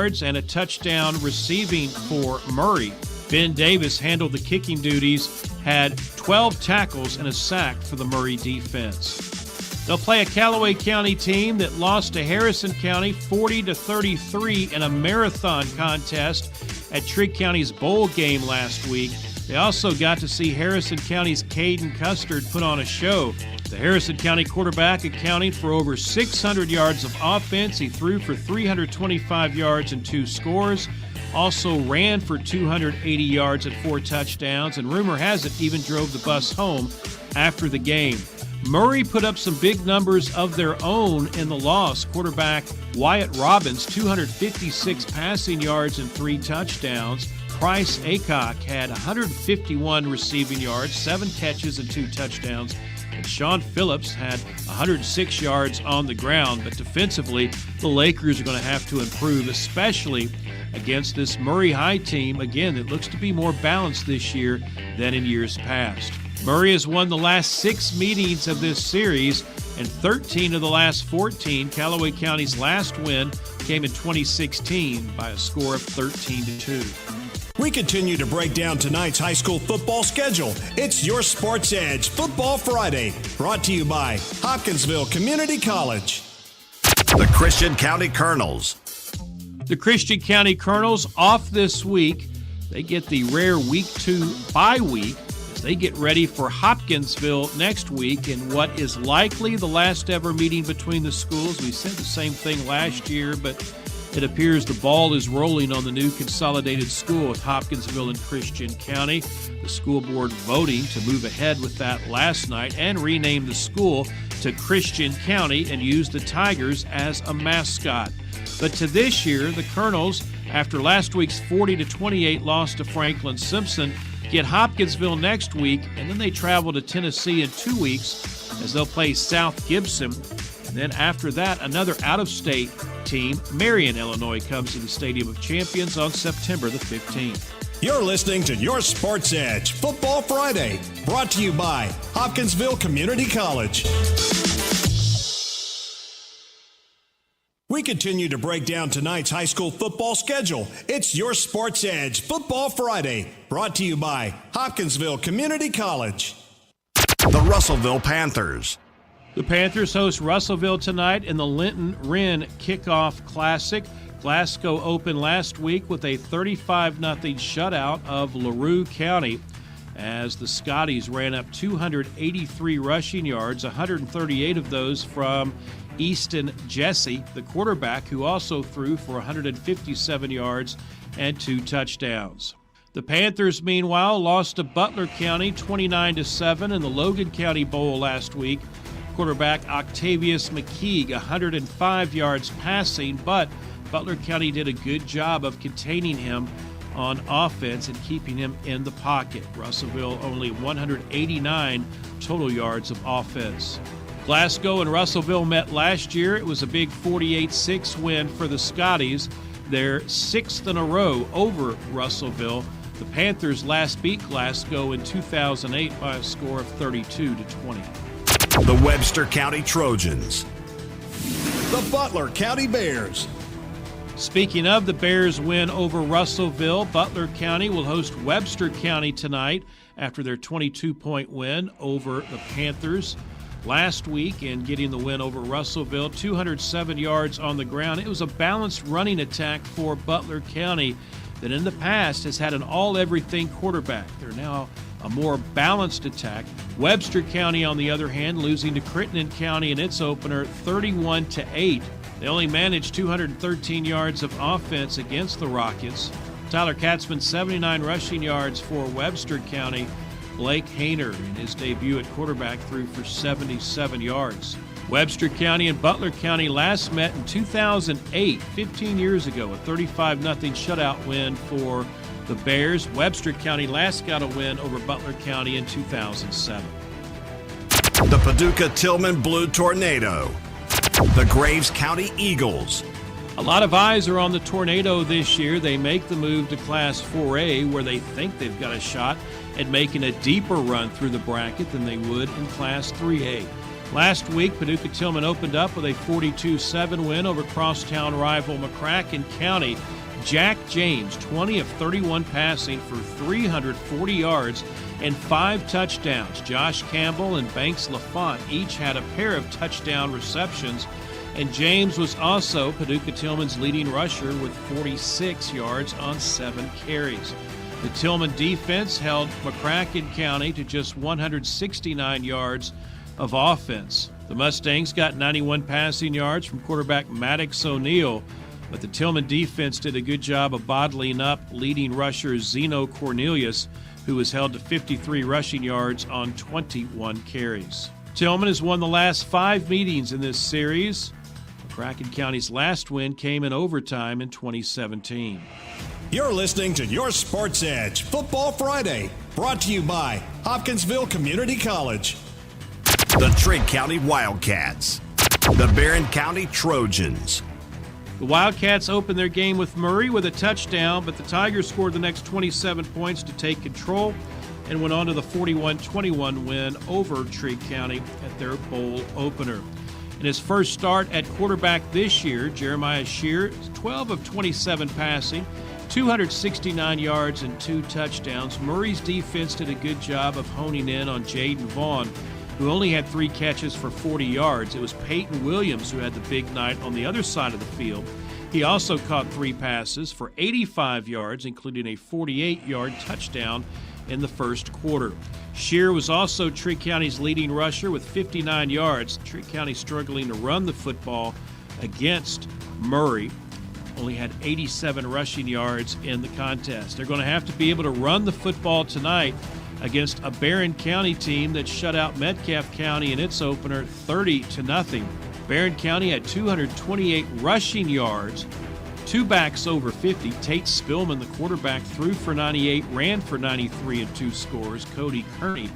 yards and a touchdown receiving for Murray. Ben Davis handled the kicking duties, had 12 tackles and a sack for the Murray defense. They'll play a Callaway County team that lost to Harrison County 40-33 in a marathon contest at Trigg County's bowl game last week. They also got to see Harrison County's Caden Custard put on a show. The Harrison County quarterback accounting for over 600 yards of offense. He threw for 325 yards and 2 scores. Also ran for 280 yards and 4 touchdowns, and rumor has it even drove the bus home after the game. Murray put up some big numbers of their own in the loss. Quarterback Wyatt Robbins, 256 passing yards and 3 touchdowns. Price Acock had 151 receiving yards, 7 catches and 2 touchdowns. And Sean Phillips had 106 yards on the ground. But defensively, the Lakers are going to have to improve, especially against this Murray High team, again, that looks to be more balanced this year than in years past. Murray has won the last 6 meetings of this series and 13 of the last 14. Callaway County's last win came in 2016 by a score of 13-2. We continue to break down tonight's high school football schedule. It's your Sports Edge Football Friday, brought to you by Hopkinsville Community College. The Christian County Colonels. The Christian County Colonels off this week. They get the rare Week 2 bye week as they get ready for Hopkinsville next week in what is likely the last ever meeting between the schools. We said the same thing last year, but it appears the ball is rolling on the new consolidated school with Hopkinsville and Christian County. The school board voting to move ahead with that last night and rename the school to Christian County and use the Tigers as a mascot. But to this year, the Colonels, after last week's 40-28 loss to Franklin Simpson, get Hopkinsville next week, and then they travel to Tennessee in 2 weeks as they'll play South Gibson. And then after that, another out-of-state team, Marion, Illinois, comes to the Stadium of Champions on September the 15th. You're listening to Your Sports Edge Football Friday, brought to you by Hopkinsville Community College. We continue to break down tonight's high school football schedule. It's Your Sports Edge Football Friday, brought to you by Hopkinsville Community College. The Russellville Panthers. The Panthers host Russellville tonight in the Linton Wren Kickoff Classic. Glasgow opened last week with a 35-0 shutout of LaRue County as the Scotties ran up 283 rushing yards, 138 of those from Easton Jesse, the quarterback, who also threw for 157 yards and 2 touchdowns. The Panthers, meanwhile, lost to Butler County 29-7 in the Logan County Bowl last week. Quarterback Octavius McKeague, 105 yards passing, but Butler County did a good job of containing him on offense and keeping him in the pocket. Russellville only 189 total yards of offense. Glasgow and Russellville met last year. It was a big 48-6 win for the Scotties, their 6th in a row over Russellville. The Panthers last beat Glasgow in 2008 by a score of 32-20. The Webster County Trojans. The Butler County Bears. Speaking of the Bears' win over Russellville, Butler County will host Webster County tonight after their 22-point win over the Panthers last week and getting the win over Russellville, 207 yards on the ground. It was a balanced running attack for Butler County that in the past has had an all-everything quarterback. They're now a more balanced attack. Webster County, on the other hand, losing to Crittenden County in its opener 31-8. They only managed 213 yards of offense against the Rockets. Tyler Katzman, 79 rushing yards for Webster County. Blake Hayner, in his debut at quarterback, threw for 77 yards. Webster County and Butler County last met in 2008, 15 years ago, a 35-0 shutout win for the Bears. Webster County last got a win over Butler County in 2007. The Paducah Tillman Blue Tornado. The Graves County Eagles. A lot of eyes are on the Tornado this year. They make the move to Class 4A, where they think they've got a shot at making a deeper run through the bracket than they would in Class 3A. Last week, Paducah-Tillman opened up with a 42-7 win over crosstown rival McCracken County. Jack James, 20 of 31 passing for 340 yards and 5 touchdowns. Josh Campbell and Banks LaFont each had a pair of touchdown receptions, and James was also Paducah-Tillman's leading rusher with 46 yards on 7 carries. The Tillman defense held McCracken County to just 169 yards of offense. The Mustangs got 91 passing yards from quarterback Maddox O'Neill, but the Tillman defense did a good job of bottling up leading rusher Zeno Cornelius, who was held to 53 rushing yards on 21 carries. Tillman has won the last 5 meetings in this series. McCracken County's last win came in overtime in 2017. You're listening to Your Sports Edge Football Friday, brought to you by Hopkinsville Community College. The Trigg County Wildcats. The Barron County Trojans. The Wildcats opened their game with Murray with a touchdown, but the Tigers scored the next 27 points to take control and went on to the 41-21 win over Trigg County at their bowl opener. In his first start at quarterback this year, Jeremiah Shear, 12 of 27 passing, 269 yards and 2 touchdowns. Murray's defense did a good job of honing in on Jaden Vaughn, who only had 3 catches for 40 yards. It was Peyton Williams who had the big night on the other side of the field. He also caught 3 passes for 85 yards, including a 48-yard touchdown in the first quarter. Shear was also Trigg County's leading rusher with 59 yards. Trigg County struggling to run the football against Murray. Only had 87 rushing yards in the contest. They're going to have to be able to run the football tonight against a Barron County team that shut out Metcalfe County in its opener 30-0. Barron County had 228 rushing yards, 2 backs over 50. Tate Spillman, the quarterback, threw for 98, ran for 93 and 2 scores. Cody Kearney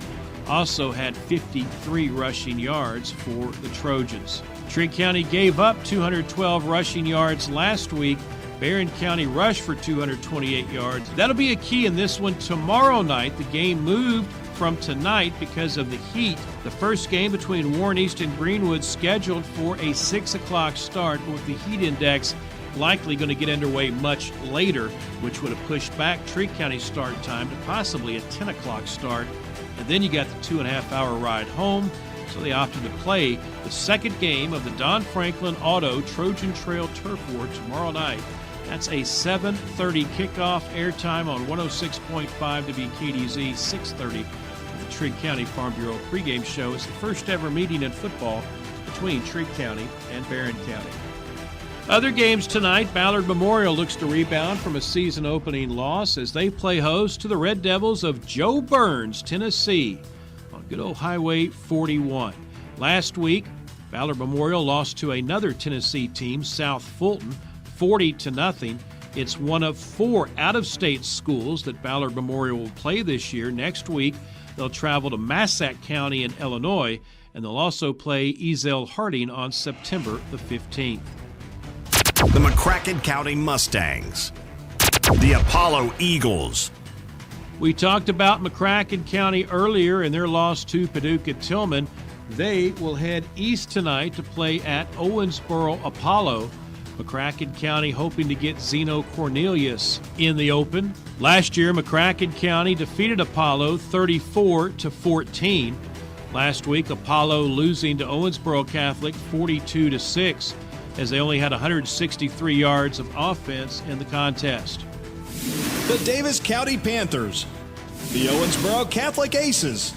also had 53 rushing yards for the Trojans. Trigg County gave up 212 rushing yards last week. Barron County rushed for 228 yards. That'll be a key in this one tomorrow night. The game moved from tonight because of the heat. The first game between Warren East and Greenwood scheduled for a 6 o'clock start, with the heat index likely going to get underway much later, which would have pushed back Trigg County's start time to possibly a 10 o'clock start. And then you got the 2.5-hour ride home. So they opted to play the second game of the Don Franklin Auto Trojan Trail Turf War tomorrow night. That's a 7:30 kickoff, airtime on 106.5 WKDZ, 6:30. The Trigg County Farm Bureau pregame show is the first ever meeting in football between Trigg County and Barron County. Other games tonight, Ballard Memorial looks to rebound from a season-opening loss as they play host to the Red Devils of Joe Burns, Tennessee, on good old Highway 41. Last week, Ballard Memorial lost to another Tennessee team, South Fulton, 40-0. It's one of 4 out-of-state schools that Ballard Memorial will play this year. Next week, they'll travel to Massac County in Illinois, and they'll also play Ezell Harding on September the 15th. The McCracken County Mustangs. The Apollo Eagles. We talked about McCracken County earlier and their loss to Paducah-Tillman. They will head east tonight to play at Owensboro Apollo. McCracken County hoping to get Zeno Cornelius in the open. Last year, McCracken County defeated Apollo 34-14. Last week, Apollo losing to Owensboro Catholic 42-6, as they only had 163 yards of offense in the contest. The Davis County Panthers. The Owensboro Catholic Aces.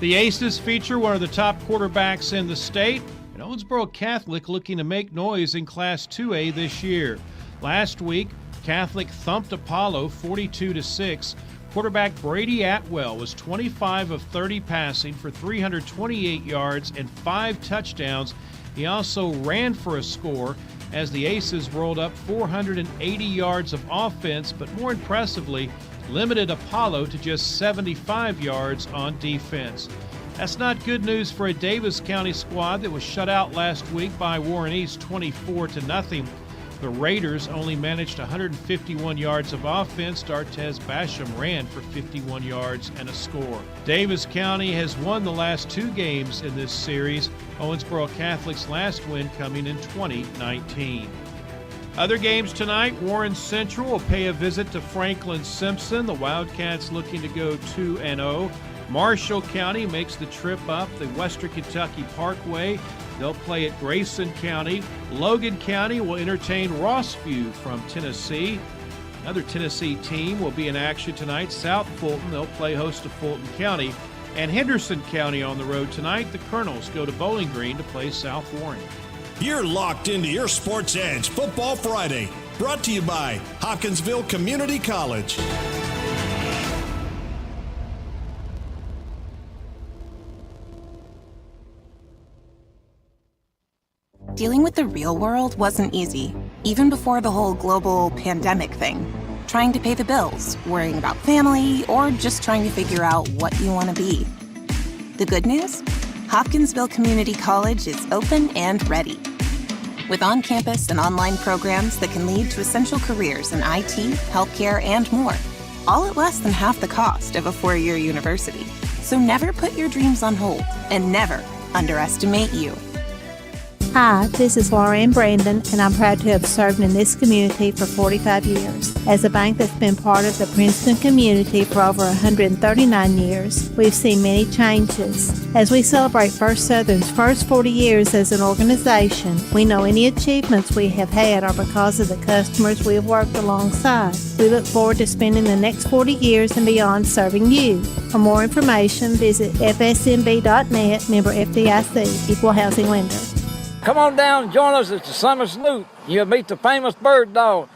The Aces feature one of the top quarterbacks in the state, and Owensboro Catholic looking to make noise in Class 2A this year. Last week, Catholic thumped Apollo 42-6. Quarterback Brady Atwell was 25 of 30 passing for 328 yards and 5 touchdowns. He also ran for a score as the Aces rolled up 480 yards of offense, but more impressively, limited Apollo to just 75 yards on defense. That's not good news for a Davis County squad that was shut out last week by Warren East 24-0. The Raiders only managed 151 yards of offense. Dartez Basham ran for 51 yards and a score. Davis County has won the last 2 games in this series. Owensboro Catholic's last win coming in 2019. Other games tonight, Warren Central will pay a visit to Franklin Simpson. The Wildcats looking to go 2-0. Marshall County makes the trip up the Western Kentucky Parkway. They'll play at Grayson County. Logan County will entertain Rossview from Tennessee. Another Tennessee team will be in action tonight. South Fulton, they'll play host to Fulton County. And Henderson County on the road tonight. The Colonels go to Bowling Green to play South Warren. You're locked into your Sports Edge Football Friday, brought to you by Hopkinsville Community College. Dealing with the real world wasn't easy, even before the whole global pandemic thing. Trying to pay the bills, worrying about family, or just trying to figure out what you want to be. The good news? Hopkinsville Community College is open and ready. With on-campus and online programs that can lead to essential careers in IT, healthcare, and more, all at less than half the cost of a 4-year university. So never put your dreams on hold and never underestimate you. Hi, this is Lauren Brandon, and I'm proud to have served in this community for 45 years. As a bank that's been part of the Princeton community for over 139 years, we've seen many changes. As we celebrate First Southern's first 40 years as an organization, we know any achievements we have had are because of the customers we have worked alongside. We look forward to spending the next 40 years and beyond serving you. For more information, visit fsmb.net, member FDIC, Equal Housing Lender. Come on down and join us at the Summer Snoot. You'll meet the famous bird dog.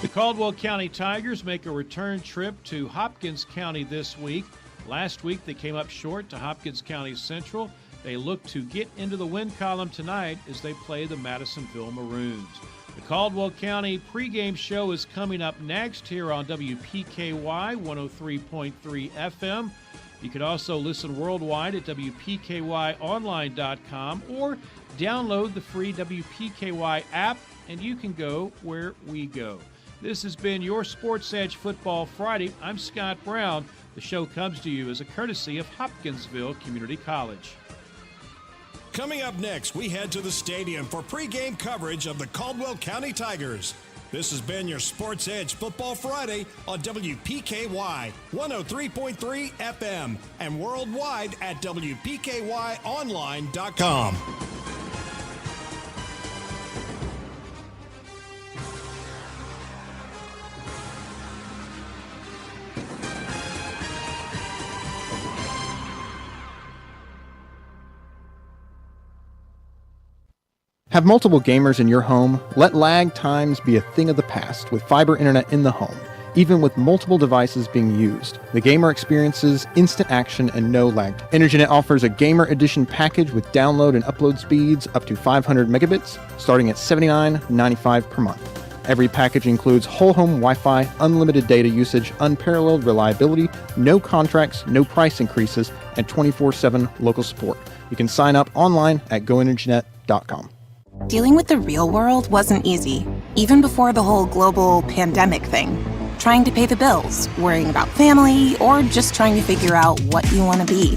The Caldwell County Tigers make a return trip to Hopkins County this week. Last week they came up short to Hopkins County Central. They look to get into the win column tonight as they play the Madisonville Maroons. The Caldwell County pregame show is coming up next here on WPKY 103.3 FM. You can also listen worldwide at WPKYOnline.com or download the free WPKY app, and you can go where we go. This has been your Sports Edge Football Friday. I'm Scott Brown. The show comes to you as a courtesy of Hopkinsville Community College. Coming up next, we head to the stadium for pregame coverage of the Caldwell County Tigers. This has been your Sports Edge Football Friday on WPKY 103.3 FM and worldwide at WPKYOnline.com. Have multiple gamers in your home? Let lag times be a thing of the past with fiber internet in the home, even with multiple devices being used. The gamer experiences instant action and no lag. Internet offers a Gamer Edition package with download and upload speeds up to 500 megabits, starting at $79.95 per month. Every package includes whole home Wi-Fi, unlimited data usage, unparalleled reliability, no contracts, no price increases, and 24/7 local support. You can sign up online at gointernet.com. Dealing with the real world wasn't easy, even before the whole global pandemic thing. Trying to pay the bills, worrying about family, or just trying to figure out what you want to be.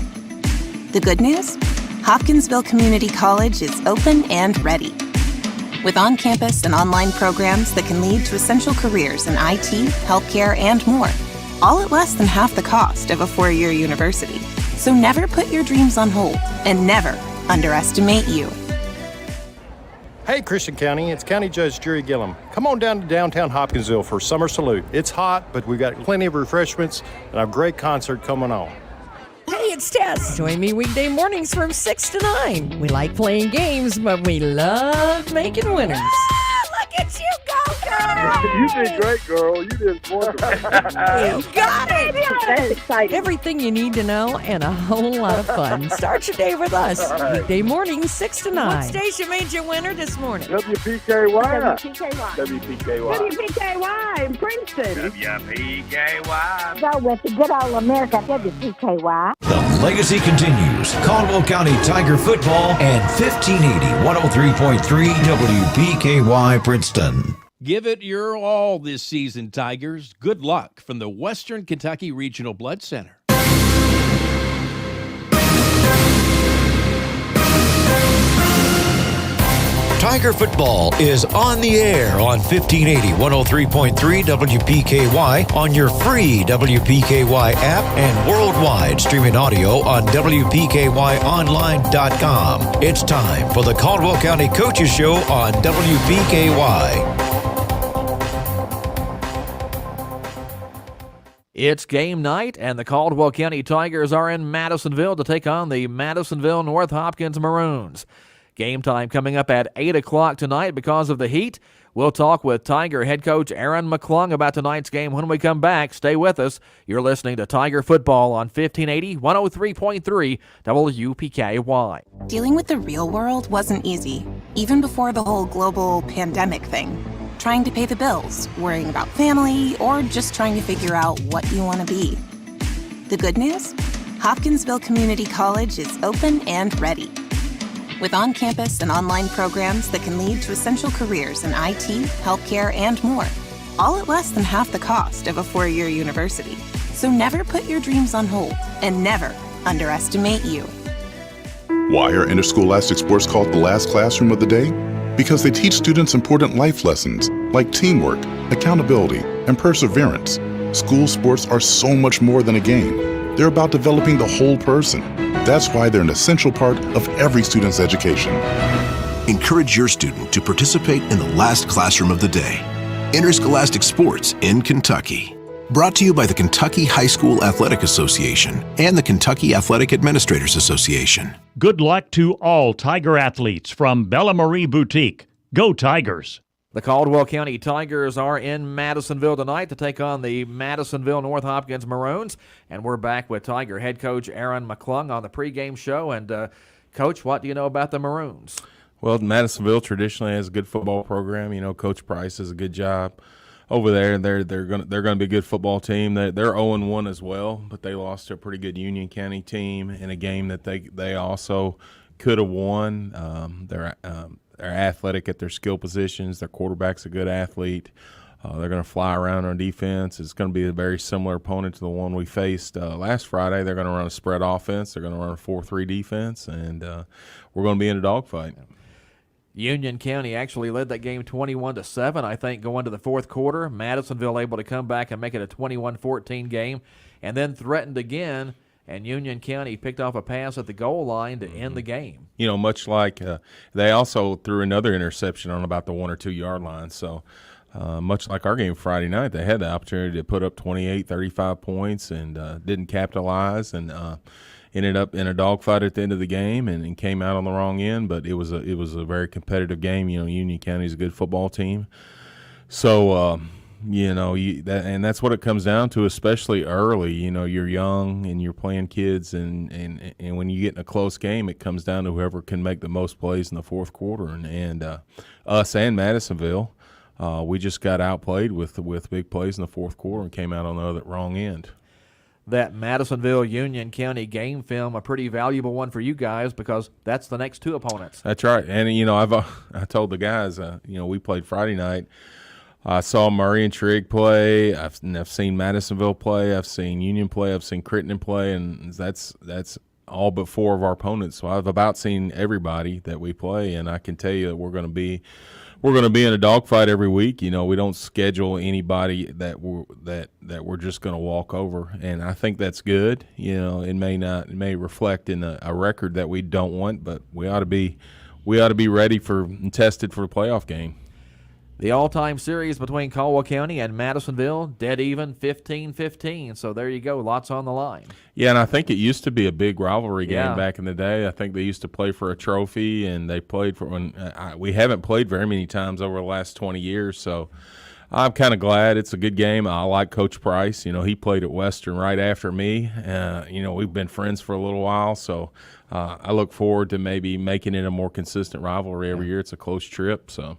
The good news? Hopkinsville Community College is open and ready. With on-campus and online programs that can lead to essential careers in IT, healthcare, and more, all at less than half the cost of a 4-year university. So never put your dreams on hold and never underestimate you. Hey, Christian County, it's County Judge Jerry Gillum. Come on down to downtown Hopkinsville for Summer Salute. It's hot, but we've got plenty of refreshments and a great concert coming on. Hey, it's Tess. Join me weekday mornings from 6 to 9. We like playing games, but we love making winners. Ah, look at you go, girl! You did great, girl. You did wonderful. You got it. That's exciting. Everything you need to know and a whole lot of fun. Start your day with us. Weekday mornings, 6 to 9. What station made you winner this morning? WPKY. WPKY. WPKY. WPKY in Princeton. WPKY. Go with the good old America, WPKY. The legacy continues. Caldwell County Tiger football and 1580 103.3 WPKY Princeton. Give it your all this season, Tigers. Good luck from the Western Kentucky Regional Blood Center. Tiger football is on the air on 1580 103.3 WPKY on your free WPKY app and worldwide streaming audio on WPKYOnline.com. It's time for the Caldwell County Coaches Show on WPKY. It's game night, and the Caldwell County Tigers are in Madisonville to take on the Madisonville North Hopkins Maroons. Game time coming up at 8 o'clock tonight because of the heat. We'll talk with Tiger head coach Aaron McClung about tonight's game when we come back. Stay with us. You're listening to Tiger Football on 1580 103.3 WPKY. Dealing with the real world wasn't easy, even before the whole global pandemic thing. Trying to pay the bills, worrying about family, or just trying to figure out what you want to be. The good news? Hopkinsville Community College is open and ready. With on-campus and online programs that can lead to essential careers in IT, healthcare, and more, all at less than half the cost of a four-year university. So never put your dreams on hold, and never underestimate you. Why are interscholastic sports called the last classroom of the day? Because they teach students important life lessons like teamwork, accountability, and perseverance. School sports are so much more than a game. They're about developing the whole person. That's why they're an essential part of every student's education. Encourage your student to participate in the last classroom of the day. Interscholastic Sports in Kentucky. Brought to you by the Kentucky High School Athletic Association and the Kentucky Athletic Administrators Association. Good luck to all Tiger athletes from Bella Marie Boutique. Go Tigers! The Caldwell County Tigers are in Madisonville tonight to take on the Madisonville North Hopkins Maroons. And we're back with Tiger head coach Aaron McClung on the pregame show. And, Coach, what do you know about the Maroons? Well, Madisonville traditionally has a good football program. You know, Coach Price does a good job over there. They're going to be a good football team. They're 0-1 as well, but they lost to a pretty good Union County team in a game that they also could have won. They're athletic at their skill positions. Their quarterback's a good athlete. They're going to fly around on defense. It's going to be a very similar opponent to the one we faced last Friday. They're going to run a spread offense. They're going to run a 4-3 defense, and we're going to be in a dogfight. Union County actually led that game 21-7, I think, going to the fourth quarter. Madisonville able to come back and make it a 21-14 game, and then threatened again, and Union County picked off a pass at the goal line to end the game. You know, much like they also threw another interception on about the 1 or 2 yard line. So much like our game Friday night, they had the opportunity to put up 28, 35 points and didn't capitalize, and ended up in a dogfight at the end of the game and came out on the wrong end. But it was a very competitive game. You know, Union County's a good football team. So, you know, and that's what it comes down to, especially early. You know, you're young and you're playing kids, and when you get in a close game, it comes down to whoever can make the most plays in the fourth quarter. And us and Madisonville, we just got outplayed with big plays in the fourth quarter and came out on the other wrong end. That Madisonville Union County game film, a pretty valuable one for you guys because that's the next two opponents. That's right. And, you know, I told the guys, you know, we played Friday night. I saw Murray and Trigg play. I've seen Madisonville play. I've seen Union play. I've seen Crittenden play, and that's all but 4 of our opponents. So I've about seen everybody that we play, and I can tell you that we're going to be in a dogfight every week. You know, we don't schedule anybody that we're just going to walk over, and I think that's good. You know, it may reflect in a record that we don't want, but we ought to be ready and tested for the playoff game. The all-time series between Caldwell County and Madisonville, dead even, 15-15. So there you go, lots on the line. Yeah, and I think it used to be a big rivalry game back in the day. I think they used to play for a trophy, and they played for one. We haven't played very many times over the last 20 years, so I'm kind of glad. It's a good game. I like Coach Price. He played at Western right after me. We've been friends for a little while, so I look forward to maybe making it a more consistent rivalry every year. It's a close trip. So,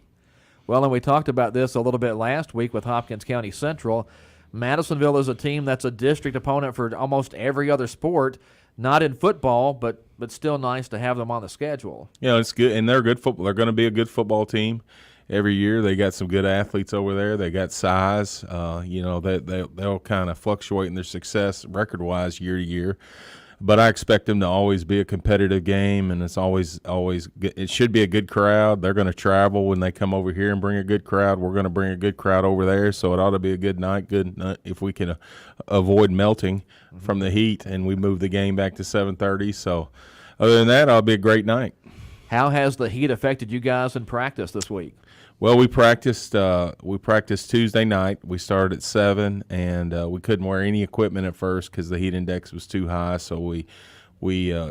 well, and we talked about this a little bit last week with Hopkins County Central. Madisonville is a team that's a district opponent for almost every other sport, not in football, but still nice to have them on the schedule. It's good, and they're good football. They're going to be a good football team. Every year they got some good athletes over there. They got size. They'll kind of fluctuate in their success record-wise year to year. But I expect them to always be a competitive game, and it's always good. It should be a good crowd. They're going to travel when they come over here and bring a good crowd. We're going to bring a good crowd over there, so it ought to be a good night. If we can avoid melting from the heat and we move the game back to 7:30. So other than that, it'll be a great night. How has the heat affected you guys in practice this week? Well, we practiced Tuesday night. We started at 7, and we couldn't wear any equipment at first because the heat index was too high. So we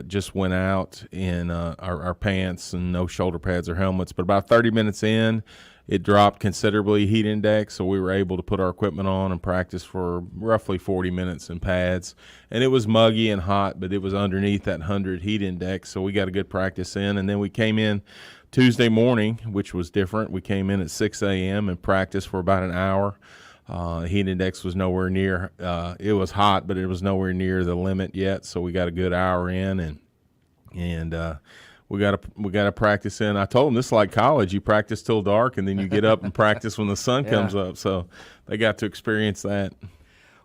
just went out in our pants and no shoulder pads or helmets. But about 30 minutes in, it dropped considerably, heat index, so we were able to put our equipment on and practice for roughly 40 minutes in pads. And it was muggy and hot, but it was underneath that 100 heat index, so we got a good practice in. And then we came in Tuesday morning, which was different. We came in at 6 a.m. and practiced for about an hour. Heat index was nowhere near. It was hot, but it was nowhere near the limit yet. So we got a good hour in, and we got to practice in. I told them this is like college. You practice till dark, and then you get up and practice when the sun comes up. So they got to experience that.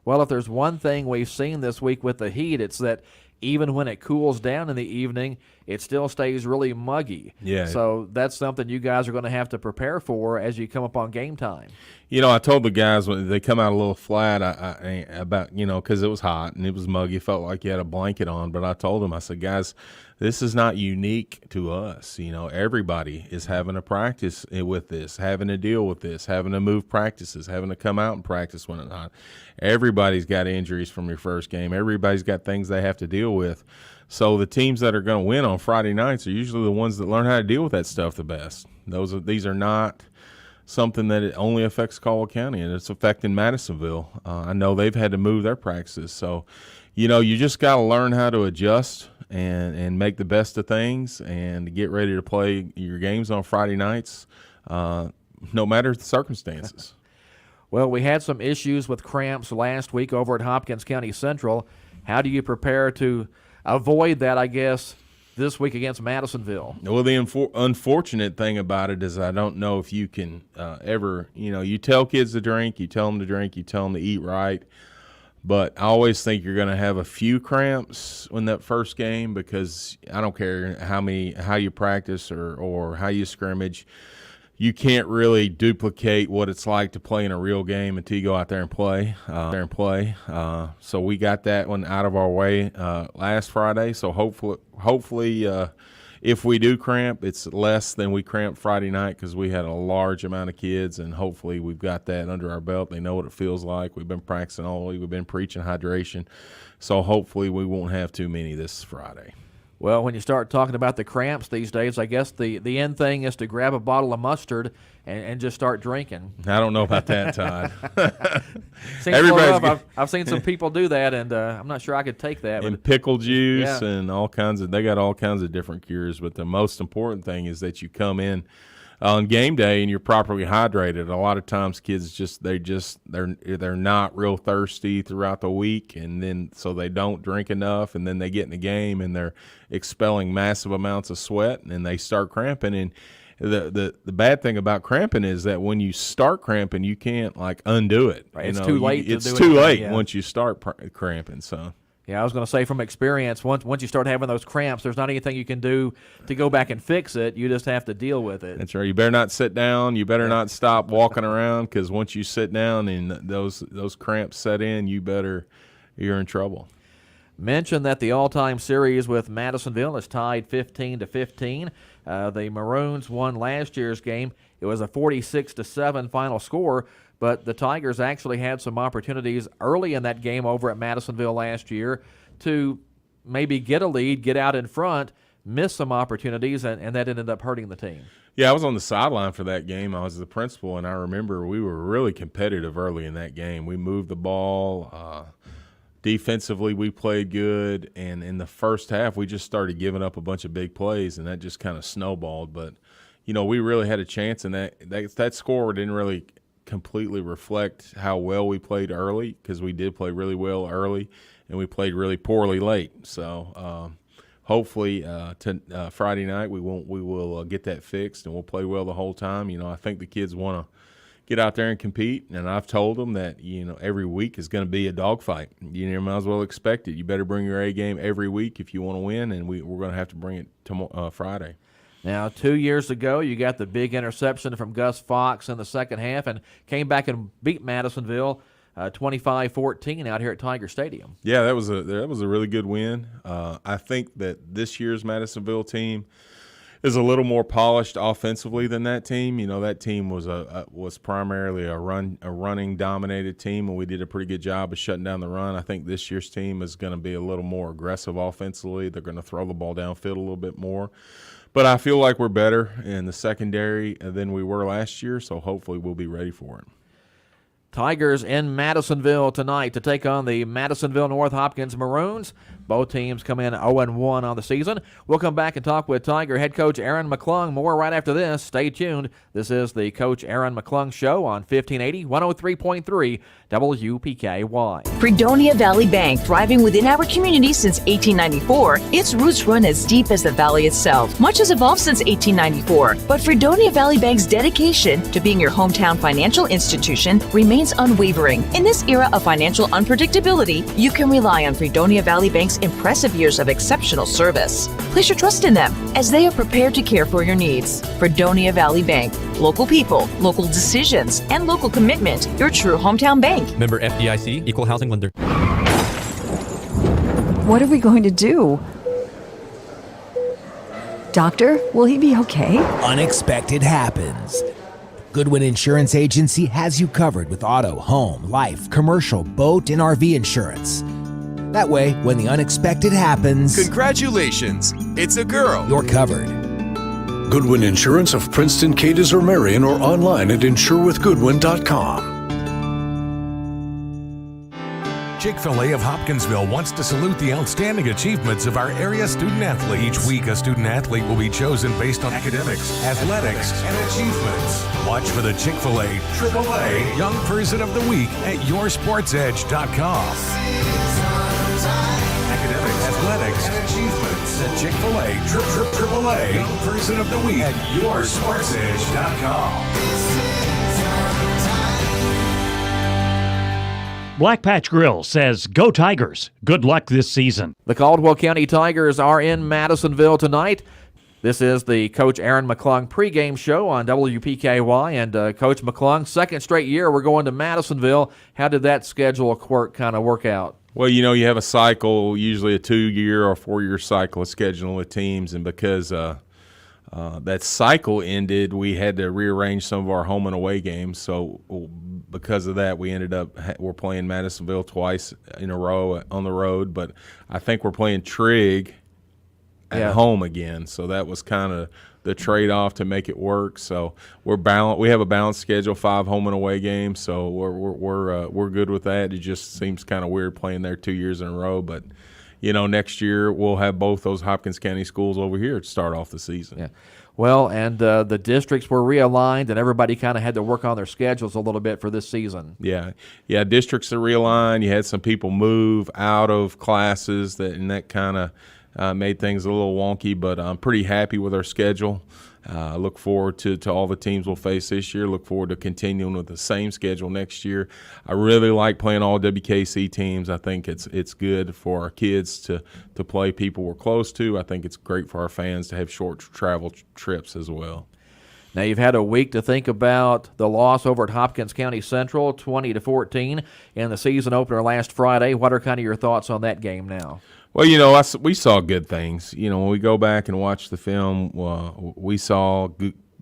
Well, if there's one thing we've seen this week with the heat, it's that even when it cools down in the evening, it still stays really muggy. Yeah. So that's something you guys are going to have to prepare for as you come up on game time. I told the guys when they come out a little flat because it was hot and it was muggy. It felt like you had a blanket on. But I told them, I said, guys, this is not unique to us. Everybody is having to practice with this, having to deal with this, having to move practices, having to come out and practice when it's hot. Everybody's got injuries from your first game. Everybody's got things they have to deal with. So the teams that are going to win on Friday nights are usually the ones that learn how to deal with that stuff the best. These are not something that it only affects Caldwell County, and it's affecting Madisonville. I know they've had to move their practices. So, you just got to learn how to adjust and make the best of things and get ready to play your games on Friday nights, no matter the circumstances. Well, we had some issues with cramps last week over at Hopkins County Central. How do you prepare to avoid that, I guess, this week against Madisonville? Well, the unfortunate thing about it is I don't know if you can ever, you tell kids to drink, you tell them to drink, you tell them to eat right. But I always think you're going to have a few cramps in that first game because I don't care how you practice or how you scrimmage. You can't really duplicate what it's like to play in a real game until you go out there and play. So we got that one out of our way last Friday. So hopefully, if we do cramp, it's less than we cramped Friday night because we had a large amount of kids, and hopefully we've got that under our belt. They know what it feels like. We've been practicing all week. We've been preaching hydration. So hopefully we won't have too many this Friday. Well, when you start talking about the cramps these days, I guess the end thing is to grab a bottle of mustard and just start drinking. I don't know about that, Todd. I've seen some people do that, and I'm not sure I could take that. And pickle juice and they got all kinds of different cures. But the most important thing is that you come in on game day and you're properly hydrated. A lot of times kids they're not real thirsty throughout the week, and then so they don't drink enough, and then they get in the game and they're expelling massive amounts of sweat and they start cramping. And the bad thing about cramping is that when you start cramping, you can't undo it. Right. It's too late. It's too late once you start cramping. So. Yeah, I was going to say from experience, once you start having those cramps, there's not anything you can do to go back and fix it. You just have to deal with it. That's right. You better not sit down. You better not stop walking around, because once you sit down and those cramps set in, you're in trouble. Mention that the all-time series with Madisonville is tied 15-15. The Maroons won last year's game. It was a 46-7 final score. But the Tigers actually had some opportunities early in that game over at Madisonville last year to maybe get a lead, get out in front, missed some opportunities, and that ended up hurting the team. Yeah, I was on the sideline for that game. I was the principal, and I remember we were really competitive early in that game. We moved the ball. Defensively, we played good, and in the first half, we just started giving up a bunch of big plays, and that just kind of snowballed. But, we really had a chance, and that score didn't really completely reflect how well we played early, because we did play really well early, and we played really poorly late. So hopefully Friday night we will get that fixed, and we'll play well the whole time. I think the kids want to get out there and compete, and I've told them that every week is going to be a dogfight. You might as well expect it. You better bring your A game every week if you want to win, and we're going to have to bring it tomorrow, Friday. Now, 2 years ago, you got the big interception from Gus Fox in the second half and came back and beat Madisonville 25-14 out here at Tiger Stadium. Yeah, that was a really good win. I think that this year's Madisonville team is a little more polished offensively than that team. That team was primarily a running dominated team, and we did a pretty good job of shutting down the run. I think this year's team is going to be a little more aggressive offensively. They're going to throw the ball downfield a little bit more. But I feel like we're better in the secondary than we were last year, so hopefully we'll be ready for it. Tigers in Madisonville tonight to take on the Madisonville North Hopkins Maroons. Both teams come in 0-1 on the season. We'll come back and talk with Tiger head coach Aaron McClung. More right after this. Stay tuned. This is the Coach Aaron McClung Show on 1580, 103.3 WPKY. Fredonia Valley Bank, thriving within our community since 1894. Its roots run as deep as the valley itself. Much has evolved since 1894, but Fredonia Valley Bank's dedication to being your hometown financial institution remains unwavering. In this era of financial unpredictability, you can rely on Fredonia Valley Bank's impressive years of exceptional service. Place your trust in them as they are prepared to care for your needs. Fredonia Valley Bank. Local people, local decisions, and local commitment. Your true hometown bank. Member FDIC, Equal Housing Lender. What are we going to do? Doctor, will he be okay? Unexpected happens. Goodwin Insurance Agency has you covered with auto, home, life, commercial, boat, and RV insurance. That way, when the unexpected happens... Congratulations! It's a girl! You're covered. Goodwin Insurance of Princeton, Cadiz, or Marion, or online at insurewithgoodwin.com. Chick-fil-A of Hopkinsville wants to salute the outstanding achievements of our area student-athletes. Each week, a student-athlete will be chosen based on academics, athletics, and achievements. Watch for the Chick-fil-A AAA Young Person of the Week at yoursportsedge.com. Academics, athletics, and achievements. The Chick-fil-A AAA Young Person of the Week at yoursportsedge.com. Black Patch Grill says, "Go Tigers. Good luck this season." The Caldwell County Tigers are in Madisonville tonight. This is the Coach Aaron McClung pregame show on WPKY. And Coach McClung, second straight year we're going to Madisonville. How did that schedule kind of work out? Well, you have a cycle, usually a 2-year or 4-year cycle of scheduling with teams, and because that cycle ended, we had to rearrange some of our home and away games. So because of that, we're playing Madisonville twice in a row on the road. But I think we're playing Trigg at home again. So that was kind of the trade-off to make it work. So we have a balanced schedule, 5 home and away games. So we're good with that. It just seems kind of weird playing there 2 years in a row, but. Next year we'll have both those Hopkins County schools over here to start off the season. Yeah. Well, and the districts were realigned, and everybody kind of had to work on their schedules a little bit for this season. Yeah. Districts are realigned. You had some people move out of classes, and that kind of made things a little wonky, but I'm pretty happy with our schedule. I look forward to all the teams we'll face this year. Look forward to continuing with the same schedule next year. I really like playing all WKC teams. I think it's good for our kids to play people we're close to. I think it's great for our fans to have short travel trips as well. Now, you've had a week to think about the loss over at Hopkins County Central, 20-14, in the season opener last Friday. What are kind of your thoughts on that game now? Well, we saw good things. When we go back and watch the film, we saw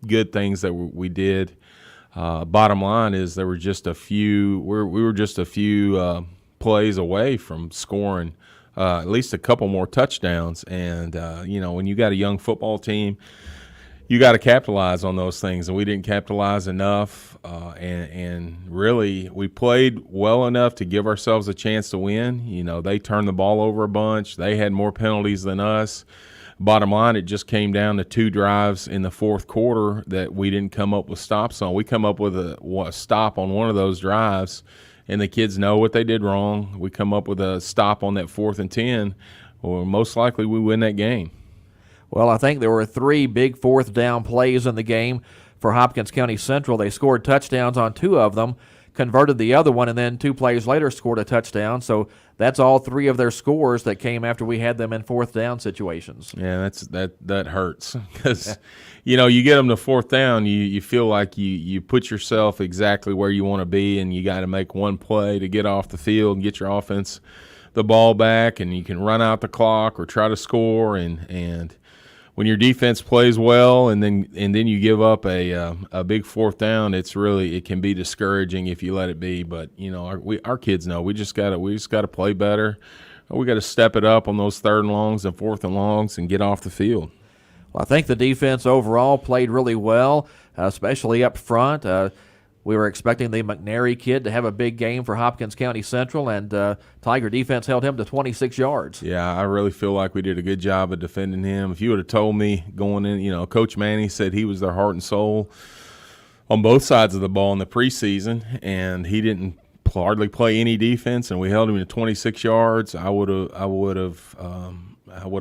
good things that we did. Bottom line is there were just a few. We were just a few plays away from scoring at least a couple more touchdowns. And, when you got a young football team, you got to capitalize on those things, and we didn't capitalize enough. And really, we played well enough to give ourselves a chance to win. They turned the ball over a bunch. They had more penalties than us. Bottom line, it just came down to 2 drives in the fourth quarter that we didn't come up with stops on. We come up with a stop on one of those drives, and the kids know what they did wrong. We come up with a stop on that 4th and 10, or most likely we win that game. Well, I think there were 3 big fourth down plays in the game for Hopkins County Central. They scored touchdowns on 2 of them, converted the other one, and then 2 plays later scored a touchdown. So that's all 3 of their scores that came after we had them in fourth down situations. Yeah, that hurts because, you get them to fourth down, you feel like you put yourself exactly where you want to be, and you got to make one play to get off the field and get your offense the ball back, and you can run out the clock or try to score. And when your defense plays well and then you give up a big fourth down, it can be discouraging if you let it be. But our kids know we just got to play better. We got to step it up on those 3rd and longs and 4th and longs and get off the field. Well, I think the defense overall played really well, especially up front. We were expecting the McNary kid to have a big game for Hopkins County Central, and Tiger defense held him to 26 yards. Yeah, I really feel like we did a good job of defending him. If you would have told me going in, Coach Manny said he was their heart and soul on both sides of the ball in the preseason, and he didn't hardly play any defense, and we held him to 26 yards. I would have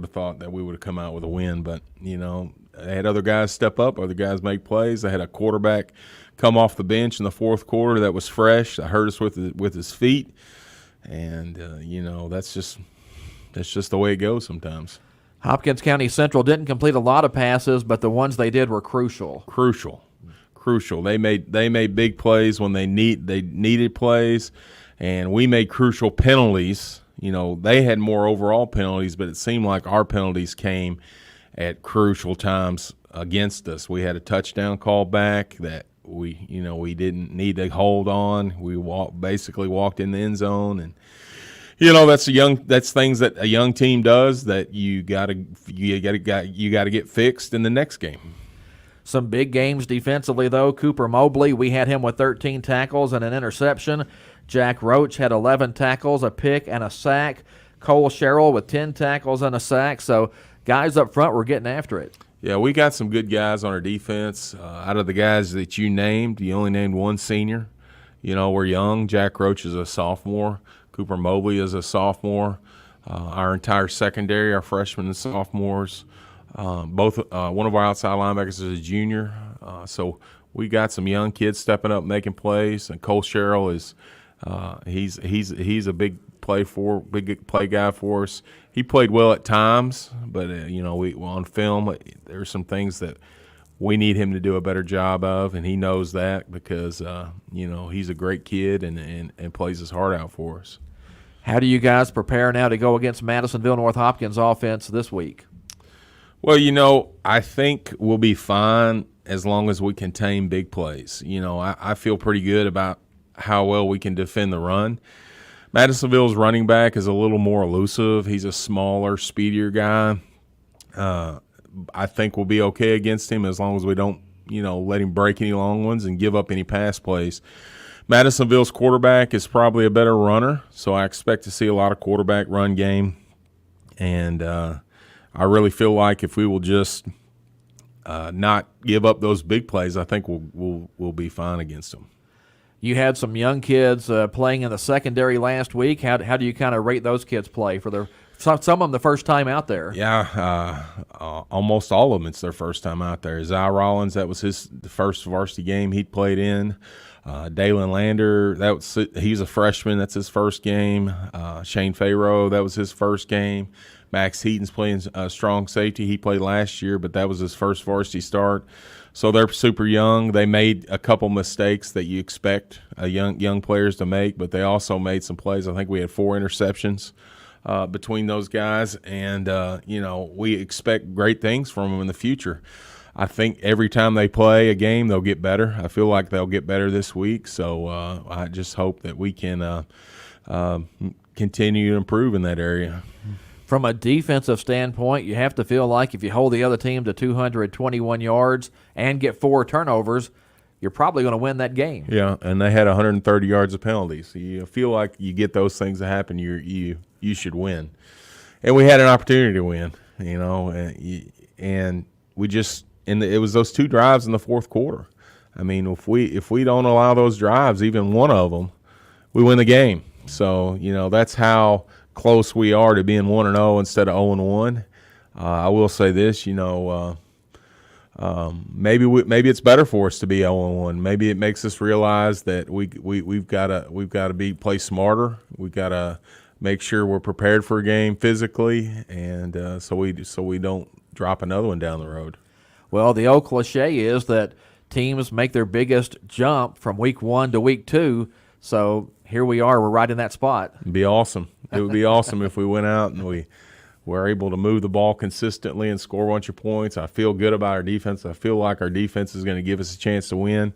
thought that we would have come out with a win, but they had other guys step up, other guys make plays. They had a quarterback come off the bench in the fourth quarter that was fresh, that hurt us with his feet, and that's just the way it goes sometimes. Hopkins County Central didn't complete a lot of passes, but the ones they did were crucial. They made big plays when they needed plays, and we made crucial penalties. They had more overall penalties, but it seemed like our penalties came at crucial times against us. We had a touchdown call back that we didn't need to hold on. We basically walked in the end zone, and that's things that a young team does that you gotta get fixed in the next game. Some big games defensively, though. Cooper Mobley, we had him with 13 tackles and an interception. Jack Roach had 11 tackles, a pick, and a sack. Cole Sherrill with 10 tackles and a sack. So guys up front were getting after it. Yeah, we got some good guys on our defense. Out of the guys that you named, you only named one senior. We're young. Jack Roach is a sophomore. Cooper Mobley is a sophomore. Our entire secondary, our freshmen and sophomores. One of our outside linebackers is a junior. So we got some young kids stepping up, making plays. And Cole Sherrill is he's a big play guy for us. He played well at times, but we on film there's some things that we need him to do a better job of, and he knows that because he's a great kid and plays his heart out for us. How do you guys prepare now to go against Madisonville North Hopkins offense this week? Well, I think we'll be fine as long as we contain big plays. I feel pretty good about how well we can defend the run. Madisonville's running back is a little more elusive. He's a smaller, speedier guy. I think we'll be okay against him as long as we don't, let him break any long ones and give up any pass plays. Madisonville's quarterback is probably a better runner, so I expect to see a lot of quarterback run game. And I really feel like if we will just not give up those big plays, I think we'll be fine against them. You had some young kids playing in the secondary last week. How do you kind of rate those kids play for some of them the first time out there? Yeah, almost all of them. It's their first time out there. Zy Rollins, that was the first varsity game he'd played in. Dalen Lander, he's a freshman. That's his first game. Shane Farrow, that was his first game. Max Heaton's playing strong safety. He played last year, but that was his first varsity start. So they're super young. They made a couple mistakes that you expect young players to make, but they also made some plays. I think we had 4 interceptions between those guys, and we expect great things from them in the future. I think every time they play a game, they'll get better. I feel like they'll get better this week, so I just hope that we can continue to improve in that area. From a defensive standpoint, you have to feel like if you hold the other team to 221 yards and get 4 turnovers, you're probably going to win that game. Yeah, and they had 130 yards of penalties. So you feel like you get those things that happen, you should win. And we had an opportunity to win, and we just it was those 2 drives in the fourth quarter. I mean, if we don't allow those drives, even one of them, we win the game. So that's how close we are to being 1-0 instead of 0-1. I will say this, maybe it's better for us to be 0-1. Maybe it makes us realize that we've got to play smarter. We've got to make sure we're prepared for a game physically, and so we don't drop another one down the road. Well, the old cliche is that teams make their biggest jump from week 1 to week 2. So here we are. We're right in that spot. It'd be awesome. It would be awesome if we went out and we were able to move the ball consistently and score a bunch of points. I feel good about our defense. I feel like our defense is going to give us a chance to win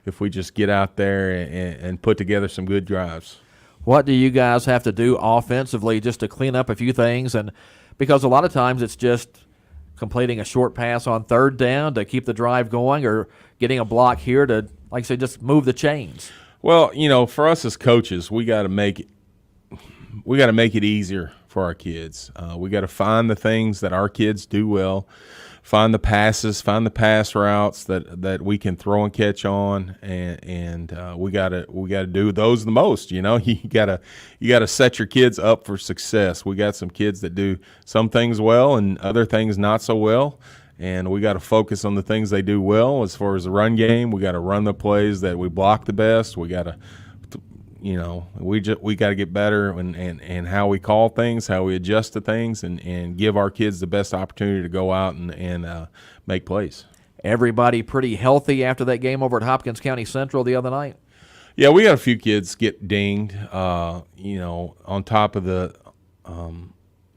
if we just get out there and put together some good drives. What do you guys have to do offensively just to clean up a few things? And because a lot of times it's just completing a short pass on 3rd down to keep the drive going, or getting a block here to, like I say, just move the chains. Well, for us as coaches, we got to make it easier for our kids. We got to find the things that our kids do well, find the passes, find the pass routes that we can throw and catch on, and we got to do those the most. You got to set your kids up for success. We got some kids that do some things well and other things not so well. And we got to focus on the things they do well. As far as the run game, we got to run the plays that we block the best. We got to, we got to get better and how we call things, how we adjust to things, and give our kids the best opportunity to go out and make plays. Everybody pretty healthy after that game over at Hopkins County Central the other night? Yeah, we had a few kids get dinged, on top of the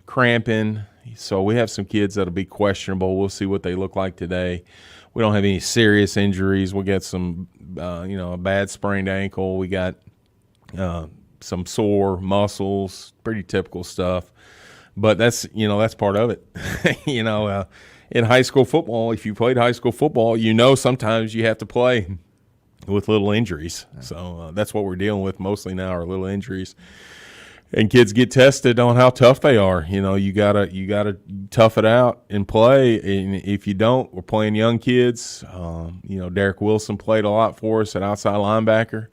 cramping. So we have some kids that'll be questionable. We'll see what they look like today. We don't have any serious injuries. We'll get some, a bad sprained ankle. We got some sore muscles, pretty typical stuff. But that's part of it. In high school football, if you played high school football, sometimes you have to play with little injuries. So that's what we're dealing with mostly now, are little injuries. And kids get tested on how tough they are. You gotta tough it out and play. And if you don't, we're playing young kids. Derek Wilson played a lot for us at outside linebacker.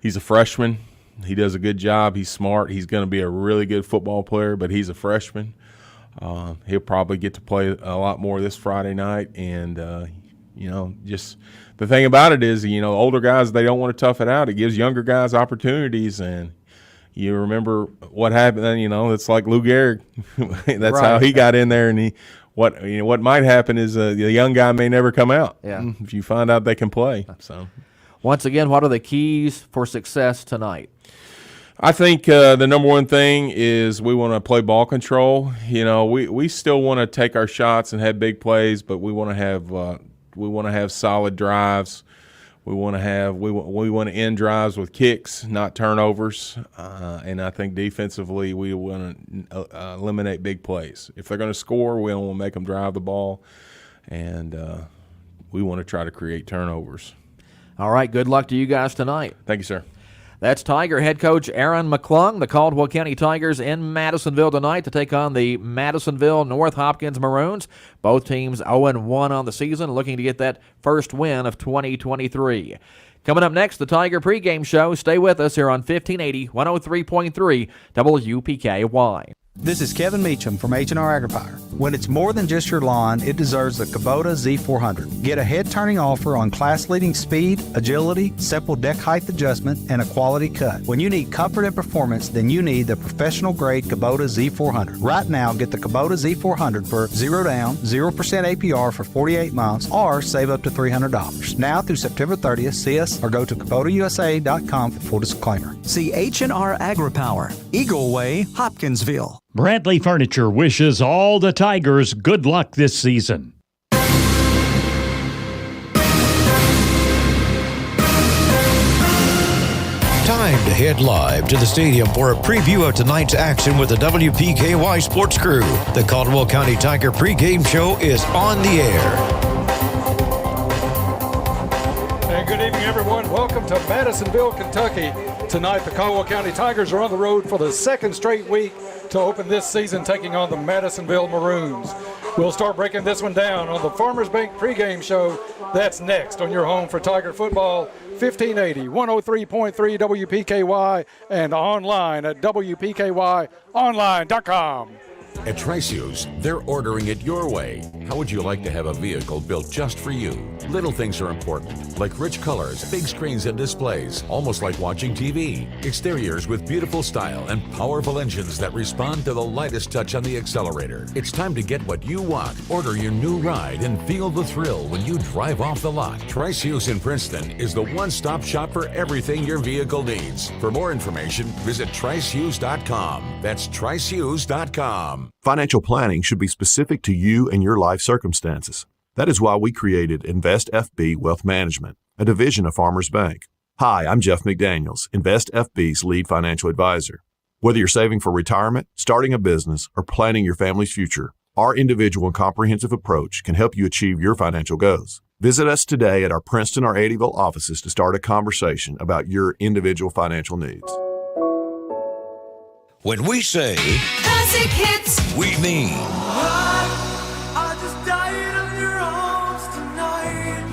He's a freshman. He does a good job. He's smart. He's going to be a really good football player, but he's a freshman. He'll probably get to play a lot more this Friday night. And just the thing about it is, older guys, they don't want to tough it out. It gives younger guys opportunities, and you remember what happened then, it's like Lou Gehrig. That's right. How he got in there, and what might happen is the young guy may never come out. Yeah. If you find out they can play. So once again, what are the keys for success tonight? I think the number one thing is we want to play ball control. We still want to take our shots and have big plays, but we want to have solid drives. We want to end drives with kicks, not turnovers. And I think defensively we want to eliminate big plays. If they're going to score, we don't want to make them drive the ball, and we want to try to create turnovers. All right, good luck to you guys tonight. Thank you, sir. That's Tiger head coach Aaron McClung. The Caldwell County Tigers in Madisonville tonight to take on the Madisonville North Hopkins Maroons. Both teams 0-1 on the season, looking to get that first win of 2023. Coming up next, the Tiger pregame show. Stay with us here on 1580, 103.3 WPKY. This is Kevin Meacham from H&R Agri-Fire. When it's more than just your lawn, it deserves the Kubota Z400. Get a head-turning offer on class-leading speed, agility, simple deck height adjustment, and a quality cut. When you need comfort and performance, then you need the professional-grade Kubota Z400. Right now, get the Kubota Z400 for 0 down, 0% APR for 48 months, or save up to $300. Now through September 30th, see us or go to KubotaUSA.com for full disclaimer. See H&R Agri-Power, Eagle Way, Hopkinsville. Bradley Furniture wishes all the Tigers good luck this season. Time to head live to the stadium for a preview of tonight's action with the WPKY Sports Crew. The Caldwell County Tiger pregame show is on the air. And good evening, everyone. Welcome to Madisonville, Kentucky. Tonight, the Caldwell County Tigers are on the road for the second straight week to open this season, taking on the Madisonville Maroons. We'll start breaking this one down on the Farmers Bank pregame show. That's next on your home for Tiger football, 1580, 103.3 WPKY, and online at WPKYOnline.com. At Trice Hughes, they're ordering it your way. How would you like to have a vehicle built just for you? Little things are important, like rich colors, big screens and displays, almost like watching TV. Exteriors with beautiful style and powerful engines that respond to the lightest touch on the accelerator. It's time to get what you want. Order your new ride and feel the thrill when you drive off the lot. Trice Hughes in Princeton is the one-stop shop for everything your vehicle needs. For more information, visit TriceHughes.com. That's TriceHughes.com. Financial planning should be specific to you and your life circumstances. That is why we created InvestFB Wealth Management, a division of Farmers Bank. Hi, I'm Jeff McDaniels, InvestFB's lead financial advisor. Whether you're saving for retirement, starting a business, or planning your family's future, our individual and comprehensive approach can help you achieve your financial goals. Visit us today at our Princeton or Eddyville offices to start a conversation about your individual financial needs. When we say classic hits, we mean I just died of your arms tonight.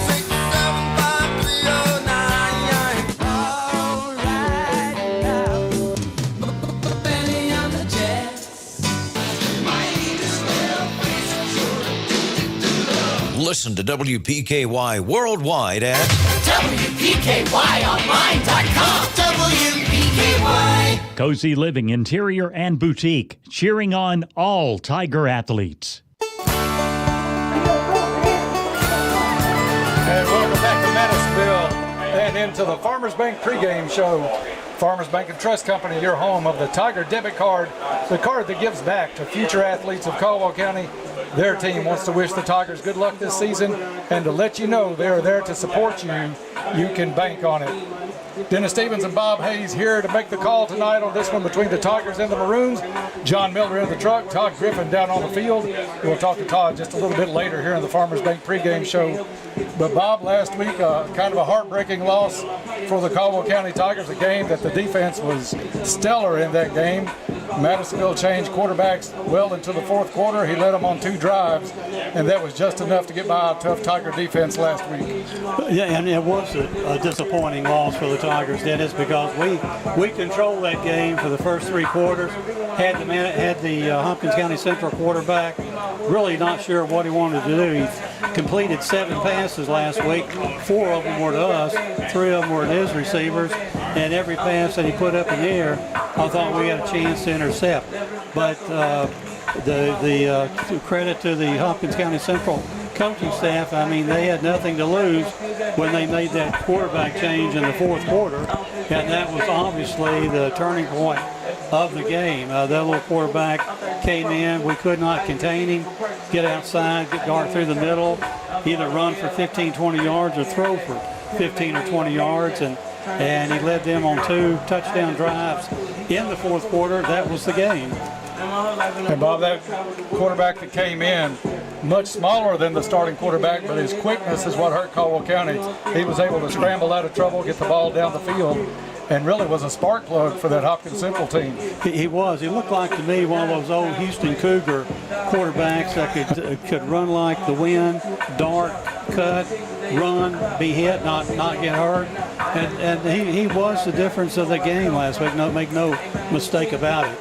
6753099. Alright now. Benny on the jazz. Might as well face it, you're addicted to love. listen to WPKY worldwide at WPKYOnline.com. WPKY. Cozy Living, Interior, and Boutique, cheering on all Tiger athletes. And welcome back to Madisonville and into the Farmers Bank pregame show. Farmers Bank and Trust Company, your home of the Tiger debit card, the card that gives back to future athletes of Caldwell County. Their team wants to wish the Tigers good luck this season and to let you know they're there to support you. You can bank on it. Dennis Stevens and Bob Hayes here to make the call tonight on this one between the Tigers and the Maroons. John Miller in the truck, Todd Griffin down on the field. We'll talk to Todd just a little bit later here in the Farmers Bank pregame show. But Bob, last week, kind of a heartbreaking loss for the Caldwell County Tigers, a game that the defense was stellar in that game. Madisonville changed quarterbacks well into the fourth quarter. He led them on 2 drives, and that was just enough to get by a tough Tiger defense last week. Yeah, and it was a disappointing loss for the Tigers, Dennis, because we controlled that game for the first 3 quarters. Had the Hopkins County Central quarterback really not sure what he wanted to do. He completed 7 passes last week. 4 of them were to us, 3 of them were to his receivers, and every pass that he put up in the air, I thought we had a chance to intercept. But the credit to the Hopkins County Central coaching staff, I mean, they had nothing to lose when they made that quarterback change in the fourth quarter, and that was obviously the turning point of the game. That little quarterback came in, we could not contain him, get outside, get dart through the middle, either run for 15, 20 yards or throw for 15 or 20 yards, and he led them on 2 touchdown drives in the fourth quarter. That was the game. And Bob, that quarterback that came in, much smaller than the starting quarterback, but his quickness is what hurt Caldwell County. He was able to scramble out of trouble, get the ball down the field, and really was a spark plug for that Hopkins Central team. He was. He looked like to me one of those old Houston Cougar quarterbacks that could run like the wind, dart, cut, run, be hit, not get hurt. And he was the difference of the game last week. Make no mistake about it.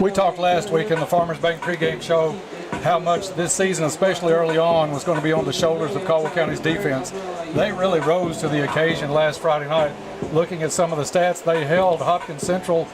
We talked last week in the Farmers Bank pregame show how much this season, especially early on, was going to be on the shoulders of Caldwell County's defense. They really rose to the occasion last Friday night. Looking at some of the stats, they held Hopkins Central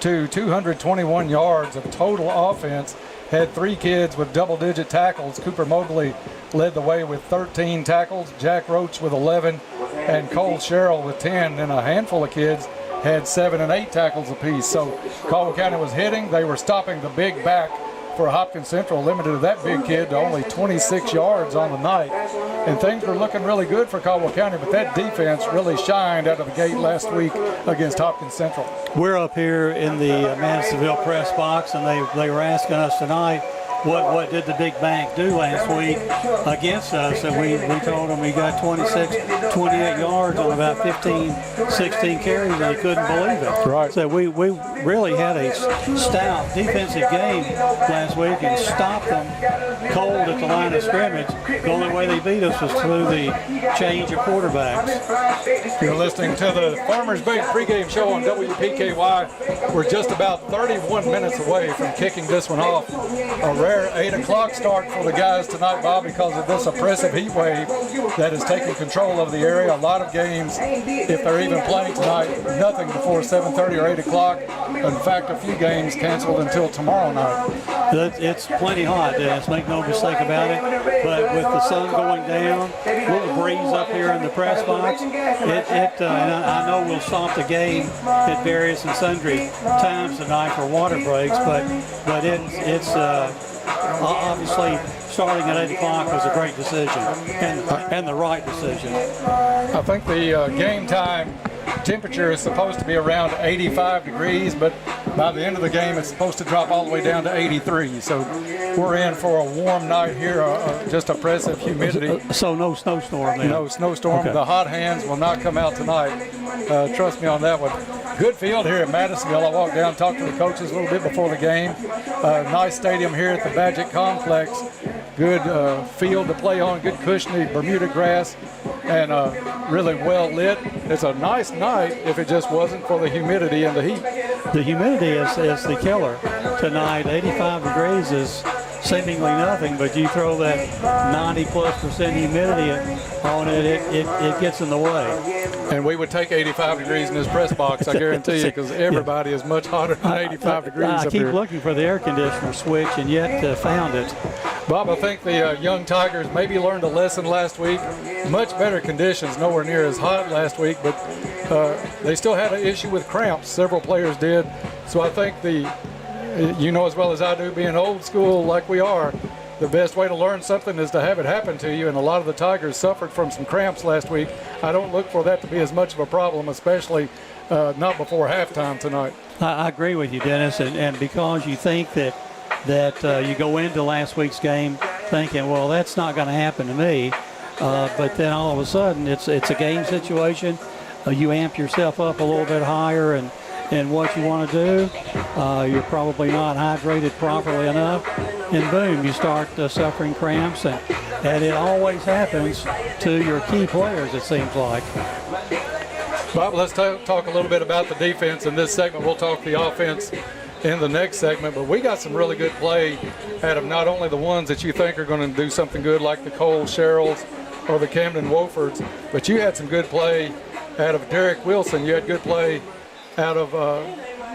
to 221 yards of total offense, had 3 kids with double-digit tackles. Cooper Mobley led the way with 13 tackles, Jack Roach with 11, and Cole Sherrill with 10, and a handful of kids had 7 and 8 tackles apiece. So Caldwell County was hitting. They were stopping the big back for Hopkins Central limited that big kid to only 26 yards on the night. And things were looking really good for Caldwell County, but that defense really shined out of the gate last week against Hopkins Central. We're up here in the Madisonville press box, and they were asking us tonight, what did the big bank do last week against us? And we told them we got 26, 28 yards on about 15, 16 carries, and they couldn't believe it. Right. So we really had a stout defensive game last week and stopped them cold at the line of scrimmage. The only way they beat us was through the change of quarterbacks. You're listening to the Farmers Bank pregame show on WPKY. We're just about 31 minutes away from kicking this one off. A rare 8 o'clock start for the guys tonight, Bob, because of this oppressive heat wave that is taking control of the area. A lot of games, if they're even playing tonight, nothing before 7:30 or 8 o'clock. In fact, a few games canceled until tomorrow night. It's plenty hot, Dennis, make no mistake about it. But with the sun going down, a little breeze up here in the press box, and I know we'll stop the game at various and sundry times tonight for water breaks, but it's obviously starting at 8 o'clock was a great decision and the right decision. I think the game time temperature is supposed to be around 85 degrees, but by the end of the game it's supposed to drop all the way down to 83. So we're in for a warm night here, just oppressive humidity. So no snowstorm then? No snowstorm. Okay. The hot hands will not come out tonight. Trust me on that one. Good field here at Madisonville. I walked down, talked to the coaches a little bit before the game. Nice stadium here at the Badgett Complex. Good field to play on, good cushiony Bermuda grass, and really well lit. It's a nice night if it just wasn't for the humidity and the heat. The humidity is the killer tonight. 85 degrees is seemingly nothing, but you throw that 90+% humidity on it, it gets in the way. And we would take 85 degrees in this press box, I guarantee you, because everybody is much hotter than 85 degrees I up keep here. looking for the air conditioner switch and yet found it. Bob, I think the young Tigers maybe learned a lesson last week. Much better conditions, nowhere near as hot last week, but they still had an issue with cramps. Several players did. So I think you know as well as I do, being old school like we are, the best way to learn something is to have it happen to you, and a lot of the Tigers suffered from some cramps last week. I don't look for that to be as much of a problem, especially not before halftime tonight. I agree with you, Dennis, and because you think that you go into last week's game thinking, well, that's not going to happen to me, but then all of a sudden it's a game situation. You amp yourself up a little bit higher and what you want to do. You're probably not hydrated properly enough, and boom, you start suffering cramps, and it always happens to your key players, it seems like. Bob, let's talk a little bit about the defense in this segment. We'll talk the offense in the next segment, but we got some really good play out of not only the ones that you think are going to do something good, like the Cole Sherrills or the Camden Wofords, but you had some good play out of Derek Wilson. You had good play out of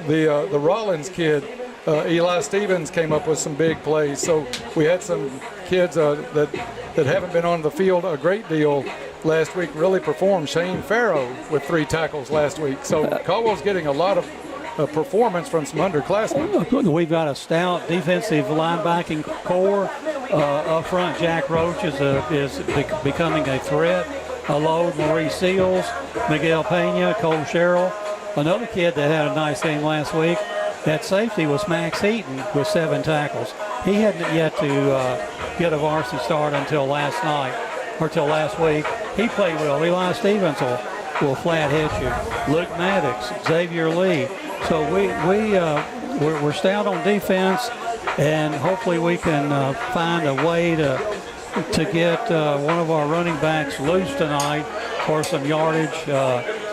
the Rollins kid. Eli Stevens came up with some big plays. So we had some kids that haven't been on the field a great deal last week really performed. Shane Farrow with 3 tackles last week. So Caldwell's getting a lot of performance from some underclassmen. We've got a stout defensive linebacking core. Up front, Jack Roach is becoming a threat. A load, Maurice Seals, Miguel Pena, Cole Sherrill. Another kid that had a nice game last week at safety was Max Heaton with 7 tackles. He hadn't yet to get a varsity start until last night, or till last week. He played well. Eli Stevens will flat hit you. Luke Maddox, Xavier Lee. So we're stout on defense, and hopefully we can find a way to get one of our running backs loose tonight for some yardage.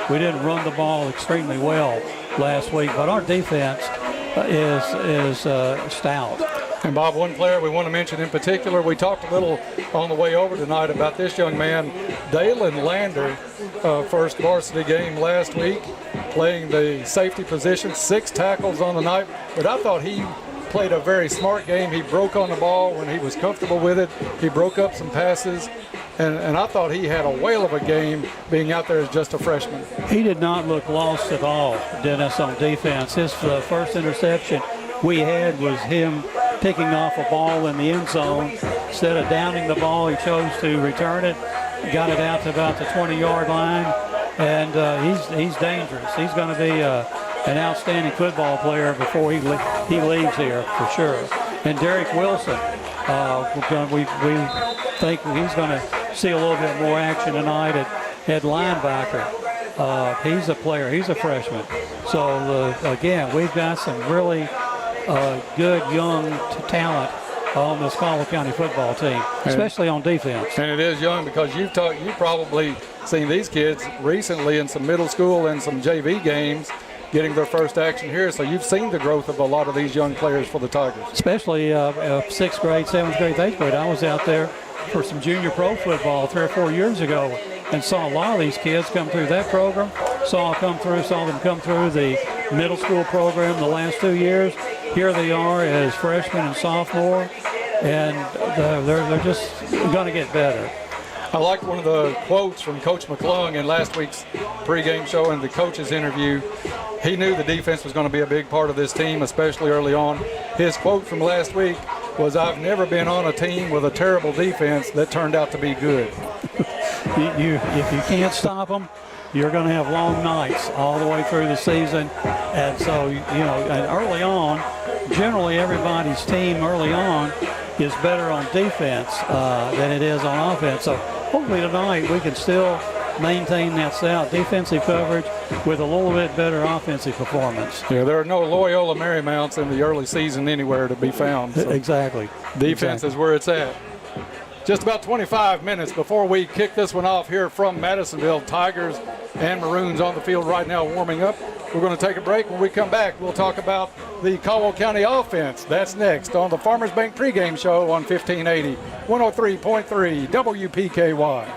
We didn't run the ball extremely well last week, but our defense is stout. And Bob, one player we want to mention in particular, we talked a little on the way over tonight about this young man, Dalen Lander, first varsity game last week, playing the safety position, 6 tackles on the night, but I thought he played a very smart game. He broke on the ball when he was comfortable with it. He broke up some passes, and I thought he had a whale of a game being out there as just a freshman. He did not look lost at all, Dennis, on defense. His first interception we had was him picking off a ball in the end zone. Instead of downing the ball, he chose to return it, got it out to about the 20-yard line, and he's dangerous. He's going to be an outstanding football player before he leaves here for sure. And Derek Wilson, we think he's going to see a little bit more action tonight at linebacker. He's a player. He's a freshman. So, again, we've got some really good young talent on this Caldwell County football team, especially on defense. And it is young because you've probably seen these kids recently in some middle school and some JV games getting their first action here. So you've seen the growth of a lot of these young players for the Tigers. Especially 6th grade, 7th grade, 8th grade. I was out there for some junior pro football 3 or 4 years ago and saw a lot of these kids come through that program. Saw them come through the middle school program the last 2 years. Here they are as freshmen and sophomore, and they're just going to get better. I like one of the quotes from Coach McClung in last week's pregame show and the coach's interview. He knew the defense was going to be a big part of this team, especially early on. His quote from last week was, "I've never been on a team with a terrible defense that turned out to be good." If you can't stop them, you're going to have long nights all the way through the season. And so, and early on, generally everybody's team early on is better on defense than it is on offense. So hopefully tonight we can still maintain that stout defensive coverage with a little bit better offensive performance. Yeah, there are no Loyola Marymounts in the early season anywhere to be found. So exactly. Defense is where it's at. Just about 25 minutes before we kick this one off here from Madisonville. Tigers and Maroons on the field right now warming up. We're going to take a break. When we come back, we'll talk about the Caldwell County offense. That's next on the Farmers Bank pregame show on 1580, 103.3 WPKY.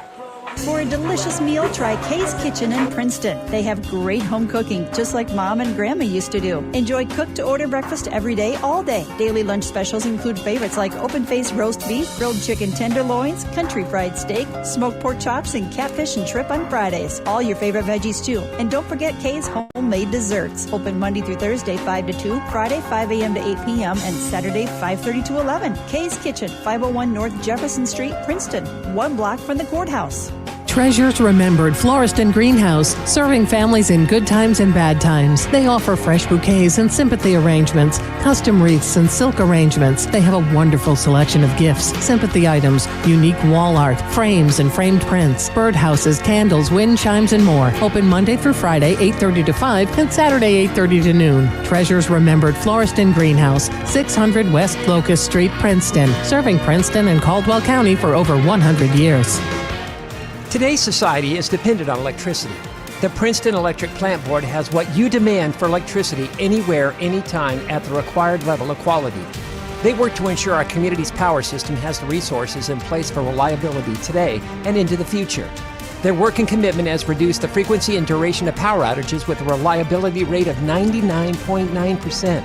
For a delicious meal, try Kay's Kitchen in Princeton. They have great home cooking, just like Mom and Grandma used to do. Enjoy cooked-to-order breakfast every day, all day. Daily lunch specials include favorites like open-faced roast beef, grilled chicken tenderloins, country fried steak, smoked pork chops, and catfish and shrimp on Fridays. All your favorite veggies, too. And don't forget Kay's homemade desserts. Open Monday through Thursday, 5 to 2, Friday, 5 a.m. to 8 p.m., and Saturday, 5:30 to 11. Kay's Kitchen, 501 North Jefferson Street, Princeton, 1 block from the courthouse. Treasures Remembered Florist and Greenhouse, serving families in good times and bad times. They offer fresh bouquets and sympathy arrangements, custom wreaths and silk arrangements. They have a wonderful selection of gifts, sympathy items, unique wall art, frames and framed prints, birdhouses, candles, wind chimes, and more. Open Monday through Friday, 8:30 to 5, and Saturday, 8:30 to noon. Treasures Remembered Florist and Greenhouse, 600 West Locust Street, Princeton, serving Princeton and Caldwell County for over 100 years. Today's society is dependent on electricity. The Princeton Electric Plant Board has what you demand for electricity anywhere, anytime at the required level of quality. They work to ensure our community's power system has the resources in place for reliability today and into the future. Their work and commitment has reduced the frequency and duration of power outages with a reliability rate of 99.9%.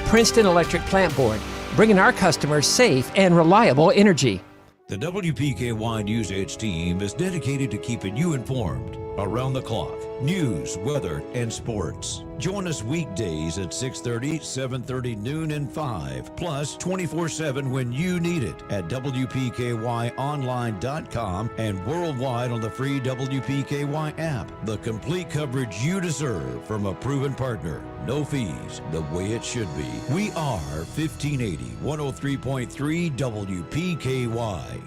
Princeton Electric Plant Board, bringing our customers safe and reliable energy. The WPKY News Edge team is dedicated to keeping you informed around the clock. News, weather, and sports. Join us weekdays at 6:30, 7:30, noon, and 5. Plus 24/7 when you need it at WPKYOnline.com and worldwide on the free WPKY app. The complete coverage you deserve from a proven partner. No fees, the way it should be. We are 1580, 103.3 WPKY.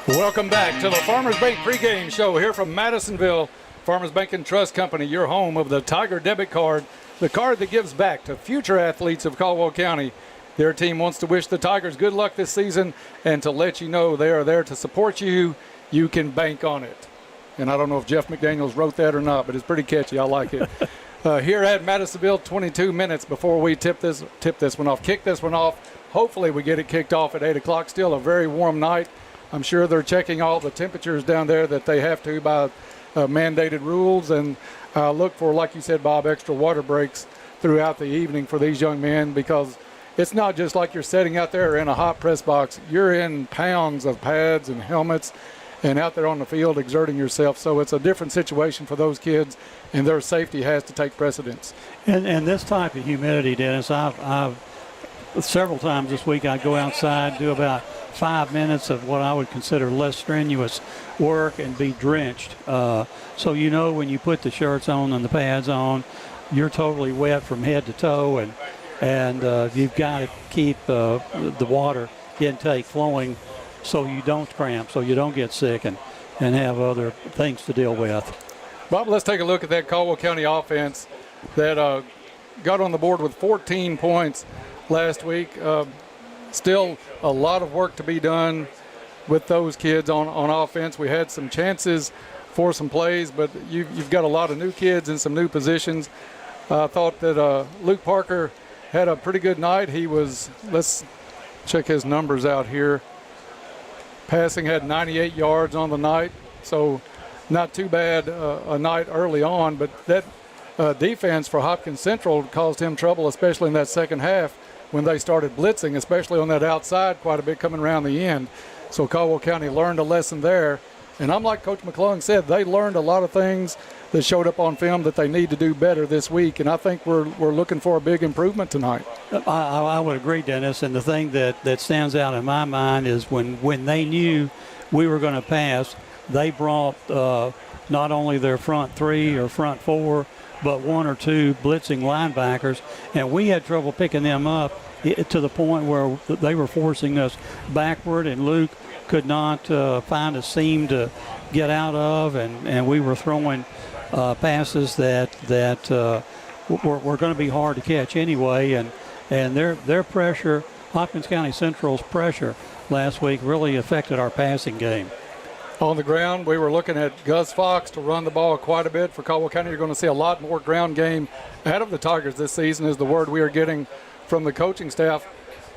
Welcome back to the Farmers Bank pregame show here from Madisonville. Farmers Bank and Trust Company, your home of the Tiger debit card, the card that gives back to future athletes of Caldwell County. Their team wants to wish the Tigers good luck this season and to let you know they are there to support you. You can bank on it. And I don't know if Jeff McDaniels wrote that or not, but it's pretty catchy. I like it. Here at Madisonville, 22 minutes before we kick this one off. Hopefully we get it kicked off at 8 o'clock. Still a very warm night. I'm sure they're checking all the temperatures down there that they have to by mandated rules. And look for, like you said, Bob, extra water breaks throughout the evening for these young men, because it's not just like you're sitting out there in a hot press box. You're in pounds of pads and helmets and out there on the field exerting yourself. So it's a different situation for those kids, and their safety has to take precedence. And this type of humidity, Dennis, I've several times this week I go outside, do about 5 minutes of what I would consider less strenuous work and be drenched. So you know when you put the shirts on and the pads on, you're totally wet from head to toe, and you've got to keep the water intake flowing so you don't cramp, so you don't get sick and have other things to deal with. Bob, let's take a look at that Caldwell County offense that got on the board with 14 points last week. Still a lot of work to be done with those kids on offense. We had some chances for some plays, but you've got a lot of new kids in some new positions. I thought that Luke Parker had a pretty good night. He was, let's check his numbers out here. Passing had 98 yards on the night, so not too bad a night early on, but that defense for Hopkins Central caused him trouble, especially in that second half when they started blitzing, especially on that outside quite a bit coming around the end. So Caldwell County learned a lesson there. And I'm like Coach McClung said, they learned a lot of things that showed up on film that they need to do better this week. And I think we're looking for a big improvement tonight. I would agree, Dennis. And the thing that stands out in my mind is when they knew we were going to pass, they brought not only their front three or front four, but one or two blitzing linebackers, and we had trouble picking them up to the point where they were forcing us backward, and Luke could not find a seam to get out of, and we were throwing passes that were going to be hard to catch anyway, and their pressure, Hopkins County Central's pressure last week really affected our passing game. On the ground, we were looking at Gus Fox to run the ball quite a bit for Caldwell County. You're going to see a lot more ground game out of the Tigers this season is the word we are getting from the coaching staff.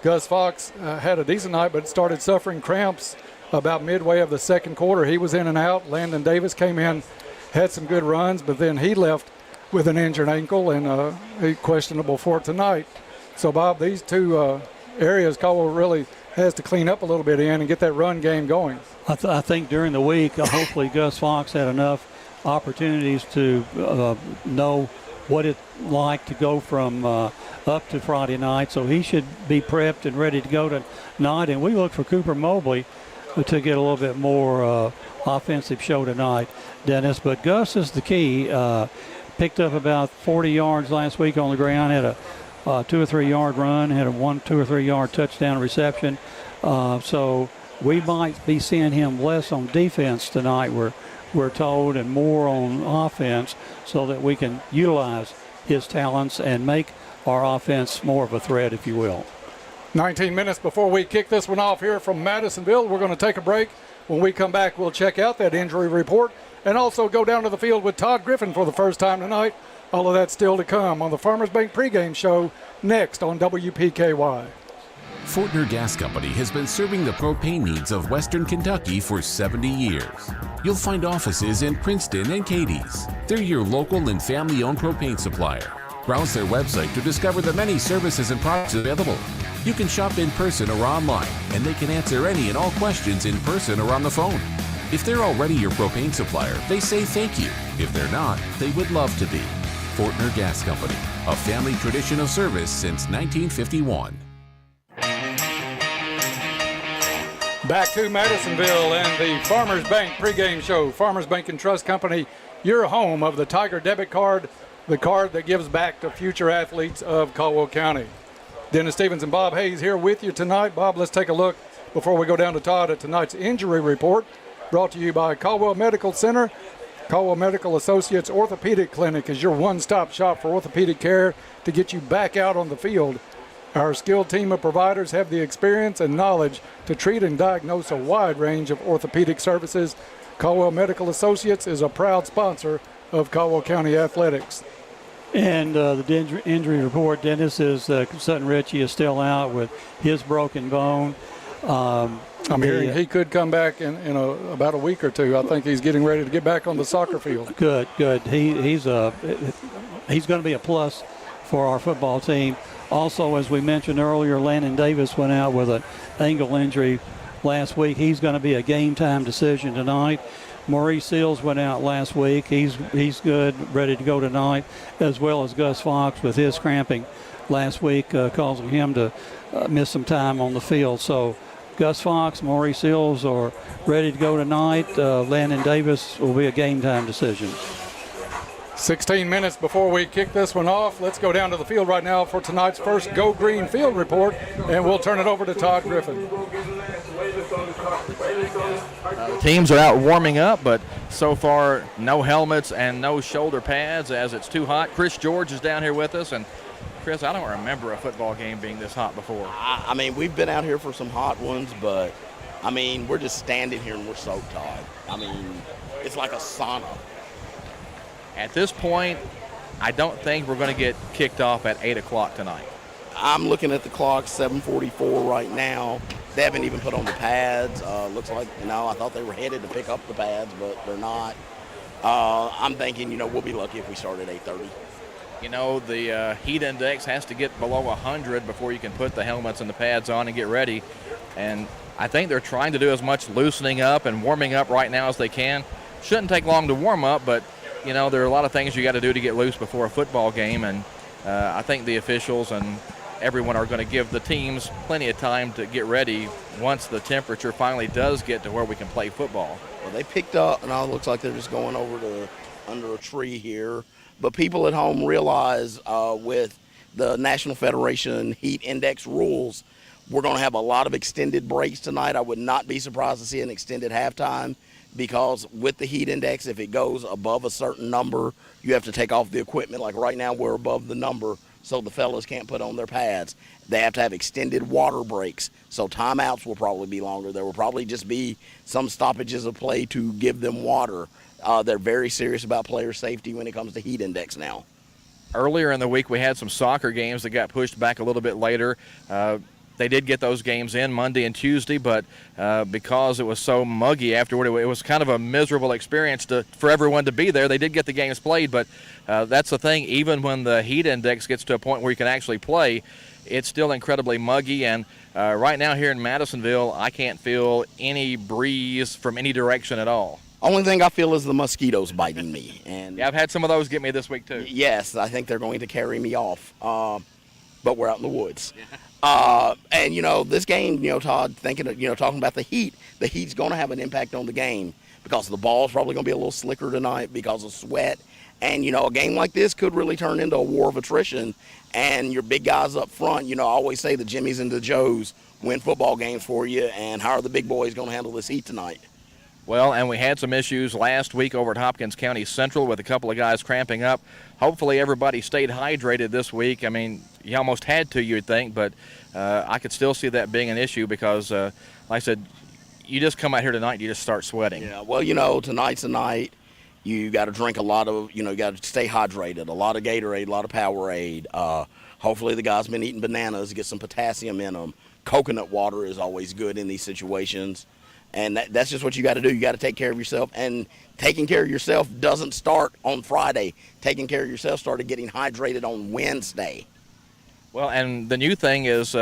Gus Fox had a decent night, but started suffering cramps about midway of the second quarter. He was in and out. Landon Davis came in, had some good runs, but then he left with an injured ankle and questionable for tonight. So, Bob, these two areas Caldwell really has to clean up a little bit in and get that run game going. I think during the week, hopefully Gus Fox had enough opportunities to know what it's like to go from up to Friday night, so he should be prepped and ready to go tonight. And we look for Cooper Mobley to get a little bit more offensive show tonight, Dennis. But Gus is the key. Picked up about 40 yards last week on the ground, had a 2 or 3 yard run, had a 2 or 3 yard touchdown reception. So we might be seeing him less on defense tonight, we're told, and more on offense, so that we can utilize his talents and make our offense more of a threat, if you will. 19 minutes before we kick this one off here from Madisonville. We're going to take a break. When we come back, we'll check out that injury report and also go down to the field with Todd Griffin for the first time tonight. All of that still to come on the Farmers Bank pregame show next on WPKY. Fortner Gas Company has been serving the propane needs of Western Kentucky for 70 years. You'll find offices in Princeton and Cadiz. They're your local and family-owned propane supplier. Browse their website to discover the many services and products available. You can shop in person or online, and they can answer any and all questions in person or on the phone. If they're already your propane supplier, they say thank you. If they're not, they would love to be. Fortner Gas Company, a family tradition of service since 1951. Back to Madisonville and the Farmers Bank pregame show. Farmers Bank and Trust Company, your home of the Tiger debit card, the card that gives back to future athletes of Caldwell County. Dennis Stevens and Bob Hayes here with you tonight. Bob, let's take a look before we go down to Todd at tonight's injury report, brought to you by Caldwell Medical Center. Caldwell Medical Associates Orthopedic Clinic is your one-stop shop for orthopedic care to get you back out on the field. Our skilled team of providers have the experience and knowledge to treat and diagnose a wide range of orthopedic services. Caldwell Medical Associates is a proud sponsor of Caldwell County Athletics. And the injury report, Dennis, is Sutton Ritchie is still out with his broken bone. I'm hearing he could come back in about a week or two. I think he's getting ready to get back on the soccer field. Good. He's going to be a plus for our football team. Also, as we mentioned earlier, Landon Davis went out with an ankle injury last week. He's going to be a game-time decision tonight. Maurice Seals went out last week. He's good, ready to go tonight, as well as Gus Fox with his cramping last week, causing him to miss some time on the field. So Gus Fox, Maurice Seals are ready to go tonight. Landon Davis will be a game-time decision. 16 minutes before we kick this one off. Let's go down to the field right now for tonight's first Go Green field report, and we'll turn it over to Todd Griffin. Teams are out warming up, but so far no helmets and no shoulder pads as it's too hot. Chris George is down here with us, and Chris, I don't remember a football game being this hot before. I mean, we've been out here for some hot ones, but, I mean, we're just standing here and we're soaked hot. I mean, it's like a sauna. At this point, I don't think we're going to get kicked off at 8 o'clock tonight. I'm looking at the clock, 7:44 right now. They haven't even put on the pads. Looks like, I thought they were headed to pick up the pads, but they're not. I'm thinking, we'll be lucky if we start at 8:30. The heat index has to get below 100 before you can put the helmets and the pads on and get ready. And I think they're trying to do as much loosening up and warming up right now as they can. Shouldn't take long to warm up, but there are a lot of things you got to do to get loose before a football game, and I think the officials and everyone are going to give the teams plenty of time to get ready once the temperature finally does get to where we can play football. Well, they picked up, and it looks like they're just going over to under a tree here. But people at home realize with the National Federation Heat Index rules, we're going to have a lot of extended breaks tonight. I would not be surprised to see an extended halftime, because with the heat index, if it goes above a certain number, you have to take off the equipment. Like right now, we're above the number, so the fellas can't put on their pads. They have to have extended water breaks, so timeouts will probably be longer. There will probably just be some stoppages of play to give them water. They're very serious about player safety when it comes to heat index now. Earlier in the week, we had some soccer games that got pushed back a little bit later. They did get those games in Monday and Tuesday, but because it was so muggy afterward, it was kind of a miserable experience for everyone to be there. They did get the games played, but that's the thing. Even when the heat index gets to a point where you can actually play, it's still incredibly muggy. And right now here in Madisonville, I can't feel any breeze from any direction at all. Only thing I feel is the mosquitoes biting me. And yeah, I've had some of those get me this week too. Yes, I think they're going to carry me off, but we're out in the woods. And, this game, Todd, talking about the heat's going to have an impact on the game because the ball's probably going to be a little slicker tonight because of sweat. And, a game like this could really turn into a war of attrition. And your big guys up front, I always say the Jimmies and the Joes win football games for you. And how are the big boys going to handle this heat tonight? Well, and we had some issues last week over at Hopkins County Central with a couple of guys cramping up. Hopefully everybody stayed hydrated this week. I mean, you almost had to, you'd think, but I could still see that being an issue because, like I said, you just come out here tonight and you just start sweating. Yeah, well, tonight's the night. You got to drink a lot of, you got to stay hydrated, a lot of Gatorade, a lot of Powerade. Hopefully the guys been eating bananas, get some potassium in them. Coconut water is always good in these situations. And that's just what you got to do. You got to take care of yourself. And taking care of yourself doesn't start on Friday. Taking care of yourself started getting hydrated on Wednesday. Well, and the new thing is,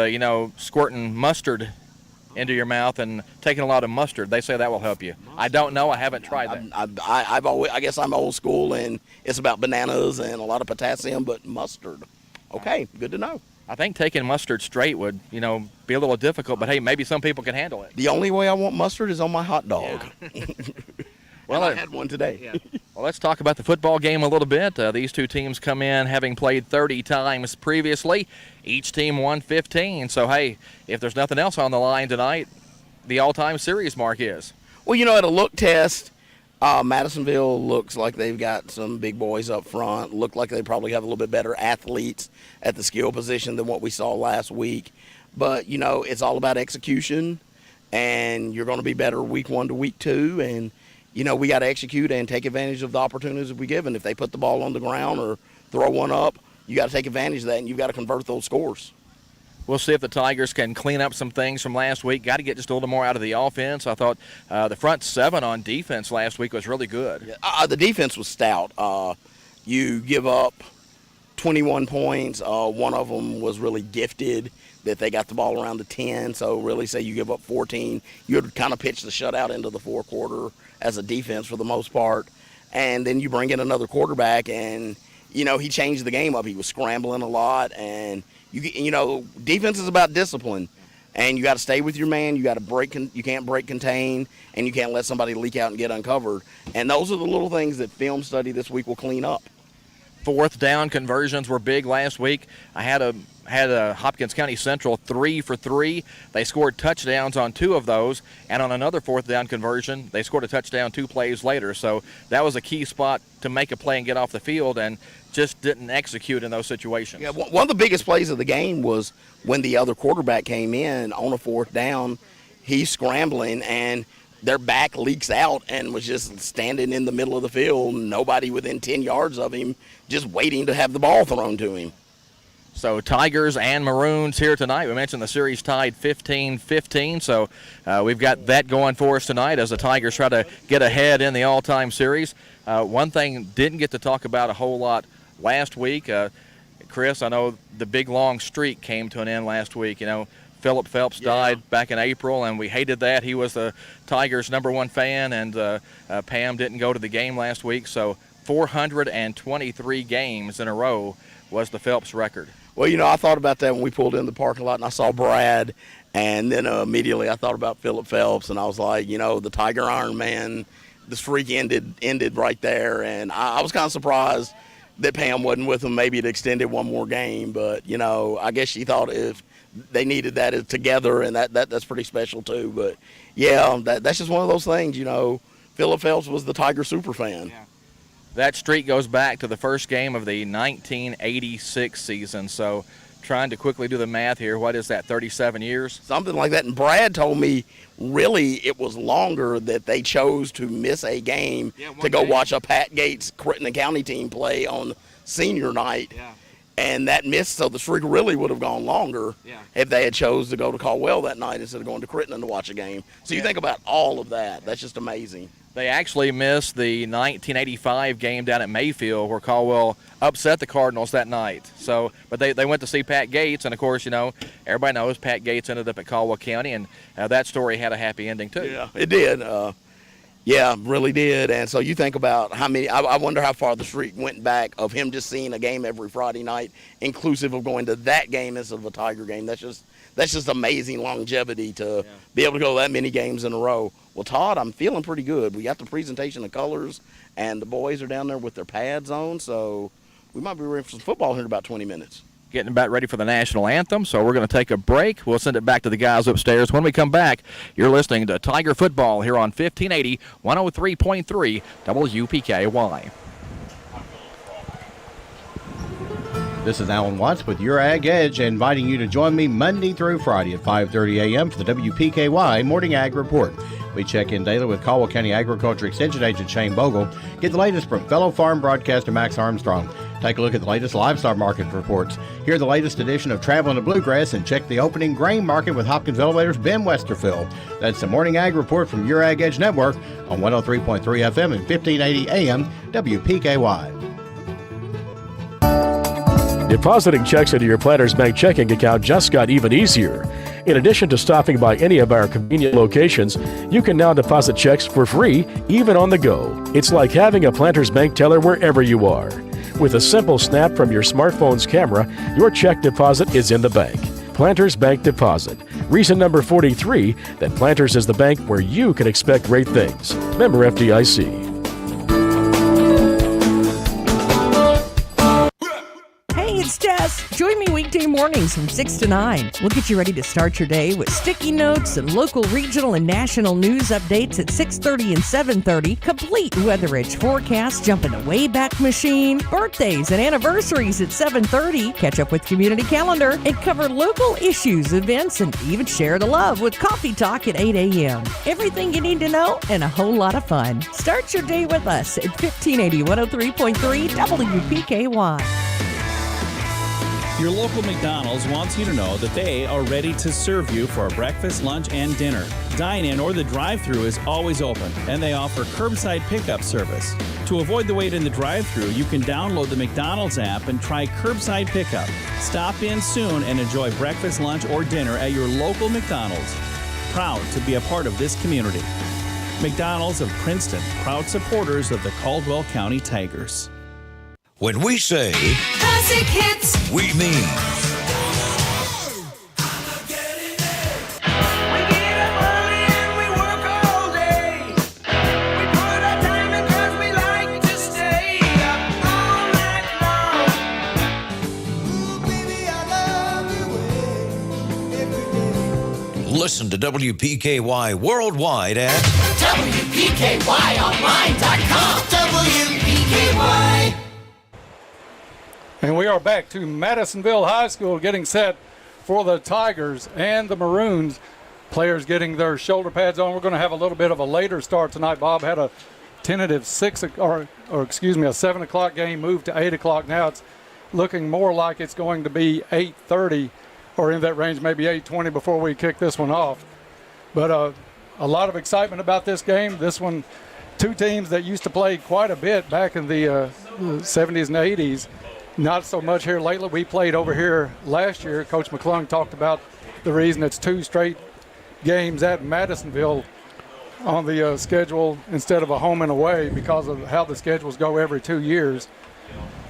squirting mustard into your mouth and taking a lot of mustard. They say that will help you. I don't know. I haven't tried that. I guess I'm old school, and it's about bananas and a lot of potassium, but mustard. Okay, good to know. I think taking mustard straight would, be a little difficult, but hey, maybe some people can handle it. The only way I want mustard is on my hot dog. Yeah. Well, I had one today. Yeah. Well, let's talk about the football game a little bit. These two teams come in having played 30 times previously. Each team won 15. So, hey, if there's nothing else on the line tonight, the all-time series mark is. Well, at a look test, Madisonville looks like they've got some big boys up front. Look like they probably have a little bit better athletes at the skill position than what we saw last week. But, it's all about execution, and you're going to be better week 1 to week 2. And, we got to execute and take advantage of the opportunities we give. And if they put the ball on the ground or throw one up, you got to take advantage of that, and you've got to convert those scores. We'll see if the Tigers can clean up some things from last week. Got to get just a little more out of the offense. I thought the front seven on defense last week was really good. The defense was stout. You give up 21 points. One of them was really gifted that they got the ball around the 10. So really, say you give up 14, you would kind of pitch the shutout into the fourth quarter as a defense for the most part. And then you bring in another quarterback, and he changed the game up. He was scrambling a lot, and defense is about discipline. And you got to stay with your man. You got to you can't break contain, and you can't let somebody leak out and get uncovered. And those are the little things that film study this week will clean up. Fourth down conversions were big last week. I had a Hopkins County Central 3 for 3. They scored touchdowns on 2 of those, and on another fourth down conversion, they scored a touchdown 2 plays later. So that was a key spot to make a play and get off the field, and just didn't execute in those situations. Yeah, one of the biggest plays of the game was when the other quarterback came in on a fourth down. He's scrambling, and their back leaks out and was just standing in the middle of the field, nobody within 10 yards of him, just waiting to have the ball thrown to him. So Tigers and Maroons here tonight. We mentioned the series tied 15-15, so we've got that going for us tonight as the Tigers try to get ahead in the all-time series. One thing didn't get to talk about a whole lot last week. Chris, I know the big long streak came to an end last week. Philip Phelps died back in April, and we hated that. He was the Tigers' #1 fan, and Pam didn't go to the game last week. So 423 games in a row was the Phelps record. Well, I thought about that when we pulled in the parking lot and I saw Brad, and then immediately I thought about Philip Phelps, and I was like, the Tiger Iron Man, the streak ended right there, and I was kind of surprised that Pam wasn't with him. Maybe it extended one more game, but I guess she thought if they needed that together, and that's pretty special too. But yeah, that's just one of those things. Philip Phelps was the Tiger superfan. Yeah. That streak goes back to the first game of the 1986 season. So trying to quickly do the math here, what is that, 37 years? Something like that. And Brad told me really it was longer that they chose to miss a game to go watch a Pat Gates Crittenden County team play on senior night. Yeah. And that missed, so the streak really would have gone longer if they had chose to go to Caldwell that night instead of going to Crittenden to watch a game. So you think about all of that. That's just amazing. They actually missed the 1985 game down at Mayfield where Caldwell upset the Cardinals that night. So, but they went to see Pat Gates, and of course, everybody knows Pat Gates ended up at Caldwell County, and that story had a happy ending too. Yeah, it did. Yeah, really did. And so you think about how many, I wonder how far the streak went back of him just seeing a game every Friday night, inclusive of going to that game instead of a Tiger game. That's just amazing longevity to be able to go that many games in a row. Well, Todd, I'm feeling pretty good. We got the presentation of colors, and the boys are down there with their pads on, so we might be ready for some football here in about 20 minutes. Getting about ready for the national anthem, so we're going to take a break. We'll send it back to the guys upstairs. When we come back, you're listening to Tiger Football here on 1580, 103.3 WPKY. This is Alan Watts with Your Ag Edge, inviting you to join me Monday through Friday at 5:30 a.m. for the WPKY Morning Ag Report. We check in daily with Caldwell County Agriculture Extension Agent Shane Bogle. Get the latest from fellow farm broadcaster Max Armstrong. Take a look at the latest livestock market reports. Hear the latest edition of Traveling the Bluegrass, and check the opening grain market with Hopkins Elevator's Ben Westerfield. That's the Morning Ag Report from Your Ag Edge Network on 103.3 FM and 1580 AM WPKY. Depositing checks into your Planters Bank checking account just got even easier. In addition to stopping by any of our convenient locations, you can now deposit checks for free, even on the go. It's like having a Planters Bank teller wherever you are. With a simple snap from your smartphone's camera, your check deposit is in the bank. Planters Bank Deposit. Reason number 43 that Planters is the bank where you can expect great things. Member FDIC. It's Jess. Join me weekday mornings from 6 to 9. We'll get you ready to start your day with sticky notes and local, regional, and national news updates at 6:30 and 7:30. Complete Weather Edge forecast, jump in the Wayback Machine, birthdays and anniversaries at 7:30. Catch up with Community Calendar and cover local issues, events, and even share the love with Coffee Talk at 8 a.m. Everything you need to know and a whole lot of fun. Start your day with us at 1580 103.3 WPKY. Your local McDonald's wants you to know that they are ready to serve you for breakfast, lunch, and dinner. Dine-in or the drive-thru is always open, and they offer curbside pickup service. To avoid the wait in the drive-thru, you can download the McDonald's app and try curbside pickup. Stop in soon and enjoy breakfast, lunch, or dinner at your local McDonald's. Proud to be a part of this community. McDonald's of Princeton, proud supporters of the Caldwell County Tigers. When we say Classic hits, we mean listen to WPKY worldwide at WPKYOnline.com. WPKY. And we are back to Madisonville High School getting set for the Tigers and the Maroons. Players getting their shoulder pads on. We're going to have a little bit of a later start tonight. Bob had a tentative a 7 o'clock game moved to 8 o'clock. Now it's looking more like it's going to be 8:30 or in that range, maybe 8:20 before we kick this one off. But a lot of excitement about this game. This one, two teams that used to play quite a bit back in the 70s and 80s. Not so much here lately. We played over here last year. Coach McClung talked about the reason it's two straight games at Madisonville on the schedule instead of a home and away because of how the schedules go every 2 years.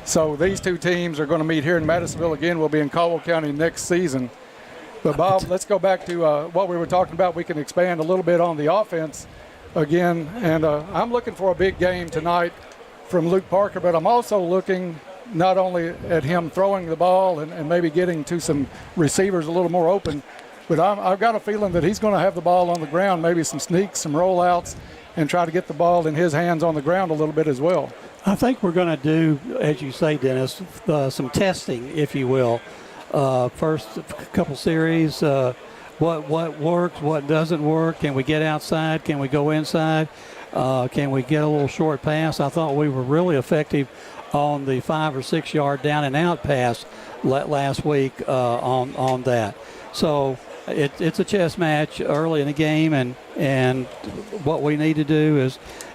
So these two teams are going to meet here in Madisonville again. We'll be in Caldwell County next season. But, Bob, let's go back to what we were talking about. We can expand a little bit on the offense again. And I'm looking for a big game tonight from Luke Parker, but I'm also looking not only at him throwing the ball and maybe getting to some receivers a little more open, but I've got a feeling that he's going to have the ball on the ground, maybe some sneaks, some rollouts, and try to get the ball in his hands on the ground a little bit as well. I think we're going to do, as you say, Dennis, some testing, if you will. First couple series, what works, what doesn't work. Can we get outside? Can we go inside? Can we get a little short pass? I thought we were really effective on the 5 or 6 yard down and out pass last week on that. So it's a chess match early in the game, and what we need to do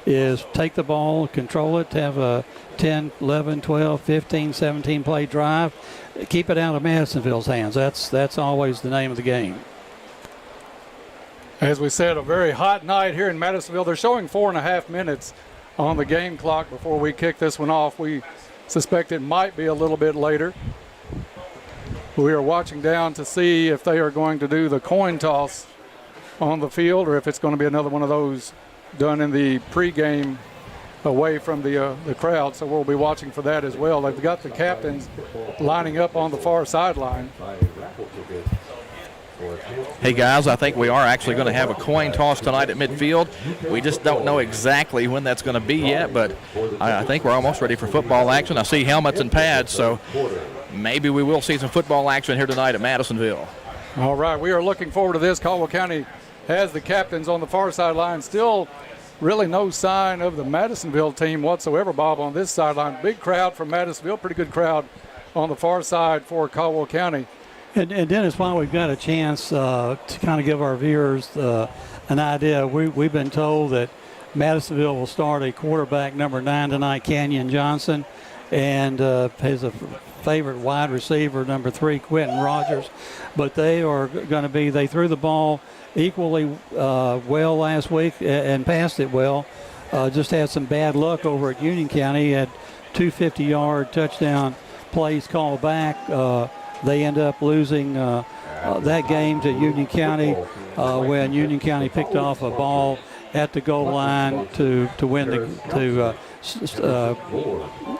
is take the ball, control it, have a 10, 11, 12, 15, 17 play drive, keep it out of Madisonville's hands. That's always the name of the game. As we said, a very hot night here in Madisonville. They're showing 4.5 minutes on the game clock before we kick this one off. We suspect it might be a little bit later. We are watching down to see if they are going to do the coin toss on the field or if it's going to be another one of those done in the pregame away from the crowd. So we'll be watching for that as well. They've got the captains lining up on the far sideline. Hey guys, I think we are actually going to have a coin toss tonight at midfield. We just don't know exactly when that's going to be yet, but I think we're almost ready for football action. I see helmets and pads, so maybe we will see some football action here tonight at Madisonville. All right, we are looking forward to this. Caldwell County has the captains on the far sideline. Still really no sign of the Madisonville team whatsoever, Bob, on this sideline. Big crowd from Madisonville, pretty good crowd on the far side for Caldwell County. And Dennis, while we've got a chance to kind of give our viewers an idea, we've been told that Madisonville will start a quarterback number 9 tonight, Canyon Johnson, and has a favorite wide receiver number 3, Quentin Rogers. But they are going to be, they threw the ball equally well last week and passed it well. Just had some bad luck over at Union County. Had 2 50-yard touchdown plays called back. They end up losing that game to Union County when Union County picked off a ball at the goal line to win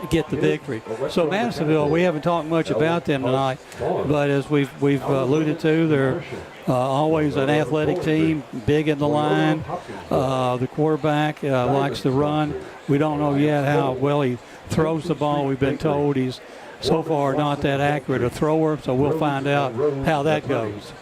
get the victory. So Madisonville, we haven't talked much about them tonight, but as we've alluded to, they're always an athletic team, big in the line. The quarterback likes to run. We don't know yet how well he throws the ball. We've been told he's so far not that accurate a thrower, so we'll find out how that goes.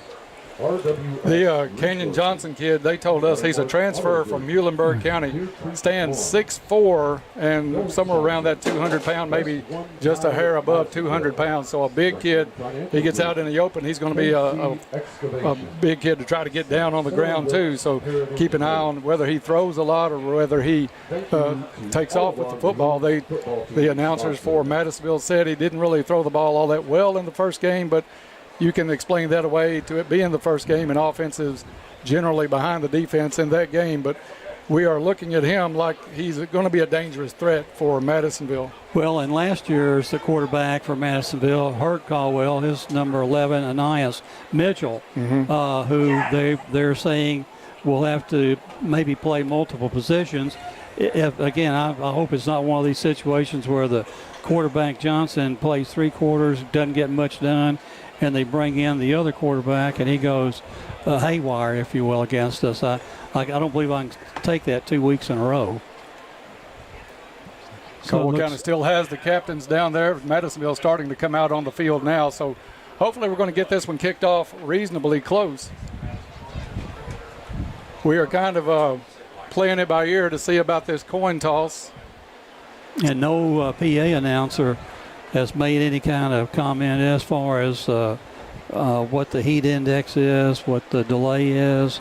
The Canyon Johnson kid, they told us he's a transfer from Muhlenberg County, stands 6'4", and somewhere around that 200-pound, maybe just a hair above 200 pounds. So a big kid. He gets out in the open, he's going to be a big kid to try to get down on the ground too. So keep an eye on whether he throws a lot or whether he takes off with the football. The announcers for Madisonville said he didn't really throw the ball all that well in the first game, but you can explain that away to it being the first game, and offense is generally behind the defense in that game. But we are looking at him like he's going to be a dangerous threat for Madisonville. Well, and last year's the quarterback for Madisonville, Hurt Caldwell, his number 11, Ananias Mitchell, who they're saying will have to maybe play multiple positions. Again, I hope it's not one of these situations where the quarterback Johnson plays 3 quarters, doesn't get much done, and they bring in the other quarterback and he goes haywire, if you will, against us. I don't believe I can take that 2 weeks in a row. Caldwell County still has the captains down there. Madisonville starting to come out on the field now, so hopefully we're going to get this one kicked off reasonably close. We are kind of playing it by ear to see about this coin toss. And no PA announcer has made any kind of comment as far as what the heat index is, what the delay is,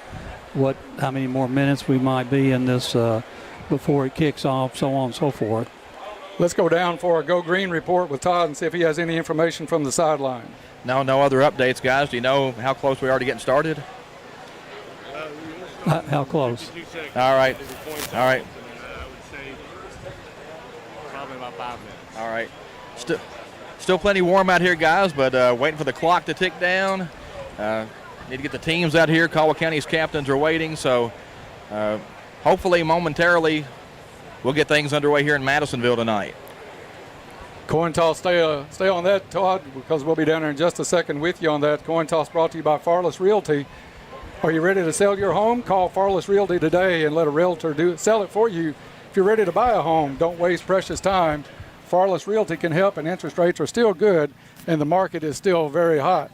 how many more minutes we might be in this before it kicks off, so on and so forth. Let's go down for a Go Green report with Todd and see if he has any information from the sideline. No other updates, guys. Do you know how close we are to getting started? How close? All right. I would say probably about 5 minutes. All right. Still plenty warm out here, guys, but waiting for the clock to tick down. Need to get the teams out here. Caldwell County's captains are waiting, so hopefully momentarily we'll get things underway here in Madisonville tonight. Coin toss, stay on that, Todd, because we'll be down there in just a second with you on that. Coin toss brought to you by Farless Realty. Are you ready to sell your home? Call Farless Realty today and let a realtor sell it for you. If you're ready to buy a home, don't waste precious time. Farless Realty can help, and interest rates are still good, and the market is still very hot.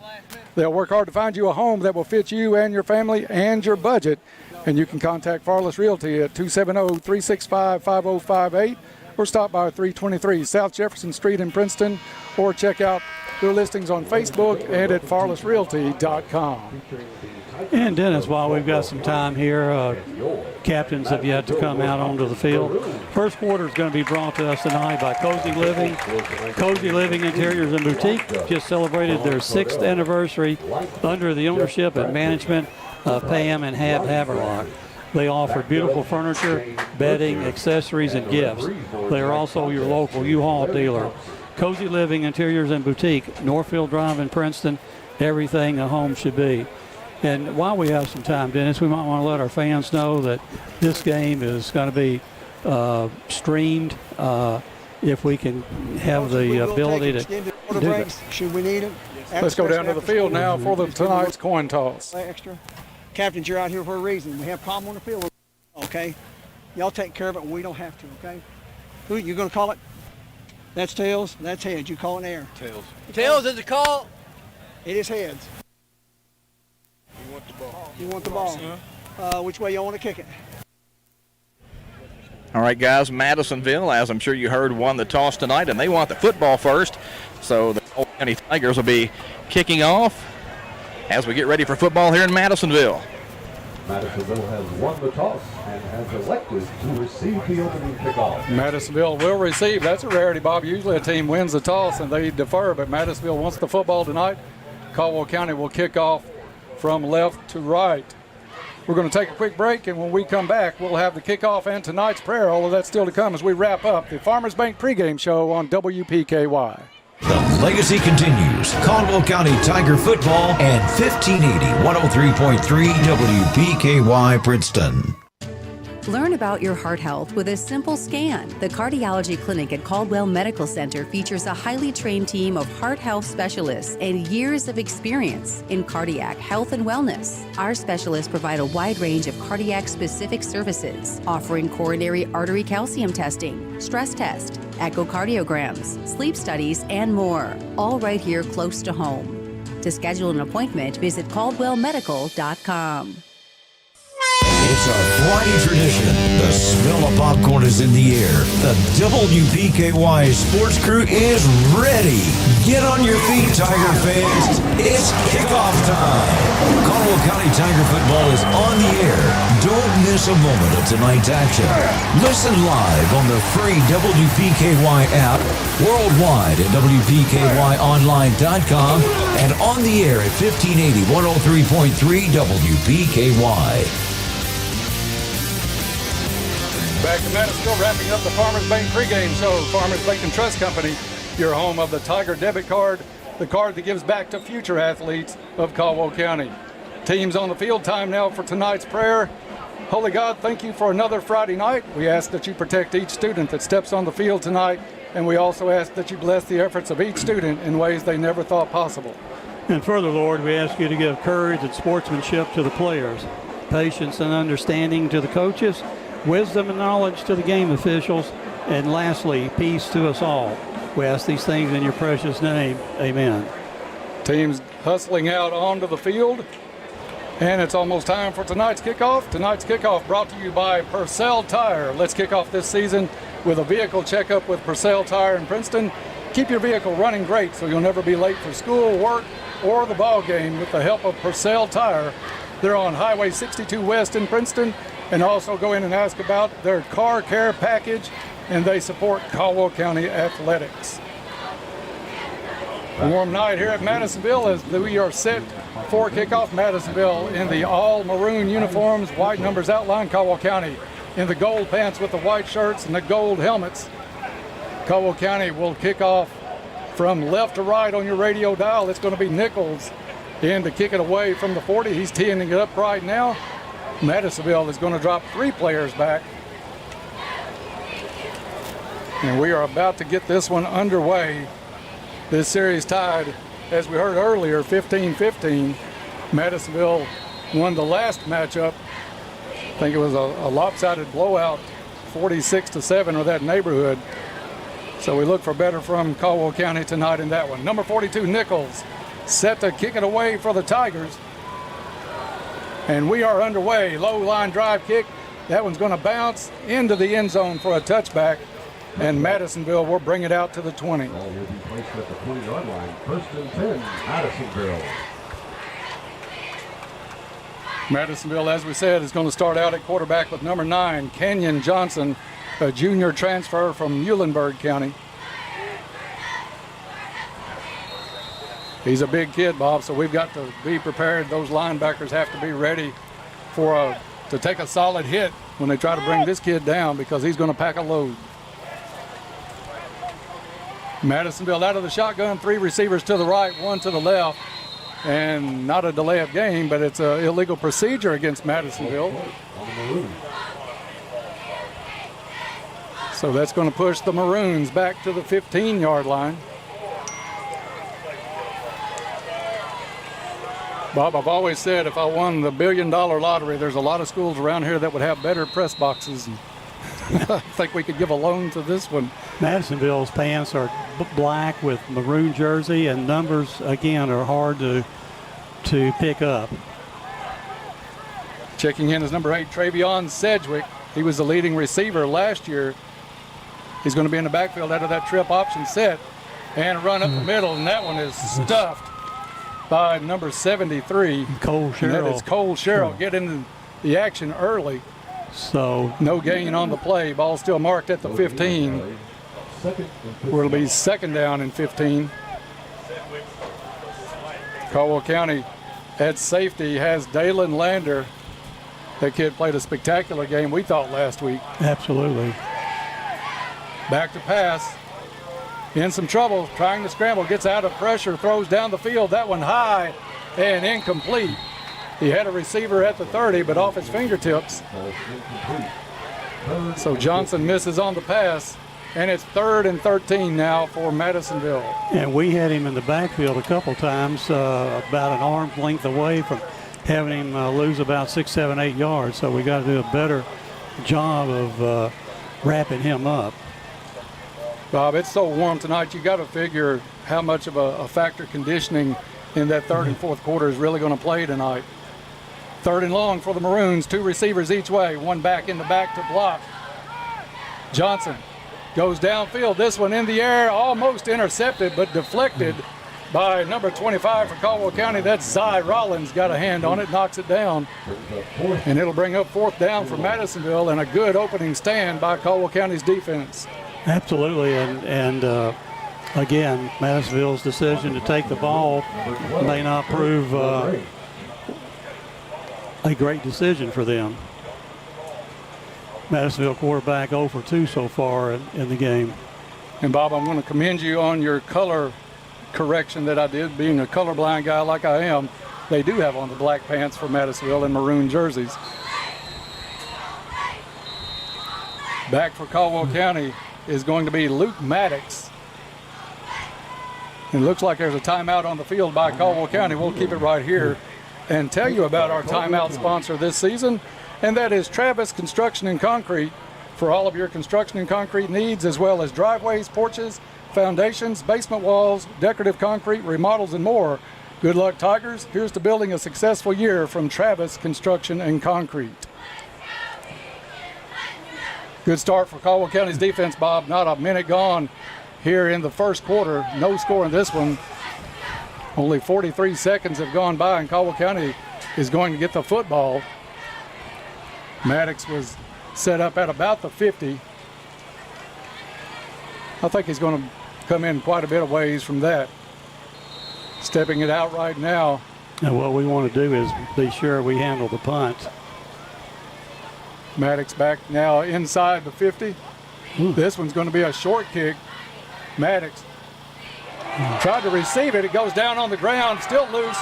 They'll work hard to find you a home that will fit you and your family and your budget, and you can contact Farless Realty at 270-365-5058 or stop by 323 South Jefferson Street in Princeton, or check out their listings on Facebook and at farlessrealty.com. And Dennis, while we've got some time here, captains have yet to come out onto the field. First quarter is going to be brought to us tonight by Cozy Living. Cozy Living Interiors and Boutique just celebrated their 6th anniversary under the ownership and management of Pam and Hab Haverlock. They offer beautiful furniture, bedding, accessories, and gifts. They are also your local U-Haul dealer. Cozy Living Interiors and Boutique, Northfield Drive in Princeton, everything a home should be. And while we have some time, Dennis, we might want to let our fans know that this game is going to be streamed if we can have the ability to do that. Should we need them? Let's go down to the field now for tonight's coin toss. Extra. Captains, you're out here for a reason. We have a problem on the field, okay? Y'all take care of it when we don't have to, okay? Who you going to call it? That's tails. That's heads. You call it air. Tails. Tails is a call. It is heads. You want the ball. You want the ball. Which way y'all want to kick it? All right, guys, Madisonville, as I'm sure you heard, won the toss tonight, and they want the football first. So the Caldwell County Tigers will be kicking off as we get ready for football here in Madisonville. Madisonville has won the toss and has elected to receive the opening kickoff. Madisonville will receive. That's a rarity, Bob. Usually a team wins the toss and they defer, but Madisonville wants the football tonight. Caldwell County will kick off from left to right. We're going to take a quick break, and when we come back, we'll have the kickoff and tonight's prayer. All of that's still to come as we wrap up the Farmers Bank pregame show on WPKY. The legacy continues. Caldwell County Tiger football and 1580 103.3 WPKY Princeton. Learn about your heart health with a simple scan. The Cardiology Clinic at Caldwell Medical Center features a highly trained team of heart health specialists and years of experience in cardiac health and wellness. Our specialists provide a wide range of cardiac-specific services, offering coronary artery calcium testing, stress test, echocardiograms, sleep studies, and more, all right here close to home. To schedule an appointment, visit caldwellmedical.com. It's a Friday tradition. The smell of popcorn is in the air. The WPKY sports crew is ready. Get on your feet, Tiger fans. It's kickoff time. Caldwell County Tiger football is on the air. Don't miss a moment of tonight's action. Listen live on the free WPKY app, worldwide at WPKYOnline.com, and on the air at 1580 103.3 WPKY. Back to Madisonville, wrapping up the Farmers Bank pregame show. Farmers Bank and Trust Company, your home of the Tiger debit card, the card that gives back to future athletes of Caldwell County. Teams on the field. Time now for tonight's prayer. Holy God, thank you for another Friday night. We ask that you protect each student that steps on the field tonight, and we also ask that you bless the efforts of each student in ways they never thought possible. And further, Lord, we ask you to give courage and sportsmanship to the players, patience and understanding to the coaches, wisdom and knowledge to the game officials, and lastly, peace to us all. We ask these things in your precious name. Amen. Teams hustling out onto the field, and it's almost time for tonight's kickoff. Tonight's kickoff brought to you by Purcell Tire. Let's kick off this season with a vehicle checkup with Purcell Tire in Princeton. Keep your vehicle running great so you'll never be late for school, work, or the ball game with the help of Purcell Tire. They're on Highway 62 West in Princeton. And also go in and ask about their car care package, and they support Caldwell County athletics. A warm night here at Madisonville as we are set for kickoff. Madisonville in the all maroon uniforms, white numbers outline. Caldwell County in the gold pants with the white shirts and the gold helmets. Caldwell County will kick off from left to right on your radio dial. It's going to be Nichols in to kick it away from the 40. He's teeing it up right now. Madisonville is going to drop 3 players back. And we are about to get this one underway. This series tied, as we heard earlier, 15-15. Madisonville won the last matchup. I think it was a lopsided blowout, 46-7 or that neighborhood. So we look for better from Caldwell County tonight in that one. Number 42, Nichols, set to kick it away for the Tigers. And we are underway. Low line drive kick. That one's going to bounce into the end zone for a touchback. And Madisonville will bring it out to the 20. Ball will be placed at the 20-yard line. First and 10, Madisonville. Madisonville, as we said, is going to start out at quarterback with number 9, Kenyon Johnson, a junior transfer from Muhlenberg County. He's a big kid, Bob, so we've got to be prepared. Those linebackers have to be ready to take a solid hit when they try to bring this kid down because he's going to pack a load. Madisonville out of the shotgun, 3 receivers to the right, 1 to the left, and not a delay of game, but it's an illegal procedure against Madisonville. So that's going to push the Maroons back to the 15-yard line. Bob, I've always said if I won the $1 billion lottery, there's a lot of schools around here that would have better press boxes. I think we could give a loan to this one. Madisonville's pants are black with maroon jersey, and numbers, again, are hard to pick up. Checking in is number 8, Travion Sedgwick. He was the leading receiver last year. He's going to be in the backfield out of that trip option set and run up the middle, and that one is stuffed by number 73. Cole Sherrill. That is Cole Sherrill. Get into the action early. So no gain on the play. Ball still marked at the 15. Where it'll be second down and 15. Caldwell County at safety has Dalen Lander. That kid played a spectacular game, we thought, last week. Absolutely. Back to pass. In some trouble, trying to scramble, gets out of pressure, throws down the field. That one high and incomplete. He had a receiver at the 30, but off his fingertips. So Johnson misses on the pass, and it's 3rd and 13 now for Madisonville. And we had him in the backfield a couple times, about an arm's length away from having him lose about 6, 7, 8 yards. So we got to do a better job of wrapping him up. Bob, it's so warm tonight. You got to figure how much of a factor conditioning in that third and fourth quarter is really going to play tonight. Third and long for the Maroons, 2 receivers each way, one back in the back to block. Johnson goes downfield, this one in the air, almost intercepted, but deflected by number 25 for Caldwell County. That's Zy Rollins, got a hand on it, knocks it down. And it'll bring up 4th down for Madisonville, and a good opening stand by Caldwell County's defense. Absolutely, and again, Madisonville's decision to take the ball may not prove a great decision for them. Madisonville quarterback 0 for 2 so far in the game. And Bob, I'm going to commend you on your color correction that I did. Being a colorblind guy like I am, they do have on the black pants for Madisonville and maroon jerseys. Back for Caldwell County is going to be Luke Maddox. It looks like there's a timeout on the field by Caldwell County. We'll keep it right here and tell you about our timeout sponsor this season, and that is Travis Construction and Concrete. For all of your construction and concrete needs, as well as driveways, porches, foundations, basement walls, decorative concrete, remodels, and more. Good luck, Tigers. Here's to building a successful year from Travis Construction and Concrete. Good start for Caldwell County's defense, Bob. Not a minute gone here in the first quarter. No score in this one. Only 43 seconds have gone by, and Caldwell County is going to get the football. Maddox was set up at about the 50. I think he's going to come in quite a bit of ways from that. Stepping it out right now. And what we want to do is be sure we handle the punt. Maddox back now inside the 50. This one's going to be a short kick. Maddox tried to receive it. It goes down on the ground, still loose.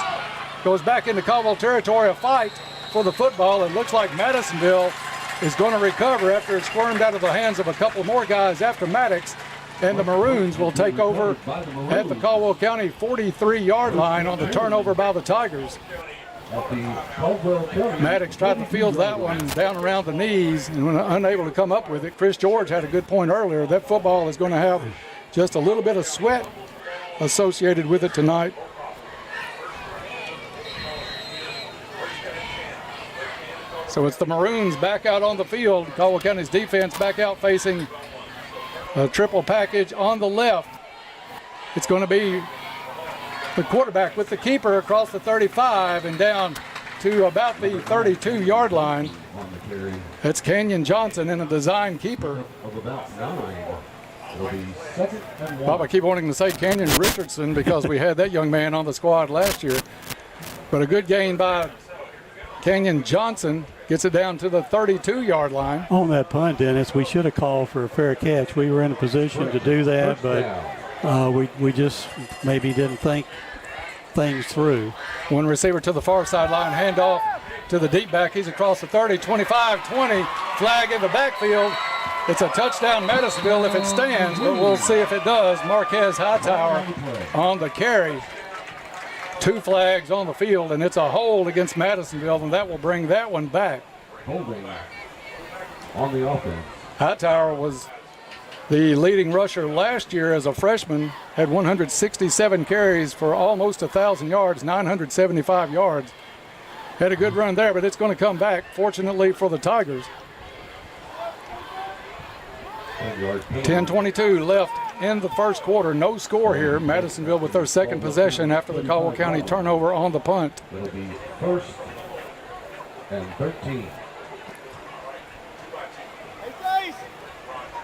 Goes back into Caldwell territory, a fight for the football. It looks like Madisonville is going to recover after it squirmed out of the hands of a couple more guys after Maddox. And the Maroons will take over at the Caldwell County 43-yard line on the turnover by the Tigers. Maddox tried to field that one down around the knees and when unable to come up with it. Chris George had a good point earlier. That football is going to have just a little bit of sweat associated with it tonight. So it's the Maroons back out on the field. Caldwell County's defense back out facing a triple package on the left. It's going to be the quarterback with the keeper across the 35 and down to about the 32-yard line. That's Kenyon Johnson in a design keeper. Bob, I keep wanting to say Kenyon Richardson because we had that young man on the squad last year. But a good gain by Kenyon Johnson. Gets it down to the 32-yard line. On that punt, Dennis, we should have called for a fair catch. We were in a position to do that, but we just maybe didn't think things through. One receiver to the far sideline, handoff to the deep back. He's across the 30, 25, 20. Flag in the backfield. It's a touchdown Madisonville if it stands, but we'll see if it does. Marquez Hightower on the carry. 2 flags on the field, and it's a hold against Madisonville, and that will bring that one back. Holding on the offense. Hightower was the leading rusher last year as a freshman, had 167 carries for almost 1,000 yards, 975 yards. Had a good run there, but it's going to come back, fortunately for the Tigers. 10:22 left in the first quarter. No score here. Madisonville with their second possession after the Caldwell County turnover on the punt. It'll be 1st and 13.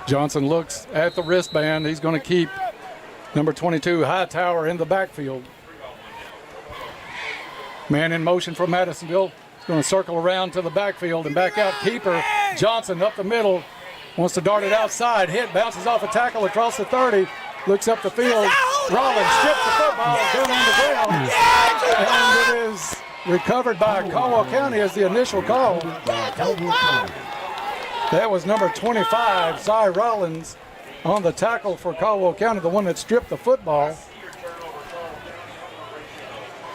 Johnson looks at the wristband. He's going to keep number 22 Hightower in the backfield. Man in motion for Madisonville. He's going to circle around to the backfield and back out. Keeper Johnson up the middle. Wants to dart it outside. Hit, bounces off a tackle across the 30. Looks up the field. Rollins strips the football down on the ground. And it is recovered by Caldwell County as the initial call. That was number 25, Zy Rollins, on the tackle for Caldwell County, the one that stripped the football.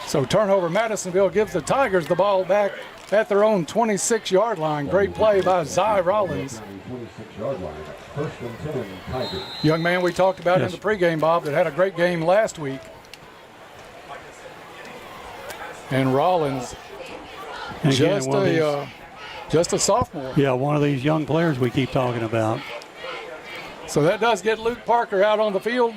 So turnover, Madisonville gives the Tigers the ball back at their own 26-yard line. Great play by Zy Rollins. 26-yard line. 1st and 10, Tigers. Young man we talked about in the pregame, Bob, that had a great game last week. And Rollins, And again, just a sophomore. Yeah, one of these young players we keep talking about. So that does get Luke Parker out on the field.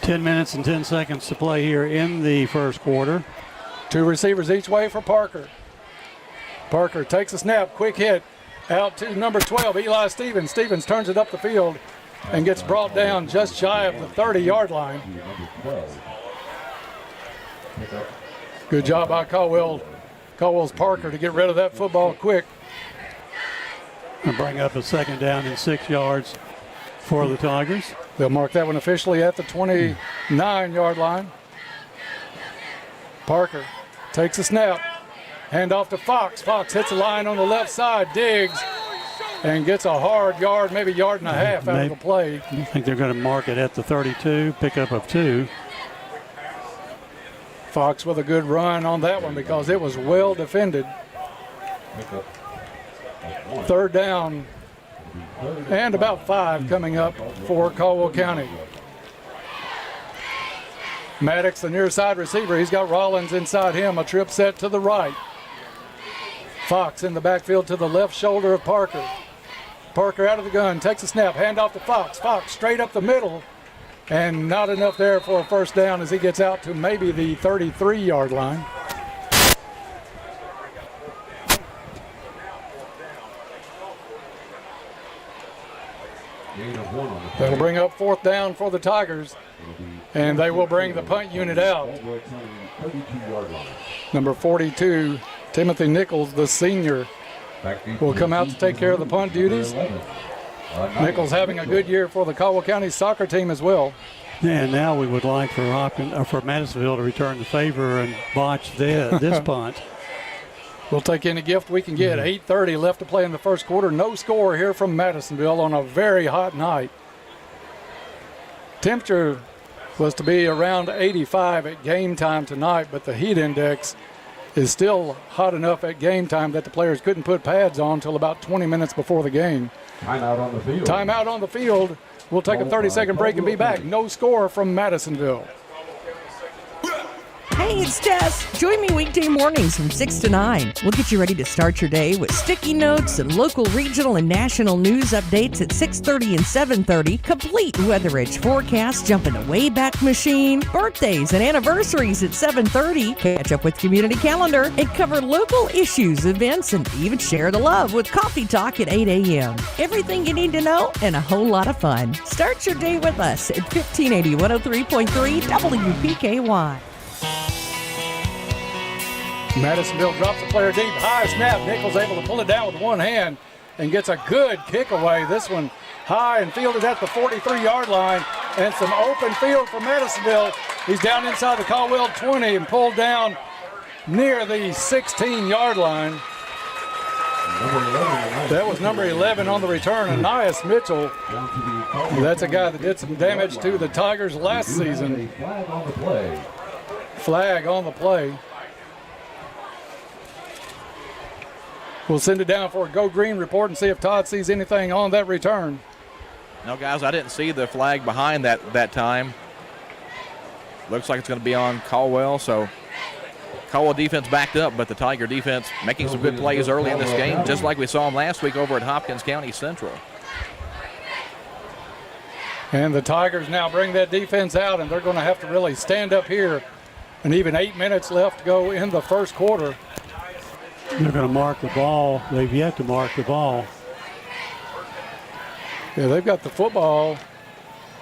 10 minutes and 10 seconds to play here in the first quarter. 2 receivers each way for Parker. Parker takes a snap, quick hit, out to number 12, Eli Stevens. Stevens turns it up the field and gets brought down just shy of the 30-yard line. Good job by Caldwell's Parker to get rid of that football quick. And bring up a second down and 6 yards for the Tigers. They'll mark that one officially at the 29-yard line. Parker takes a snap. Hand off to Fox. Fox hits a line on the left side, digs, and gets a hard yard, maybe yard and a half out of the play. I think they're going to mark it at the 32, pickup of 2. Fox with a good run on that one because it was well defended. 3rd down and about 5 coming up for Caldwell County. Maddox, the near side receiver, he's got Rollins inside him, a trip set to the right. Fox in the backfield to the left shoulder of Parker. Parker out of the gun, takes a snap, hand off to Fox. Fox straight up the middle, and not enough there for a first down as he gets out to maybe the 33-yard line. That'll bring up 4th down for the Tigers, and they will bring the punt unit out. Number 42, Timothy Nichols, the senior, will come out to take care of the punt duties. Nichols having a good year for the Caldwell County soccer team as well. And now we would like for Madisonville to return the favor and botch this punt. We'll take any gift we can get. 8:30 left to play in the first quarter. No score here from Madisonville on a very hot night. Temperature was to be around 85 at game time tonight, but the heat index is still hot enough at game time that the players couldn't put pads on until about 20 minutes before the game. Timeout on the field. Timeout on the field. We'll take a 30-second break and be back. No score from Madisonville. Hey, it's Jess. Join me weekday mornings from 6 to 9. We'll get you ready to start your day with sticky notes and local, regional, and national news updates at 6:30 and 7:30. Complete Weather Edge forecast, jump in a Wayback Machine, birthdays and anniversaries at 7:30. Catch up with Community Calendar and cover local issues, events, and even share the love with Coffee Talk at 8 a.m. Everything you need to know and a whole lot of fun. Start your day with us at 1580 103.3 WPKY. Madisonville drops the player deep. High snap. Nichols able to pull it down with one hand and gets a good kick away. This one high and fielded at the 43-yard line. And some open field for Madisonville. He's down inside the Caldwell 20 and pulled down near the 16-yard line. That was number 11 on the return, Ananias Mitchell. That's a guy that did some damage to the Tigers last season. Flag on the play. We'll send it down for a Go Green report and see if Todd sees anything on that return. No, guys, I didn't see the flag behind that time. Looks like it's going to be on Caldwell, so Caldwell defense backed up, but the Tiger defense making some good plays early in this game, just like we saw them last week over at Hopkins County Central. And the Tigers now bring that defense out, and they're going to have to really stand up here. And even 8 minutes left to go in the first quarter. They're going to mark the ball. They've yet to mark the ball. Yeah, they've got the football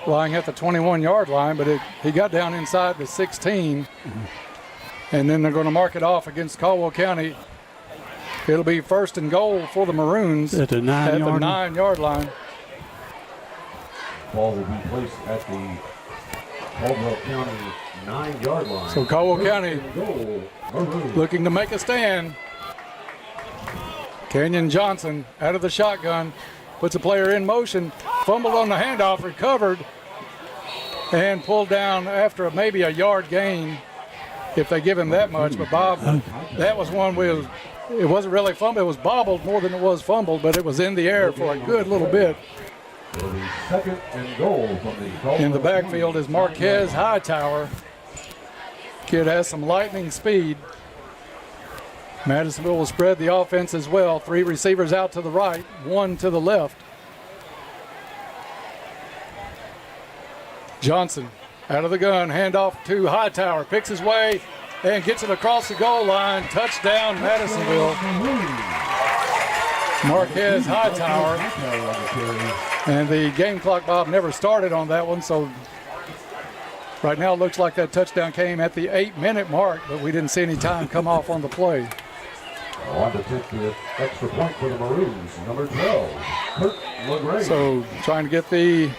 lying at the 21-yard line, but he got down inside the 16. And then they're going to mark it off against Caldwell County. It'll be 1st and goal for the Maroons at the 9-yard line. Ball will be placed at the Caldwell County 9-yard line. So Caldwell County looking to make a stand. Kenyon Johnson out of the shotgun, puts a player in motion, fumbled on the handoff, recovered, and pulled down after maybe a yard gain, if they give him that much. But Bob, that was one where it wasn't really fumbled. It was bobbled more than it was fumbled, but it was in the air for a good little bit. Second and goal from the in the backfield is Marquez Hightower. Kid has some lightning speed. Madisonville will spread the offense as well. 3 receivers out to the right, 1 to the left. Johnson out of the gun, handoff to Hightower, picks his way and gets it across the goal line. Touchdown, Madisonville. Marquez Hightower. And the game clock, Bob, never started on that one, so right now it looks like that touchdown came at the 8-minute mark, but we didn't see any time come off on the play. On to take the extra point for the Maroons, number 12, Kirk LaGrange. So trying to get the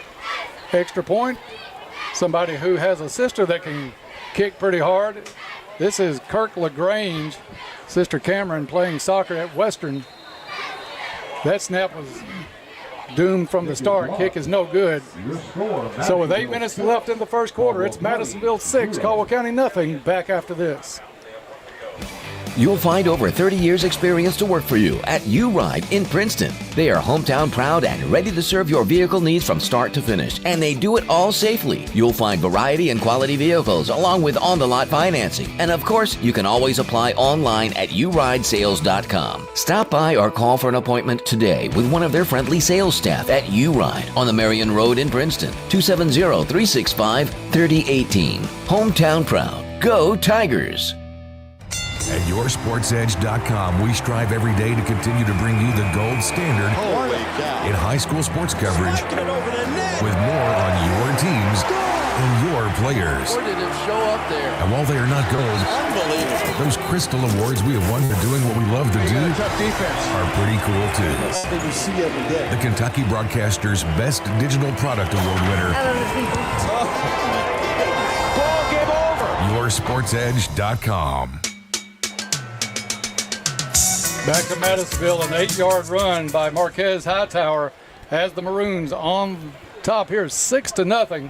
extra point. Somebody who has a sister that can kick pretty hard. This is Kirk LaGrange, Sister Cameron, playing soccer at Western. That snap was doomed from the start. Kick is no good. So with 8 minutes left in the first quarter, it's Madisonville 6, Caldwell County nothing. Back after this. You'll find over 30 years experience to work for you at U-Ride in Princeton. They are hometown proud and ready to serve your vehicle needs from start to finish, and they do it all safely. You'll find variety and quality vehicles along with on-the-lot financing. And of course, you can always apply online at uridesales.com. Stop by or call for an appointment today with one of their friendly sales staff at U-Ride on the Marion Road in Princeton, 270-365-3018. Hometown proud. Go Tigers! At YourSportsEdge.com, we strive every day to continue to bring you the gold standard in high school sports coverage with more on your teams and your players. Where did it show up there? And while they are not gold, those crystal awards we have won for doing what we love to do are pretty cool too. The Kentucky Broadcasters Best Digital Product Award winner, YourSportsEdge.com. Back to Madisonville, an 8-yard run by Marquez Hightower has the Maroons on top here, 6-0.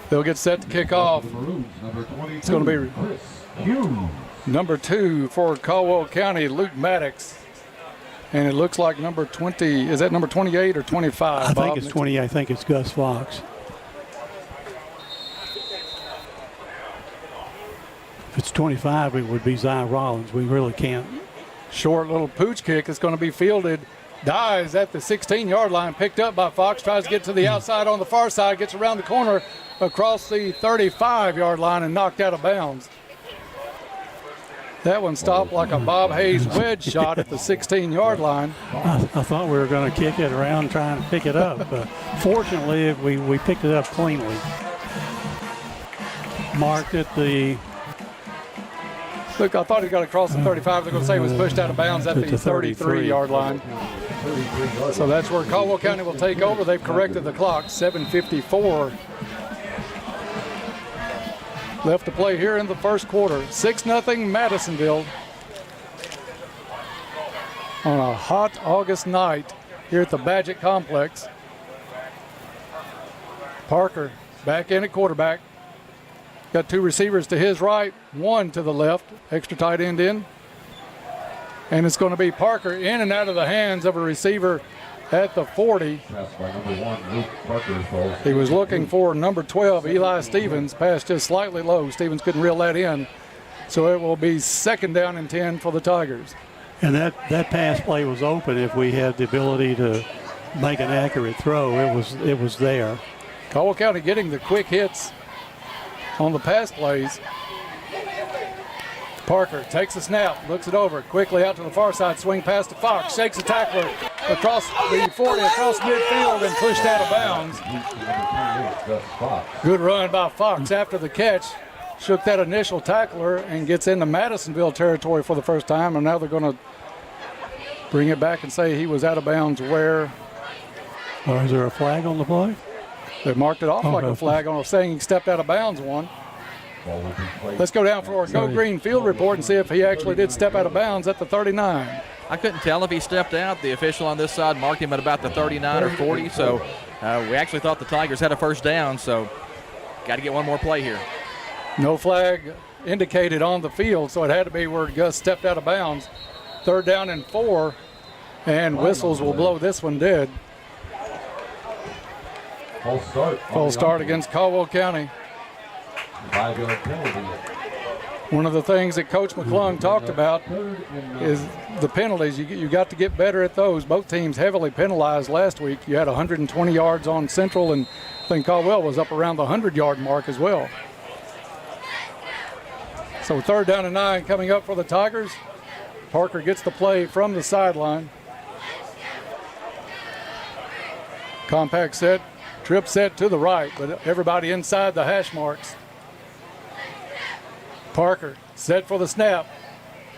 They'll get set to kick off. It's going to be number 2 for Caldwell County, Luke Maddox. And it looks like number 20, is that number 28 or 25? I think it's 20. I think it's Gus Fox. If it's 25, it would be Zion Rollins. We really can't. Short little pooch kick is going to be fielded. Dies at the 16-yard line. Picked up by Fox. Tries to get to the outside on the far side. Gets around the corner across the 35-yard line and knocked out of bounds. That one stopped like a Bob Hayes wedge shot at the 16-yard line. I thought we were going to kick it around trying to pick it up. But fortunately, we picked it up cleanly. Marked at the... Look, I thought he got across the 35. They're going to say he was pushed out of bounds at the 33-yard line. So that's where Caldwell County will take over. They've corrected the clock. 7:54 left to play here in the first quarter. 6-0 Madisonville on a hot August night here at the Badgett Complex. Parker back in at quarterback. Got 2 receivers to his right, 1 to the left, extra tight end in. And it's going to be Parker in and out of the hands of a receiver at the 40. He was looking for number 12, Eli Stevens. Pass just slightly low. Stevens couldn't reel that in. So it will be 2nd down and 10 for the Tigers. And that pass play was open if we had the ability to make an accurate throw. It was there. Caldwell County getting the quick hits on the pass plays. Parker takes the snap, looks it over, quickly out to the far side, swing past to Fox, shakes the tackler across the 40, across midfield, and pushed out of bounds. Good run by Fox after the catch. Shook that initial tackler and gets into Madisonville territory for the first time, and now they're going to bring it back and say he was out of bounds where? Or is there a flag on the play? They marked it off like a flag on saying he stepped out of bounds one. Let's go down for a Go Green field report and see if he actually did step out of bounds at the 39. I couldn't tell if he stepped out. The official on this side marked him at about the 39 or 40, so we actually thought the Tigers had a first down, so got to get one more play here. No flag indicated on the field, so it had to be where Gus stepped out of bounds. 3rd down and 4, and whistles will blow this one dead. Full start. Full start against Caldwell County. 5-yard penalty. One of the things that Coach McClung talked about is the penalties. You got to get better at those. Both teams heavily penalized last week. You had 120 yards on Central, and I think Caldwell was up around the 100-yard mark as well. So 3rd down and 9 coming up for the Tigers. Parker gets the play from the sideline. Compact set, trip set to the right, but everybody inside the hash marks. Parker set for the snap,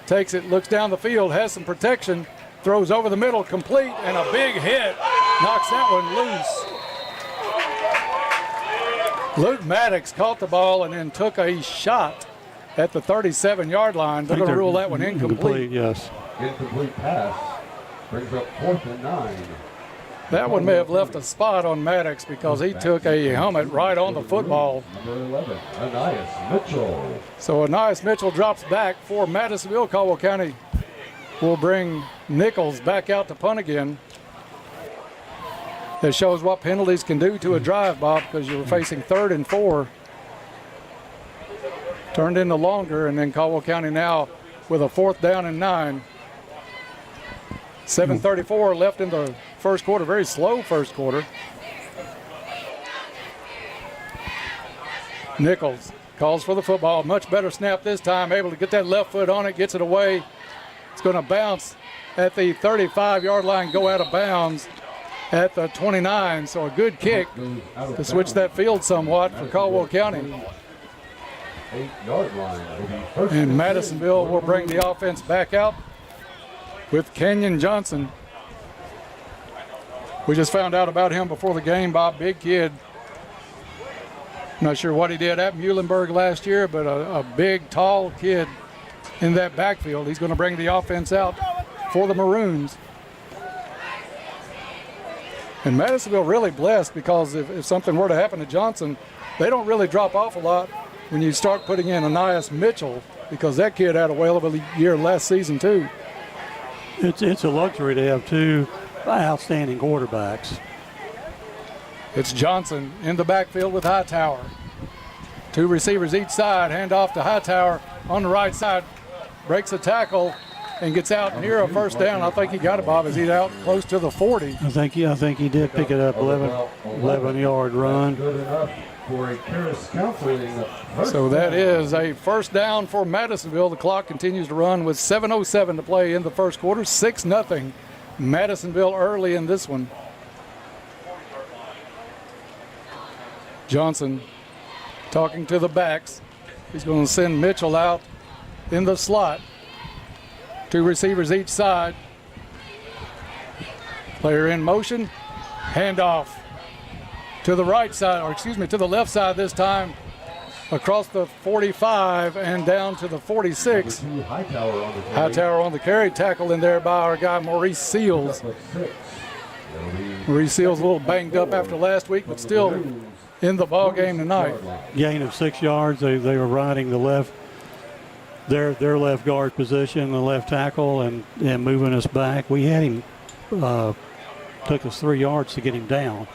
takes it, looks down the field, has some protection, throws over the middle, complete, and a big hit, knocks that one loose. Luke Maddox caught the ball and then took a shot at the 37-yard line. They're going to rule that one incomplete. Yes. Incomplete pass brings up 4th and 9. That one may have left a spot on Maddox because he took a helmet right on the football. Number 11, Anias Mitchell. So Anias Mitchell drops back for Madisonville. Caldwell County will bring Nichols back out to punt again. That shows what penalties can do to a drive, Bob, because you were facing 3rd and 4. Turned into longer, and then Caldwell County now with a 4th down and 9. 7:34 left in the first quarter. Very slow first quarter. Nichols calls for the football. Much better snap this time. Able to get that left foot on it. Gets it away. It's going to bounce at the 35-yard line. Go out of bounds at the 29. So a good kick to switch that field somewhat for Caldwell County. 8-yard line will be first. And Madisonville will bring the offense back out with Kenyon Johnson. We just found out about him before the game, Bob. Big kid. Not sure what he did at Muhlenberg last year, but a big, tall kid in that backfield. He's going to bring the offense out for the Maroons. And Madisonville really blessed because if something were to happen to Johnson, they don't really drop off a lot when you start putting in Anias Mitchell, because that kid had a whale of a year last season too. It's a luxury to have 2 outstanding quarterbacks. It's Johnson in the backfield with Hightower. 2 receivers each side, hand off to Hightower on the right side, breaks a tackle and gets out near a 1st down. I think he got it, Bob, as he's out close to the 40. I think he did pick it up. 11-yard run. Good enough for a Paris counseling. So that is a 1st down for Madisonville. The clock continues to run with 7:07 to play in the first quarter. 6-0 Madisonville early in this one. Johnson talking to the backs. He's going to send Mitchell out in the slot. 2 receivers each side. Player in motion. Handoff to the right side, or excuse me, to the left side this time. Across the 45 and down to the 46. Hightower on the carry, tackle in there by our guy Maurice Seals. Maurice Seals a little banged up after last week, but still in the ball game tonight. Gain of 6 yards. They were riding the left, their left guard position, the left tackle, and moving us back. We had him, took us 3 yards to get him down.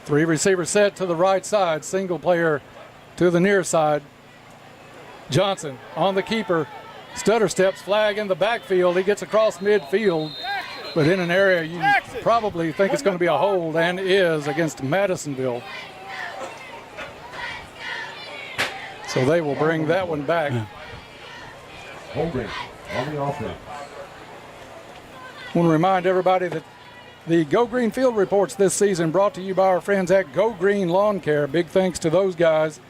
3 receivers set to the right side, single player to the near side. Johnson on the keeper, stutter steps, flag in the backfield. He gets across midfield, but in an area you probably think it's going to be a hold, and is, against Madisonville. So they will bring that one back. Holding on the offense. I want to remind everybody that the Go Green Field Reports this season brought to you by our friends at Go Green Lawn Care. Big thanks to those guys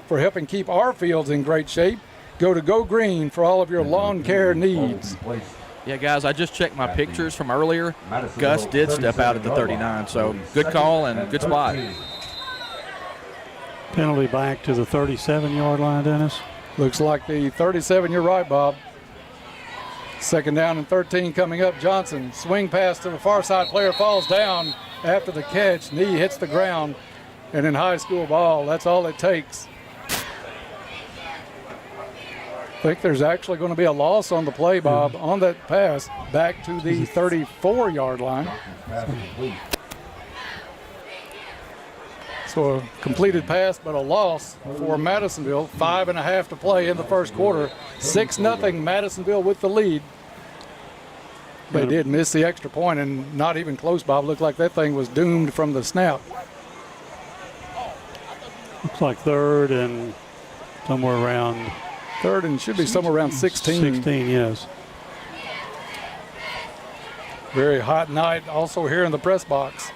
for helping keep our fields in great shape. Go to Go Green for all of your lawn care needs. Yeah, guys, I just checked my pictures from earlier. Gus did step out at the 39, so good call and good spot. Penalty back to the 37-yard line, Dennis. Looks like the 37, you're right, Bob. 2nd down and 13 coming up. Johnson, swing pass to the far side. Player falls down after the catch. Knee hits the ground. And in high school ball, that's all it takes. I think there's actually going to be a loss on the play, Bob, on that pass back to the 34-yard line. So a completed pass, but a loss for Madisonville. 5.5 to play in the first quarter. 6-0 Madisonville with the lead. They did miss the extra point, and not even close, Bob. Looked like that thing was doomed from the snap. Looks like third and somewhere around. Third and should be somewhere around 16. 16, yes. Very hot night also here in the press box.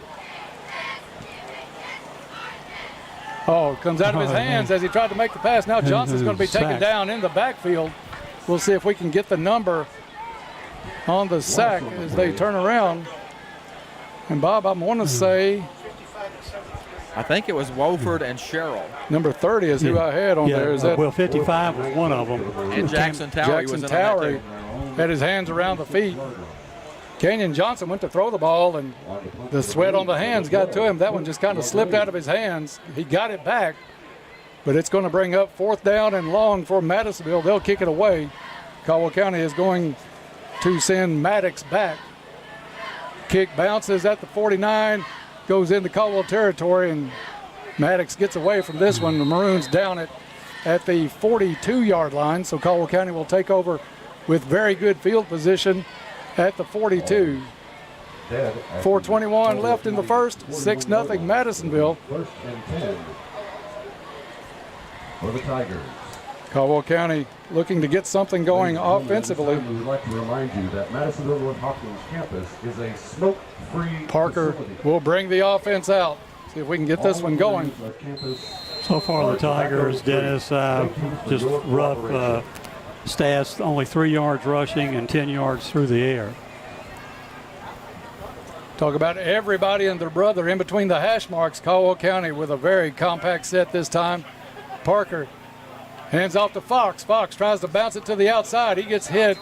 Oh, it comes out of his hands as he tried to make the pass. Now Johnson's going to be taken down in the backfield. We'll see if we can get the number on the sack as they turn around. And Bob, I want to say, I think it was Wofford and Sherrill. number 30 is who I had on there. Is that well, 55 was one of them. And Jackson Towery was in on that Towery had his hands around the feet. Kenyon Johnson went to throw the ball, and the sweat on the hands got to him. That one just kind of slipped out of his hands. He got it back, but it's going to bring up 4th down and long for Madisonville. They'll kick it away. Caldwell County is going to send Maddox back. Kick bounces at the 49, goes into Caldwell territory, and Maddox gets away from this one. The Maroons down it at the 42-yard line, so Caldwell County will take over with very good field position at the 42. 4:21 left in the first. 6-0 Madisonville. First and 10 for the Tigers. Caldwell County looking to get something going offensively. We would like to remind you that Madisonville North Hopkins campus is a smoke-free Parker will bring the offense out. See if we can get this one going. So far, the Tigers, Dennis, just rough stats, only 3 yards rushing and 10 yards through the air. Talk about everybody and their brother in between the hash marks. Caldwell County with a very compact set this time. Parker hands off to Fox. Fox tries to bounce it to the outside. He gets hit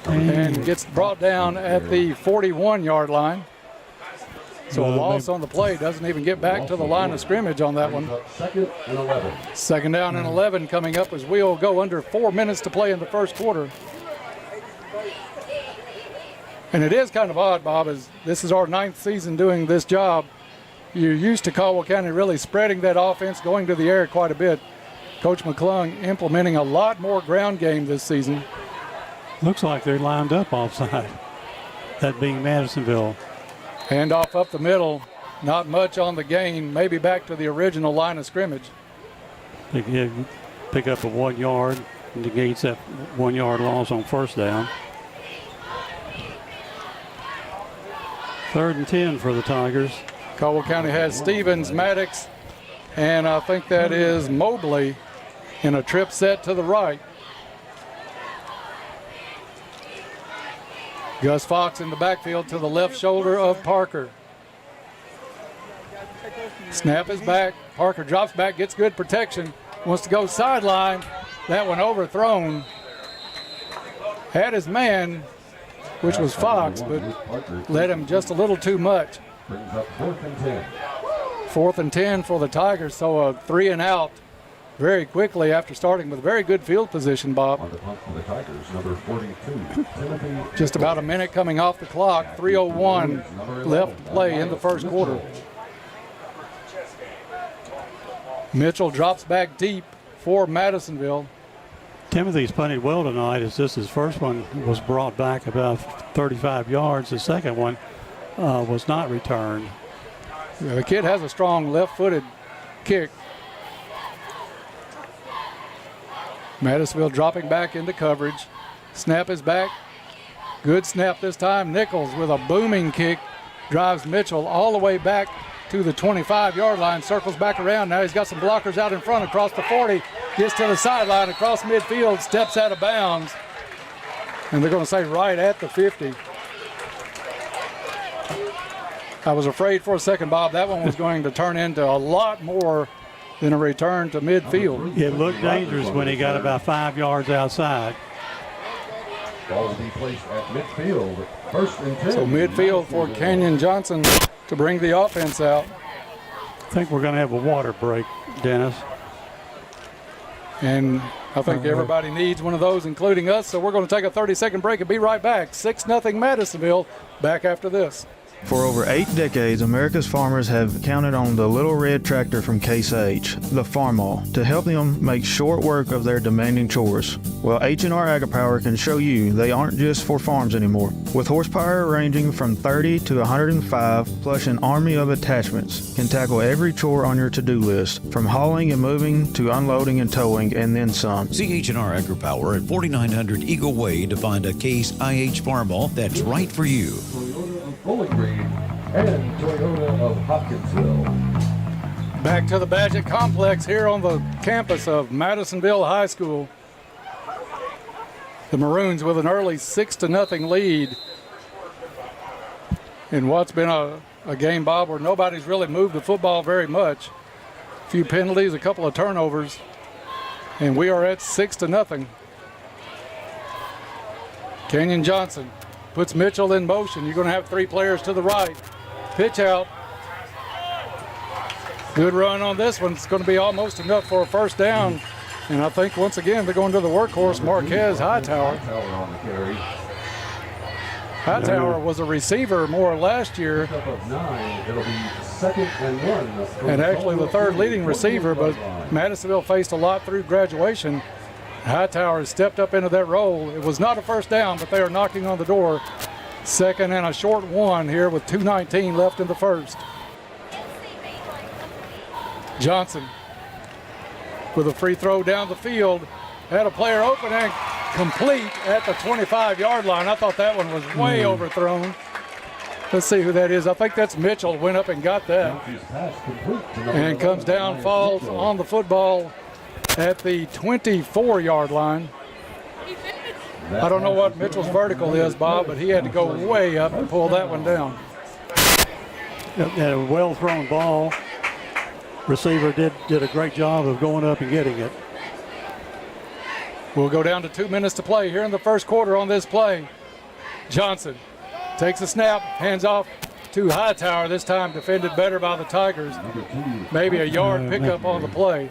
and gets brought down at the 41-yard line. So a loss on the play. Doesn't even get back to the line of scrimmage on that one. Second and 11. Second down and 11 coming up as we'll go under 4 minutes to play in the first quarter. And it is kind of odd, Bob, as this is our 9th season doing this job. You're used to Caldwell County really spreading that offense, going to the air quite a bit. Coach McClung implementing a lot more ground game this season. Looks like they're lined up offside, that being Madisonville. Hand off up the middle, not much on the gain, maybe back to the original line of scrimmage. Pick up a 1 yard, negates that 1 yard loss on first down. 3rd and 10 for the Tigers. Caldwell County has Stevens, Maddox, and I think that is Mobley in a trip set to the right. Gus Fox in the backfield to the left shoulder of Parker. Snap is back. Parker drops back, gets good protection. Wants to go sideline. That one overthrown. Had his man, which was Fox, but led him just a little too much. Brings up 4th and 10. 4th and 10 for the Tigers, so a 3 and out very quickly after starting with very good field position, Bob. On the punt for the Tigers, number 42, Timothy. Just about a minute coming off the clock. 3:01 left to play in the first quarter. Mitchell drops back deep for Madisonville. Timothy's punted well tonight, as his first one was brought back about 35 yards. The second one was not returned. Yeah, the kid has a strong left-footed kick. Madisonville dropping back into coverage. Snap is back. Good snap this time. Nichols with a booming kick drives Mitchell all the way back to the 25-yard line. Circles back around. Now he's got some blockers out in front across the 40. Gets to the sideline across midfield. Steps out of bounds. And they're going to say right at the 50. I was afraid for a second, Bob, that one was going to turn into a lot more than a return to midfield. It looked dangerous when he got about 5 yards outside. Ball will be placed at midfield. 1st and 10. So midfield for Kenyon Johnson to bring the offense out. I think we're going to have a water break, Dennis. And I think everybody needs one of those, including us. So we're going to take a 30-second break and be right back. 6-0 Madisonville. Back after this. For over 8 decades, America's farmers have counted on the little red tractor from Case H, the Farmall, to help them make short work of their demanding chores. Well, H&R AgriPower can show you they aren't just for farms anymore. With horsepower ranging from 30 to 105, plus an army of attachments, can tackle every chore on your to-do list, from hauling and moving to unloading and towing, and then some. See H&R AgriPower at 4900 Eagle Way to find a Case IH Farmall that's right for you. Toyota of Bowling Green and Toyota of Hopkinsville. Back to the Badgett Complex here on the campus of Madisonville High School. The Maroons with an early 6-0 lead in what's been a game, Bob, where nobody's really moved the football very much. A few penalties, a couple of turnovers, and we are at 6-0. Kenyon Johnson puts Mitchell in motion. You're going to have 3 players to the right. Pitch out. Good run on this one. It's going to be almost enough for a first down. And I think once again they're going to the workhorse, Marquez Hightower. Hightower was a receiver more last year. It'll be 2nd and 1. And actually the 3rd leading receiver, but Madisonville faced a lot through graduation. Hightower has stepped up into that role. It was not a first down, but they are knocking on the door. 2nd and a short 1 here with 2:19 left in the first. Johnson with a free throw down the field. Had a player open and complete at the 25-yard line. I thought that one was way overthrown. Let's see who that is. I think that's Mitchell. Went up and got that. And comes down, falls on the football at the 24-yard line. I don't know what Mitchell's vertical is, Bob, but he had to go way up to pull that one down. Had a well-thrown ball. Receiver did a great job of going up and getting it. We'll go down to 2 minutes to play here in the first quarter on this play. Johnson takes a snap, hands off to Hightower. This time defended better by the Tigers. Maybe a yard pickup on the play.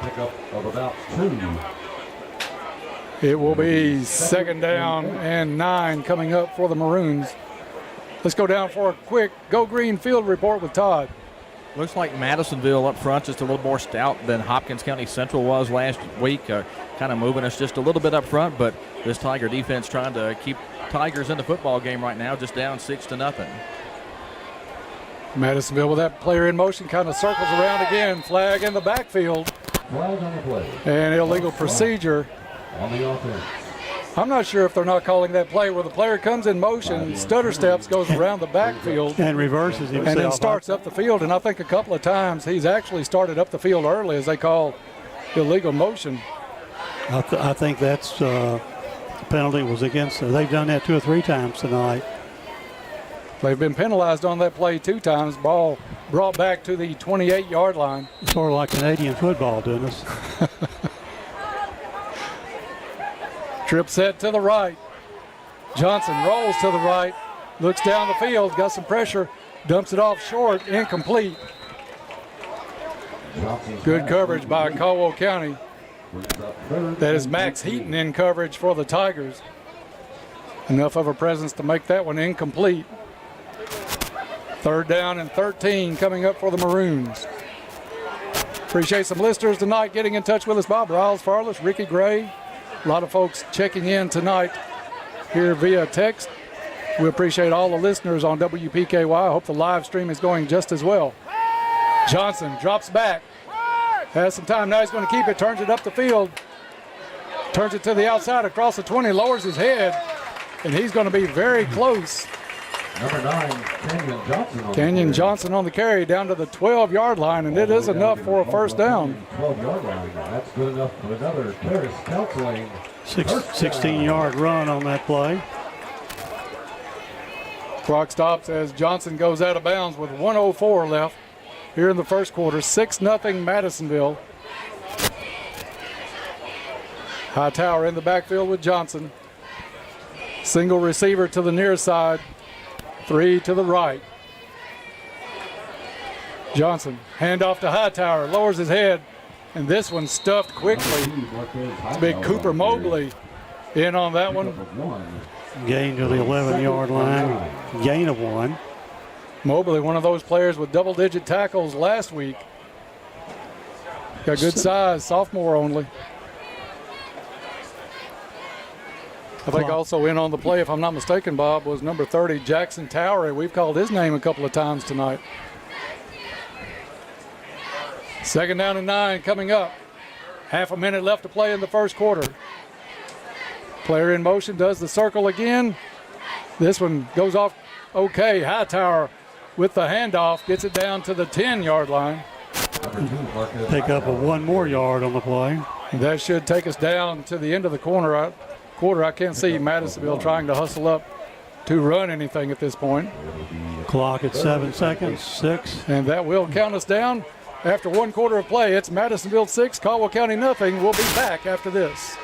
Pickup of about 2. It will be 2nd down and 9 coming up for the Maroons. Let's go down for a quick Go Green field report with Todd. Looks like Madisonville up front just a little more stout than Hopkins County Central was last week. Kind of moving us just a little bit up front, but this Tiger defense trying to keep Tigers in the football game right now, just down 6-0. Madisonville with that player in motion, kind of circles around again. Flag in the backfield. Flag on the play. And illegal procedure. On the offense. I'm not sure if they're not calling that play where the player comes in motion, stutter steps, goes around the backfield. And reverses himself. And then starts up the field. And I think a couple of times he's actually started up the field early as they call illegal motion. I think that's penalty was against them. They've done that 2 or 3 times tonight. They've been penalized on that play 2 times. Ball brought back to the 28-yard line. Sort of like Canadian football, Dennis. Trip set to the right. Johnson rolls to the right, looks down the field, got some pressure, dumps it off short, incomplete. Good coverage by Caldwell County. That is Max Heaton in coverage for the Tigers. Enough of a presence to make that one incomplete. 3rd down and 13 coming up for the Maroons. Appreciate some listeners tonight getting in touch with us. Bob Riles, Farless, Ricky Gray. A lot of folks checking in tonight here via text. We appreciate all the listeners on WPKY. I hope the live stream is going just as well. Johnson drops back. Has some time. Now he's going to keep it. Turns it up the field. Turns it to the outside across the 20. Lowers his head. And he's going to be very close. Number 9, Kenyon Johnson. Kenyon Johnson on the carry down to the 12-yard line, and it is enough for a first down. 12-yard line. That's good enough for another Terrace Counseling. 16-yard run on that play. Clock stops as Johnson goes out of bounds with 1:04 left here in the first quarter. 6-0 Madisonville. Hightower in the backfield with Johnson. Single receiver to the near side. 3 to the right. Johnson, handoff to Hightower, lowers his head, and this one stuffed quickly. It's big Cooper Mobley in on that one. Gain to the 11-yard line. Gain of 1. Mobley, one of those players with double-digit tackles last week. Got good size, sophomore only. I think also in on the play, if I'm not mistaken, Bob, was number 30, Jackson Towery. We've called his name a couple of times tonight. 2nd down and 9 coming up. Half a minute left to play in the first quarter. Player in motion, does the circle again. This one goes off okay. Hightower with the handoff, gets it down to the 10-yard line. Pick up a 1 more yard on the play. That should take us down to the end of the quarter. I can't see Madisonville trying to hustle up to run anything at this point. Clock at 7 seconds, 6. And that will count us down. After 1 quarter of play, it's Madisonville 6, Caldwell County nothing. We'll be back after this.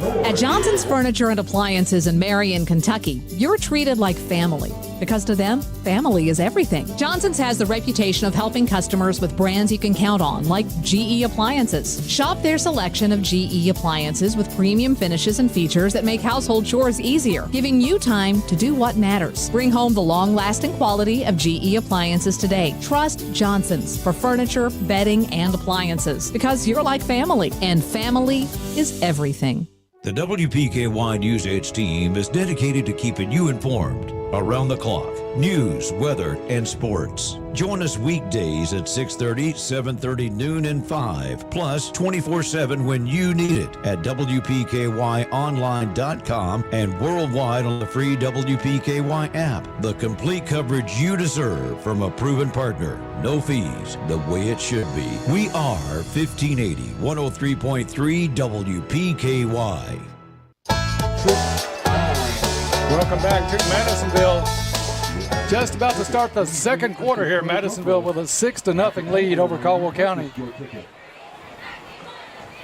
At Johnson's Furniture and Appliances in Marion, Kentucky, you're treated like family. Because to them, family is everything. Johnson's has the reputation of helping customers with brands you can count on, like GE Appliances. Shop their selection of GE appliances with premium finishes and features that make household chores easier, giving you time to do what matters. Bring home the long-lasting quality of GE appliances today. Trust Johnson's for furniture, bedding, and appliances. Because you're like family, and family is everything. The WPKY News Edge team is dedicated to keeping you informed around the clock. News, weather, and sports. Join us weekdays at 6:30, 7:30, noon, and 5. Plus 24/7 when you need it at WPKYOnline.com and worldwide on the free WPKY app. The complete coverage you deserve from a proven partner. No fees, the way it should be. We are 1580, 103.3 WPKY. Welcome back to Madisonville. Just about to start the second quarter here. Madisonville with a 6-0 lead over Caldwell County.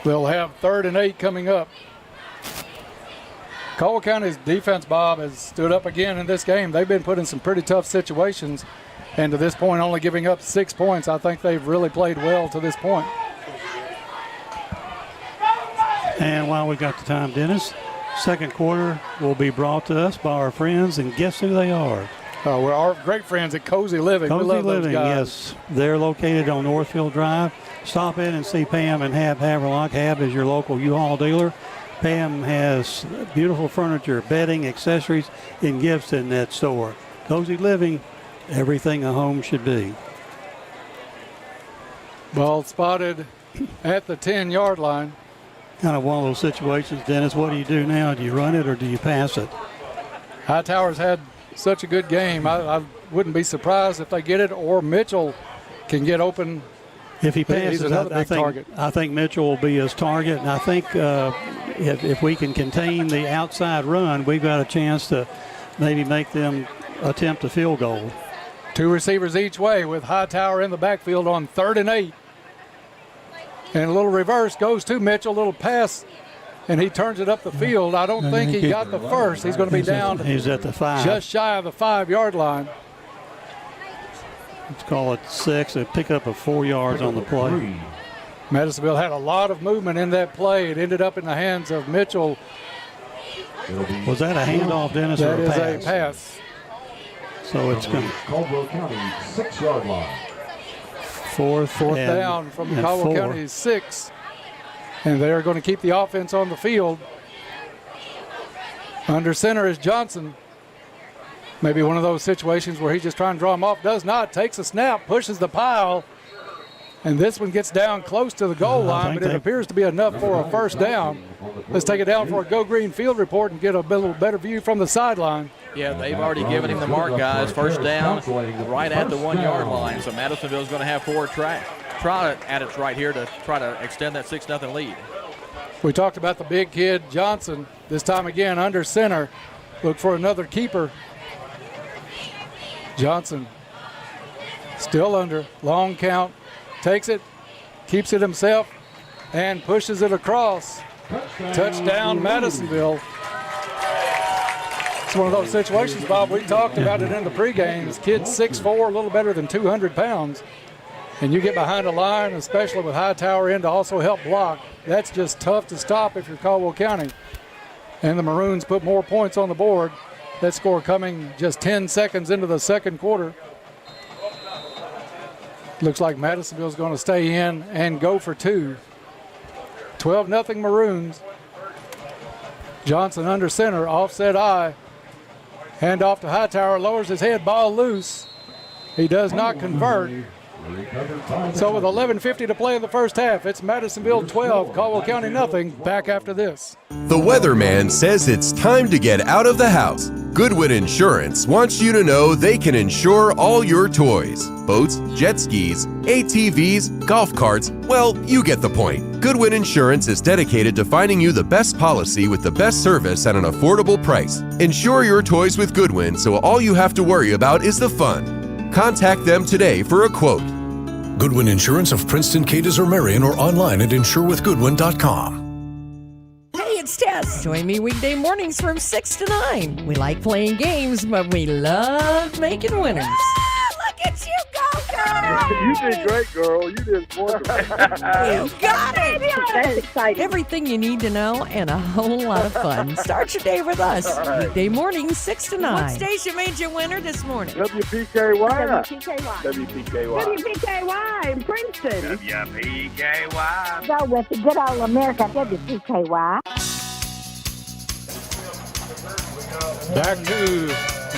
They'll have 3rd and 8 coming up. Caldwell County's defense, Bob, has stood up again in this game. They've been put in some pretty tough situations, and to this point only giving up 6 points. I think they've really played well to this point. And while we've got the time, Dennis, second quarter will be brought to us by our friends, and guess who they are? We're our great friends at Cozy Living. We love those guys. Yes. They're located on Northfield Drive. Stop in and see Pam and Hab Haverlock. Hab is your local U-Haul dealer. Pam has beautiful furniture, bedding, accessories, and gifts in that store. Cozy Living, everything a home should be. Ball spotted at the 10-yard line. Kind of one of those situations, Dennis. What do you do now? Do you run it or do you pass it? Hightower's had such a good game. I wouldn't be surprised if they get it, or Mitchell can get open. If he passes, target. I think Mitchell will be his target. And I think if we can contain the outside run, we've got a chance to maybe make them attempt a field goal. 2 receivers each way with Hightower in the backfield on 3rd and 8. And a little reverse goes to Mitchell, a little pass, and he turns it up the field. I don't think he got the first. He's going to be down. He's at the 5. Just shy of the 5-yard line. Let's call it 6 and pick up a 4 yards on the play. Madisonville had a lot of movement in that play. It ended up in the hands of Mitchell. Was that a handoff, Dennis, that or a pass? That is a pass. So it's going to Caldwell County 6-yard line. Fourth down from Caldwell County 6. And they're going to keep the offense on the field. Under center is Johnson. Maybe one of those situations where he's just trying to draw him off. Does not. Takes a snap, pushes the pile. And this one gets down close to the goal line, but it appears to be enough for a first down. Let's take it down for a Go Green field report and get a little better view from the sideline. Yeah, they've already given him the mark, guys. First down right at the 1-yard line. So Madisonville's going to have 4 try at it right here to try to extend that 6-0 lead. We talked about the big kid, Johnson. This time again under center. Look for another keeper. Johnson still under. Long count. Takes it, keeps it himself, and pushes it across. Touchdown, Madisonville. It's one of those situations, Bob, we talked about it in the pregame. This kid's 6'4", a little better than 200 pounds. And you get behind a line, especially with Hightower in to also help block. That's just tough to stop if you're Caldwell County. and the Maroons put more points on the board. That score coming just 10 seconds into the second quarter. Looks like Madisonville's going to stay in and go for two. 12-0 Maroons. Johnson under center, offset eye. Hand off to Hightower, lowers his head, ball loose. He does not convert. So with 11:50 to play in the first half, it's Madisonville 12, Caldwell County nothing. Back after this. The weatherman says it's time to get out of the house. Goodwin Insurance wants you to know they can insure all your toys. Boats, jet skis, ATVs, golf carts, well, you get the point. Goodwin Insurance is dedicated to finding you the best policy with the best service at an affordable price. Insure your toys with Goodwin so all you have to worry about is the fun. Contact them today for a quote. Goodwin Insurance of Princeton, Cadiz, or Marion, or online at insurewithgoodwin.com. Hey, it's Tess. Join me weekday mornings from 6 to 9. We like playing games, but we love making winners. Look at you go, girl! You did great, girl. You did wonderful. You got it! That's exciting. Everything you need to know and a whole lot of fun. Start your day with us. All right. Weekday mornings, 6 to 9. What station made you winner this morning? WPKY. WPKY. WPKY in Princeton. WPKY. Go with the good old America, WPKY. Back to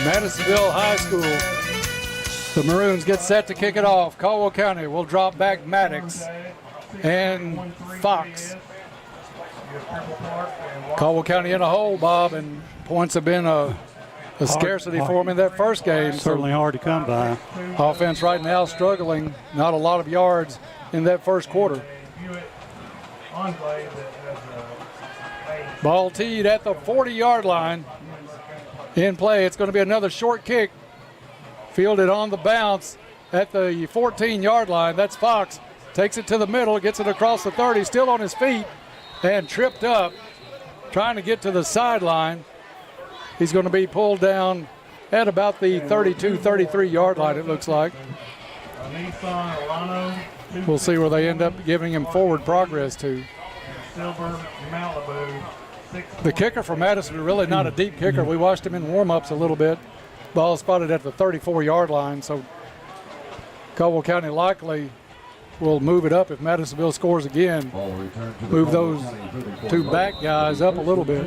Madisonville High School. The Maroons get set to kick it off. Caldwell County will drop back Maddox and Fox. Caldwell County in a hole, Bob, and points have been a scarcity for them in that first game. Certainly hard to come by. Offense right now struggling. Not a lot of yards in that first quarter. Ball teed at the 40-yard line. In play, it's going to be another short kick. Fielded on the bounce at the 14-yard line. That's Fox. Takes it to the middle, gets it across the 30, still on his feet, and tripped up, trying to get to the sideline. He's going to be pulled down at about the 32, 33-yard line, it looks like. We'll see where they end up giving him forward progress to. The kicker for Madison, really not a deep kicker. We watched him in warm-ups a little bit. Ball spotted at the 34-yard line, so Caldwell County likely will move it up if Madisonville scores again. Move those two back guys up a little bit.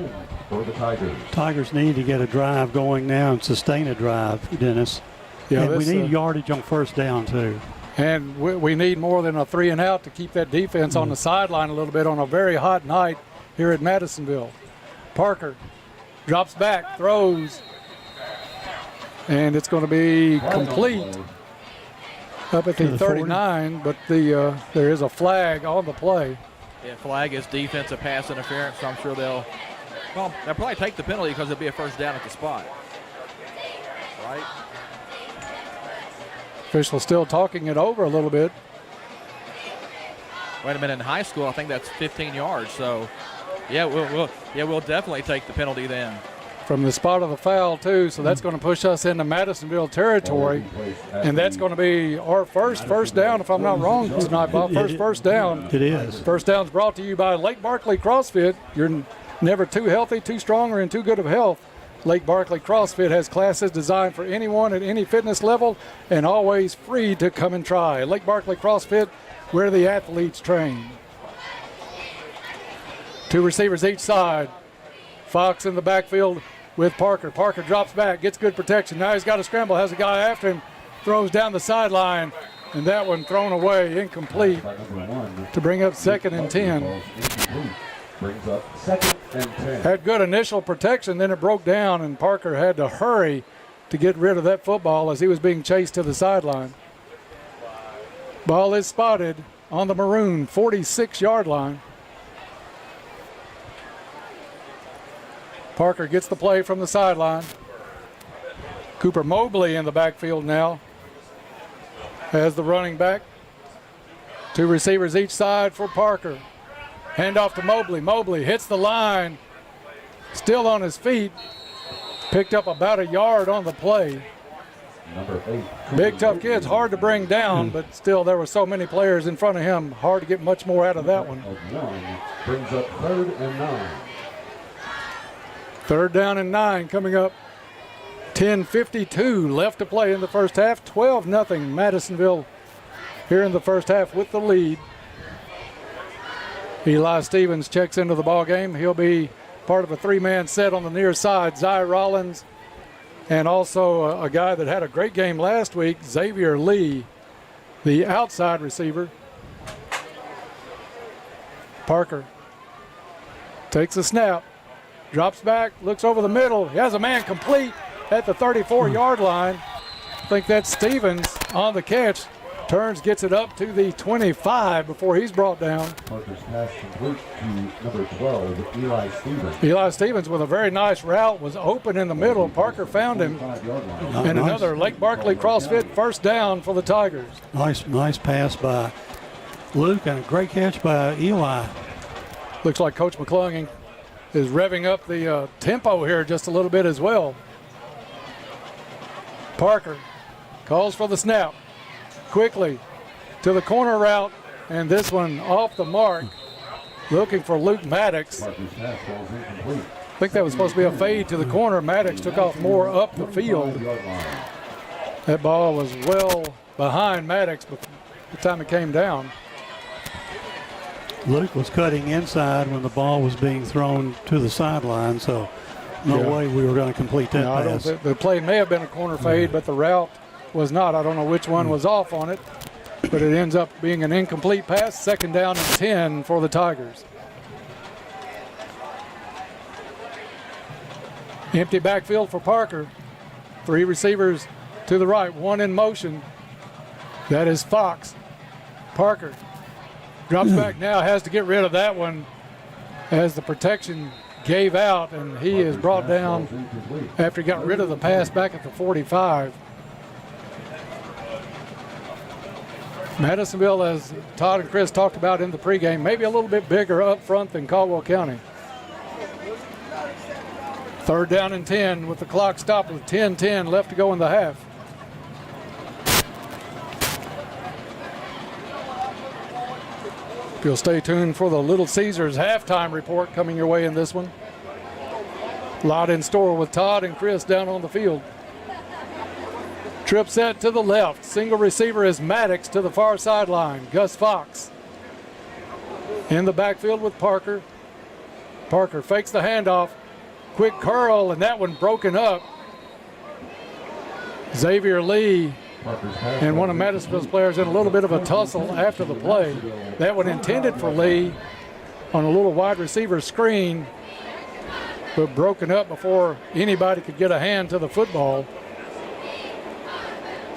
Tigers need to get a drive going now and sustain a drive, Dennis. Yeah, and we need yardage on first down, too. And we need more than a 3-and-out to keep that defense on the sideline a little bit on a very hot night here at Madisonville. Parker drops back, throws, and it's going to be complete up at the 39, but there is a flag on the play. Yeah, flag is defensive pass interference, so I'm sure they'll probably take the penalty because it'll be a first down at the spot. Right? Official still talking it over a little bit. Wait a minute, in high school, I think that's 15 yards, so yeah, we'll definitely take the penalty then. From the spot of the foul, too, so that's going to push us into Madisonville territory, and that's going to be our first down, if I'm not wrong tonight, Bob. First down. It is. First down is brought to you by Lake Barkley CrossFit. You're never too healthy, too strong, or in too good of health. Lake Barkley CrossFit has classes designed for anyone at any fitness level and always free to come and try. Lake Barkley CrossFit, where the athletes train. Two receivers each side. Fox in the backfield with Parker. Parker drops back, gets good protection. Now he's got to scramble, has a guy after him, throws down the sideline, and that one thrown away, incomplete, to bring up 2nd and 10. Brings up 2nd and 10. Had good initial protection, then it broke down, and Parker had to hurry to get rid of that football as he was being chased to the sideline. Ball is spotted on the Maroon 46-yard line. Parker gets the play from the sideline. Cooper Mobley in the backfield now as the running back. Two receivers each side for Parker. Hand off to Mobley. Mobley hits the line, still on his feet. Picked up about a yard on the play. Number 8. Big, tough kid's hard to bring down, but still there were so many players in front of him. Hard to get much more out of that one. Brings up 3rd and 9. Third down and 9 coming up. 10:52 left to play in the first half. 12-0 Madisonville here in the first half with the lead. Eli Stevens checks into the ball game. He'll be part of a three-man set on the near side. Zy Rollins and also a guy that had a great game last week, Xavier Lee, the outside receiver. Parker takes a snap, drops back, looks over the middle. He has a man complete at the 34-yard line. I think that's Stevens on the catch. Turns, gets it up to the 25 before he's brought down. Parker's pass complete to number 12, Eli Stevens. Eli Stevens with a very nice route, was open in the middle. Parker found him. And another Lake Barkley CrossFit first down for the Tigers. Nice pass by Luke and a great catch by Eli. Looks like Coach McClung is revving up the tempo here just a little bit as well. Parker calls for the snap. Quickly to the corner route, and this one off the mark. Looking for Luke Maddox. I think that was supposed to be a fade to the corner. Maddox took off more up the field. That ball was well behind Maddox by the time it came down. Luke was cutting inside when the ball was being thrown to the sideline, so no way we were going to complete that pass. The play may have been a corner fade, but the route was not. I don't know which one was off on it, but it ends up being an incomplete pass. Second down and 10 for the Tigers. Empty backfield for Parker. Three receivers to the right, one in motion. That is Fox. Parker drops back now, has to get rid of that one as the protection gave out, and he is brought down after he got rid of the pass back at the 45. Madisonville, as Todd and Chris talked about in the pregame, maybe a little bit bigger up front than Caldwell County. Third down and 10 with the clock stopped with 10:10 left to go in the half. If you'll stay tuned for the Little Caesars halftime report coming your way in this one. A lot in store with Todd and Chris down on the field. Trip set to the left. Single receiver is Maddox to the far sideline. Gus Fox in the backfield with Parker. Parker fakes the handoff. Quick curl, and that one broken up. Xavier Lee and one of Madisonville's players in a little bit of a tussle after the play. That one intended for Lee on a little wide receiver screen, but broken up before anybody could get a hand to the football.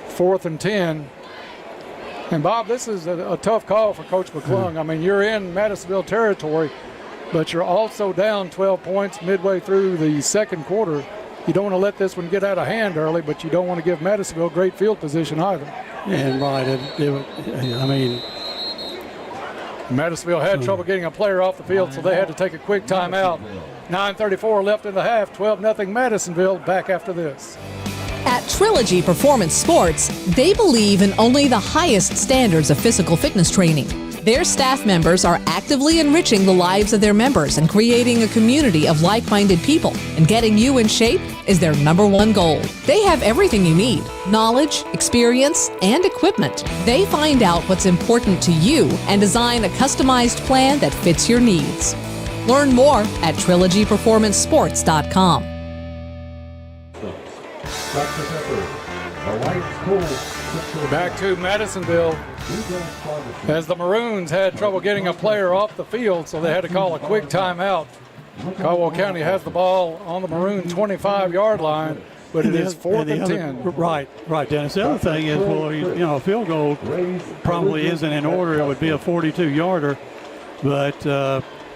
4th and 10. And Bob, this is a tough call for Coach McClung. I mean, you're in Madisonville territory, but you're also down 12 points midway through the second quarter. You don't want to let this one get out of hand early, but you don't want to give Madisonville great field position either. And right, I mean, Madisonville had trouble getting a player off the field, so they had to take a quick timeout. 9:34 left in the half. 12-0 Madisonville. Back after this. At Trilogy Performance Sports, they believe in only the highest standards of physical fitness training. Their staff members are actively enriching the lives of their members and creating a community of like-minded people. And getting you in shape is their #1 goal. They have everything you need: knowledge, experience, and equipment. They find out what's important to you and design a customized plan that fits your needs. Learn more at trilogyperformancesports.com. Back to Madisonville, as the Maroons had trouble getting a player off the field, so they had to call a quick timeout. Caldwell County has the ball on the Maroon 25-yard line, but it is 4th and 10. Right, Dennis. The other thing is, well, a field goal probably isn't in order. It would be a 42-yarder, but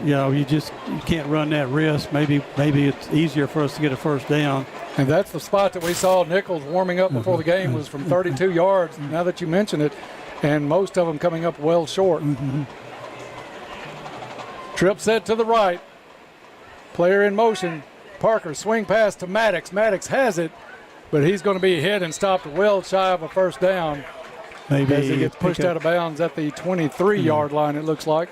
you can't run that risk. Maybe it's easier for us to get a first down. And that's the spot that we saw Nichols warming up before the game, was from 32 yards, now that you mention it, and most of them coming up well short. Trip set to the right. Player in motion. Parker, swing pass to Maddox. Maddox has it, but he's going to be hit and stopped well shy of a first down. Maybe as he gets pushed out of bounds at the 23-yard line, it looks like.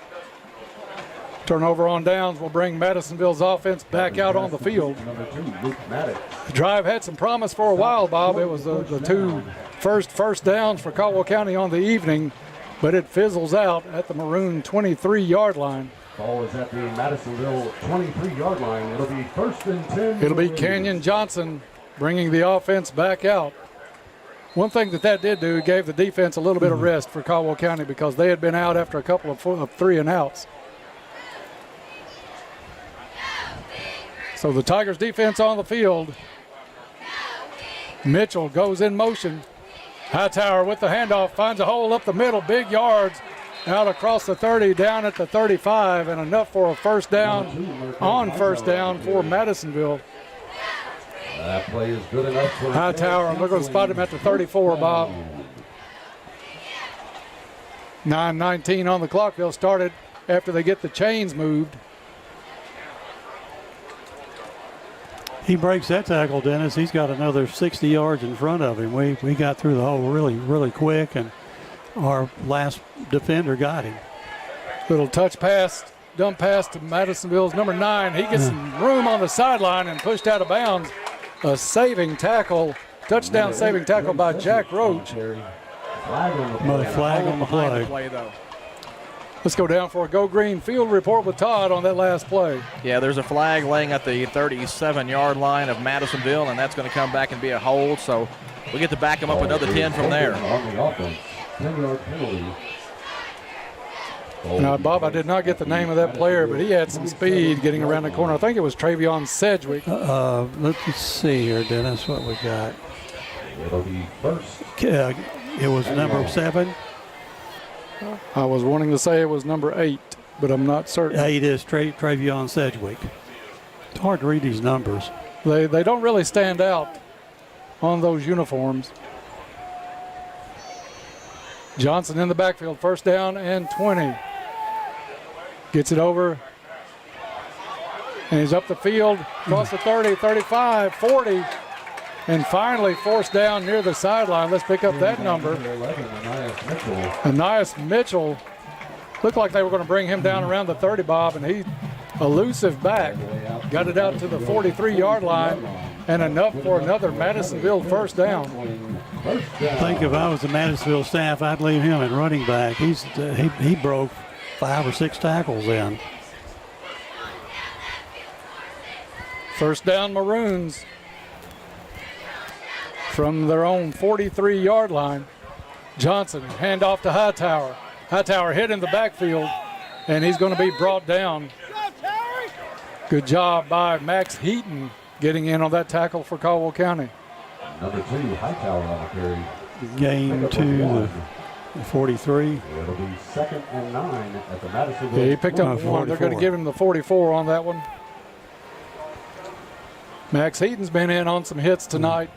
Turnover on downs will bring Madisonville's offense back out on the field. The drive had some promise for a while, Bob. It was the two first downs for Caldwell County on the evening, but it fizzles out at the Maroon 23-yard line. Ball is at the Madisonville 23-yard line. It'll be 1st and 10. It'll be Kenyon Johnson bringing the offense back out. One thing that did do, gave the defense a little bit of rest for Caldwell County because they had been out after a couple of 3-and-outs. So the Tigers defense on the field. Mitchell goes in motion. Hightower with the handoff, finds a hole up the middle, big yards, out across the 30, down at the 35, and enough for a first down for Madisonville. That play is good enough for Hightower, we're going to spot him at the 34, Bob. 9:19 on the clock. They'll start it after they get the chains moved. He breaks that tackle, Dennis. He's got another 60 yards in front of him. We got through the hole really quick, and our last defender got him. Little touch pass, dump pass to Madisonville's number 9. He gets some room on the sideline and pushed out of bounds. A saving tackle, touchdown saving tackle by Jack Roach. Another flag on the play. Let's go down for a Go Green field report with Todd on that last play. Yeah, there's a flag laying at the 37-yard line of Madisonville, and that's going to come back and be a hold. So we get to back them up another 10 from there. On the offense, 10-yard penalty. Now, Bob, I did not get the name of that player, but he had some speed getting around the corner. I think it was Travion Sedgwick. Let's see here, Dennis, what we got. It'll be first. It was number 7. I was wanting to say it was number 8, but I'm not certain. 8 is Travion Sedgwick. It's hard to read these numbers. They don't really stand out on those uniforms. Johnson in the backfield, first down and 20. Gets it over. And he's up the field, across the 30, 35, 40. And finally forced down near the sideline. Let's pick up that number. Anias Mitchell. Looked like they were going to bring him down around the 30, Bob, and he elusive back. Got it out to the 43-yard line, and enough for another Madisonville first down. I think if I was the Madisonville staff, I'd leave him at running back. He broke 5 or 6 tackles in. First down Maroons from their own 43-yard line. Johnson, handoff to Hightower. Hightower hit in the backfield, and he's going to be brought down. Good job by Max Heaton getting in on that tackle for Caldwell County. Number 2, Hightower on the carry. Gain to the 43. It'll be 2nd and 9 at the Madisonville. Yeah, he picked up one. They're going to give him the 44 on that one. Max Heaton's been in on some hits tonight.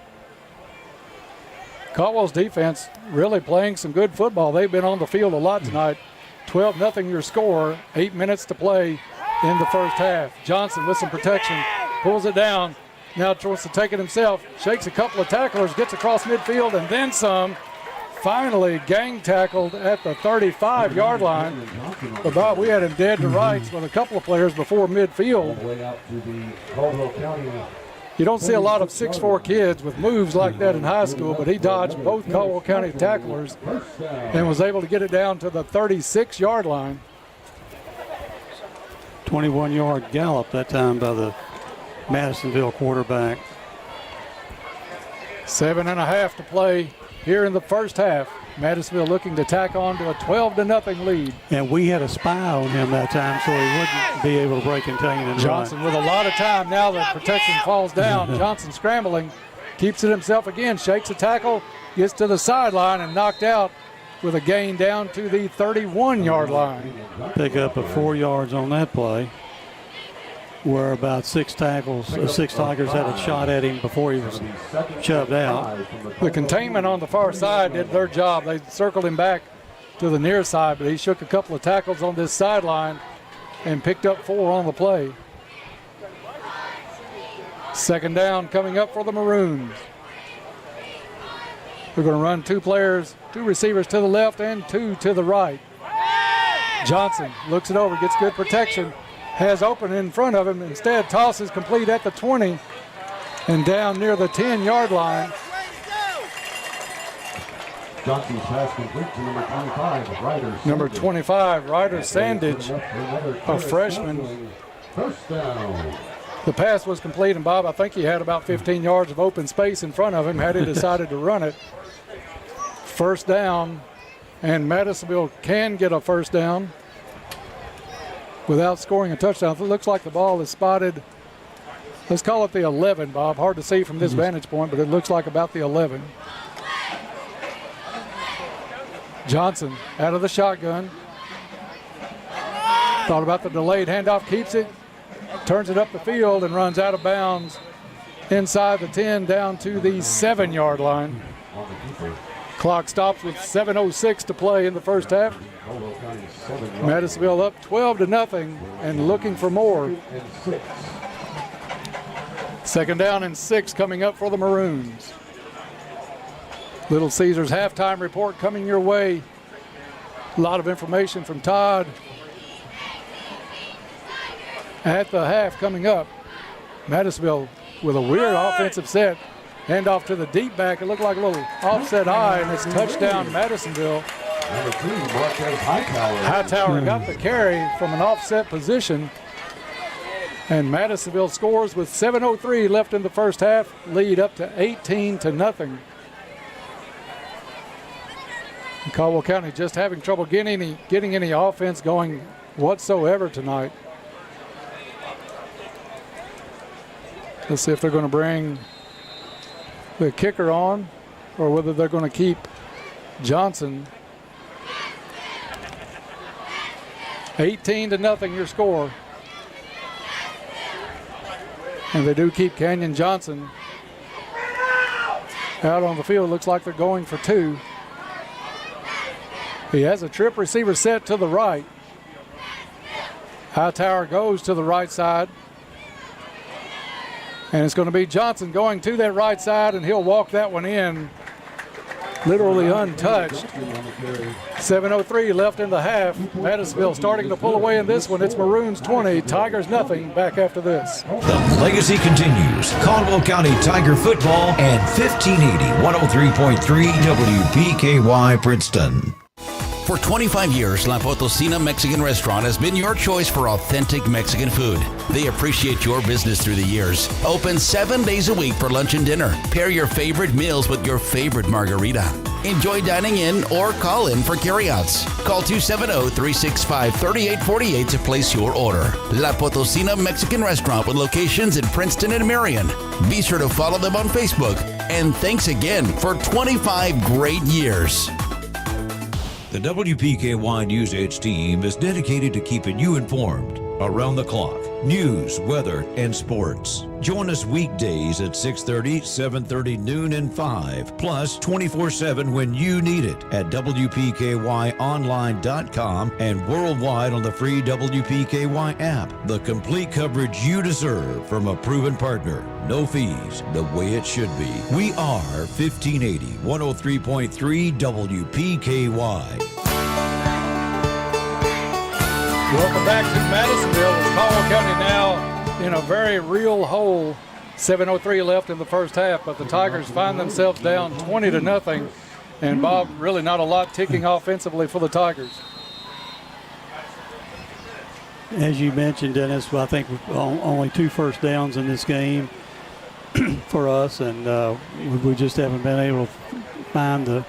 Caldwell's defense really playing some good football. They've been on the field a lot tonight. 12-0 your score, 8 minutes to play in the first half. Johnson with some protection, pulls it down. Now wants to take it himself, shakes a couple of tacklers, gets across midfield and then some. Finally gang tackled at the 35-yard line. But Bob, we had him dead to rights with a couple of players before midfield. You don't see a lot of 6'4" kids with moves like that in high school, but he dodged both Caldwell County tacklers and was able to get it down to the 36-yard line. 21-yard gallop that time by the Madisonville quarterback. 7.5 to play here in the first half. Madisonville looking to tack on to a 12-0 lead. And we had a spy on him that time, so he wouldn't be able to break contain and Johnson run. with a lot of time now that protection falls down. Johnson scrambling, keeps it himself again, shakes a tackle, gets to the sideline and knocked out with a gain down to the 31-yard line. Pick up of 4 yards on that play, where about 6 Tigers had a shot at him before he was shoved out. The containment on the far side did their job. They circled him back to the near side, but he shook a couple of tackles on this sideline and picked up 4 on the play. Second down coming up for the Maroons. They're going to run 2 receivers to the left and 2 to the right. Johnson looks it over, gets good protection, has open in front of him. Instead, tosses complete at the 20 and down near the 10-yard line. Johnson's pass complete to number 25, Ryder. Number 25, Ryder Sandage, a freshman. First down. The pass was complete, and Bob, I think he had about 15 yards of open space in front of him had he decided to run it. First down, and Madisonville can get a first down without scoring a touchdown. It looks like the ball is spotted. Let's call it the 11, Bob. Hard to see from this vantage point, but it looks like about the 11. Johnson out of the shotgun. Thought about the delayed handoff, keeps it, turns it up the field, and runs out of bounds inside the 10 down to the 7-yard line. Clock stops with 7:06 to play in the first half. Madisonville up 12-0 and looking for more. Second down and 6 coming up for the Maroons. Little Caesars halftime report coming your way. A lot of information from Todd. At the half coming up, Madisonville with a weird offensive set. Hand off to the deep back. It looked like a little offset high, and it's touchdown Madisonville. Number 2, Marquez Hightower. Hightower got the carry from an offset position. And Madisonville scores with 7:03 left in the first half, lead up to 18-0. Caldwell County just having trouble getting any offense going whatsoever tonight. Let's see if they're going to bring the kicker on or whether they're going to keep Johnson. 18-0 your score. And they do keep Canyon Johnson out on the field. Looks like they're going for 2. He has a trip receiver set to the right. Hightower goes to the right side. And it's going to be Johnson going to that right side, and he'll walk that one in literally untouched. 7:03 left in the half. Madisonville starting to pull away in this one. It's Maroons 20, Tigers nothing. Back after this. The legacy continues. Caldwell County Tiger football and 1580 103.3 WPKY Princeton. For 25 years, La Potosina Mexican Restaurant has been your choice for authentic Mexican food. They appreciate your business through the years. Open 7 days a week for lunch and dinner. Pair your favorite meals with your favorite margarita. Enjoy dining in or call in for carryouts. Call 270-365-3848 to place your order. La Potosina Mexican Restaurant with locations in Princeton and Marion. Be sure to follow them on Facebook. And thanks again for 25 great years. The WPKY News Edge team is dedicated to keeping you informed around the clock. News, weather, and sports. Join us weekdays at 6:30, 7:30, noon, and 5. Plus 24/7 when you need it at WPKYOnline.com and worldwide on the free WPKY app. The complete coverage you deserve from a proven partner. No fees, the way it should be. We are 1580 103.3 WPKY. Welcome back to Madisonville. As Caldwell County now in a very real hole. 7:03 left in the first half, but the Tigers find themselves down 20-0. And Bob, really not a lot ticking offensively for the Tigers. As you mentioned, Dennis, I think only 2 first downs in this game for us, and we just haven't been able to find the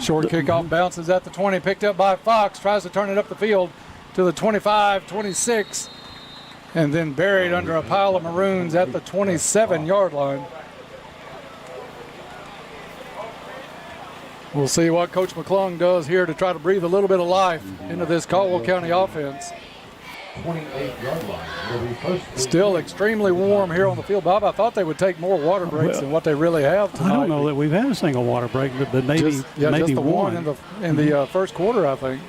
short kickoff bounces at the 20, picked up by Fox, tries to turn it up the field to the 25, 26, and then buried under a pile of Maroons at the 27-yard line. We'll see what Coach McClung does here to try to breathe a little bit of life into this Caldwell County offense. 28-yard line. Still extremely warm here on the field. Bob, I thought they would take more water breaks than what they really have tonight. I don't know that we've had a single water break, but maybe just maybe the one in the first quarter, I think.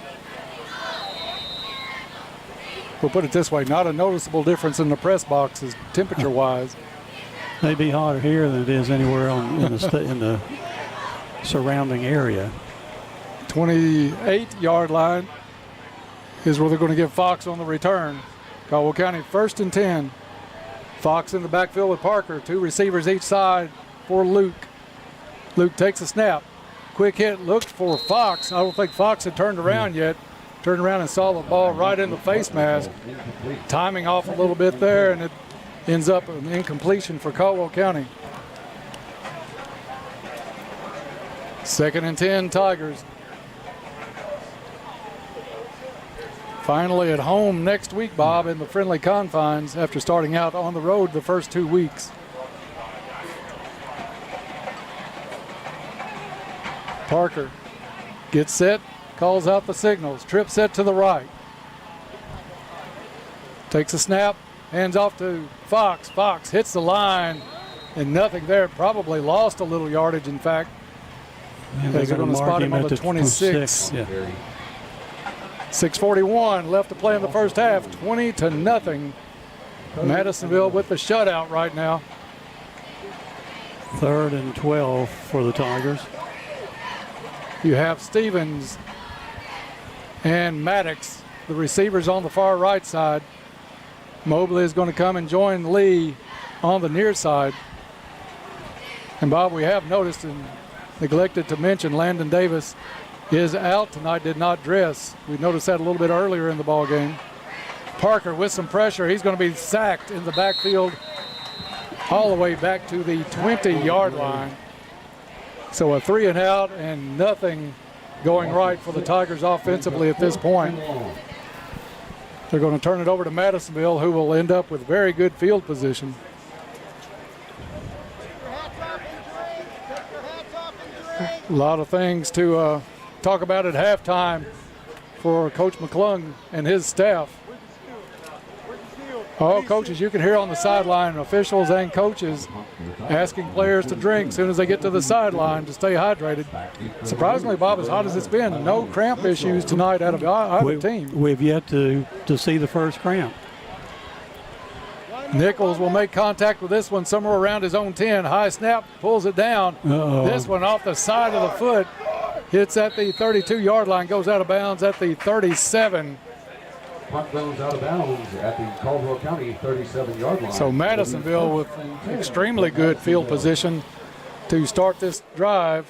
We'll put it this way, not a noticeable difference in the press boxes temperature-wise. Maybe hotter here than it is anywhere in the surrounding area. 28-yard line. is where they're going to give Fox on the return. Caldwell County 1st and 10. Fox in the backfield with Parker. 2 receivers each side for Luke. Luke takes a snap. Quick hit, looked for Fox. I don't think Fox had turned around yet. Turned around and saw the ball right in the face mask. Timing off a little bit there, and it ends up an incompletion for Caldwell County. 2nd and 10, Tigers. Finally at home next week, Bob, in the friendly confines after starting out on the road the first 2 weeks. Parker gets set, calls out the signals. Trip set to the right. Takes a snap, hands off to Fox. Fox hits the line, and nothing there. Probably lost a little yardage, in fact. They're going to spot him on the 26. Yeah. 6:41 left to play in the first half. 20-0. Madisonville with the shutout right now. 3rd and 12 for the Tigers. You have Stevens and Maddox, the receivers on the far right side. Mobley is going to come and join Lee on the near side. And Bob, we have noticed and neglected to mention Landon Davis is out tonight, did not dress. We noticed that a little bit earlier in the ball game. Parker with some pressure. He's going to be sacked in the backfield all the way back to the 20-yard line. So a 3 and out and nothing going right for the Tigers offensively at this point. They're going to turn it over to Madisonville, who will end up with very good field position. A lot of things to talk about at halftime for Coach McClung and his staff. All coaches you can hear on the sideline, officials and coaches asking players to drink as soon as they get to the sideline to stay hydrated. Surprisingly, Bob, as hot as it's been, no cramp issues tonight out of either team. We've yet to see the first cramp. Nichols will make contact with this one somewhere around his own 10. High snap, pulls it down. This one off the side of the foot. Hits at the 32-yard line, goes out of bounds at the 37. Punt goes out of bounds at the Caldwell County 37-yard line. So Madisonville with extremely good field position to start this drive.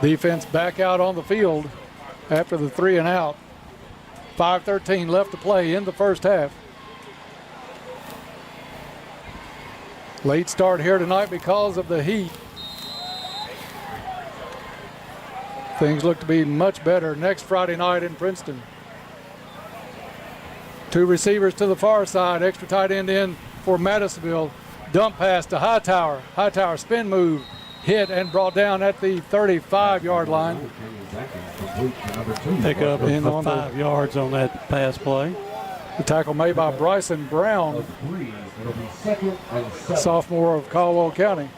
Defense back out on the field after the 3 and out. 5:13 left to play in the first half. Late start here tonight because of the heat. Things look to be much better next Friday night in Princeton. 2 receivers to the far side, extra tight end in for Madisonville. Dump pass to Hightower. Hightower spin move, hit and brought down at the 35-yard line. Pick up in 5 yards on that pass play. The tackle made by Bryson Brown, sophomore of Caldwell County.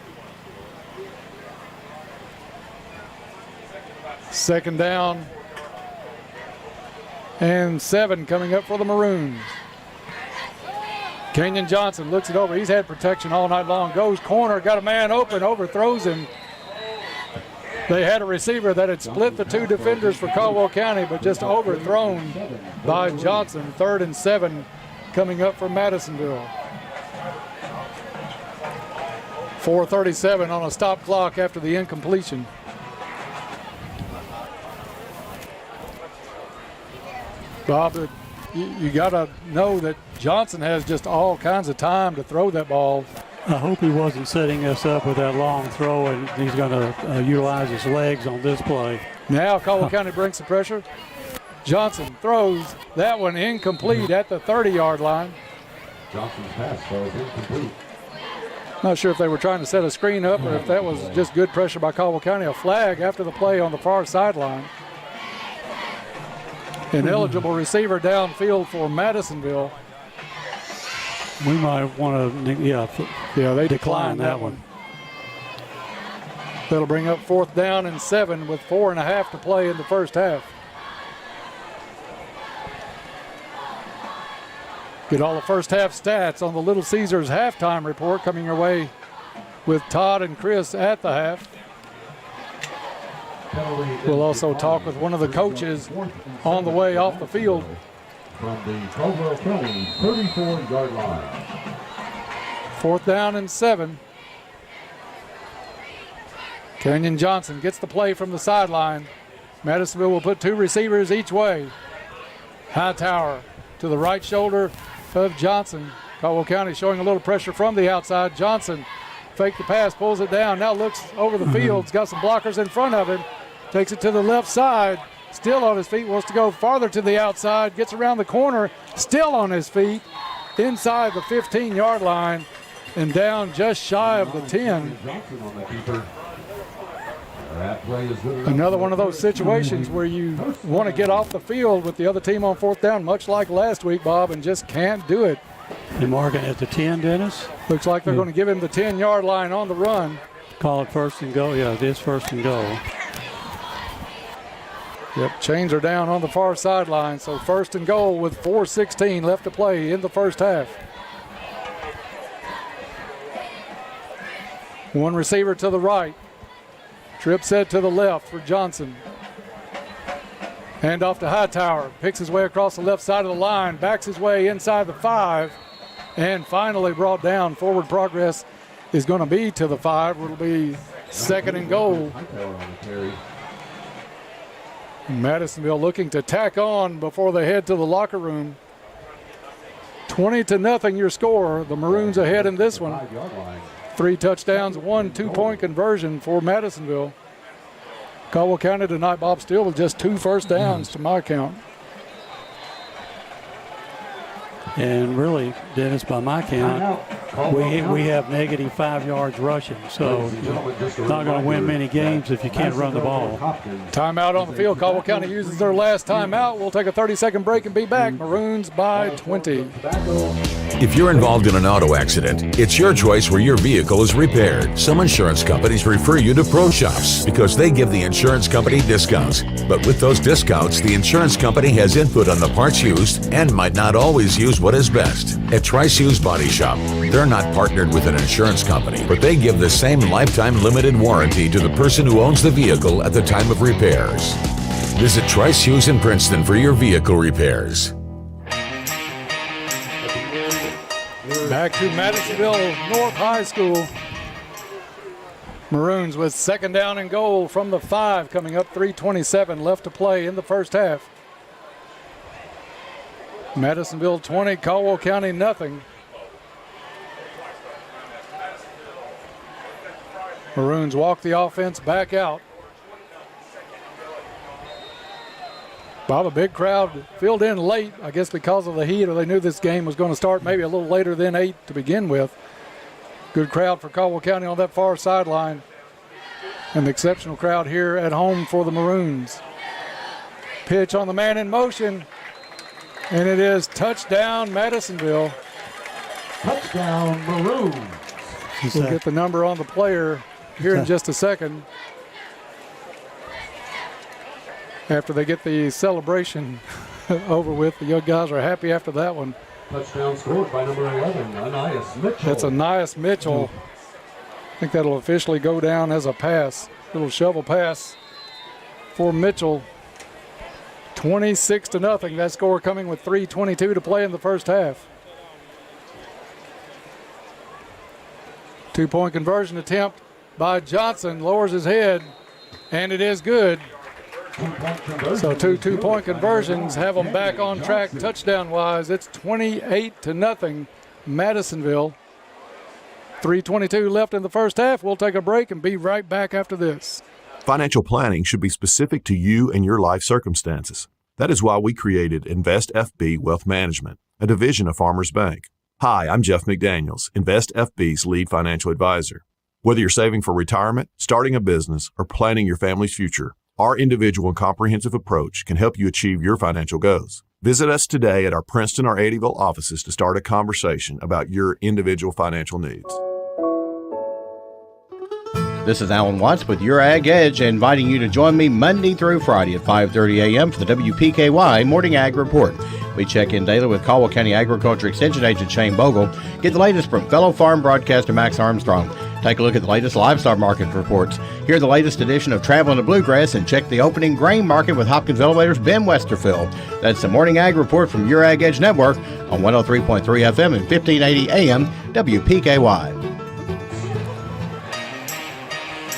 2nd down and 7 coming up for the Maroons. Kenyon Johnson looks it over. He's had protection all night long. Goes corner, got a man open, overthrows him. They had a receiver that had split the 2 defenders for Caldwell County, but just overthrown by Johnson. 3rd and 7 coming up for Madisonville. 4:37 on a stop clock after the incompletion. Bob, you got to know that Johnson has just all kinds of time to throw that ball. I hope he wasn't setting us up with that long throw, and he's going to utilize his legs on this play. Now Caldwell County brings the pressure. Johnson throws that one incomplete at the 30-yard line. Johnson's pass was incomplete. Not sure if they were trying to set a screen up or if that was just good pressure by Caldwell County. A flag after the play on the far sideline. An eligible receiver downfield for Madisonville. We might want to, yeah, they declined that one. That'll bring up 4th down and 7 with 4.5 to play in the first half. Get all the first half stats on the Little Caesars halftime report coming your way with Todd and Chris at the half. We'll also talk with one of the coaches on the way off the field. From the Caldwell County 34-yard line. 4th down and 7. Kenyon Johnson gets the play from the sideline. Madisonville will put 2 receivers each way. Hightower to the right shoulder of Johnson. Caldwell County showing a little pressure from the outside. Johnson faked the pass, pulls it down, now looks over the field. He's got some blockers in front of him. Takes it to the left side. Still on his feet, wants to go farther to the outside, gets around the corner, still on his feet, inside the 15-yard line and down just shy of the 10. Another one of those situations where you want to get off the field with the other team on 4th down, much like last week, Bob, and just can't do it. They're marking at the 10, Dennis? Looks like they're going to give him the 10-yard line on the run. Call it 1st and goal. Yeah, it is 1st and goal. Yep, chains are down on the far sideline, so 1st and goal with 4:16 left to play in the first half. One receiver to the right. Trip set to the left for Johnson. Hand off to Hightower. Picks his way across the left side of the line. Backs his way inside the 5. And finally brought down. Forward progress is going to be to the 5. It'll be 2nd and goal. Madisonville looking to tack on before they head to the locker room. 20-0 your score. The Maroons ahead in this one. 3 touchdowns, 1 2-point conversion for Madisonville. Caldwell County tonight, Bob, still with just 2 first downs to my count. And really, Dennis, by my count, we have negative 5 yards rushing. So you're not going to win many games if you can't run the ball. Timeout on the field. Caldwell County uses their last timeout. We'll take a 30-second break and be back. Maroons by 20. If you're involved in an auto accident, it's your choice where your vehicle is repaired. Some insurance companies refer you to pro shops because they give the insurance company discounts. But with those discounts, the insurance company has input on the parts used and might not always use what is best. At Trice Hughes Body Shop, they're not partnered with an insurance company, but they give the same lifetime limited warranty to the person who owns the vehicle at the time of repairs. Visit Trice Hughes in Princeton for your vehicle repairs. Back to Madisonville North High School. Maroons with 2nd down and goal from the 5, coming up 3:27 left to play in the first half. Madisonville 20, Caldwell County nothing. Maroons walk the offense back out. Bob, a big crowd filled in late, I guess because of the heat, or they knew this game was going to start maybe a little later than 8 to begin with. Good crowd for Caldwell County on that far sideline. An exceptional crowd here at home for the Maroons. Pitch on the man in motion, and it is touchdown Madisonville. Touchdown Maroons. We'll get the number on the player here in just a second. After they get the celebration over with, the young guys are happy after that one. Touchdown scored by number 11, Anias Mitchell. That's Anias Mitchell. I think that'll officially go down as a pass. Little shovel pass for Mitchell. 26-0. That score coming with 3:22 to play in the first half. 2-point conversion attempt by Johnson. Lowers his head, and it is good. So 2 2-point conversions have them back on track touchdown-wise. It's 28-0 Madisonville. 3:22 left in the first half. We'll take a break and be right back after this. Financial planning should be specific to you and your life circumstances. That is why we created Invest FB Wealth Management, a division of Farmers Bank. Hi, I'm Jeff McDaniels, Invest FB's lead financial advisor. Whether you're saving for retirement, starting a business, or planning your family's future, our individual and comprehensive approach can help you achieve your financial goals. Visit us today at our Princeton or Eddyville offices to start a conversation about your individual financial needs. This is Alan Watts with Your Ag Edge, inviting you to join me Monday through Friday at 5:30 a.m. for the WPKY Morning Ag Report. We check in daily with Caldwell County Agriculture Extension Agent Shane Bogle, get the latest from fellow farm broadcaster Max Armstrong. Take a look at the latest livestock market reports. Hear the latest edition of Traveling to Bluegrass and check the opening grain market with Hopkins Elevator's Ben Westerfield. That's the Morning Ag Report from your Ag Edge Network on 103.3 FM and 1580 AM WPKY.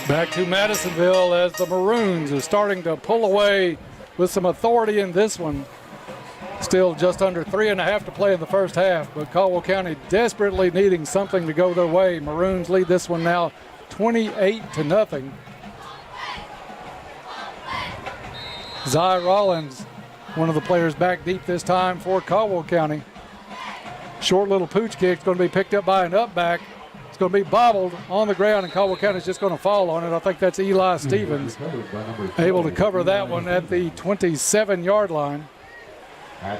Back to Madisonville as the Maroons are starting to pull away with some authority in this one. Still just under 3.5 to play in the first half, but Caldwell County desperately needing something to go their way. Maroons lead this one now 28-0. Zy Rollins, one of the players back deep this time for Caldwell County. Short little pooch kick is going to be picked up by an up back. It's going to be bobbled on the ground, and Caldwell County is just going to fall on it. I think that's Eli Stevens able to cover that one at the 27-yard line.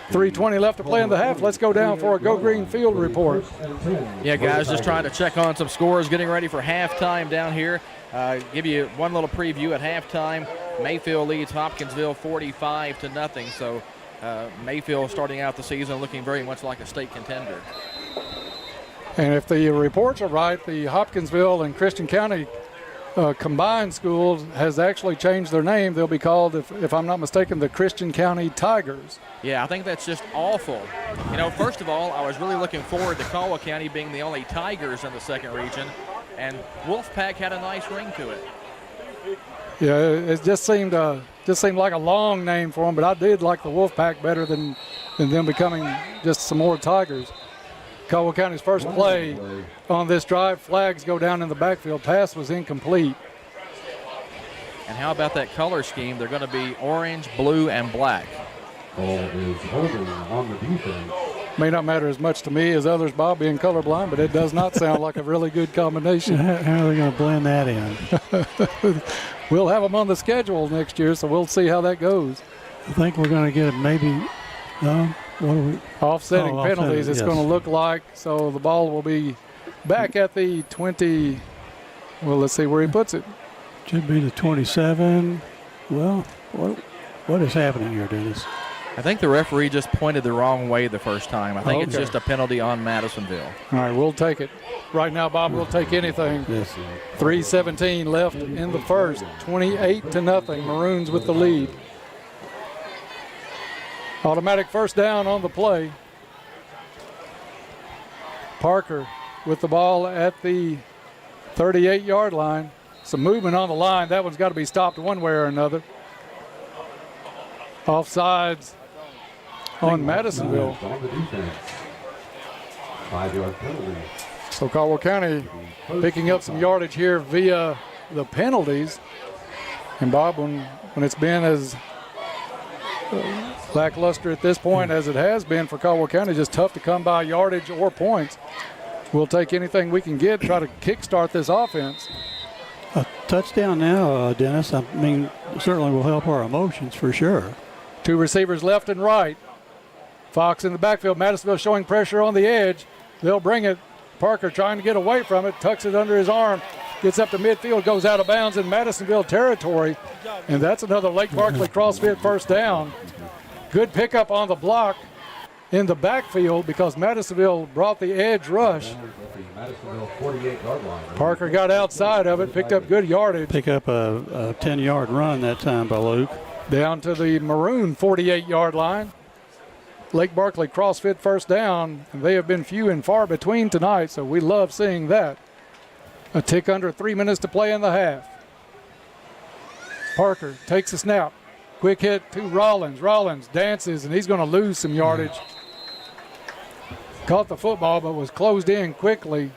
3:20 left to play in the half. Let's go down for a Go Green Field report. Yeah, guys, just trying to check on some scores, getting ready for halftime down here. Give you one little preview at halftime. Mayfield leads Hopkinsville 45-0. So Mayfield starting out the season looking very much like a state contender. And if the reports are right, the Hopkinsville and Christian County combined schools has actually changed their name. They'll be called, if I'm not mistaken, the Christian County Tigers. Yeah, I think that's just awful. You know, first of all, I was really looking forward to Caldwell County being the only Tigers in the second region, and Wolfpack had a nice ring to it. Yeah, it just seemed like a long name for them, but I did like the Wolfpack better than them becoming just some more Tigers. Caldwell County's first play on this drive, flags go down in the backfield. Pass was incomplete. And how about that color scheme? They're going to be orange, blue, and black. Is holding on the defense. May not matter as much to me as others, Bob, being colorblind, but it does not sound like a really good combination. How are they going to blend that in? We'll have them on the schedule next year, so we'll see how that goes. I think we're going to get maybe what are we? Offsetting penalties, it's going to look like. So the ball will be back at the 20. Well, let's see where he puts it. Should be the 27. Well, what is happening here, Dennis? I think the referee just pointed the wrong way the first time. I think it's just a penalty on Madisonville. All right, we'll take it. Right now, Bob, we'll take anything. Yes. 3:17 left in the first. 28-0. Maroons with the lead. Automatic first down on the play. Parker with the ball at the 38-yard line. Some movement on the line. That one's got to be stopped one way or another. Offsides on Madisonville. So Caldwell County picking up some yardage here via the penalties. And Bob, when it's been as lackluster at this point as it has been for Caldwell County, just tough to come by yardage or points. We'll take anything we can get, try to kickstart this offense. A touchdown now, Dennis, I mean, certainly will help our emotions for sure. Two receivers left and right. Fox in the backfield. Madisonville showing pressure on the edge. They'll bring it. Parker trying to get away from it, tucks it under his arm, gets up to midfield, goes out of bounds in Madisonville territory. And that's another Lake Barkley CrossFit first down. Good pickup on the block in the backfield because Madisonville brought the edge rush. Parker got outside of it, picked up good yardage. Pick up a 10-yard run that time by Luke. Down to the Maroon 48-yard line. Lake Barkley CrossFit first down, and they have been few and far between tonight, so we love seeing that. A tick under 3 minutes to play in the half. Parker takes a snap. Quick hit to Rollins. Rollins dances, and he's going to lose some yardage. Caught the football, but was closed in quickly.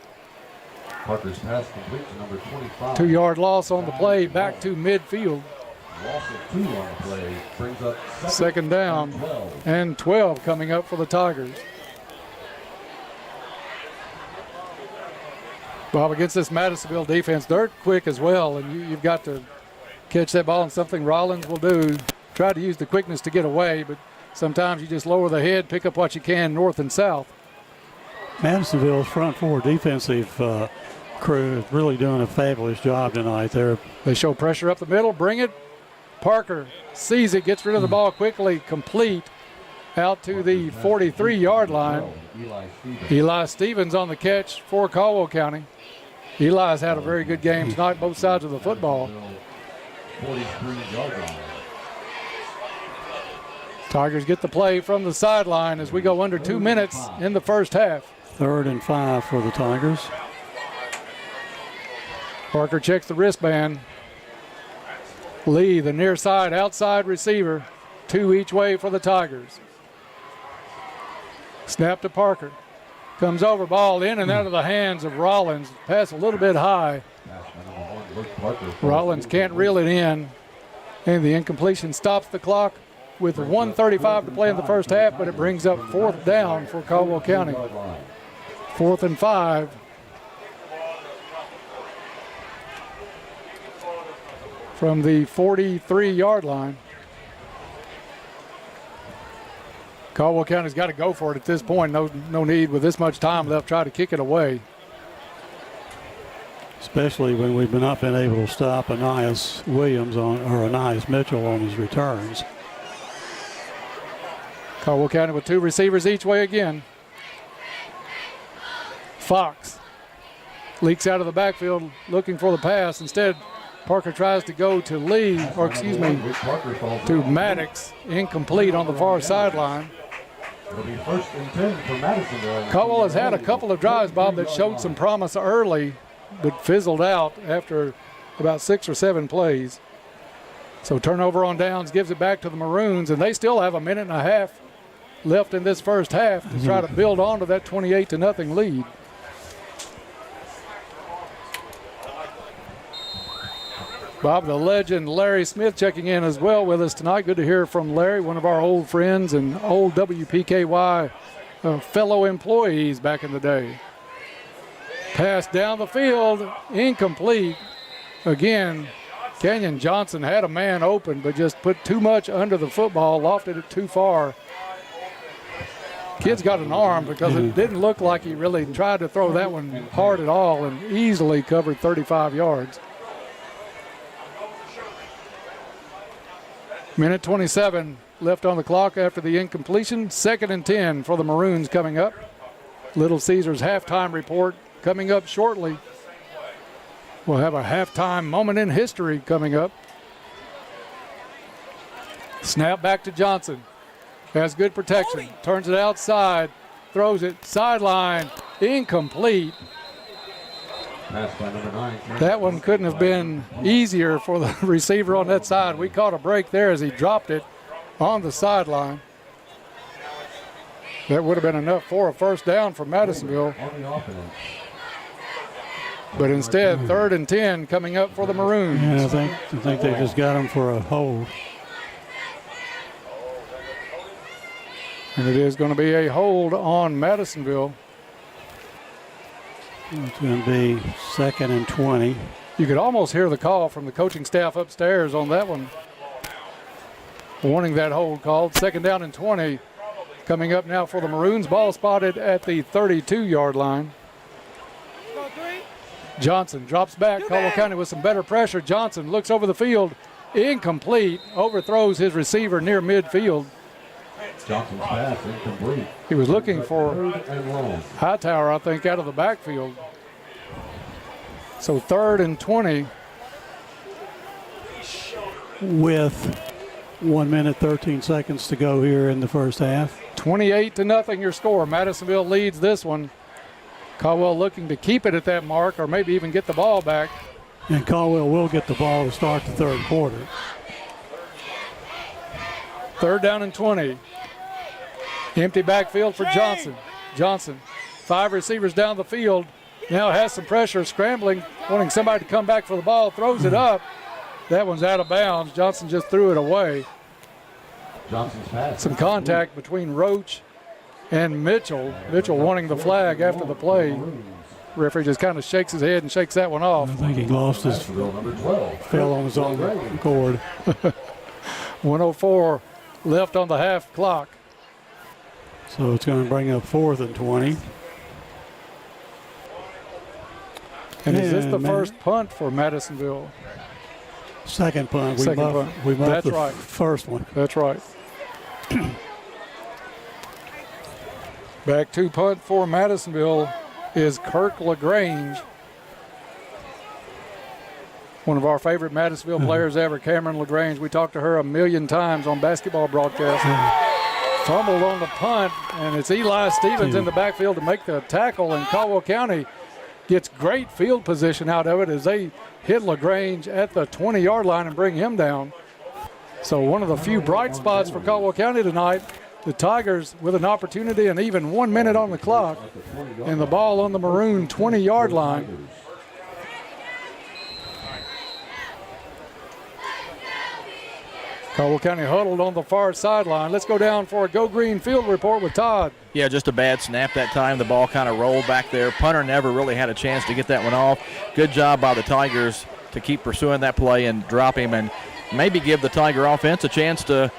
Parker's pass complete to number 25. 2-yard loss on the play, back to midfield. Loss of 2 on the play brings up second down and 12 coming up for the Tigers. Bob, against this Madisonville defense, they're quick as well, and you've got to catch that ball, and something Rollins will do. Try to use the quickness to get away, but sometimes you just lower the head, pick up what you can north and south. Madisonville's front four defensive crew is really doing a fabulous job tonight. They show pressure up the middle, bring it. Parker sees it, gets rid of the ball quickly, complete out to the 43-yard line. Eli Stevens on the catch for Caldwell County. Eli's had a very good game tonight, both sides of the football. 43-yard line. Tigers get the play from the sideline as we go under 2 minutes in the first half. 3rd and 5 for the Tigers. Parker checks the wristband. Lee, the near side outside receiver. 2 each way for the Tigers. Snap to Parker. Comes over, ball in and out of the hands of Rollins. Pass a little bit high. Rollins can't reel it in. And the incompletion stops the clock with 1:35 to play in the first half, but it brings up 4th down for Caldwell County. 4th and 5. From the 43-yard line. Caldwell County's got to go for it at this point. No need with this much time left. Try to kick it away. Especially when we've not been able to stop Anais Mitchell on his returns. Caldwell County with 2 receivers each way again. Fox leaks out of the backfield looking for the pass. Instead, Parker tries to go to Lee, or excuse me, to Maddox. Incomplete on the far sideline. It'll be 1st and 10 for Madisonville. Caldwell has had a couple of drives, Bob, that showed some promise early, but fizzled out after about 6 or 7 plays. So turnover on downs gives it back to the Maroons, and they still have a minute and a half left in this first half to try to build on to that 28-0 lead. Bob, the legend Larry Smith checking in as well with us tonight. Good to hear from Larry, one of our old friends and old WPKY fellow employees back in the day. Pass down the field, incomplete. Again, Kenyon Johnson had a man open, but just put too much under the football, lofted it too far. Kid's got an arm because it didn't look like he really tried to throw that one hard at all and easily covered 35 yards. Minute 27 left on the clock after the incompletion. 2nd and 10 for the Maroons coming up. Little Caesars halftime report coming up shortly. We'll have a halftime moment in history coming up. Snap back to Johnson. Has good protection. Turns it outside. Throws it sideline. Incomplete. That one couldn't have been easier for the receiver on that side. We caught a break there as he dropped it on the sideline. That would have been enough for a 1st down for Madisonville. But instead, 3rd and 10 coming up for the Maroons. Yeah, I think they just got him for a hold. And it is going to be a hold on Madisonville. It's going to be 2nd and 20. You could almost hear the call from the coaching staff upstairs on that one, warning that hold called. 2nd down and 20 coming up now for the Maroons. Ball spotted at the 32-yard line. Johnson drops back. Caldwell County with some better pressure. Johnson looks over the field. Incomplete. Overthrows his receiver near midfield. Johnson's pass incomplete. He was looking for Hightower, I think, out of the backfield. So 3rd and 20. With 1 minute, 13 seconds to go here in the first half. 28-0 your score. Madisonville leads this one. Caldwell looking to keep it at that mark or maybe even get the ball back. And Caldwell will get the ball to start the 3rd quarter. 3rd down and 20. Empty backfield for Johnson. Johnson, 5 receivers down the field. Now has some pressure, scrambling, wanting somebody to come back for the ball. Throws it up. That one's out of bounds. Johnson just threw it away. Johnson's pass. Some contact between Roach and Mitchell. Mitchell wanting the flag after the play. Referee just kind of shakes his head and shakes that one off. I think he lost his, fell on his own accord. 1:04 left on the half clock. So it's going to bring up 4th and 20. And is this the first punt for Madisonville? Second punt. We bumped That's the right. First one. That's right. Back to punt for Madisonville is Kirk LaGrange. one of our favorite Madisonville players ever, Cameron LaGrange. We talked to her a million times on basketball broadcasts. Fumbled on the punt, and it's Eli Stevens in the backfield to make the tackle, and Caldwell County gets great field position out of it as they hit LaGrange at the 20-yard line and bring him down. So one of the few bright spots for Caldwell County tonight. The Tigers with an opportunity and even 1 minute on the clock, and the ball on the maroon 20-yard line. Caldwell County huddled on the far sideline. Let's go down for a Go Green field report with Todd. Yeah, just a bad snap that time. The ball kind of rolled back there. Punter never really had a chance to get that one off. Good job by the Tigers to keep pursuing that play and drop him and maybe give the Tiger offense a chance to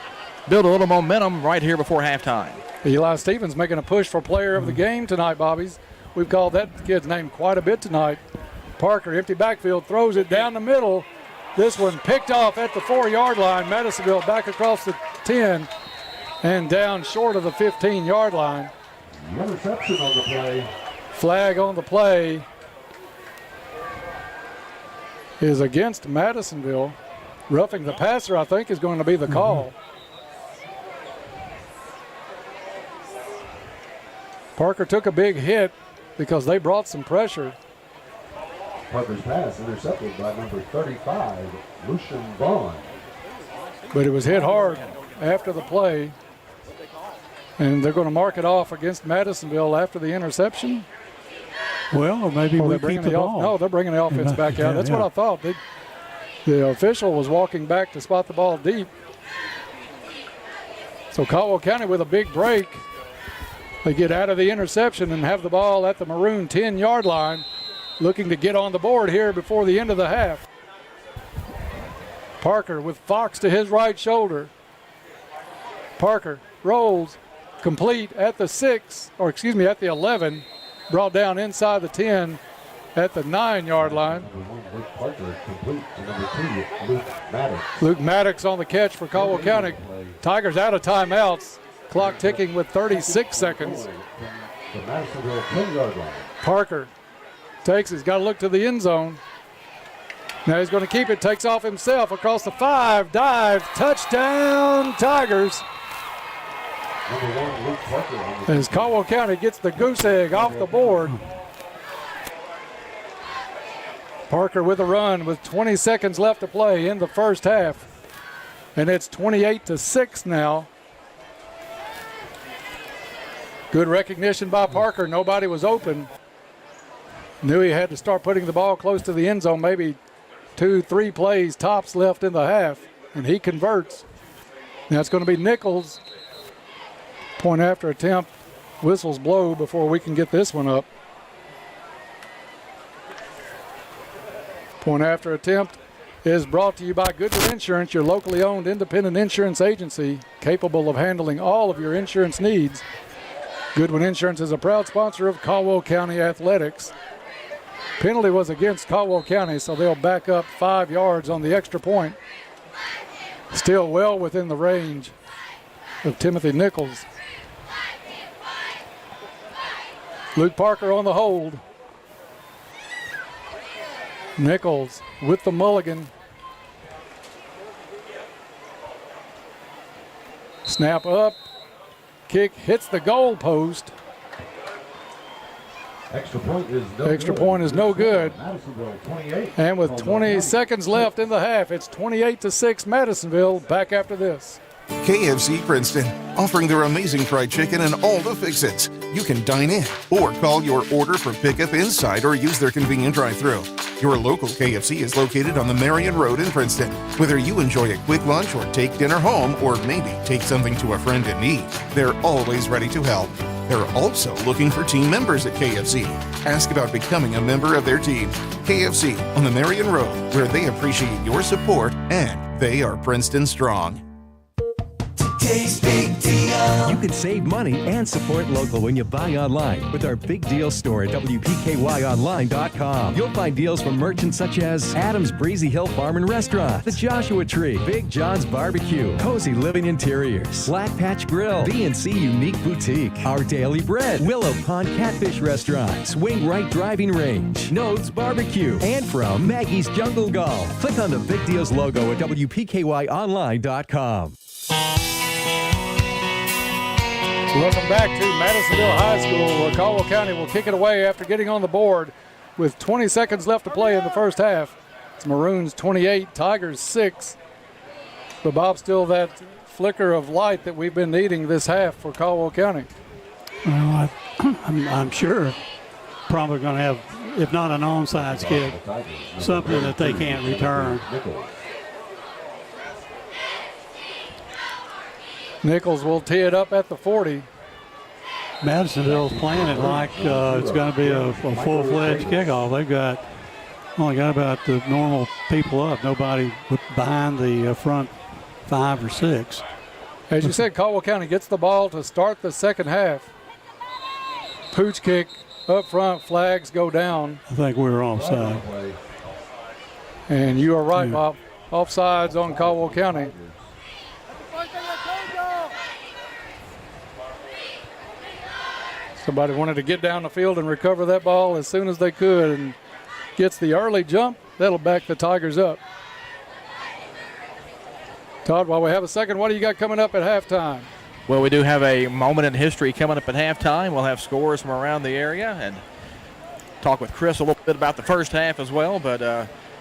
build a little momentum right here before halftime. Eli Stevens making a push for player of the game tonight, Bobbies. We've called that kid's name quite a bit tonight. Parker, empty backfield, throws it down the middle. This one picked off at the 4-yard line. Madisonville back across the 10 and down short of the 15-yard line. Interception on the play. Flag on the play is against Madisonville. Roughing the passer, I think, is going to be the call. Parker took a big hit because they brought some pressure. Parker's pass intercepted by number 35, Lucian Vaughn. But it was hit hard after the play. And they're going to mark it off against Madisonville after the interception. Well, or maybe we keep the ball. No, they're bringing the offense back out. That's what I thought. The official was walking back to spot the ball deep. So Caldwell County with a big break. They get out of the interception and have the ball at the maroon 10-yard line, looking to get on the board here before the end of the half. Parker with Fox to his right shoulder. Parker rolls complete at the 11, brought down inside the 10 at the 9-yard line. Luke Maddox on the catch for Caldwell County. Tigers out of timeouts. Clock ticking with 36 seconds. Parker takes, he's got to look to the end zone. Now he's going to keep it, takes off himself across the 5, dive, touchdown Tigers. As Caldwell County gets the goose egg off the board. Parker with a run with 20 seconds left to play in the first half. And it's 28-6 now. Good recognition by Parker. Nobody was open. Knew he had to start putting the ball close to the end zone. Maybe 2-3 plays tops left in the half. And he converts. Now it's going to be Nichols. Point after attempt. Whistles blow before we can get this one up. Point after attempt is brought to you by Goodwin Insurance, your locally owned independent insurance agency capable of handling all of your insurance needs. Goodwin Insurance is a proud sponsor of Caldwell County Athletics. Penalty was against Caldwell County, so they'll back up 5 yards on the extra point. Still well within the range of Timothy Nichols. Luke Parker on the hold. Nichols with the mulligan. Snap up. Kick hits the goal post. Extra point is no good. Madisonville 28. And with 20 seconds left in the half, it's 28-6 Madisonville. Back after this. KFC Princeton, offering their amazing fried chicken and all the fix-its. You can dine in or call your order for pickup inside or use their convenient drive-thru. Your local KFC is located on the Marion Road in Princeton. Whether you enjoy a quick lunch or take dinner home or maybe take something to a friend in need, they're always ready to help. They're also looking for team members at KFC. Ask about becoming a member of their team. KFC on the Marion Road, where they appreciate your support and they are Princeton strong. Today's big deal. You can save money and support local when you buy online with our big deal store at WPKYOnline.com. You'll find deals from merchants such as Adams Breezy Hill Farm and Restaurant, The Joshua Tree, Big John's Barbecue, Cozy Living Interiors, Black Patch Grill, B&C Unique Boutique, Our Daily Bread, Willow Pond Catfish Restaurant, Swing Right Driving Range, Nodes Barbecue, and from Maggie's Jungle Golf. Click on the Big Deals logo at WPKYOnline.com. Welcome back to Madisonville High School, where Caldwell County will kick it away after getting on the board with 20 seconds left to play in the first half. It's Maroons 28, Tigers 6. But Bob, still that flicker of light that we've been needing this half for Caldwell County. Well, I'm sure probably going to have, if not an onside kick, something that they can't return. Nichols will tee it up at the 40. Madisonville's playing it like it's going to be a full-fledged kickoff. They've only got about the normal people up. Nobody behind the front 5 or 6. As you said, Caldwell County gets the ball to start the second half. Pooch kick up front, flags go down. I think we were offside. And you are right, Bob. Offsides on Caldwell County. Somebody wanted to get down the field and recover that ball as soon as they could, and gets the early jump. That'll back the Tigers up. Todd, while we have a second, what do you got coming up at halftime? Well, we do have a moment in history coming up at halftime. We'll have scores from around the area and talk with Chris a little bit about the first half as well, but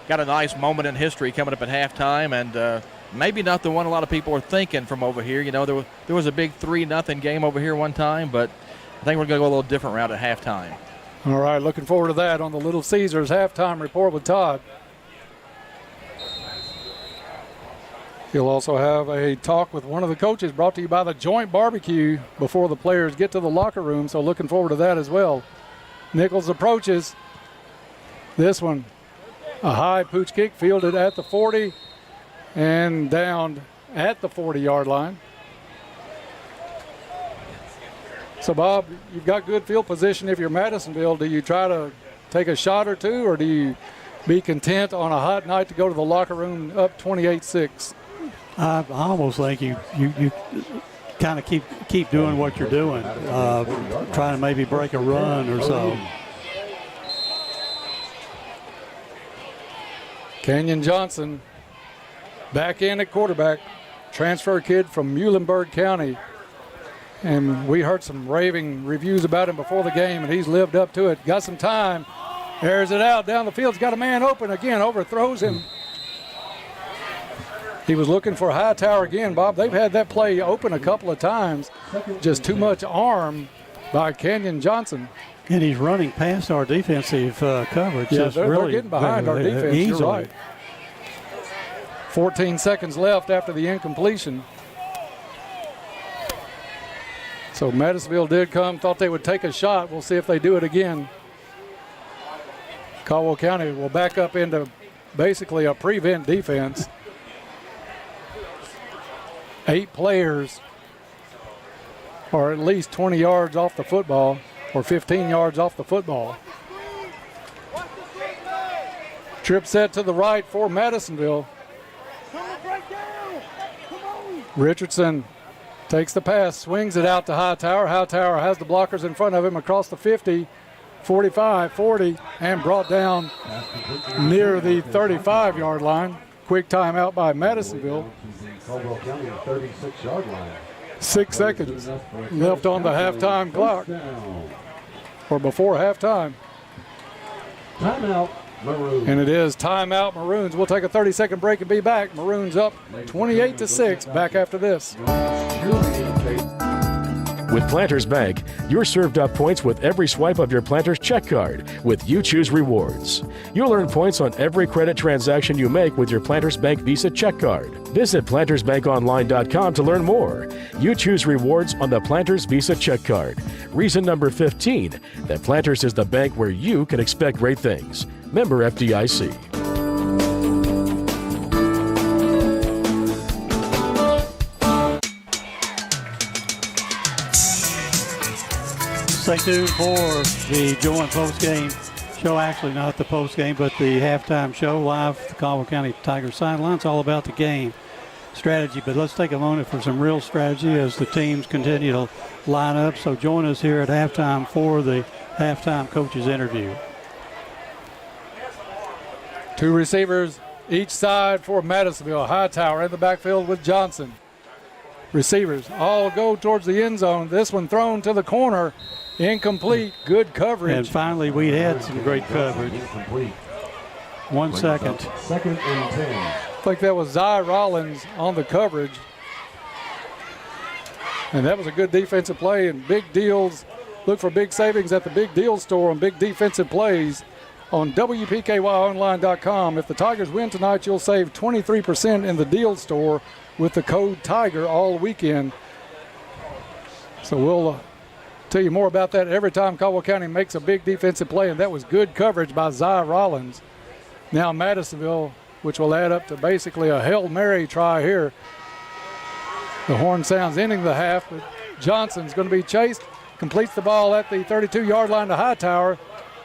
got a nice moment in history coming up at halftime, and maybe not the one a lot of people are thinking from over here. You know, there was a big 3-0 game over here one time, but I think we're going to go a little different route at halftime. All right, looking forward to that on the Little Caesars halftime report with Todd. He'll also have a talk with one of the coaches, brought to you by the Joint Barbecue, before the players get to the locker room, so looking forward to that as well. Nichols approaches. This one, a high pooch kick fielded at the 40 and downed at the 40-yard line. So, Bob, you've got good field position if you're Madisonville. Do you try to take a shot or two, or do you be content on a hot night to go to the locker room up 28-6? I almost think you kind of keep doing what you're doing, trying to maybe break a run or so. Kenyon Johnson back in at quarterback, transfer kid from Muhlenberg County. And we heard some raving reviews about him before the game, and he's lived up to it. Got some time, airs it out down the field. He's got a man open again, overthrows him. He was looking for Hightower again, Bob. They've had that play open a couple of times. Just too much arm by Kenyon Johnson. And he's running past our defensive coverage. Yeah, they're getting behind our defense. Easily. You're right. 14 seconds left after the incompletion. So Madisonville did come, thought they would take a shot. We'll see if they do it again. Caldwell County will back up into basically a prevent defense. 8 players are at least 20 yards off the football or 15 yards off the football. Trip set to the right for Madisonville. Richardson takes the pass, swings it out to Hightower. Hightower has the blockers in front of him across the 50, 45, 40, and brought down near the 35-yard line. Quick timeout by Madisonville. 6 seconds left on the halftime clock, or before halftime. Timeout, Maroons. And it is timeout, Maroons. We'll take a 30-second break and be back. Maroons up 28-6. Back after this. With Planters Bank, you're served up points with every swipe of your Planters check card with You Choose Rewards. You'll earn points on every credit transaction you make with your Planters Bank Visa check card. Visit PlantersBankOnline.com to learn more. You choose rewards on the Planters Visa check card. Reason number 15, that Planters is the bank where you can expect great things. Member FDIC. Stay tuned for the joint post-game show. Actually, not the post-game, but the halftime show live at the Caldwell County Tigers sideline. It's all about the game strategy, but let's take a moment for some real strategy as the teams continue to line up. So join us here at halftime for the halftime coaches interview. Two receivers each side for Madisonville. Hightower in the backfield with Johnson. Receivers all go towards the end zone. This one thrown to the corner. Incomplete. Good coverage. And finally, we had some great coverage. 1 second. Second and 10. I think that was Zy Rollins on the coverage. And that was a good defensive play, and big deals. Look for big savings at the Big Deal store on big defensive plays on WPKYOnline.com. If the Tigers win tonight, you'll save 23% in the deal store with the code TIGER all weekend. So we'll tell you more about that every time Caldwell County makes a big defensive play, and that was good coverage by Zy Rollins. Now Madisonville, which will add up to basically a Hail Mary try here. The horn sounds ending the half, but Johnson's going to be chased, completes the ball at the 32-yard line to Hightower.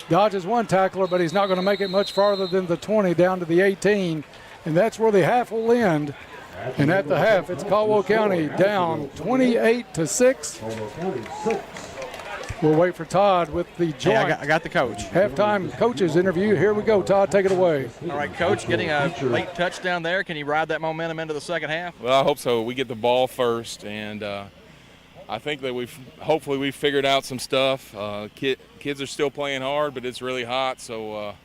Dodges one tackler, but he's not going to make it much farther than the 20 down to the 18. And that's where the half will end. And at the half, it's Caldwell County down 28-6. We'll wait for Todd with the joint. Hey, I got the coach. Halftime coaches interview. Here we go. Todd, take it away. All right, Coach, getting a late touchdown there. Can you ride that momentum into the second half? Well, I hope so. We get the ball first, and I think that hopefully we've figured out some stuff. Kids are still playing hard, but it's really hot, so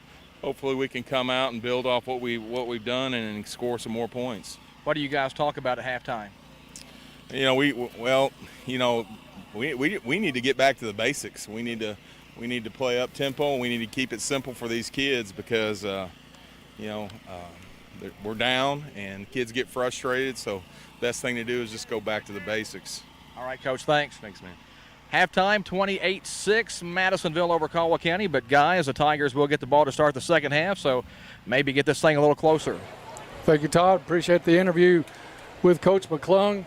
hopefully we can come out and build off what we've done and score some more points. What do you guys talk about at halftime? We need to get back to the basics. We need to play up tempo, and we need to keep it simple for these kids because we're down and kids get frustrated. So best thing to do is just go back to the basics. All right, Coach, thanks. Thanks, man. Halftime, 28-6, Madisonville over Caldwell County. But, guys, the Tigers will get the ball to start the second half, so maybe get this thing a little closer. Thank you, Todd. Appreciate the interview with Coach McClung.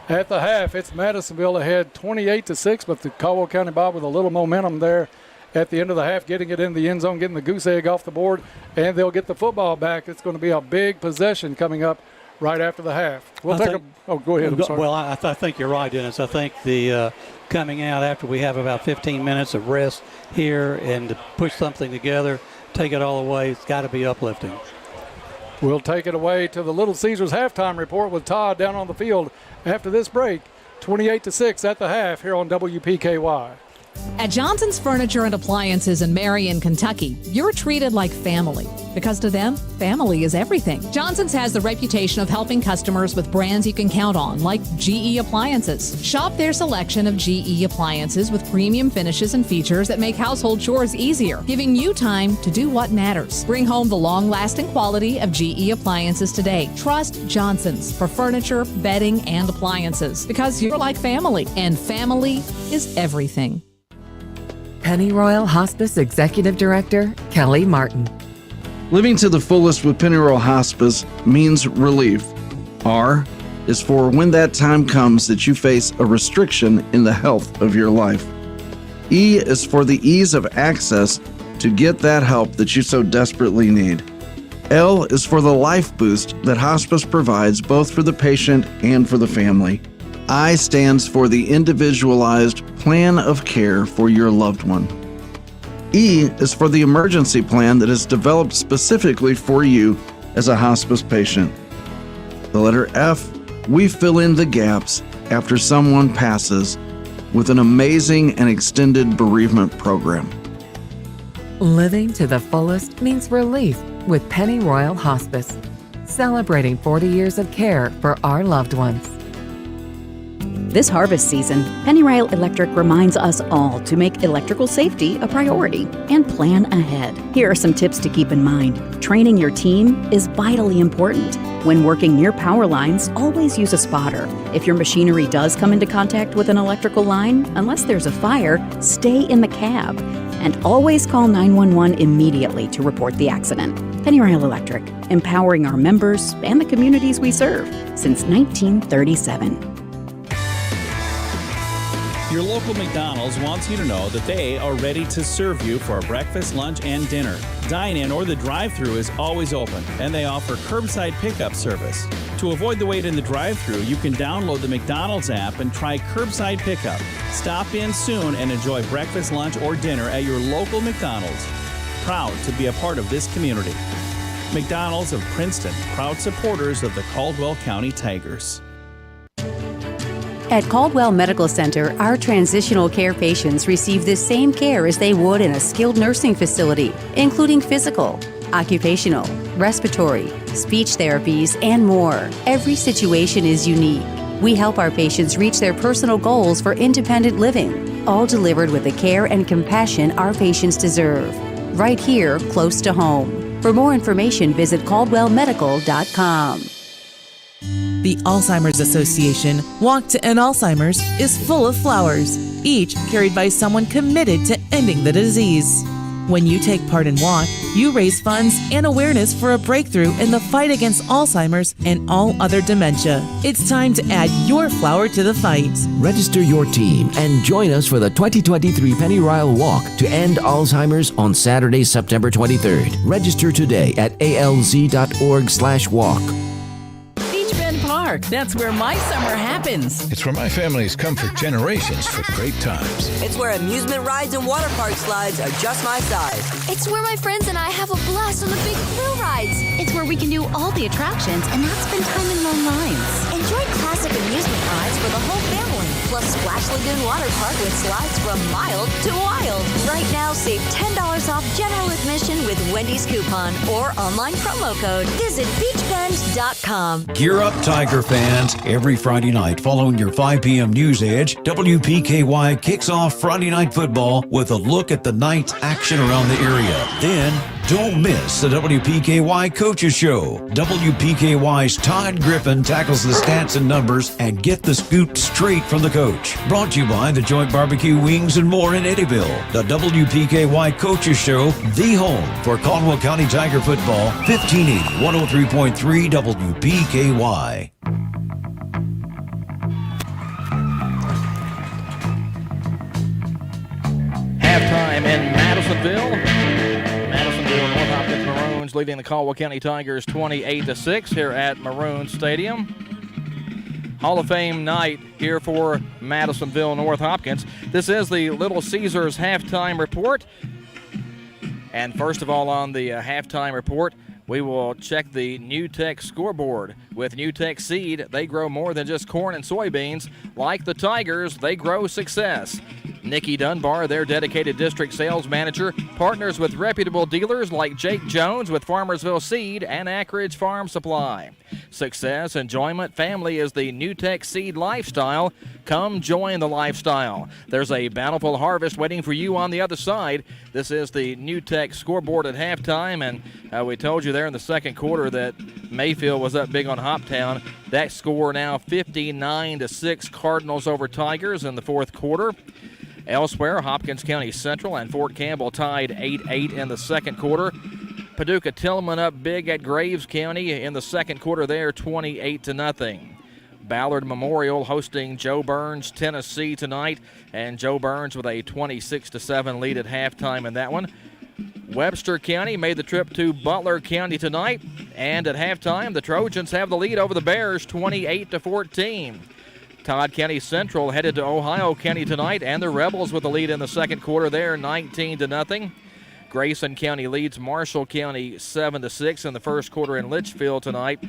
At the half, it's Madisonville ahead 28-6, but the Caldwell County Bob with a little momentum there at the end of the half, getting it in the end zone, getting the goose egg off the board, and they'll get the football back. It's going to be a big possession coming up right after the half. Go ahead. I'm sorry. Well, I think you're right, Dennis. I think the coming out after we have about 15 minutes of rest here and to push something together, take it all away, it's got to be uplifting. We'll take it away to the Little Caesars halftime report with Todd down on the field after this break. 28-6 at the half here on WPKY. At Johnson's Furniture and Appliances in Marion, Kentucky, you're treated like family. Because to them, family is everything. Johnson's has the reputation of helping customers with brands you can count on, like GE Appliances. Shop their selection of GE appliances with premium finishes and features that make household chores easier, giving you time to do what matters. Bring home the long-lasting quality of GE appliances today. Trust Johnson's for furniture, bedding, and appliances. Because you're like family, and family is everything. Pennyroyal Hospice Executive Director, Kelly Martin. Living to the fullest with Pennyroyal Hospice means relief. R is for when that time comes that you face a restriction in the health of your life. E is for the ease of access to get that help that you so desperately need. L is for the life boost that hospice provides both for the patient and for the family. I stands for the individualized plan of care for your loved one. E is for the emergency plan that is developed specifically for you as a hospice patient. The letter F, we fill in the gaps after someone passes with an amazing and extended bereavement program. Living to the fullest means relief with Pennyroyal Hospice, celebrating 40 years of care for our loved ones. This harvest season, Pennyroyal Electric reminds us all to make electrical safety a priority and plan ahead. Here are some tips to keep in mind. Training your team is vitally important. When working near power lines, always use a spotter. If your machinery does come into contact with an electrical line, unless there's a fire, stay in the cab. And always call 911 immediately to report the accident. Pennyroyal Electric, empowering our members and the communities we serve since 1937. Your local McDonald's wants you to know that they are ready to serve you for breakfast, lunch, and dinner. Dine-in or the drive-thru is always open, and they offer curbside pickup service. To avoid the wait in the drive-thru, you can download the McDonald's app and try curbside pickup. Stop in soon and enjoy breakfast, lunch, or dinner at your local McDonald's. Proud to be a part of this community. McDonald's of Princeton, proud supporters of the Caldwell County Tigers. At Caldwell Medical Center, our transitional care patients receive the same care as they would in a skilled nursing facility, including physical, occupational, respiratory, speech therapies, and more. Every situation is unique. We help our patients reach their personal goals for independent living, all delivered with the care and compassion our patients deserve. Right here, close to home. For more information, visit caldwellmedical.com. The Alzheimer's Association Walk to End Alzheimer's is full of flowers, each carried by someone committed to ending the disease. When you take part in Walk, you raise funds and awareness for a breakthrough in the fight against Alzheimer's and all other dementia. It's time to add your flower to the fight. Register your team and join us for the 2023 Pennyroyal Walk to End Alzheimer's on Saturday, September 23rd. Register today at alz.org/walk. Park. That's where my summer happens. It's where my family's come for generations for great times. It's where amusement rides and water park slides are just my size. It's where my friends and I have a blast on the big thrill rides. It's where we can do all the attractions and not spend time in long lines. Enjoy classic amusement rides for the whole family. Plus Splash Lagoon Water Park with slides from mild to wild. Right now, save $10 off general admission with Wendy's coupon or online promo code. Visit beachbend.com. Gear up, Tiger fans. Every Friday night following your 5 p.m. news edge, WPKY kicks off Friday Night Football with a look at the night's action around the area. Then, don't miss the WPKY Coaches Show. WPKY's Todd Griffin tackles the stats and numbers and get the scoop straight from the coach. Brought to you by the Joint Barbecue Wings and more in Eddyville. The WPKY Coaches Show, the home for Caldwell County Tiger football, 1580, 103.3 WPKY. Halftime in Madisonville. North Hopkins Maroons leading the Caldwell County Tigers 28-6 here at Maroon Stadium. Hall of Fame night here for Madisonville North Hopkins. This is the Little Caesars halftime report. And first of all, on the halftime report, we will check the New Tech scoreboard. With New Tech Seed, they grow more than just corn and soybeans. Like the Tigers, they grow success. Nikki Dunbar, their dedicated district sales manager, partners with reputable dealers like Jake Jones with Farmersville Seed and Anchorage Farm Supply. Success, enjoyment, family is the New Tech Seed lifestyle. Come join the lifestyle. There's a bountiful harvest waiting for you on the other side. This is the New Tech scoreboard at halftime, and we told you there in the second quarter that Mayfield was up big on Hoptown. That score now 59-6 Cardinals over Tigers in the fourth quarter. Elsewhere, Hopkins County Central and Fort Campbell tied 8-8 in the second quarter. Paducah Tillman up big at Graves County in the second quarter there, 28-0. Ballard Memorial hosting Joe Burns, Tennessee tonight, and Joe Burns with a 26-7 lead at halftime in that one. Webster County made the trip to Butler County tonight, and at halftime, the Trojans have the lead over the Bears, 28-14. Todd County Central headed to Ohio County tonight, and the Rebels with the lead in the second quarter there, 19-0. Grayson County leads Marshall County 7-6 in the first quarter in Litchfield tonight.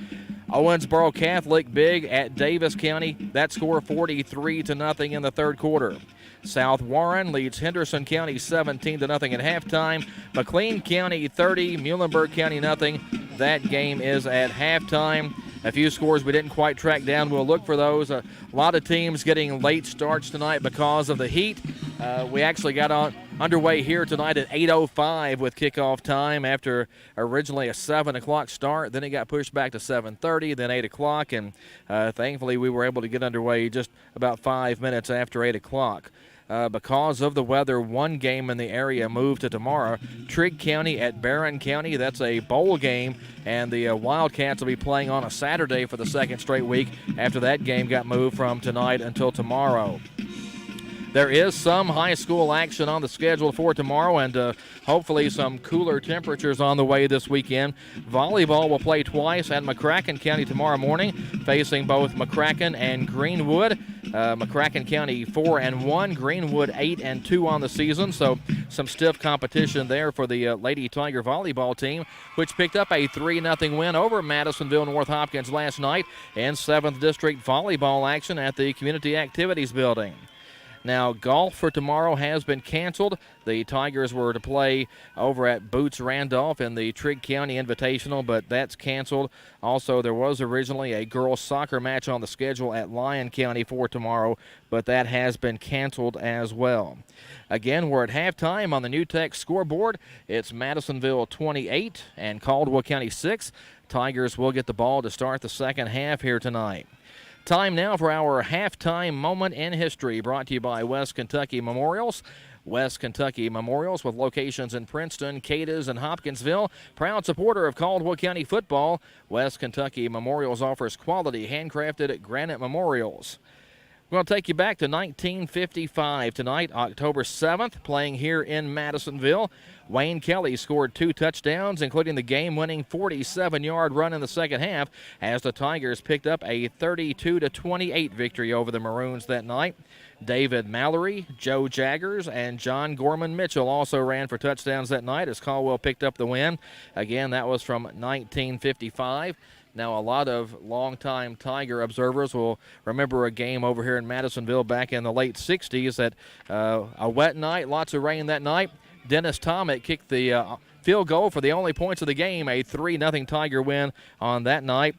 Owensboro Catholic big at Davis County. That score 43-0 in the third quarter. South Warren leads Henderson County 17-0 at halftime. McLean County 30, Muhlenberg County nothing. That game is at halftime. A few scores we didn't quite track down. We'll look for those. A lot of teams getting late starts tonight because of the heat. We actually got underway here tonight at 8:05 with kickoff time after originally a 7 o'clock start. Then it got pushed back to 7:30, then 8 o'clock, and thankfully we were able to get underway just about 5 minutes after 8 o'clock. Because of the weather, one game in the area moved to tomorrow. Trigg County at Barron County. That's a bowl game, and the Wildcats will be playing on a Saturday for the second straight week after that game got moved from tonight until tomorrow. there is some high school action on the schedule for tomorrow, and hopefully some cooler temperatures on the way this weekend. Volleyball will play twice at McCracken County tomorrow morning, facing both McCracken and Greenwood. McCracken County 4-1, Greenwood 8-2 on the season, so some stiff competition there for the Lady Tiger volleyball team, which picked up a 3-0 win over Madisonville North Hopkins last night in 7th District volleyball action at the Community Activities Building. Now, golf for tomorrow has been canceled. The Tigers were to play over at Boots Randolph in the Trigg County Invitational, but that's canceled. Also, there was originally a girls' soccer match on the schedule at Lyon County for tomorrow, but that has been canceled as well. Again, we're at halftime on the New Tech scoreboard. It's Madisonville 28 and Caldwell County 6. Tigers will get the ball to start the second half here tonight. Time now for our halftime moment in history, brought to you by West Kentucky Memorials. West Kentucky Memorials, with locations in Princeton, Cadiz, and Hopkinsville. Proud supporter of Caldwell County football, West Kentucky Memorials offers quality handcrafted granite memorials. We're going to take you back to 1955 tonight, October 7th, playing here in Madisonville. Wayne Kelly scored 2 touchdowns, including the game-winning 47-yard run in the second half, as the Tigers picked up a 32-28 victory over the Maroons that night. David Mallory, Joe Jaggers, and John Gorman Mitchell also ran for touchdowns that night as Caldwell picked up the win. Again, that was from 1955. Now, a lot of longtime Tiger observers will remember a game over here in Madisonville back in the late 60s that a wet night, lots of rain that night. Dennis Tomick kicked the field goal for the only points of the game, a 3-0 Tiger win on that night.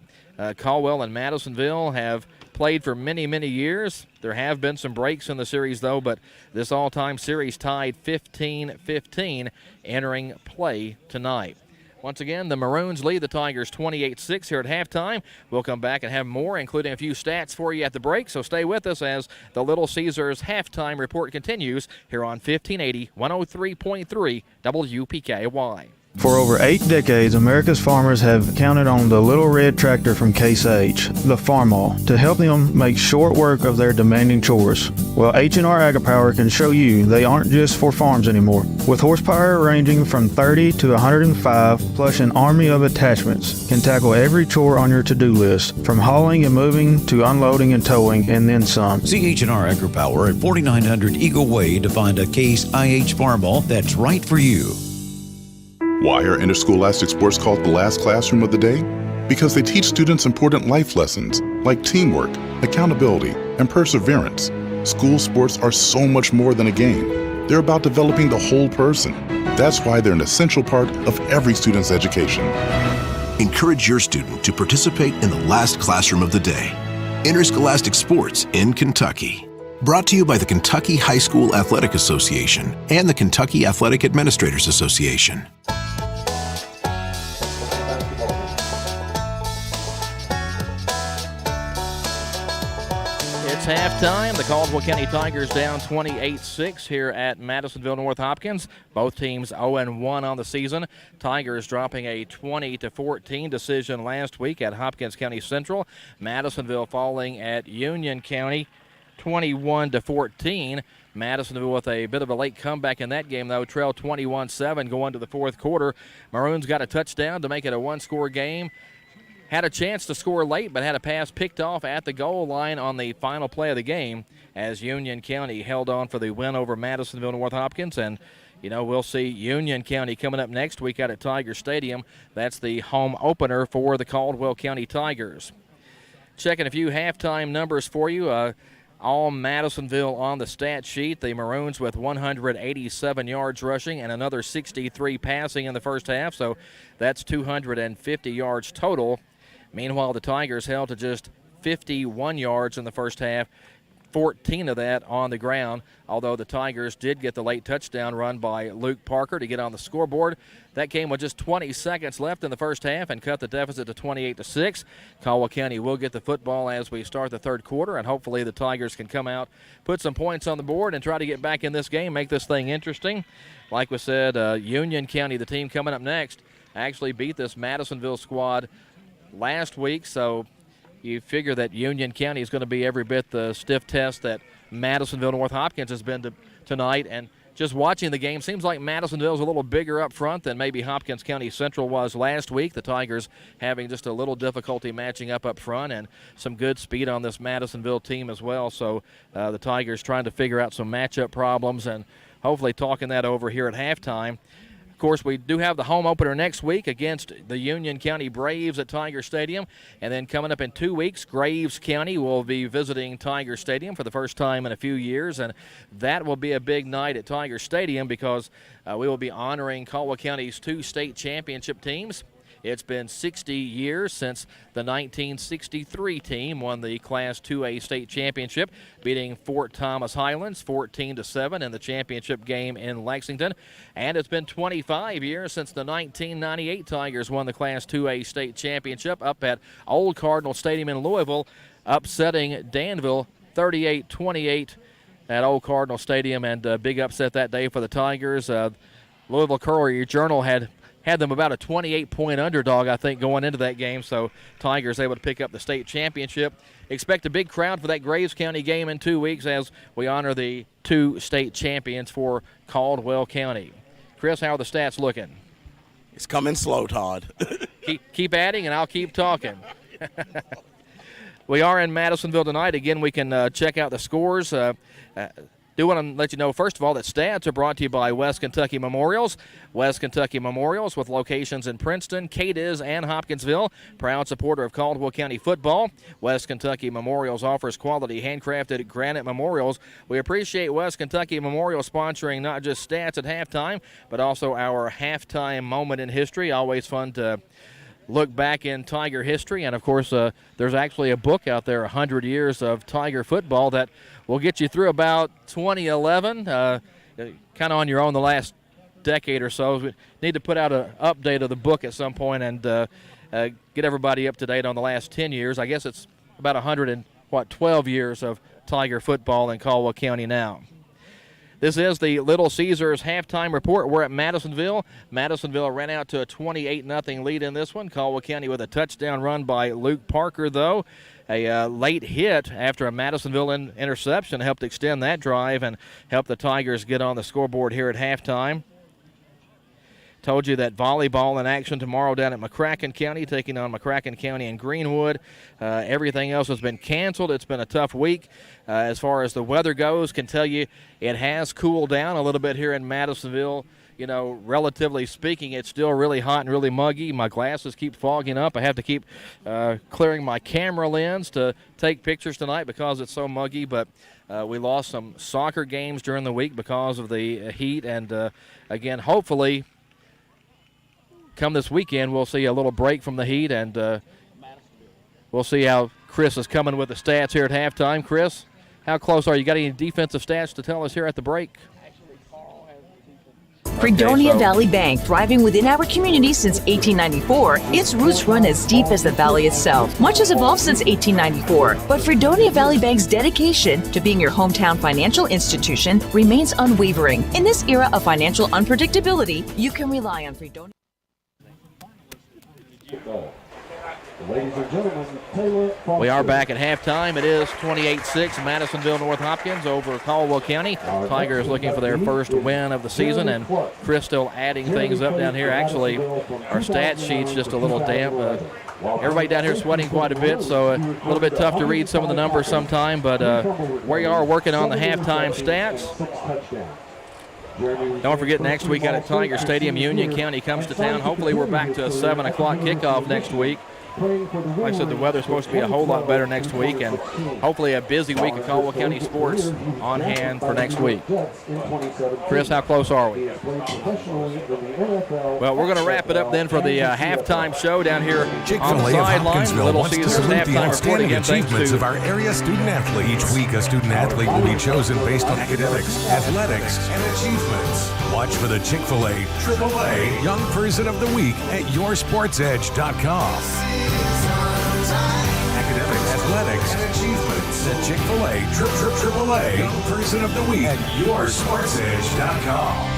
Caldwell and Madisonville have played for many, many years. There have been some breaks in the series, though, but this all-time series tied 15-15 entering play tonight. Once again, the Maroons lead the Tigers 28-6 here at halftime. We'll come back and have more, including a few stats for you at the break, so stay with us as the Little Caesars halftime report continues here on 1580 103.3 WPKY. For over 8 decades, America's farmers have counted on the Little Red Tractor from Case H, the Farmall, to help them make short work of their demanding chores. Well, H&R AgriPower can show you they aren't just for farms anymore. With horsepower ranging from 30 to 105, plus an army of attachments, can tackle every chore on your to-do list, from hauling and moving to unloading and towing, and then some. See H&R AgriPower at 4900 Eagle Way to find a Case IH Farmall that's right for you. Why are interscholastic sports called the last classroom of the day? Because they teach students important life lessons like teamwork, accountability, and perseverance. School sports are so much more than a game. They're about developing the whole person. That's why they're an essential part of every student's education. Encourage your student to participate in the last classroom of the day. Interscholastic sports in Kentucky. Brought to you by the Kentucky High School Athletic Association and the Kentucky Athletic Administrators Association. It's halftime. The Caldwell County Tigers down 28-6 here at Madisonville North Hopkins. Both teams 0-1 on the season. Tigers dropping a 20-14 decision last week at Hopkins County Central. Madisonville falling at Union County 21-14. Madisonville with a bit of a late comeback in that game, though. Trailed 21-7 going to the fourth quarter. Maroons got a touchdown to make it a one-score game. Had a chance to score late, but had a pass picked off at the goal line on the final play of the game as Union County held on for the win over Madisonville North Hopkins. And, you know, we'll see Union County coming up next week out at Tiger Stadium. That's the home opener for the Caldwell County Tigers. Checking a few halftime numbers for you. All Madisonville on the stat sheet. The Maroons with 187 yards rushing and another 63 passing in the first half. So that's 250 yards total. Meanwhile, the Tigers held to just 51 yards in the first half, 14 of that on the ground, although the Tigers did get the late touchdown run by Luke Parker to get on the scoreboard. That came with just 20 seconds left in the first half and cut the deficit to 28-6. Caldwell County will get the football as we start the third quarter, and hopefully the Tigers can come out, put some points on the board, and try to get back in this game, make this thing interesting. Like we said, Union County, the team coming up next, actually beat this Madisonville squad last week, so you figure that Union County is going to be every bit the stiff test that Madisonville North Hopkins has been tonight. And just watching the game, seems like Madisonville's a little bigger up front than maybe Hopkins County Central was last week. The Tigers having just a little difficulty matching up front, and some good speed on this Madisonville team as well. So the Tigers trying to figure out some matchup problems and hopefully talking that over here at halftime. Of course, we do have the home opener next week against the Union County Braves at Tiger Stadium. And then coming up in 2 weeks, Graves County will be visiting Tiger Stadium for the first time in a few years. And that will be a big night at Tiger Stadium because we will be honoring Caldwell County's 2 state championship teams. It's been 60 years since the 1963 team won the Class 2A state championship, beating Fort Thomas Highlands 14-7 in the championship game in Lexington. And it's been 25 years since the 1998 Tigers won the Class 2A state championship up at Old Cardinal Stadium in Louisville, upsetting Danville 38-28 at Old Cardinal Stadium, and a big upset that day for the Tigers. Louisville Courier-Journal had them about a 28-point underdog, I think, going into that game. So Tigers able to pick up the state championship. Expect a big crowd for that Graves County game in 2 weeks as we honor the 2 state champions for Caldwell County. Chris, how are the stats looking? It's coming slow, Todd. keep adding, and I'll keep talking. We are in Madisonville tonight. Again, we can check out the scores. Do want to let you know, first of all, that stats are brought to you by West Kentucky Memorials. West Kentucky Memorials with locations in Princeton, Cadiz, and Hopkinsville. Proud supporter of Caldwell County football. West Kentucky Memorials offers quality handcrafted granite memorials. We appreciate West Kentucky Memorial sponsoring not just stats at halftime, but also our halftime moment in history. Always fun to look back in Tiger history. And, of course, there's actually a book out there, 100 Years of Tiger Football, that will get you through about 2011, kind of on your own the last decade or so. We need to put out an update of the book at some point and get everybody up to date on the last 10 years. I guess it's about 112 years of Tiger football in Caldwell County now. This is the Little Caesars halftime report. We're at Madisonville. Madisonville ran out to a 28-0 lead in this one. Caldwell County with a touchdown run by Luke Parker, though. A late hit after a Madisonville interception helped extend that drive and helped the Tigers get on the scoreboard here at halftime. Told you that volleyball in action tomorrow down at McCracken County, taking on McCracken County and Greenwood. Everything else has been canceled. It's been a tough week. As far as the weather goes, can tell you it has cooled down a little bit here in Madisonville. You know, relatively speaking, it's still really hot and really muggy. My glasses keep fogging up. I have to keep clearing my camera lens to take pictures tonight because it's so muggy. But we lost some soccer games during the week because of the heat. And, again, hopefully come this weekend, we'll see a little break from the heat, and we'll see how Chris is coming with the stats here at halftime. Chris, how close are you? Got any defensive stats to tell us here at the break? Fredonia Valley Bank, thriving within our community since 1894. Its roots run as deep as the valley itself. Much has evolved since 1894, but Fredonia Valley Bank's dedication to being your hometown financial institution remains unwavering. In this era of financial unpredictability, you can rely on Fredonia. Ladies and gentlemen, Taylor Foster. We are back at halftime. It is 28-6 Madisonville North Hopkins over Caldwell County. Tigers looking for their first win of the season, and Chris still adding things up down here. Actually, our stat sheet's just a little damp. Everybody down here sweating quite a bit, so a little bit tough to read some of the numbers sometime, but we are working on the halftime stats. Don't forget, next week out at Tiger Stadium, Union County comes to town. Hopefully we're back to a 7 o'clock kickoff next week. Like I said, the weather's supposed to be a whole lot better next week, and hopefully a busy week of Caldwell County sports on hand for next week. Chris, how close are we? Well, we're going to wrap it up then for the halftime show down here on the sideline. Little Caesars halftime report again. Achievements of our area student athlete. Each week, a student athlete will be chosen based on academics, athletics, and achievements. Watch for the Chick-fil-A AAA Young Person of the Week at yoursportsedge.com. Academics, athletics, and achievements. The Chick-fil-A AAA Young Person of the Week at yoursportsedge.com.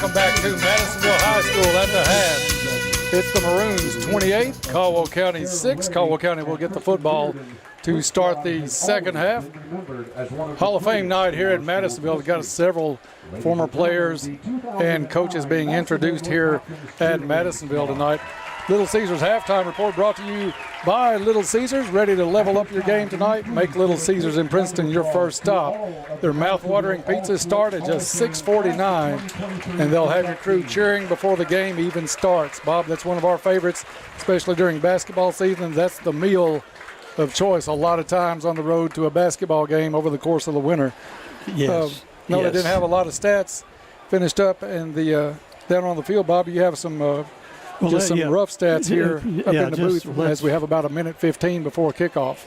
Welcome back to Madisonville High School at the half. It's the Maroons 28, Caldwell County 6. Caldwell County will get the football to start the second half. Hall of Fame night here at Madisonville. We've got several former players and coaches being introduced here at Madisonville tonight. Little Caesars halftime report brought to you by Little Caesars. Ready to level up your game tonight? Make Little Caesars in Princeton your first stop. Their mouth-watering pizzas start at just $6.49, and they'll have your crew cheering before the game even starts. Bob, that's one of our favorites, especially during basketball season. That's the meal of choice a lot of times on the road to a basketball game over the course of the winter. Yes. No, they didn't have a lot of stats finished up in the down on the field. Bob, you have some some rough stats here up in the booth as we have about a minute 15 before kickoff.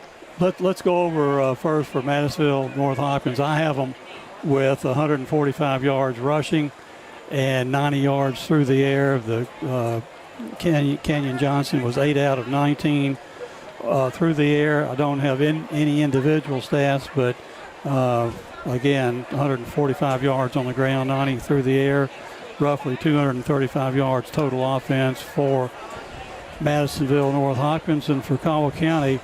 Let's go over first for Madisonville North Hopkins. I have them with 145 yards rushing and 90 yards through the air. The Kenyon Johnson was 8 out of 19 through the air. I don't have any individual stats, but again, 145 yards on the ground, 90 through the air. Roughly 235 yards total offense for Madisonville North Hopkins. And for Caldwell County,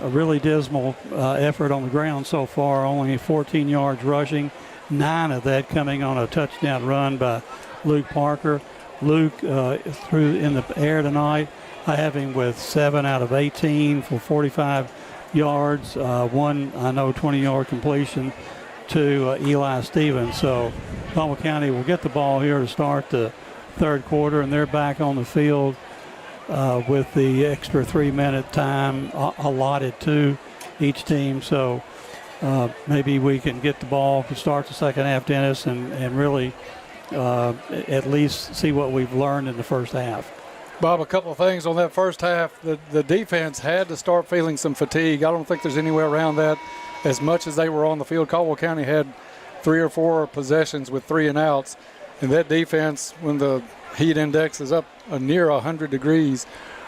a really dismal effort on the ground so far, only 14 yards rushing, 9 of that coming on a touchdown run by Luke Parker. Luke through in the air tonight, I have him with 7 out of 18 for 45 yards, one 20-yard completion to Eli Stevens. So Caldwell County will get the ball here to start the third quarter, and they're back on the field with the extra 3-minute time allotted to each team. So maybe we can get the ball to start the second half, Dennis, and really at least see what we've learned in the first half. Bob, a couple of things on that first half. The defense had to start feeling some fatigue. I don't think there's any way around that. As much as they were on the field, Caldwell County had 3 or 4 possessions with 3 and outs. And that defense, when the heat index is up near 100 degrees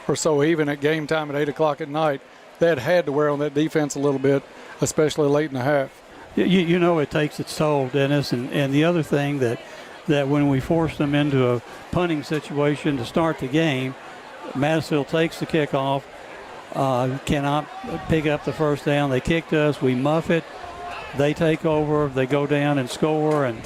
or so, even at game time at 8 o'clock at night, that had to wear on that defense a little bit, especially late in the half. You know it takes its toll, Dennis. And the other thing that when we forced them into a punting situation to start the game, Madisonville takes the kickoff, cannot pick up the first down. They kicked us. We muff it. They take over. They go down and score. And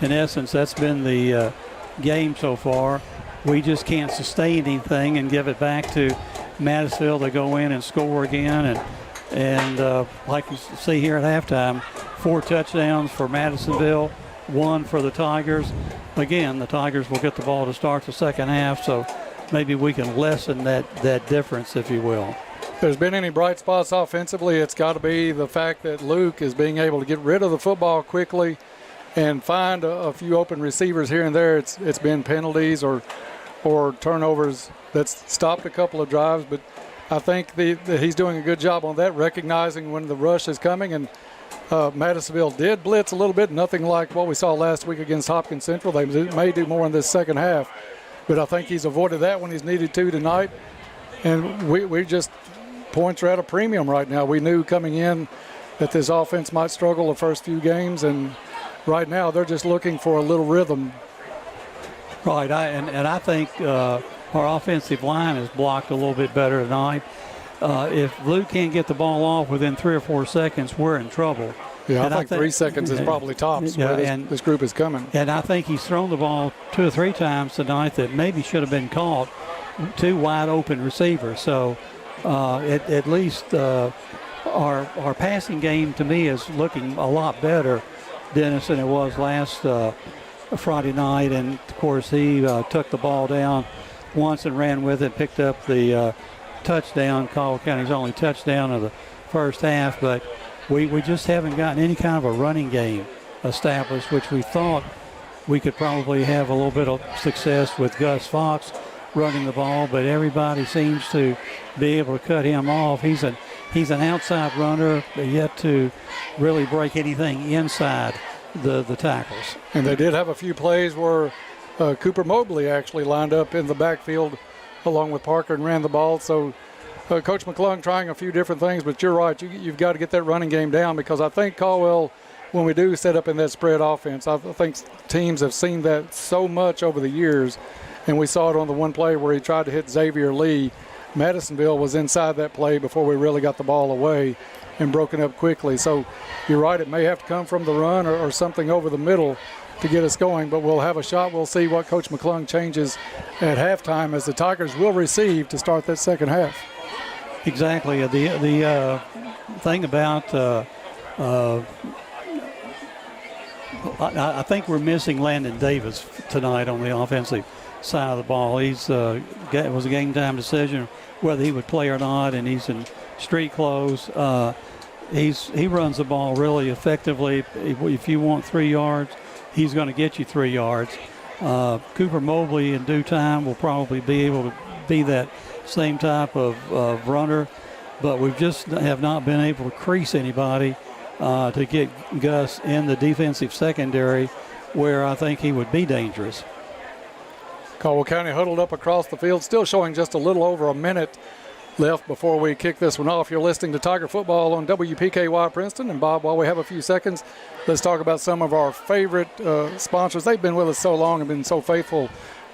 in essence, that's been the game so far. We just can't sustain anything and give it back to Madisonville. They go in and score again. And like you see here at halftime, 4 touchdowns for Madisonville, 1 for the Tigers. Again, the Tigers will get the ball to start the second half. So maybe we can lessen that difference, if you will. If there's been any bright spots offensively, it's got to be the fact that Luke is being able to get rid of the football quickly and find a few open receivers here and there. It's been penalties or turnovers that's stopped a couple of drives, but I think that he's doing a good job on that, recognizing when the rush is coming. And Madisonville did blitz a little bit, nothing like what we saw last week against Hopkins Central. They may do more in this second half, but I think he's avoided that when he's needed to tonight. And we just points are at a premium right now. We knew coming in that this offense might struggle the first few games, and right now they're just looking for a little rhythm. Right, and I think our offensive line is blocked a little bit better tonight. If Luke can't get the ball off within 3 or 4 seconds, we're in trouble. Yeah, I think 3 seconds is probably tops where this group is coming. And I think he's thrown the ball 2 or 3 times tonight that maybe should have been caught, 2 wide open receivers. So at least our passing game to me is looking a lot better, Dennis, than it was last Friday night. And of course he took the ball down once and ran with it, picked up the touchdown, Caldwell County's only touchdown of the first half. But we just haven't gotten any kind of a running game established, which we thought we could probably have a little bit of success with Gus Fox running the ball, but everybody seems to be able to cut him off. He's an outside runner, but yet to really break anything inside the tackles. And they did have a few plays where Cooper Mobley actually lined up in the backfield along with Parker and ran the ball. So Coach McClung trying a few different things, but you're right. You've got to get that running game down, because I think Caldwell when we do set up in that spread offense. I think teams have seen that so much over the years, and we saw it on the one play where he tried to hit Xavier Lee. Madisonville was inside that play before we really got the ball away and broken up quickly. So you're right, it may have to come from the run or something over the middle to get us going, but we'll have a shot. We'll see what Coach McClung changes at halftime as the Tigers will receive to start that second half. Exactly. The thing about I think we're missing Landon Davis tonight on the offensive side of the ball. It was a game time decision whether he would play or not, and he's in street clothes. He runs the ball really effectively. If you want 3 yards, he's going to get you 3 yards. Cooper Mobley in due time will probably be able to be that same type of runner, but we just have not been able to crease anybody to get Gus in the defensive secondary where I think he would be dangerous. Caldwell County huddled up across the field, still showing just a little over a minute left before we kick this one off. You're listening to Tiger Football on WPKY Princeton. And Bob, while we have a few seconds, let's talk about some of our favorite sponsors. They've been with us so long and been so faithful.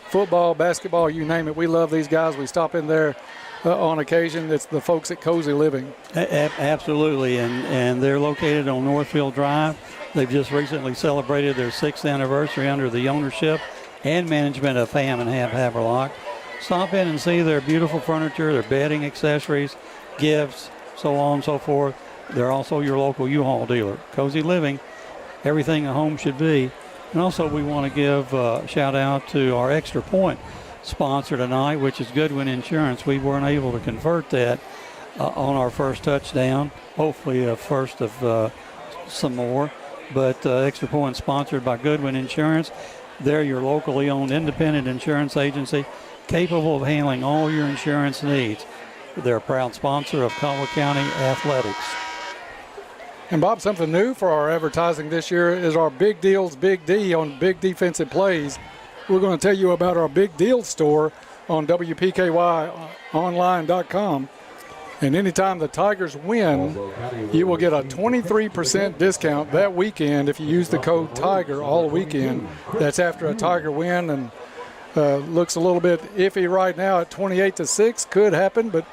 Football, basketball, you name it. We love these guys. We stop in there on occasion. It's the folks at Cozy Living. Absolutely, and they're located on Northfield Drive. They've just recently celebrated their 6th anniversary under the ownership and management of Ham and Haverlock. Stop in and see their beautiful furniture, their bedding, accessories, gifts, so on and so forth. They're also your local U-Haul dealer. Cozy Living, everything a home should be. And also we want to give a shout out to our Extra Point sponsor tonight, which is Goodwin Insurance. We weren't able to convert that on our first touchdown, hopefully a first of some more. But Extra Point sponsored by Goodwin Insurance. They're your locally owned independent insurance agency capable of handling all your insurance needs. They're a proud sponsor of Caldwell County Athletics. And Bob, something new for our advertising this year is our Big Deals Big D on big defensive plays. We're going to tell you about our Big Deal store on WPKYOnline.com. And anytime the Tigers win, you will get a 23% discount that weekend if you use the code TIGER all weekend. That's after a Tiger win, and looks a little bit iffy right now at 28-6. Could happen, but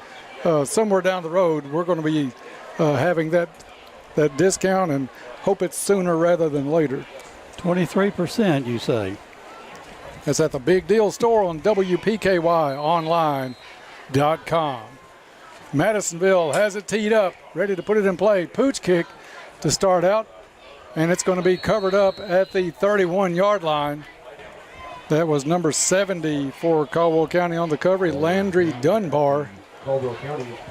somewhere down the road, we're going to be having that discount, and hope it's sooner rather than later. 23%, you say? That's at the Big Deal store on WPKYOnline.com. Madisonville has it teed up, ready to put it in play. Pooch kick to start out, and it's going to be covered up at the 31-yard line. That was number 70 for Caldwell County on the cover, Landry Dunbar.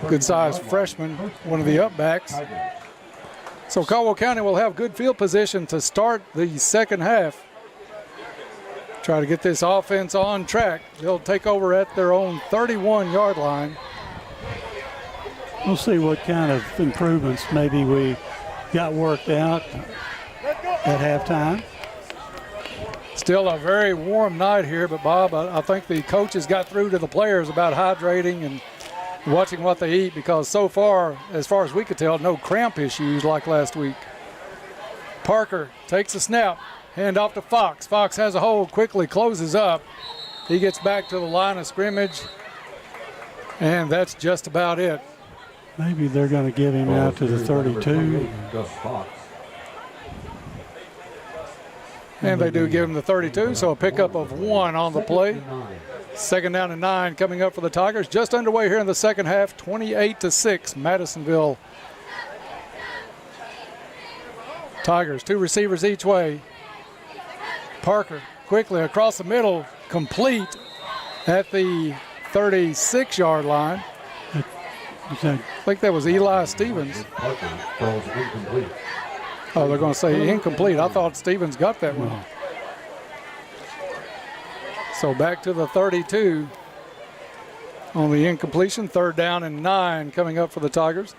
Good-sized freshman, one of the upbacks. So Caldwell County will have good field position to start the second half. Try to get this offense on track. They'll take over at their own 31-yard line. We'll see what kind of improvements maybe we got worked out at halftime. Still a very warm night here, but Bob, I think the coaches got through to the players about hydrating and watching what they eat, because so far as we could tell, no cramp issues like last week. Parker takes a snap, hand off to Fox. Fox has a hold, quickly closes up. He gets back to the line of scrimmage, and that's just about it. Maybe they're going to give him out to the 32. And they do give him the 32, so a pickup of 1 on the play. Second down and 9 coming up for the Tigers. Just underway here in the second half, 28-6, Madisonville. Tigers, 2 receivers each way. Parker quickly across the middle, complete at the 36-yard line. I think that was Eli Stevens. Oh, they're going to say incomplete. I thought Stevens got that one. So back to the 32 on the incompletion. Third down and 9 coming up for the Tigers.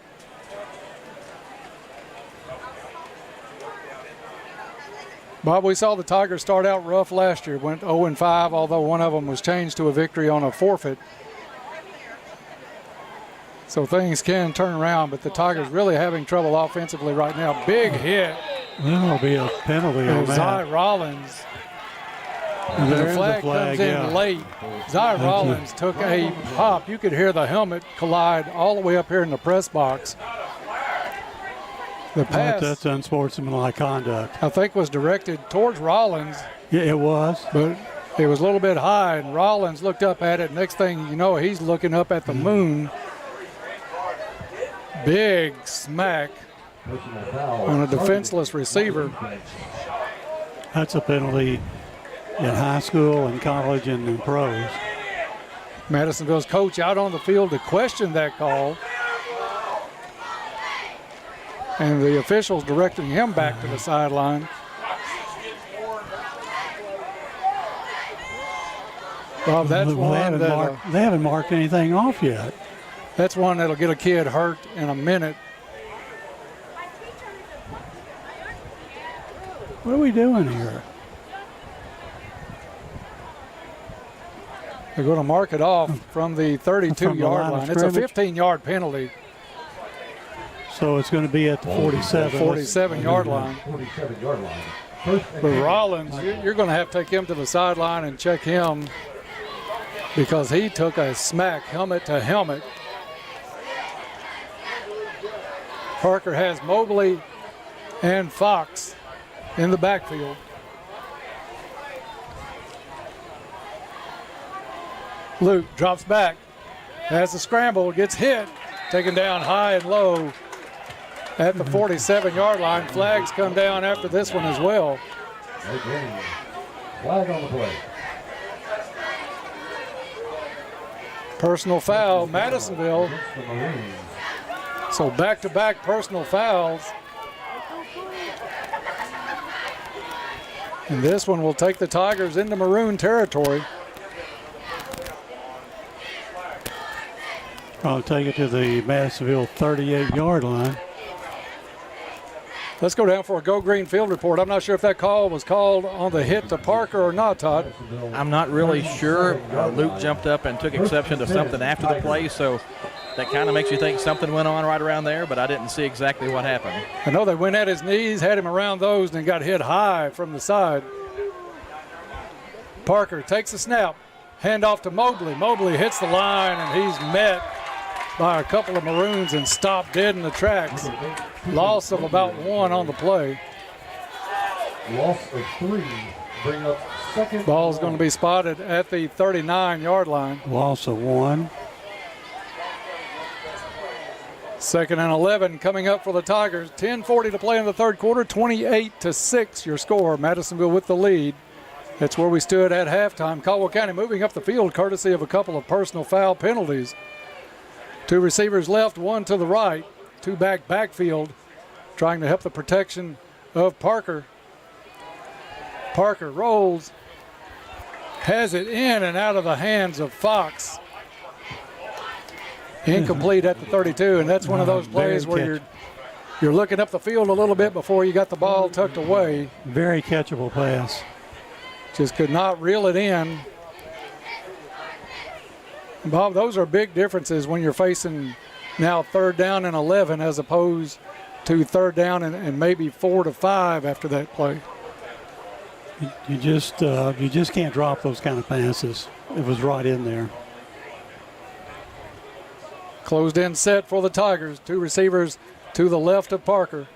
Bob, we saw the Tigers start out rough last year. Went 0-5, although one of them was changed to a victory on a forfeit. So things can turn around, but the Tigers really having trouble offensively right now. Big hit There'll be a penalty on that. Zy Rollins. And The there's flag comes in late. Zy Rollins took a pop. You could hear the helmet collide all the way up here in the press box. The pass, That's unsportsmanlike conduct. I think, was directed towards Rollins. Yeah, it was. But it was a little bit high, and Rollins looked up at it. Next thing you know, he's looking up at the moon. Big smack on a defenseless receiver. That's a penalty in high school and college and in pros. Madisonville's coach out on the field to question that call. And the officials directing him back to the sideline. Bob, that's one that they haven't marked anything off yet. That's one that'll get a kid hurt in a minute. What are we doing here? They're going to mark it off from the 32-yard line. It's a 15-yard penalty. So it's going to be at the 47. 47-yard line. 47-yard line. But Rollins, you're going to have to take him to the sideline and check him because he took a smack helmet to helmet. Parker has Mobley and Fox in the backfield. Luke drops back, has the scramble, gets hit, taken down high and low at the 47-yard line. Flags come down after this one as well. Again, flag on the play. Personal foul, Madisonville. So back-to-back personal fouls. And this one will take the Tigers into Maroon territory. I'll take it to the Madisonville 38-yard line. Let's go down for a Go Green Field report. I'm not sure if that call was called on the hit to Parker or not, Todd. I'm not really sure. Luke jumped up and took exception to something after the play, so that kind of makes you think something went on right around there, but I didn't see exactly what happened. I know they went at his knees, had him around those, and then got hit high from the side. Parker takes a snap, hand off to Mobley. Mobley hits the line, and he's met by a couple of Maroons and stopped dead in the tracks. Loss of about one on the play. Loss of 3. Bring up second. Ball's going to be spotted at the 39-yard line. Loss of 1. Second and 11 coming up for the Tigers. 10:40 to play in the third quarter. 28-6 your score. Madisonville with the lead. That's where we stood at halftime. Caldwell County moving up the field courtesy of a couple of personal foul penalties. Two receivers left, one to the right. Two backfield, trying to help the protection of Parker. Parker rolls, has it in and out of the hands of Fox. Incomplete at the 32, and that's one of those plays where you're looking up the field a little bit before you got the ball tucked away. Very catchable pass. Just could not reel it in. Bob, those are big differences when you're facing now 3rd down and 11 as opposed to 3rd down and maybe 4 to 5 after that play. You just can't drop those kind of passes. It was right in there. Closed in set for the Tigers. Two receivers to the left of Parker.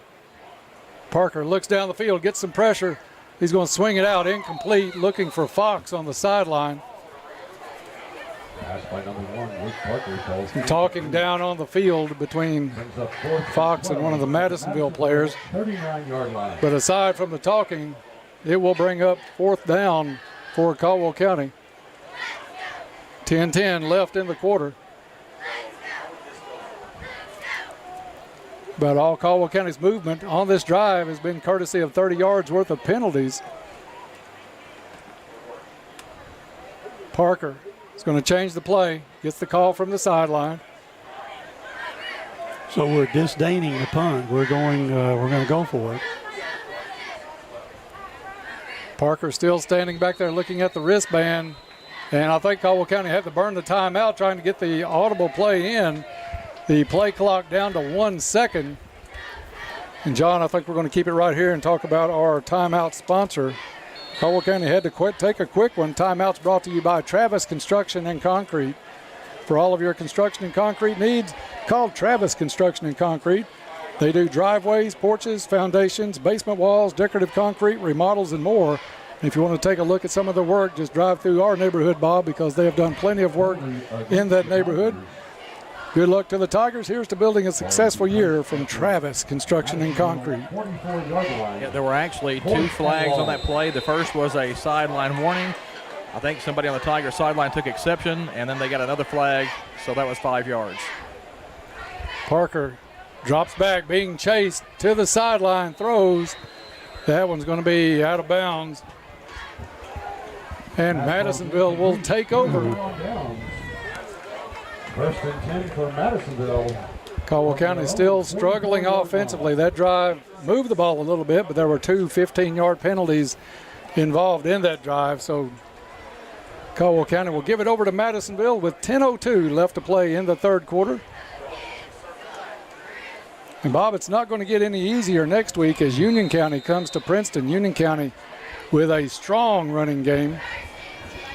Parker looks down the field, gets some pressure. He's going to swing it out, incomplete, looking for Fox on the sideline. Pass by number 1, Luke Parker. Some talking down on the field between Fox and one of the Madisonville players. 39-yard line. But aside from the talking, it will bring up 4th down for Caldwell County. 10-10 left in the quarter. But all Caldwell County's movement on this drive has been courtesy of 30 yards worth of penalties. Parker is going to change the play, gets the call from the sideline. So we're disdaining the punt. We're going to go for it. Parker still standing back there looking at the wristband. And I think Caldwell County had to burn the timeout trying to get the audible play in. The play clock down to 1 second. And John, I think we're going to keep it right here and talk about our timeout sponsor. Caldwell County had to take a quick one. Timeout's brought to you by Travis Construction and Concrete. For all of your construction and concrete needs, call Travis Construction and Concrete. They do driveways, porches, foundations, basement walls, decorative concrete, remodels, and more. And if you want to take a look at some of the work, just drive through our neighborhood, Bob, because they have done plenty of work in that neighborhood. Good luck to the Tigers. Here's to building a successful year from Travis Construction and Concrete. Yeah, there were actually 2 flags on that play. The first was a sideline warning. I think somebody on the Tigers sideline took exception, and then they got another flag, so that was 5 yards. Parker drops back, being chased to the sideline, throws. That one's going to be out of bounds. And Madisonville will take over. First and 10 for Madisonville. Caldwell County still struggling offensively. That drive moved the ball a little bit, but there were 2 15-yard penalties involved in that drive. So Caldwell County will give it over to Madisonville with 10:02 left to play in the third quarter. And Bob, it's not going to get any easier next week as Union County comes to Princeton. Union County with a strong running game.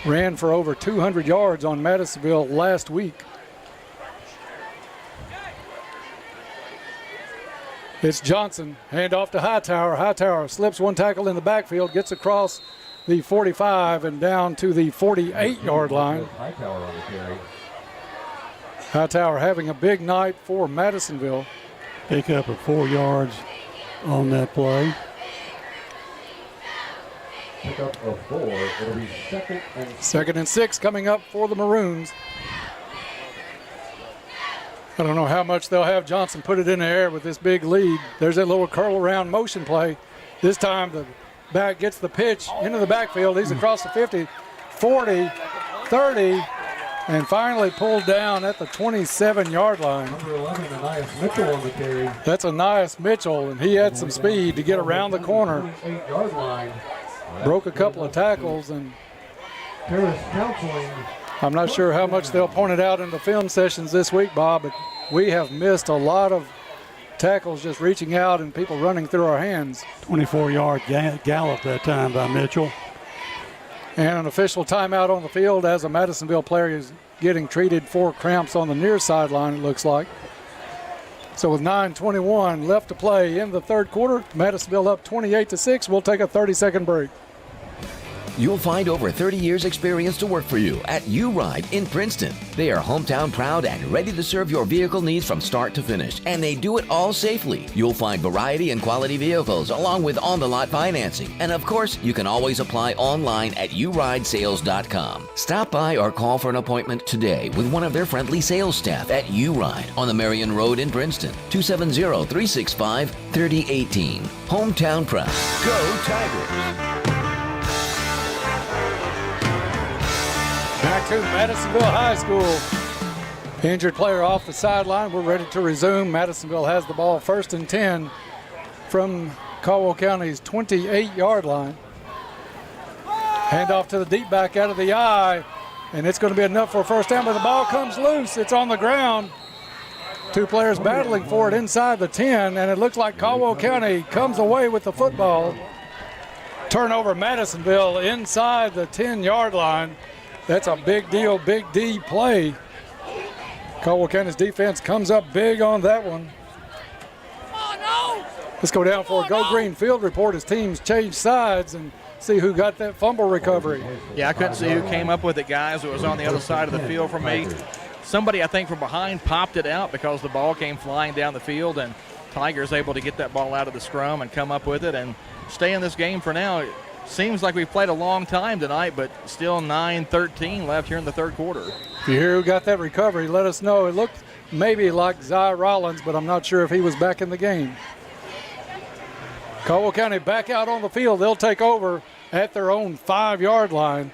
Ran for over 200 yards on Madisonville last week. It's Johnson, handoff to Hightower. Hightower slips one tackle in the backfield, gets across the 45 and down to the 48-yard line. Hightower having a big night for Madisonville. Pick up of 4 yards on that play. Pick up of 4. It'll be second and 6 coming up for the Maroons. I don't know how much they'll have Johnson put it in the air with this big lead. There's that little curl around motion play. This time the back gets the pitch into the backfield. He's across the 50, 40, 30, and finally pulled down at the 27-yard line. Number 11, Anias Mitchell on the carry. That's Anias Mitchell, and he had some speed to get around the corner. 28-yard line. Broke a couple of tackles, and Paris counseling. I'm not sure how much they'll point it out in the film sessions this week, Bob, but we have missed a lot of tackles just reaching out and people running through our hands. 24-yard gallop that time by Mitchell. And an official timeout on the field as a Madisonville player is getting treated for cramps on the near sideline, it looks like. So with 9:21 left to play in the third quarter, Madisonville up 28-6. We'll take a 30-second break. You'll find over 30 years experience to work for you at U-Ride in Princeton. They are hometown proud and ready to serve your vehicle needs from start to finish, and they do it all safely. You'll find variety and quality vehicles along with on-the-lot financing. And of course, you can always apply online at uridesales.com. Stop by or call for an appointment today with one of their friendly sales staff at U-Ride on the Marion Road in Princeton, 270-365-3018. Hometown proud. Go Tigers! Back to Madisonville High School. Injured player off the sideline. We're ready to resume. Madisonville has the ball first and 10 from Caldwell County's 28-yard line. Handoff to the deep back out of the eye, and it's going to be enough for a first down, but the ball comes loose. It's on the ground. 2 players battling for it inside the 10, and it looks like Caldwell County comes away with the football. Turnover Madisonville inside the 10-yard line. That's a big deal, big D play. Caldwell County's defense comes up big on that one. Let's go down for a Go Green field report as teams change sides and see who got that fumble recovery. Yeah, I couldn't see who came up with it, guys. It was on the other side of the field from me. Somebody, I think, from behind popped it out because the ball came flying down the field, and Tigers able to get that ball out of the scrum and come up with it and stay in this game for now. Seems like we've played a long time tonight, but still 9:13 left here in the third quarter. If you hear who got that recovery, let us know. It looked maybe like Zy Rollins, but I'm not sure if he was back in the game. Caldwell County back out on the field. They'll take over at their own 5-yard line.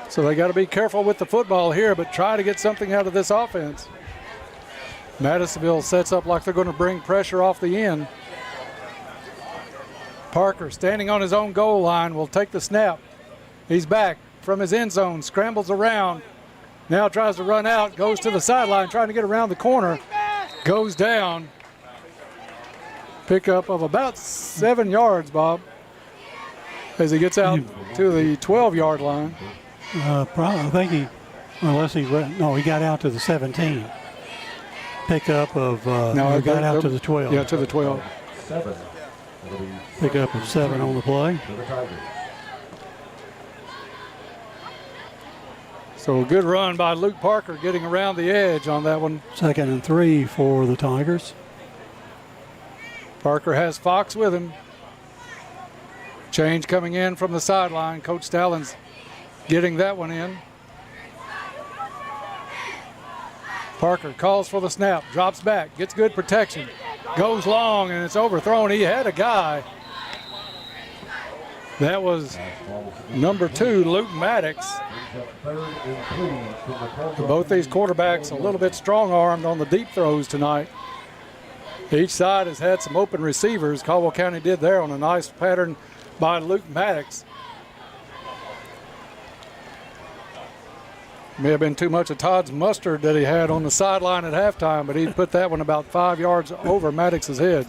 So they got to be careful with the football here, but try to get something out of this offense. Madisonville sets up like they're going to bring pressure off the end. Parker standing on his own goal line will take the snap. He's back from his end zone, scrambles around, now tries to run out, goes to the sideline, trying to get around the corner, goes down. Pickup of about 7 yards, Bob, as he gets out to the 12-yard line. I think he got out to the 17. Pickup of, got out to the 12. Yeah, to the 12. 7. Pickup of 7 on the play. So a good run by Luke Parker getting around the edge on that one. 2nd and 3 for the Tigers. Parker has Fox with him. Change coming in from the sideline. Coach Stallings getting that one in. Parker calls for the snap, drops back, gets good protection, goes long, and it's overthrown. He had a guy. That was number 2, Luke Maddox. Both these quarterbacks a little bit strong-armed on the deep throws tonight. Each side has had some open receivers. Caldwell County did there on a nice pattern by Luke Maddox. May have been too much of Todd's mustard that he had on the sideline at halftime, but he put that one about 5 yards over Maddox's head.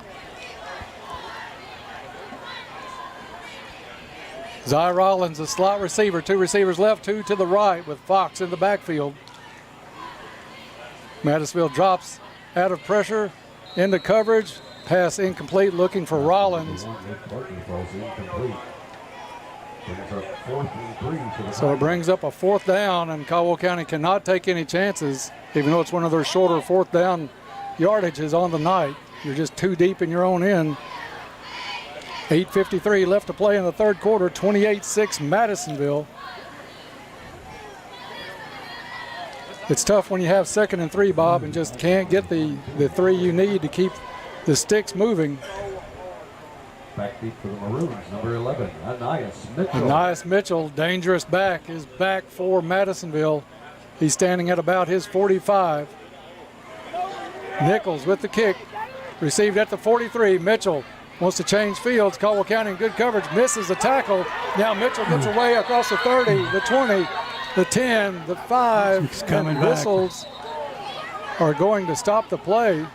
Zy Rollins, a slot receiver, 2 receivers left, 2 to the right with Fox in the backfield. Madisonville drops out of pressure into coverage. Pass incomplete, looking for Rollins. So it brings up a 4th down, and Caldwell County cannot take any chances, even though it's one of their shorter 4th down yardages on the night. You're just too deep in your own end. 8:53 left to play in the 3rd quarter, 28-6 Madisonville. It's tough when you have 2nd and 3, Bob, and just can't get the 3 you need to keep the sticks moving. Back deep for the Maroons, number 11, Anias Mitchell. Anias Mitchell, dangerous back, is back for Madisonville. He's standing at about his 45. Nichols with the kick, received at the 43. Mitchell wants to change fields. Caldwell County in good coverage, misses the tackle. Now Mitchell gets away across the 30, the 20, the 10, the 5, and whistles are going to stop the play.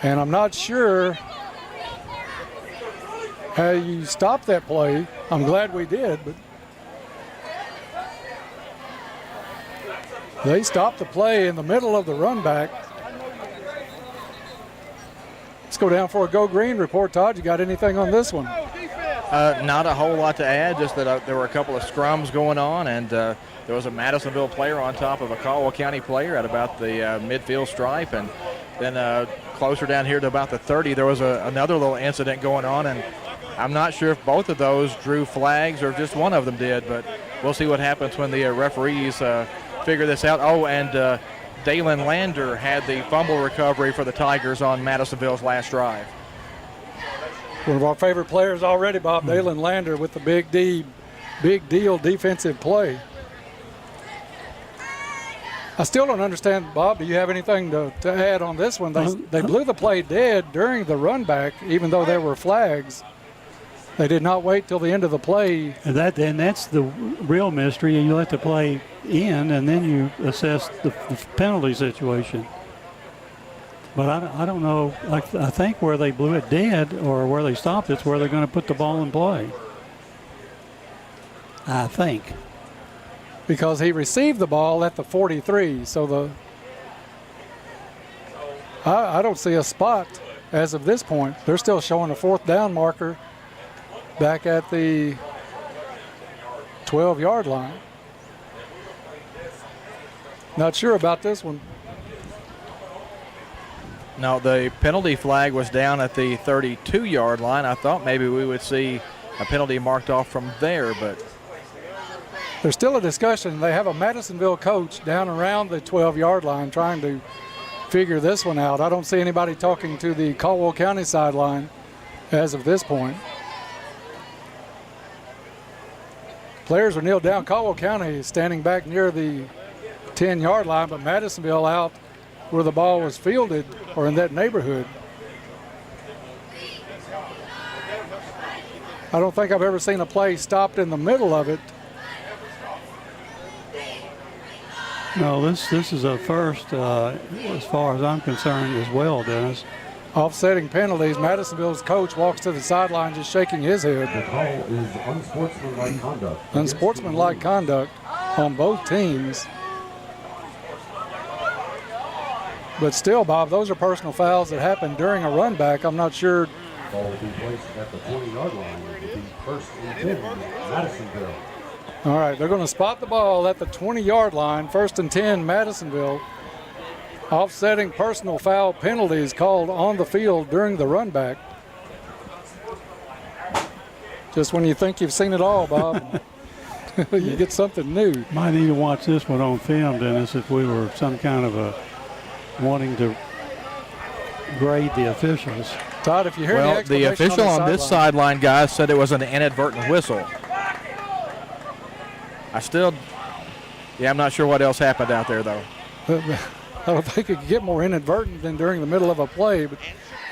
And I'm not sure how you stop that play. I'm glad we did, but they stopped the play in the middle of the run back. Let's go down for a Go Green report. Todd, you got anything on this one? Not a whole lot to add, just that there were a couple of scrums going on, and there was a Madisonville player on top of a Caldwell County player at about the midfield stripe, and then closer down here to about the 30, there was another little incident going on, and I'm not sure if both of those drew flags or if just one of them did, but we'll see what happens when the referees figure this out. Oh, and Dalen Lander had the fumble recovery for the Tigers on Madisonville's last drive. One of our favorite players already, Bob, Dalen Lander with the big deal defensive play. I still don't understand, Bob. Do you have anything to add on this one? They blew the play dead during the run back, even though there were flags. They did not wait till the end of the play. And that's the real mystery. And you let the play in, and then you assess the penalty situation. But I don't know. I think where they blew it dead or where they stopped it's where they're going to put the ball in play. I think. Because he received the ball at the 43, so I don't see a spot as of this point. They're still showing a 4th down marker back at the 12-yard line. Not sure about this one. No, the penalty flag was down at the 32-yard line. I thought maybe we would see a penalty marked off from there, but there's still a discussion. They have a Madisonville coach down around the 12-yard line trying to figure this one out. I don't see anybody talking to the Caldwell County sideline as of this point. Players are kneeled down. Caldwell County is standing back near the 10-yard line, but Madisonville out where the ball was fielded or in that neighborhood. I don't think I've ever seen a play stopped in the middle of it. No, this is a first as far as I'm concerned as well, Dennis. Offsetting penalties. Madisonville's coach walks to the sideline just shaking his head. The call is unsportsmanlike conduct. Unsportsmanlike conduct on both teams. But still, Bob, those are personal fouls that happen during a run back. I'm not sure. Ball will be placed at the 20-yard line. It will be first and 10, Madisonville. All right, they're going to spot the ball at the 20-yard line. First and 10, Madisonville. Offsetting personal foul penalties called on the field during the run back. Just when you think you've seen it all, Bob, you get something new. Might need to watch this one on film, Dennis, if we were some kind of a wanting to grade the officials. Todd, if you hear the official on this sideline, guys, said it was an inadvertent whistle. I'm not sure what else happened out there, though. I don't think it could get more inadvertent than during the middle of a play, but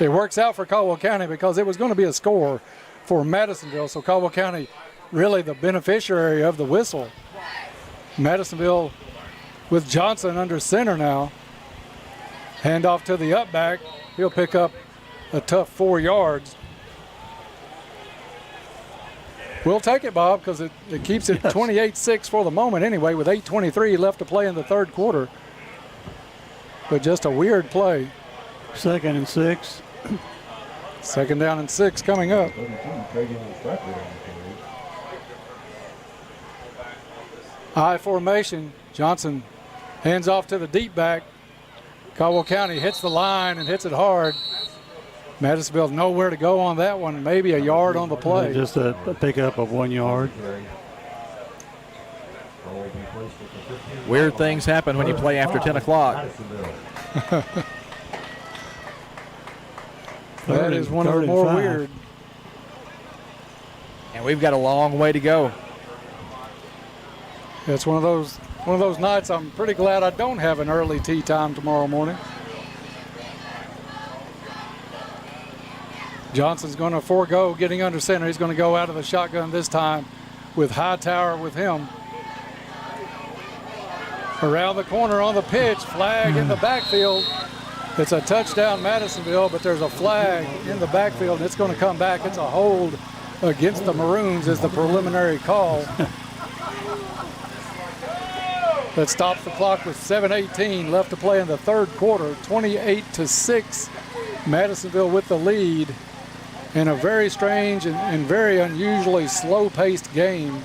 it works out for Caldwell County because it was going to be a score for Madisonville, so Caldwell County really the beneficiary of the whistle. Madisonville with Johnson under center now. Hand off to the up back. He'll pick up a tough 4 yards. We'll take it, Bob, because it keeps it 28-6 for the moment anyway, with 8:23 left to play in the third quarter. But just a weird play. 2nd and 6. 2nd down and 6 coming up. I formation. Johnson hands off to the deep back. Caldwell County hits the line and hits it hard. Madisonville nowhere to go on that one. Maybe a yard on the play. Just a pickup of 1 yard. Weird things happen when you play after 10 o'clock. That is one of the more weird. And we've got a long way to go. It's one of those nights I'm pretty glad I don't have an early tee time tomorrow morning. Johnson's going to forego getting under center. He's going to go out of the shotgun this time with Hightower with him. Around the corner on the pitch, flag in the backfield. It's a touchdown Madisonville, but there's a flag in the backfield, and it's going to come back. It's a hold against the Maroons is the preliminary call. That stops the clock with 7:18 left to play in the third quarter. 28-6, Madisonville with the lead in a very strange and very unusually slow-paced game.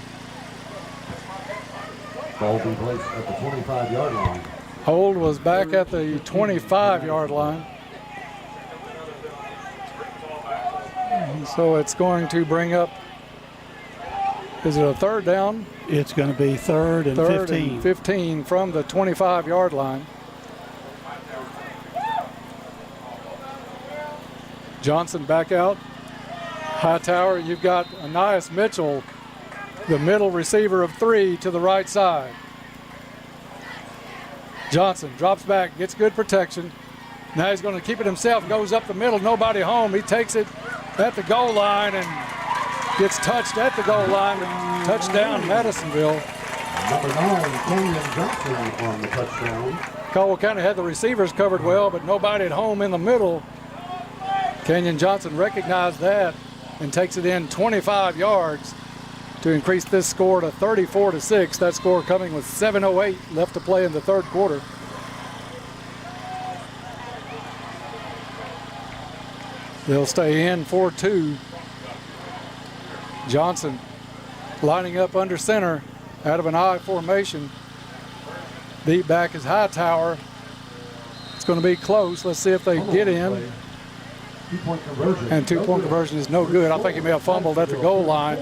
Ball will be placed at the 25-yard line. Hold was back at the 25-yard line. And so it's going to bring up, is it a third down? It's going to be third and 15. And 15 from the 25-yard line. Johnson back out. Hightower, you've got Anias Mitchell, the middle receiver of 3 to the right side. Johnson drops back, gets good protection. Now he's going to keep it himself, goes up the middle, nobody home. He takes it at the goal line and gets touched at the goal line. Touchdown, Madisonville. Number 9, Kenyon Johnson on the touchdown. Caldwell County had the receivers covered well, but nobody at home in the middle. Kenyon Johnson recognized that and takes it in 25 yards to increase this score to 34-6. That score coming with 7:08 left to play in the third quarter. They'll stay in for 2. Johnson lining up under center out of an I formation. Deep back is Hightower. It's going to be close. Let's see if they get in. And 2-point conversion is no good. I think he may have fumbled at the goal line.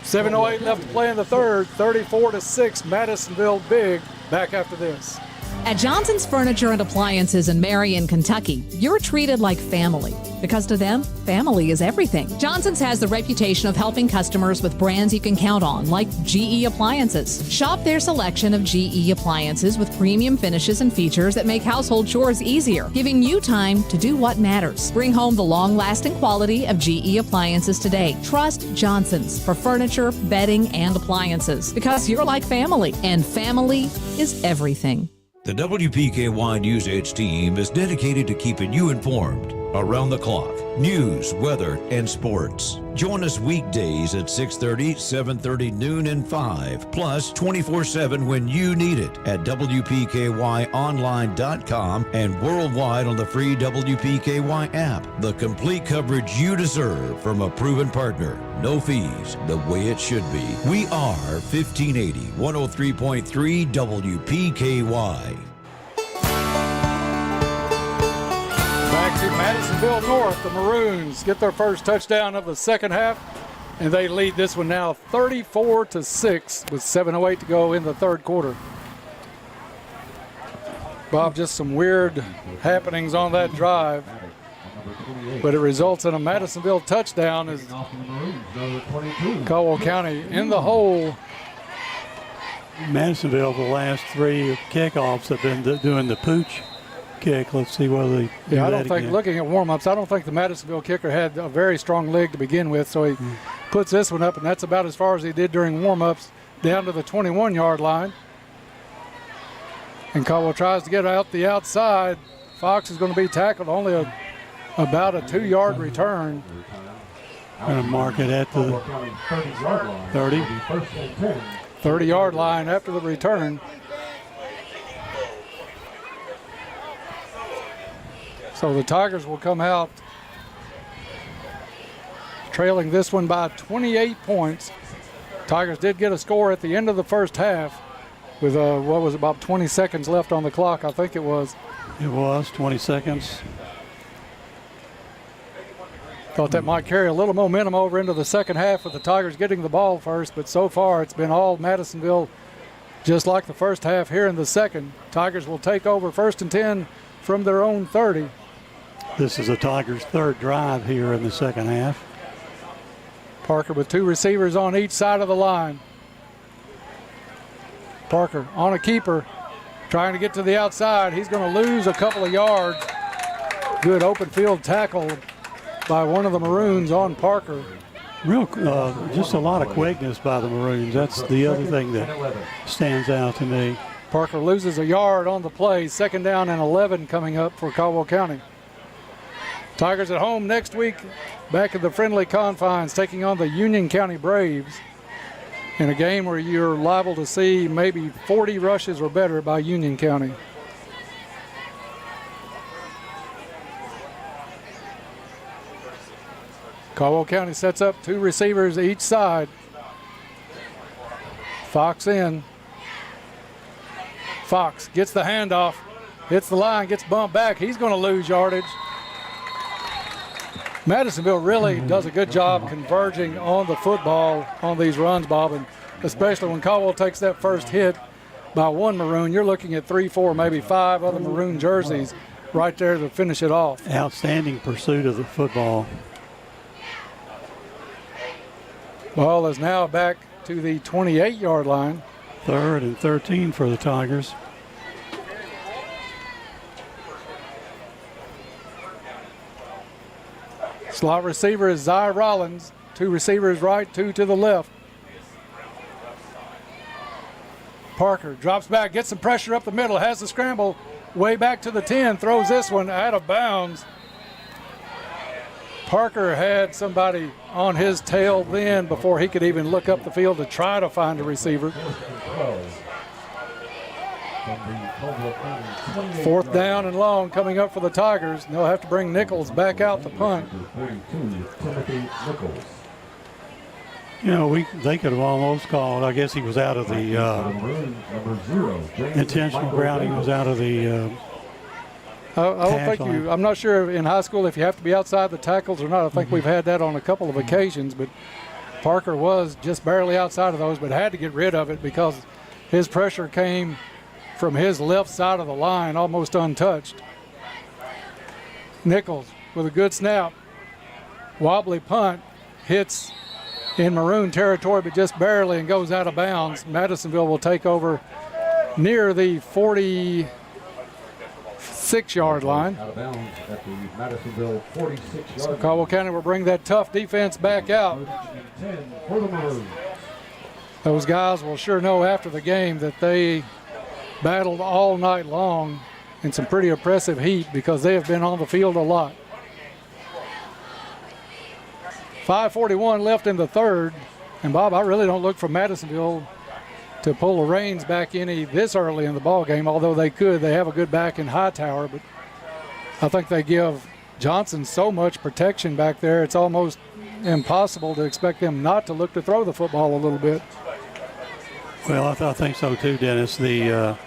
7:08 left to play in the third. 34-6, Madisonville big. Back after this. At Johnson's Furniture and Appliances in Marion, Kentucky, you're treated like family. Because to them, family is everything. Johnson's has the reputation of helping customers with brands you can count on, like GE Appliances. Shop their selection of GE appliances with premium finishes and features that make household chores easier, giving you time to do what matters. Bring home the long-lasting quality of GE appliances today. Trust Johnson's for furniture, bedding, and appliances. Because you're like family, and family is everything. The WPKY News Edge team is dedicated to keeping you informed around the clock. News, weather, and sports. Join us weekdays at 6:30, 7:30, noon, and 5. Plus 24/7 when you need it at WPKYOnline.com and worldwide on the free WPKY app. The complete coverage you deserve from a proven partner. No fees, the way it should be. We are 1580, 103.3 WPKY. Back to Madisonville North. The Maroons get their first touchdown of the second half, and they lead this one now 34-6 with 7:08 to go in the third quarter. Bob, just some weird happenings on that drive, but it results in a Madisonville touchdown as Caldwell County in the hole. Madisonville, the last three kickoffs have been doing the pooch kick. Let's see whether they do I that don't think, again. looking at warm-ups, I don't think the Madisonville kicker had a very strong leg to begin with, so he puts this one up, and that's about as far as he did during warm-ups, down to the 21-yard line. And Caldwell tries to get out the outside. Fox is going to be tackled, only about a 2-yard return. Going to mark it at the 30. 30-yard line after the return. So the Tigers will come out trailing this one by 28 points. Tigers did get a score at the end of the first half with what was about 20 seconds left on the clock, I think it was. It was 20 seconds. Thought that might carry a little momentum over into the second half with the Tigers getting the ball first, but so far it's been all Madisonville, just like the first half here in the second. Tigers will take over 1st and 10 from their own 30. This is the Tigers' third drive here in the second half. Parker with 2 receivers on each side of the line. Parker on a keeper, trying to get to the outside. He's going to lose a couple of yards. Good open field tackle by one of the Maroons on Parker. Just a lot of quickness by the Maroons. That's the other thing that stands out to me. Parker loses a yard on the play. 2nd down and 11 coming up for Caldwell County. Tigers at home next week, back in the friendly confines, taking on the Union County Braves in a game where you're liable to see maybe 40 rushes or better by Union County. Caldwell County sets up 2 receivers each side. Fox in. Fox gets the handoff, hits the line, gets bumped back. He's going to lose yardage. Madisonville really does a good job converging on the football on these runs, Bob, and especially when Caldwell takes that first hit by one Maroon, you're looking at 3, 4, maybe 5 other Maroon jerseys right there to finish it off. Outstanding pursuit of the football. Ball is now back to the 28-yard line. 3rd and 13 for the Tigers. Slot receiver is Zy Rollins. 2 receivers right, 2 to the left. Parker drops back, gets some pressure up the middle, has the scramble, way back to the 10, throws this one out of bounds. Parker had somebody on his tail then before he could even look up the field to try to find a receiver. 4th down and long coming up for the Tigers. They'll have to bring Nichols back out to punt. You know, they could have almost called. I guess he was out of the intentional grounding. Was out of the. I don't think I'm not sure in high school if you have to be outside the tackles or not. I think we've had that on a couple of occasions, but Parker was just barely outside of those, but had to get rid of it because his pressure came from his left side of the line, almost untouched. Nichols with a good snap. Wobbly punt, hits in maroon territory, but just barely, and goes out of bounds. Madisonville will take over near the 46-yard line. Out of bounds at the Madisonville 46-yard line. So Caldwell County will bring that tough defense back out. 10 for the Maroons. Those guys will sure know after the game that they battled all night long in some pretty oppressive heat because they have been on the field a lot. 5:41 left in the third. And Bob, I really don't look for Madisonville to pull the reins back any this early in the ball game, although they could. They have a good back in Hightower, but I think they give Johnson so much protection back there, it's almost impossible to expect them not to look to throw the football a little bit. Well, I think so too, Dennis. Of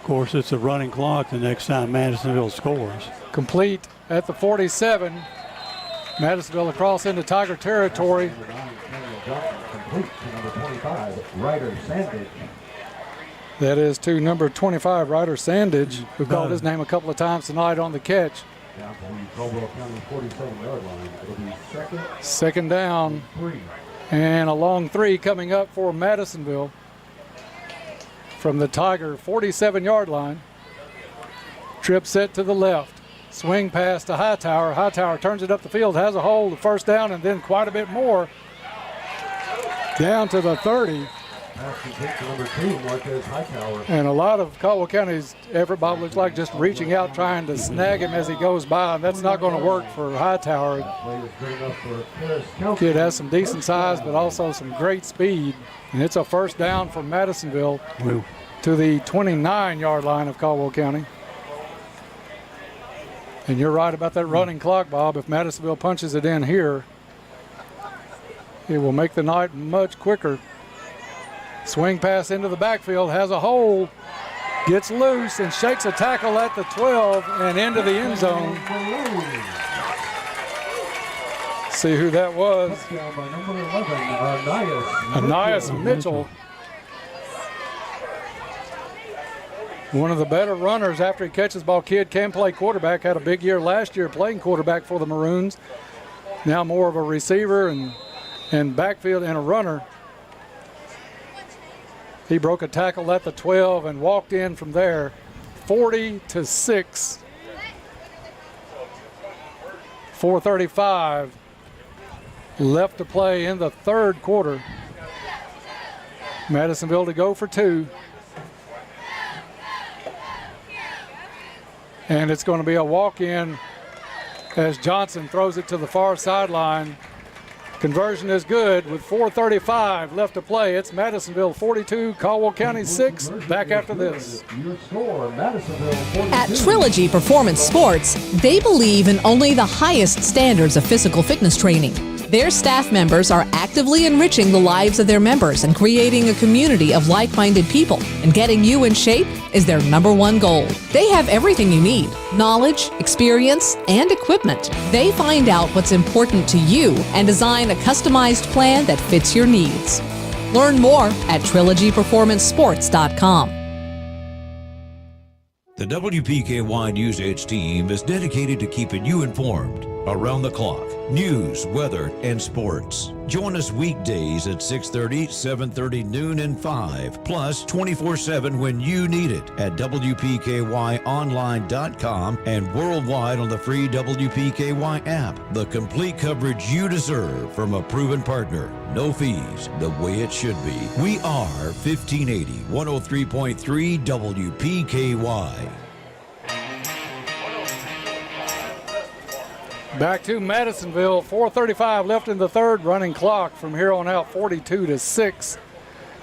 course, it's a running clock the next time Madisonville scores. Complete at the 47. Madisonville across into Tiger territory. Complete to number 25, Ryder Sandage. That is to number 25, Ryder Sandage, who called his name a couple of times tonight on the catch. Down to the Caldwell County 47-yard line. It'll be second down. And a long three coming up for Madisonville from the Tiger 47-yard line. Trip set to the left. Swing pass to Hightower. Hightower turns it up the field, has a hole, the first down, and then quite a bit more. Down to the 30. Number 2, Marquez Hightower. And a lot of Caldwell County's effort, Bob, looks like just reaching out, trying to snag him as he goes by, and that's not going to work for Hightower. Kid has some decent size, but also some great speed. And it's a first down for Madisonville to the 29-yard line of Caldwell County. And you're right about that running clock, Bob. If Madisonville punches it in here, it will make the night much quicker. Swing pass into the backfield, has a hole, gets loose and shakes a tackle at the 12 and into the end zone. See who that was. Anias Mitchell. One of the better runners after he catches ball. Kid can play quarterback, had a big year last year playing quarterback for the Maroons. Now more of a receiver and backfield and a runner. He broke a tackle at the 12 and walked in from there. 40-6. 4:35 left to play in the third quarter. Madisonville to go for two. And it's going to be a walk-in as Johnson throws it to the far sideline. Conversion is good with 4:35 left to play. It's Madisonville 42, Caldwell County 6. Back after this. At Trilogy Performance Sports, they believe in only the highest standards of physical fitness training. Their staff members are actively enriching the lives of their members and creating a community of like-minded people. And getting you in shape is their number one goal. They have everything you need: knowledge, experience, and equipment. They find out what's important to you and design a customized plan that fits your needs. Learn more at trilogyperformancesports.com. The WPKY News Edge team is dedicated to keeping you informed around the clock. News, weather, and sports. Join us weekdays at 6:30, 7:30, noon, and 5. Plus 24/7 when you need it at WPKYOnline.com and worldwide on the free WPKY app. The complete coverage you deserve from a proven partner. No fees, the way it should be. We are 1580, 103.3 WPKY. Back to Madisonville, 4:35 left in the third, running clock from here on out. 42-6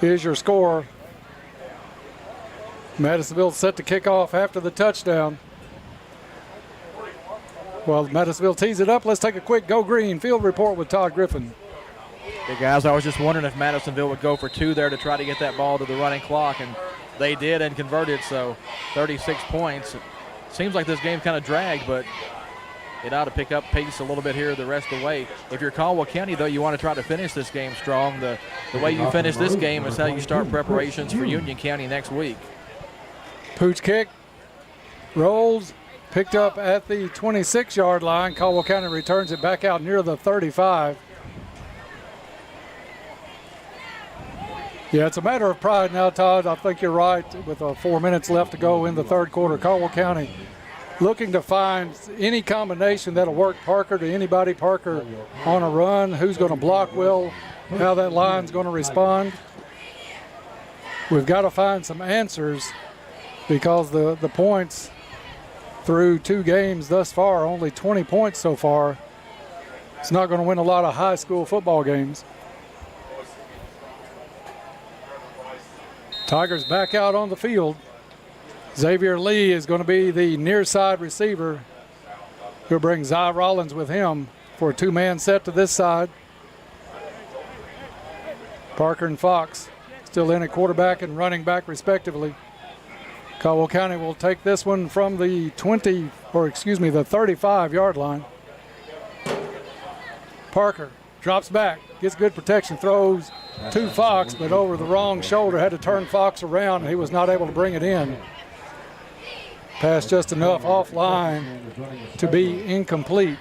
is your score. Madisonville set to kick off after the touchdown. While Madisonville tees it up, let's take a quick Go Green field report with Todd Griffin. Hey guys, I was just wondering if Madisonville would go for two there to try to get that ball to the running clock, and they did and converted, so 36 points. It seems like this game kind of dragged, but it ought to pick up pace a little bit here the rest of the way. If you're Caldwell County, though, you want to try to finish this game strong. The way you finish this game is how you start preparations for Union County next week. Pooch kick, rolls, picked up at the 26-yard line. Caldwell County returns it back out near the 35. Yeah, it's a matter of pride now, Todd. I think you're right. With 4 minutes left to go in the third quarter, Caldwell County looking to find any combination that'll work Parker to anybody. Parker on a run, who's going to block well, how that line's going to respond. We've got to find some answers because the points through 2 games thus far, only 20 points so far. It's not going to win a lot of high school football games. Tigers back out on the field. Xavier Lee is going to be the near side receiver. He'll bring Zy Rollins with him for a 2-man set to this side. Parker and Fox still in at quarterback and running back respectively. Caldwell County will take this one from the 35-yard line. Parker drops back, gets good protection, throws to Fox, but over the wrong shoulder, had to turn Fox around, and he was not able to bring it in. Pass just enough offline to be incomplete.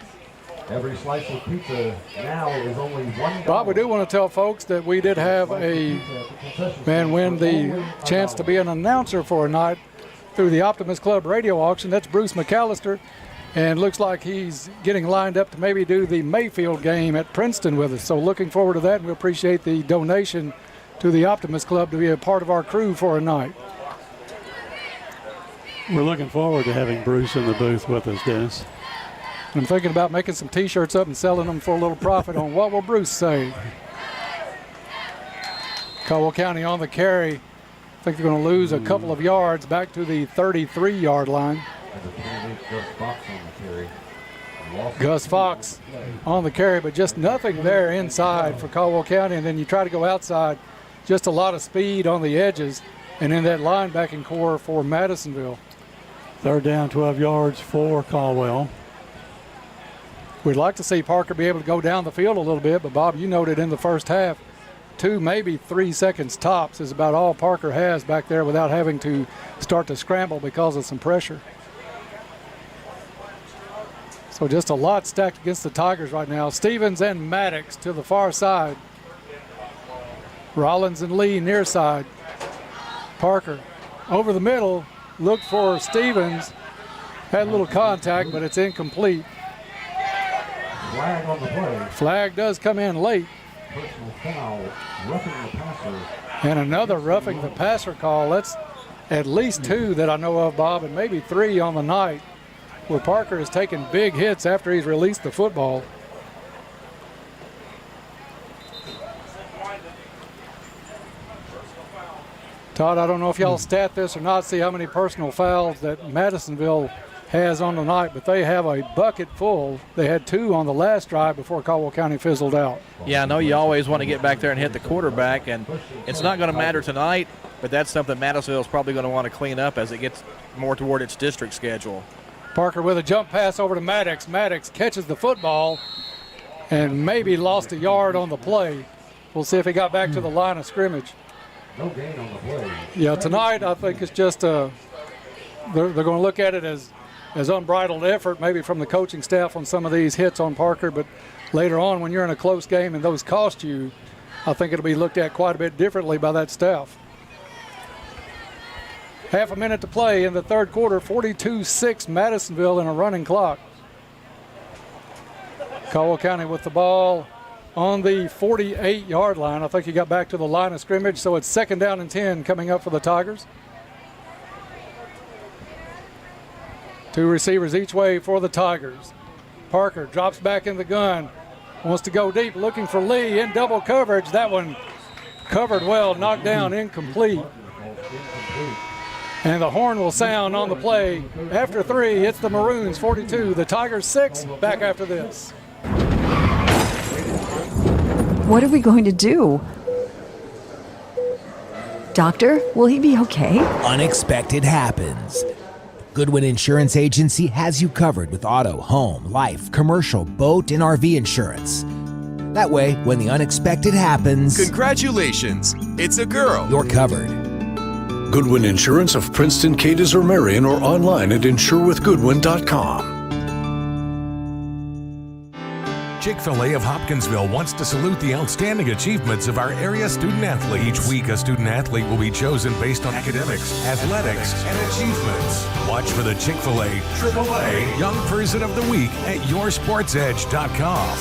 Every slice of pizza now is only $1. Bob, we do want to tell folks that we did have a man win the chance to be an announcer for a night through the Optimist Club radio auction. That's Bruce McAllister, and looks like he's getting lined up to maybe do the Mayfield game at Princeton with us. So looking forward to that, and we appreciate the donation to the Optimist Club to be a part of our crew for a night. We're looking forward to having Bruce in the booth with us, Dennis. I'm thinking about making some T-shirts up and selling them for a little profit on What Will Bruce Say? Caldwell County on the carry. I think they're going to lose a couple of yards back to the 33-yard line. Gus Fox on the carry, but just nothing there inside for Caldwell County. And then you try to go outside, just a lot of speed on the edges and in that linebacking core for Madisonville. Third down, 12 yards for Caldwell. We'd like to see Parker be able to go down the field a little bit, but Bob, you noted in the first half, 2, maybe 3 seconds tops is about all Parker has back there without having to start to scramble because of some pressure. So just a lot stacked against the Tigers right now. Stevens and Maddox to the far side. Rollins and Lee near side. Parker over the middle, looked for Stevens. Had a little contact, but it's incomplete. Flag on the play. Flag does come in late. Personal foul, roughing the passer. And another roughing the passer call. That's at least 2 that I know of, Bob, and maybe 3 on the night, where Parker has taken big hits after he's released the football. Todd, I don't know if y'all stat this or not, see how many personal fouls that Madisonville has on the night, but they have a bucket full. They had 2 on the last drive before Caldwell County fizzled out. Yeah, I know you always want to get back there and hit the quarterback, and it's not going to matter tonight, but that's something Madisonville's probably going to want to clean up as it gets more toward its district schedule. Parker with a jump pass over to Maddox. Maddox catches the football and maybe lost a yard on the play. We'll see if he got back to the line of scrimmage. No gain on the play. Yeah, tonight I think it's just they're going to look at it as unbridled effort maybe from the coaching staff on some of these hits on Parker, but later on when you're in a close game and those cost you, I think it'll be looked at quite a bit differently by that staff. Half a minute to play in the third quarter, 42-6 Madisonville in a running clock. Caldwell County with the ball on the 48-yard line. I think he got back to the line of scrimmage, so it's 2nd down and 10 coming up for the Tigers. 2 receivers each way for the Tigers. Parker drops back in the gun, wants to go deep, looking for Lee in double coverage. That one covered well, knocked down, incomplete. And the horn will sound on the play. After 3, it's the Maroons 42, the Tigers 6. Back after this. What are we going to do? Doctor, will he be okay? Unexpected happens. Goodwin Insurance Agency has you covered with auto, home, life, commercial, boat, and RV insurance. That way, when the unexpected happens, congratulations, it's a girl. You're covered. Goodwin Insurance of Princeton, Cadiz, or Marion, or online at insurewithgoodwin.com. Chick-fil-A of Hopkinsville wants to salute the outstanding achievements of our area student athlete. Each week, a student athlete will be chosen based on academics, athletics, and achievements. Watch for the Chick-fil-A AAA Young Person of the Week at yoursportsedge.com.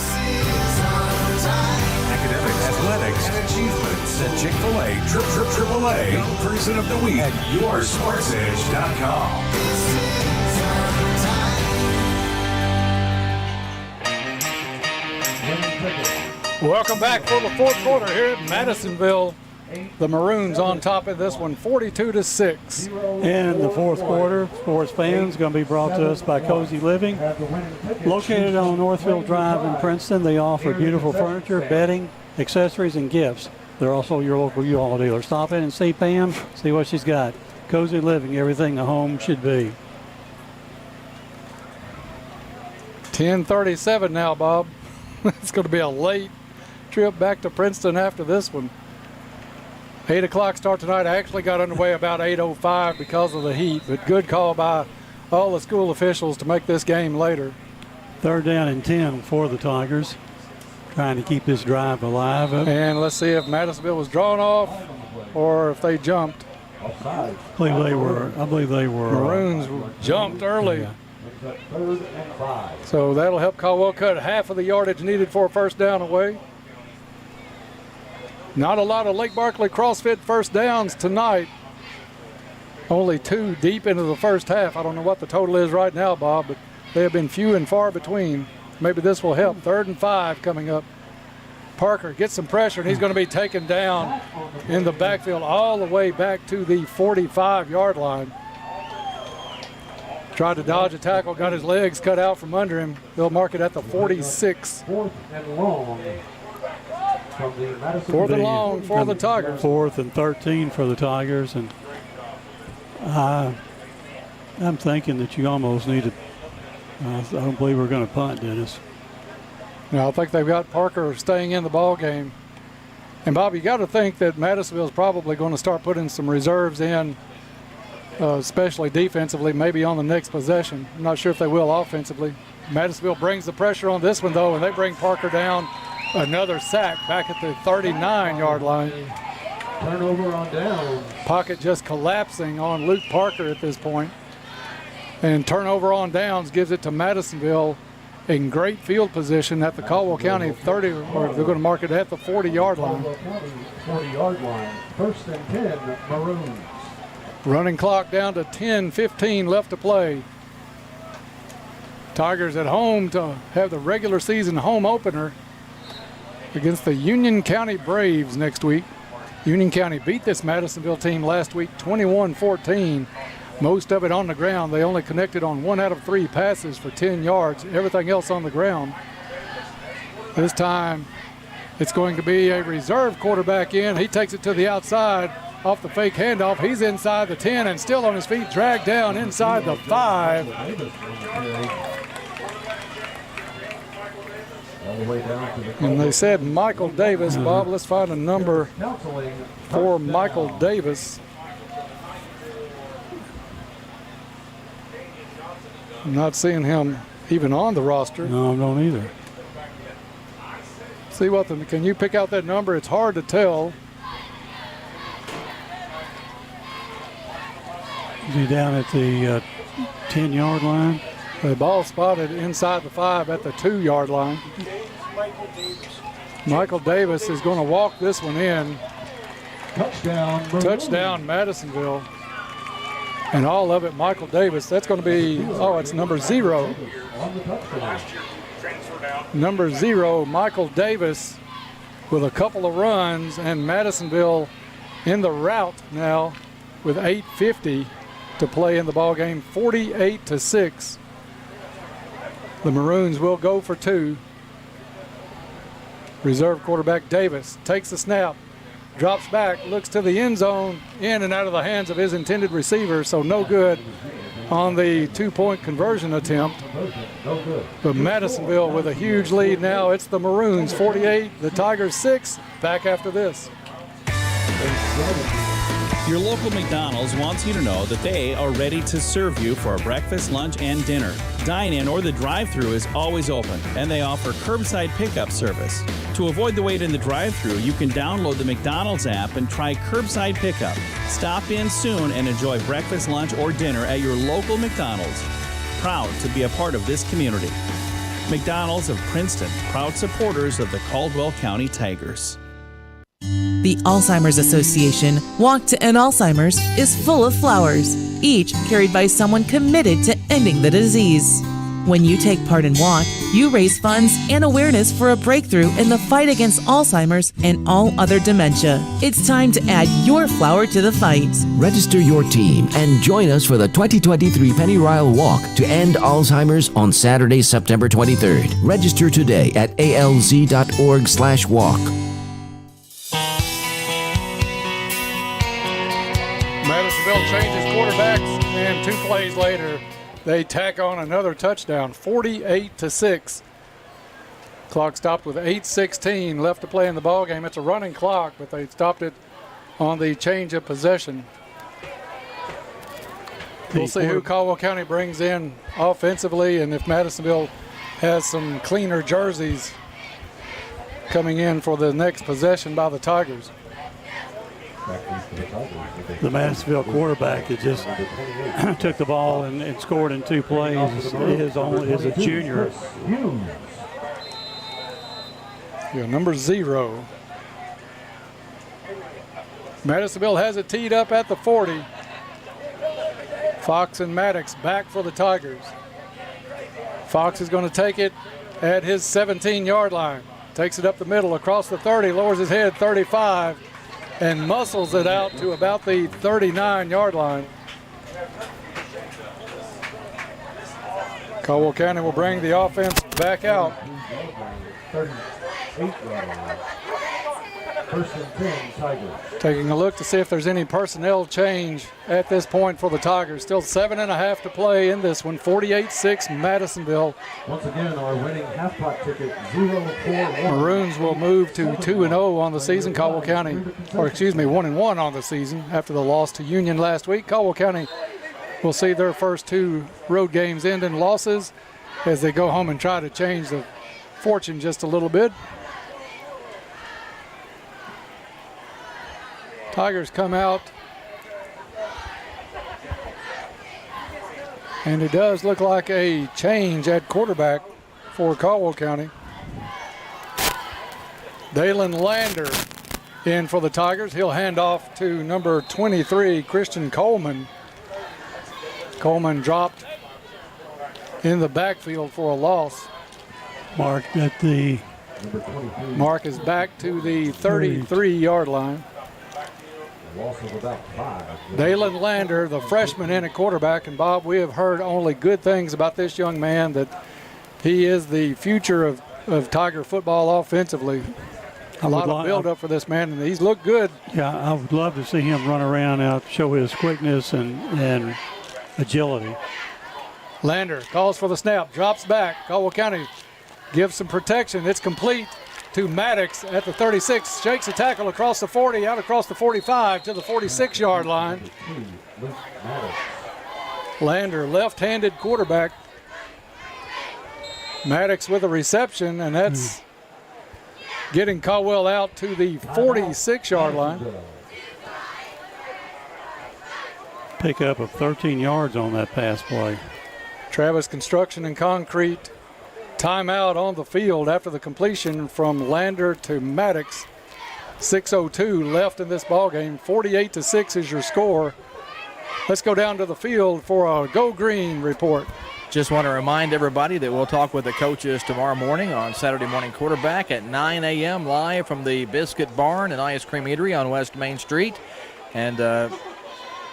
Academics, athletics, and achievements at Chick-fil-A AAA Young Person of the Week at yoursportsedge.com. Welcome back for the fourth quarter here at Madisonville. The Maroons on top of this one, 42-6. In the fourth quarter, sports fans going to be brought to us by Cozy Living. Located on Northfield Drive in Princeton, they offer beautiful furniture, bedding, accessories, and gifts. They're also your local U-Haul dealer. Stop in and see Pam, see what she's got. Cozy Living, everything a home should be. 10:37 now, Bob. It's going to be a late trip back to Princeton after this one. 8 o'clock start tonight. I actually got underway about 8:05 because of the heat, but good call by all the school officials to make this game later. 3rd down and 10 for the Tigers, trying to keep this drive alive. And let's see if Madisonville was drawn off or if they jumped. I believe they were. Maroons jumped early. Yeah. So that'll help Caldwell cut half of the yardage needed for a first down away. Not a lot of Lake Barkley CrossFit first downs tonight. Only 2 deep into the first half. I don't know what the total is right now, Bob, but they have been few and far between. Maybe this will help. 3rd and 5 coming up. Parker gets some pressure, and he's going to be taken down in the backfield all the way back to the 45-yard line. Tried to dodge a tackle, got his legs cut out from under him. They'll mark it at the 46. 4th and long. 4th and long for the Tigers. 4th and 13 for the Tigers. And I'm thinking that you almost need to, I don't believe we're going to punt, Dennis. No, I think they've got Parker staying in the ball game. And, Bob, you got to think that Madisonville's probably going to start putting some reserves in, especially defensively, maybe on the next possession. I'm not sure if they will offensively. Madisonville brings the pressure on this one, though, and they bring Parker down. Another sack back at the 39-yard line. Turnover on downs. Pocket just collapsing on Luke Parker at this point. And turnover on downs gives it to Madisonville in great field position at the Caldwell County 30, or they're going to mark it at the 40-yard line. 40-yard line. 1st and 10, Maroons. Running clock down to 10:15 left to play. Tigers at home to have the regular season home opener against the Union County Braves next week. Union County beat this Madisonville team last week 21-14. Most of it on the ground. They only connected on 1 out of 3 passes for 10 yards. Everything else on the ground. This time it's going to be a reserve quarterback in. He takes it to the outside off the fake handoff. He's inside the 10 and still on his feet, dragged down inside the 5. And they said Michael Davis. Bob, let's find a number for Michael Davis. I'm not seeing him even on the roster. No, I don't either. See what can you pick out that number? It's hard to tell. Is he down at the 10-yard line? The ball spotted inside the 5 at the 2-yard line. Michael Davis is going to walk this one in. Touchdown Madisonville. And all of it, Michael Davis. That's going to be, it's number 0. Number 0, Michael Davis with a couple of runs, and Madisonville in the route now with 8:50 to play in the ball game, 48-6. The Maroons will go for 2. Reserve quarterback Davis takes the snap, drops back, looks to the end zone, in and out of the hands of his intended receiver, so no good. on the two-point conversion attempt. But Madisonville with a huge lead now. It's the Maroons 48, the Tigers 6. Back after this. Your local McDonald's wants you to know that they are ready to serve you for breakfast, lunch, and dinner. Dine-in or the drive-thru is always open, and they offer curbside pickup service. To avoid the wait in the drive-thru, you can download the McDonald's app and try curbside pickup. Stop in soon and enjoy breakfast, lunch, or dinner at your local McDonald's. Proud to be a part of this community. McDonald's of Princeton, proud supporters of the Caldwell County Tigers. The Alzheimer's Association Walk to End Alzheimer's is full of flowers, each carried by someone committed to ending the disease. When you take part in Walk, you raise funds and awareness for a breakthrough in the fight against Alzheimer's and all other dementia. It's time to add your flower to the fight. Register your team and join us for the 2023 Pennyrile Walk to End Alzheimer's on Saturday, September 23rd. Register today at alz.org/walk. Madisonville changes quarterbacks, and 2 plays later, they tack on another touchdown, 48-6. Clock stopped with 8:16 left to play in the ball game. It's a running clock, but they stopped it on the change of possession. We'll see who Caldwell County brings in offensively, and if Madisonville has some cleaner jerseys coming in for the next possession by the Tigers. The Madisonville quarterback that just took the ball and scored in 2 plays is a junior. Yeah, number 0. Madisonville has it teed up at the 40. Fox and Maddox back for the Tigers. Fox is going to take it at his 17-yard line. Takes it up the middle across the 30, lowers his head, 35. And muscles it out to about the 39-yard line. Caldwell County will bring the offense back out. Taking a look to see if there's any personnel change at this point for the Tigers. Still 7.5 to play in this one. 48-6 Madisonville. Once again, our winning half-pot ticket 041. Maroons will move to 2-0 on the season. Caldwell County, 1-1 on the season after the loss to Union last week. Caldwell County will see their first 2 road games end in losses as they go home and try to change the fortune just a little bit. Tigers come out, and it does look like a change at quarterback for Caldwell County. Dalen Lander in for the Tigers. He'll hand off to number 23, Christian Coleman. Coleman dropped in the backfield for a loss. Mark is back to the 33-yard line. Dalen Lander, the freshman in at quarterback, and Bob, we have heard only good things about this young man, that he is the future of Tiger football offensively. A lot of build-up for this man, and he's looked good. Yeah, I would love to see him run around out, show his quickness and agility. Lander calls for the snap, drops back. Caldwell County gives some protection. It's complete to Maddox at the 36, shakes a tackle across the 40, out across the 45 to the 46-yard line. Lander, left-handed quarterback. Maddox with a reception, and that's getting Caldwell out to the 46-yard line. Pick up of 13 yards on that pass play. Travis Construction and Concrete timeout on the field after the completion from Lander to Maddox. 6:02 left in this ball game. 48-6 is your score. Let's go down to the field for a Go Green report. Just want to remind everybody that we'll talk with the coaches tomorrow morning on Saturday Morning Quarterback at 9 a.m. live from the Biscuit Barn and Ice Cream Eatery on West Main Street. And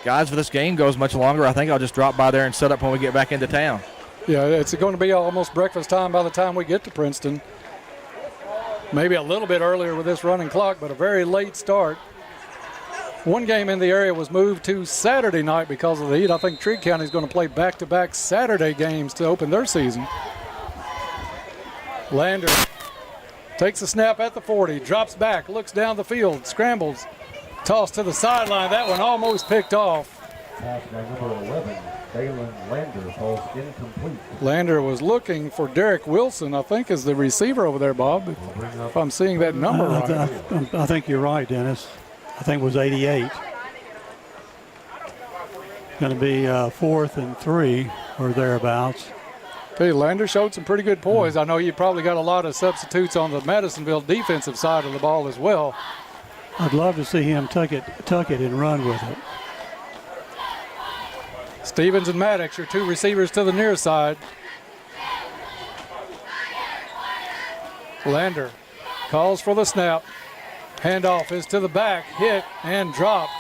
guys, if this game goes much longer, I think I'll just drop by there and set up when we get back into town. Yeah, it's going to be almost breakfast time by the time we get to Princeton. Maybe a little bit earlier with this running clock, but a very late start. One game in the area was moved to Saturday night because of the heat. I think Trigg County is going to play back-to-back Saturday games to open their season. Lander takes a snap at the 40, drops back, looks down the field, scrambles, toss to the sideline. That one almost picked off. Pass by number 11, Balin Lander, falls incomplete. Lander was looking for Derek Wilson, I think, as the receiver over there, Bob, if I'm seeing that number right. I think you're right, Dennis. I think it was 88. Going to be 4th and 3 or thereabouts. Hey, Lander showed some pretty good poise. I know you probably got a lot of substitutes on the Madisonville defensive side of the ball as well. I'd love to see him tuck it and run with it. Stevens and Maddox, your two receivers to the near side. Lander calls for the snap. Handoff is to the back, hit and dropped.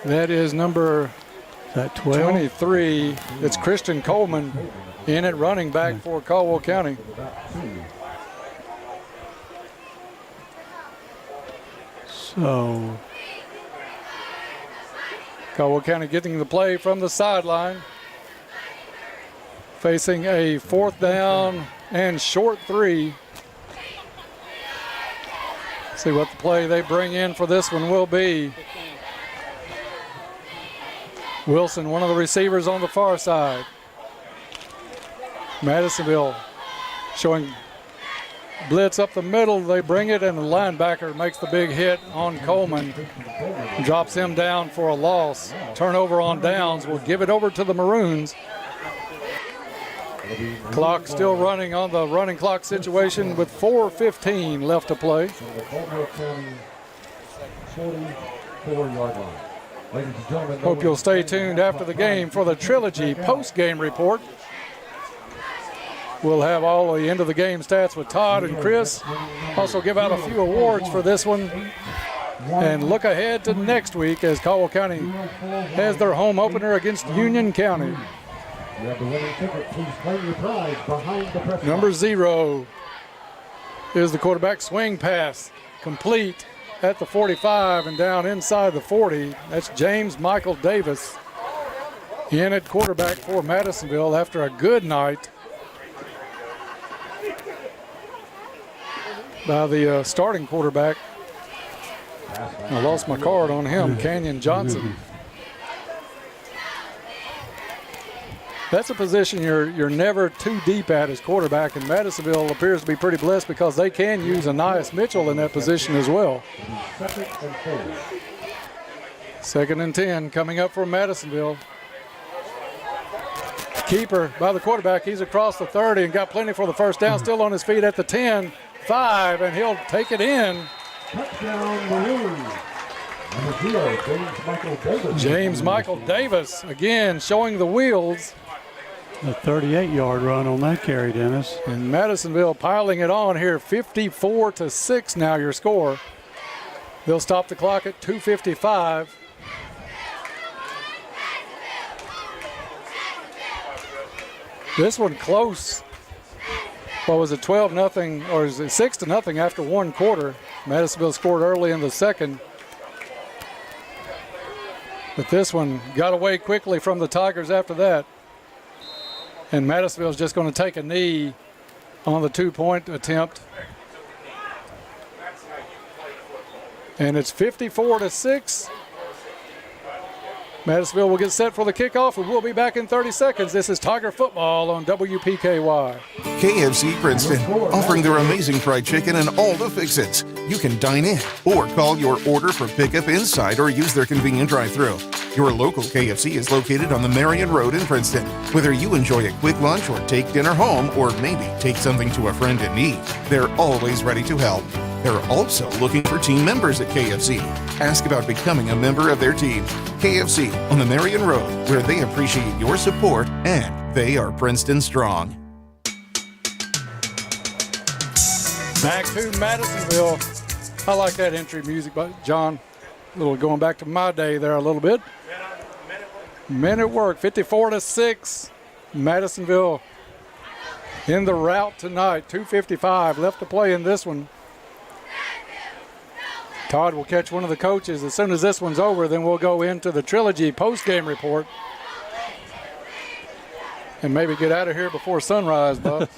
That is number 23. It's Christian Coleman in at running back for Caldwell County. So Caldwell County getting the play from the sideline. Facing a 4th down and short 3. See what the play they bring in for this one will be. Wilson, one of the receivers on the far side. Madisonville showing blitz up the middle. They bring it, and the linebacker makes the big hit on Coleman. Drops him down for a loss. Turnover on downs. Will give it over to the Maroons. Clock still running on the running clock situation with 4:15 left to play. 44-yard line. Ladies and gentlemen, Hope you'll stay tuned after the game for the Trilogy post-game report. We'll have all the end of the game stats with Todd and Chris. Also give out a few awards for this one. And look ahead to next week as Caldwell County has their home opener against Union County. You have the winning ticket. Please claim your prize behind the press Number box. 0 is the quarterback. Swing pass complete at the 45 and down inside the 40. That's James Michael Davis in at quarterback for Madisonville after a good night by the starting quarterback. I lost my card on him, Canyon Johnson. That's a position you're never too deep at as quarterback, and Madisonville appears to be pretty blessed because they can use Anias Mitchell in that position as well. 2nd and 10 coming up for Madisonville. Keeper by the quarterback. He's across the 30 and got plenty for the first down. Still on his feet at the 10, 5, and he'll take it in. Touchdown Maroons. Number 0, James Michael Davis. James Michael Davis again showing the wheels. A 38-yard run on that carry, Dennis. And Madisonville piling it on here, 54-6 now your score. They'll stop the clock at 2:55. This one close. What was it, 12-0, or is it 6-0 after one quarter? Madisonville scored early in the second. But this one got away quickly from the Tigers after that. And Madisonville's just going to take a knee on the 2-point attempt. And it's 54-6. Madisonville will get set for the kickoff, and we'll be back in 30 seconds. This is Tiger Football on WPKY. KFC Princeton, offering their amazing fried chicken and all the fix-its. You can dine in or call your order for pickup inside or use their convenient drive-thru. Your local KFC is located on the Marion Road in Princeton. Whether you enjoy a quick lunch or take dinner home or maybe take something to a friend in need, they're always ready to help. They're also looking for team members at KFC. Ask about becoming a member of their team. KFC on the Marion Road, where they appreciate your support and they are Princeton strong. Back to Madisonville. I like that entry music, but John, a little going back to my day there a little bit. Men at work, 54-6. Madisonville in the route tonight. 2:55 left to play in this one. Todd will catch one of the coaches. As soon as this one's over, then we'll go into the Trilogy post-game report. And maybe get out of here before sunrise, Bob.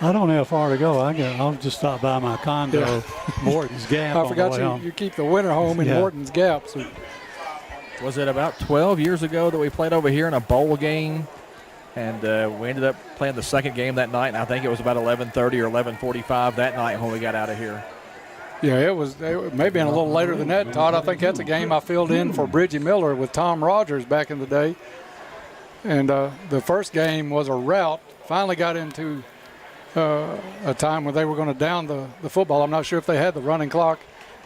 I don't know how far to go. I'll just stop by my condo, Morton's Gap. I forgot you keep the winter home in Morton's Gap. So. Was it about 12 years ago that we played over here in a bowl game? And we ended up playing the second game that night, and I think it was about 11:30 or 11:45 that night when we got out of here. Yeah, it may have been a little later than that, Todd. I think that's a game I filled in for Bridgie Miller with Tom Rogers back in the day. And the first game was a rout. Finally got into a time when they were going to down the football. I'm not sure if they had the running clock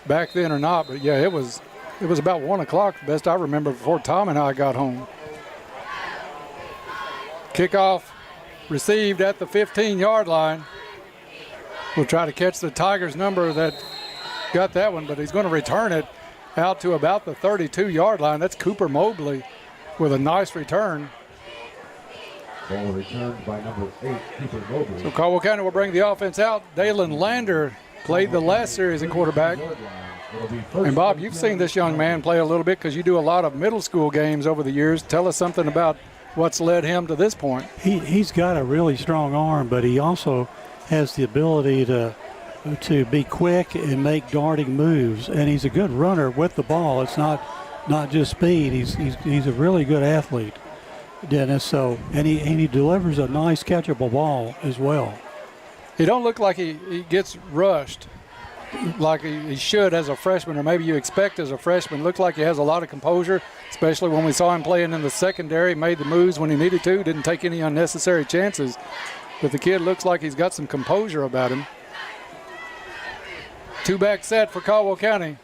back then or not, but, yeah, it was about 1 o'clock, best I remember, before Tom and I got home. Kickoff received at the 15-yard line. We'll try to catch the Tigers number that got that one, but he's going to return it out to about the 32-yard line. That's Cooper Mobley with a nice return. Ball returned by number 8, Cooper Mobley. So Caldwell County will bring the offense out. Dalen Lander played the last series at quarterback. And, Bob, you've seen this young man play a little bit because you do a lot of middle school games over the years. Tell us something about what's led him to this point. He's got a really strong arm, but he also has the ability to be quick and make darting moves. And he's a good runner with the ball. It's not just speed. He's a really good athlete, Dennis. So and he delivers a nice catchable ball as well. He don't look like he gets rushed like he should as a freshman, or maybe you expect as a freshman. Looks like he has a lot of composure, especially when we saw him playing in the secondary, made the moves when he needed to, didn't take any unnecessary chances. But the kid looks like he's got some composure about him. Two-back set for Caldwell County.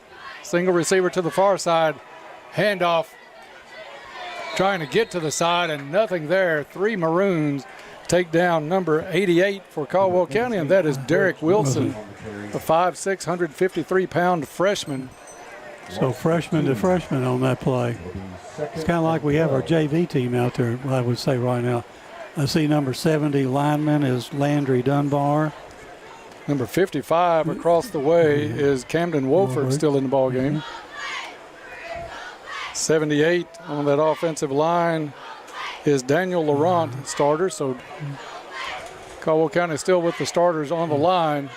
Single receiver to the far side. Handoff. Trying to get to the side and nothing there. 3 Maroons take down number 88 for Caldwell County, and that is Derek Wilson, a 5'6", 153-pound freshman. So freshman to freshman on that play. It's kind of like we have our JV team out there, I would say right now. I see number 70 lineman is Landry Dunbar. Number 55 across the way is Camden Wolford, still in the ball game. 78 on that offensive line is Daniel Laurent, starter. So Caldwell County still with the starters on the line.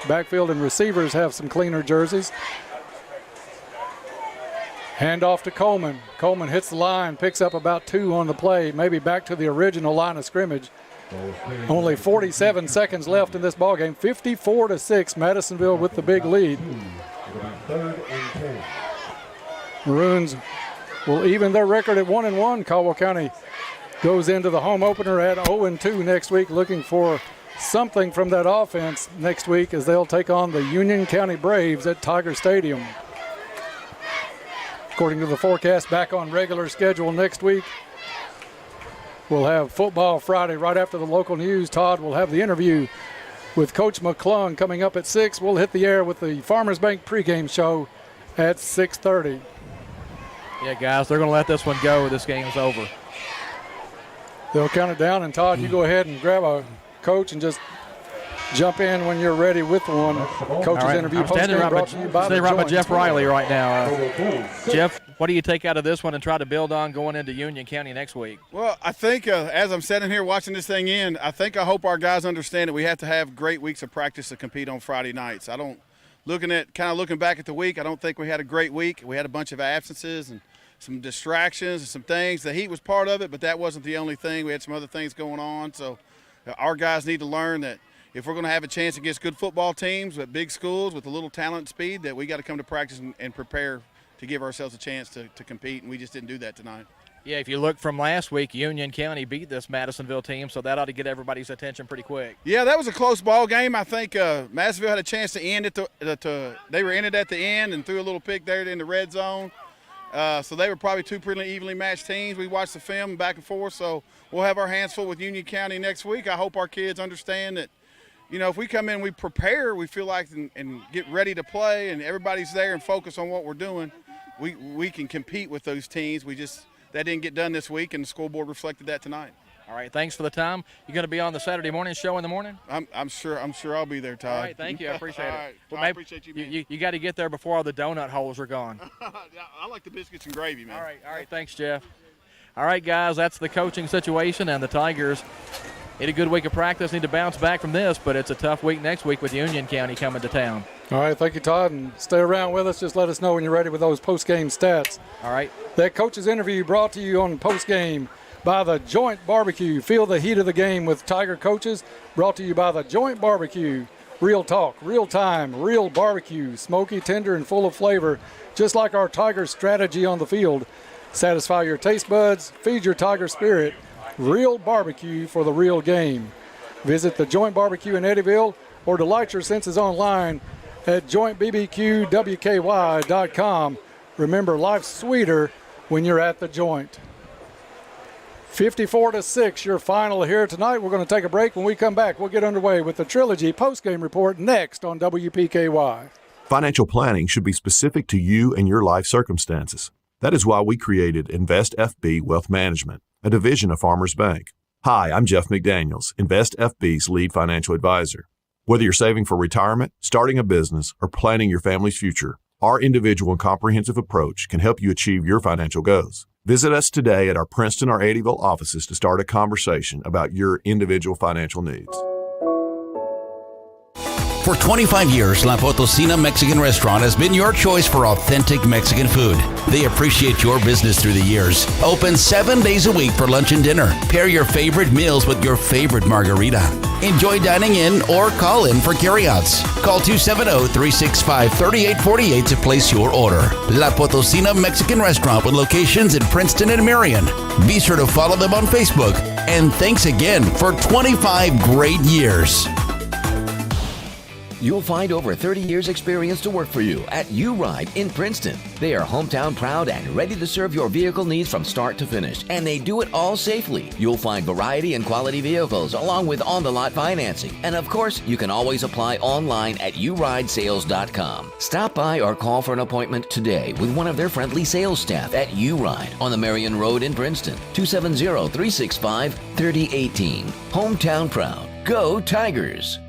Backfield and receivers have some cleaner jerseys. Handoff to Coleman. Coleman hits the line, picks up about 2 on the play, maybe back to the original line of scrimmage. Only 47 seconds left in this ball game. 54-6, Madisonville with the big lead. Maroons will even their record at 1-1. Caldwell County goes into the home opener at 0-2 next week, looking for something from that offense next week as they'll take on the Union County Braves at Tiger Stadium. According to the forecast, back on regular schedule next week. We'll have football Friday right after the local news. Todd will have the interview with Coach McClung coming up at 6. We'll hit the air with the Farmers Bank pregame show at 6:30. Yeah, guys, they're going to let this one go. This game's over. They'll count it down, and Todd, you go ahead and grab a coach and just jump in when you're ready with one. Coach's interview post-game brought to you by the right by Joint Jeff Sports. Riley right now. Jeff, what do you take out of this one and try to build on going into Union County next week? Well, I think as I'm sitting here watching this thing I hope our guys understand that we have to have great weeks of practice to compete on Friday nights. Looking back at the week, I don't think we had a great week. We had a bunch of absences and some distractions and some things. The heat was part of it, but that wasn't the only thing. We had some other things going on. So our guys need to learn that if we're going to have a chance against good football teams at big schools with a little talent and speed, that we got to come to practice and prepare to give ourselves a chance to compete, and we just didn't do that tonight. Yeah, if you look from last week, Union County beat this Madisonville team, so that ought to get everybody's attention pretty quick. Yeah, that was a close ball game. I think Madisonville had a chance to end it. They were in it at the end and threw a little pick there in the red zone. So they were probably 2 pretty evenly matched teams. We watched the film back and forth, so we'll have our hands full with Union County next week. I hope our kids understand that, if we come in, we prepare, we feel like and get ready to play, and everybody's there and focus on what we're doing, we can compete with those teams. That didn't get done this week, and the scoreboard reflected that tonight. All right, thanks for the time. You going to be on the Saturday morning show in the morning? I'm sure I'll be there, Todd. All right, thank you. I appreciate it. Right, Well, I appreciate you. You got to get there before all the donut holes are gone. I like the biscuits and gravy, man. All right. Thanks, Jeff. All right, guys, that's the coaching situation, and the Tigers need a good week of practice, need to bounce back from this, but it's a tough week next week with Union County coming to town. All right, thank you, Todd, and stay around with us. Just let us know when you're ready with those post-game stats. All right. That coach's interview brought to you on post-game by the Joint Barbecue. Feel the heat of the game with Tiger coaches. Brought to you by the Joint Barbecue. Real talk, real time, real barbecue. Smoky, tender, and full of flavor, just like our Tiger strategy on the field. Satisfy your taste buds, feed your Tiger spirit. Real barbecue for the real game. Visit the Joint Barbecue in Eddyville or delight your senses online at jointbbqwky.com. Remember, life's sweeter when you're at the Joint. 54-6, your final here tonight. We're going to take a break. When we come back, we'll get underway with the Trilogy postgame report next on WPKY. Financial planning should be specific to you and your life circumstances. That is why we created Invest FB Wealth Management, a division of Farmers Bank. Hi, I'm Jeff McDaniels, Invest FB's lead financial advisor. Whether you're saving for retirement, starting a business, or planning your family's future, our individual and comprehensive approach can help you achieve your financial goals. Visit us today at our Princeton or Eddyville offices to start a conversation about your individual financial needs. For 25 years, La Potosina Mexican Restaurant has been your choice for authentic Mexican food. They appreciate your business through the years. Open 7 days a week for lunch and dinner. Pair your favorite meals with your favorite margarita. Enjoy dining in or call in for carryouts. Call 270-365-3848 to place your order. La Potosina Mexican Restaurant with locations in Princeton and Marion. Be sure to follow them on Facebook. And thanks again for 25 great years. You'll find over 30 years experience to work for you at U-Ride in Princeton. They are hometown proud and ready to serve your vehicle needs from start to finish, and they do it all safely. You'll find variety and quality vehicles along with on-the-lot financing. And of course, you can always apply online at uridesales.com. Stop by or call for an appointment today with one of their friendly sales staff at U-Ride on the Marion Road in Princeton. 270-365-3018. Hometown proud. Go Tigers!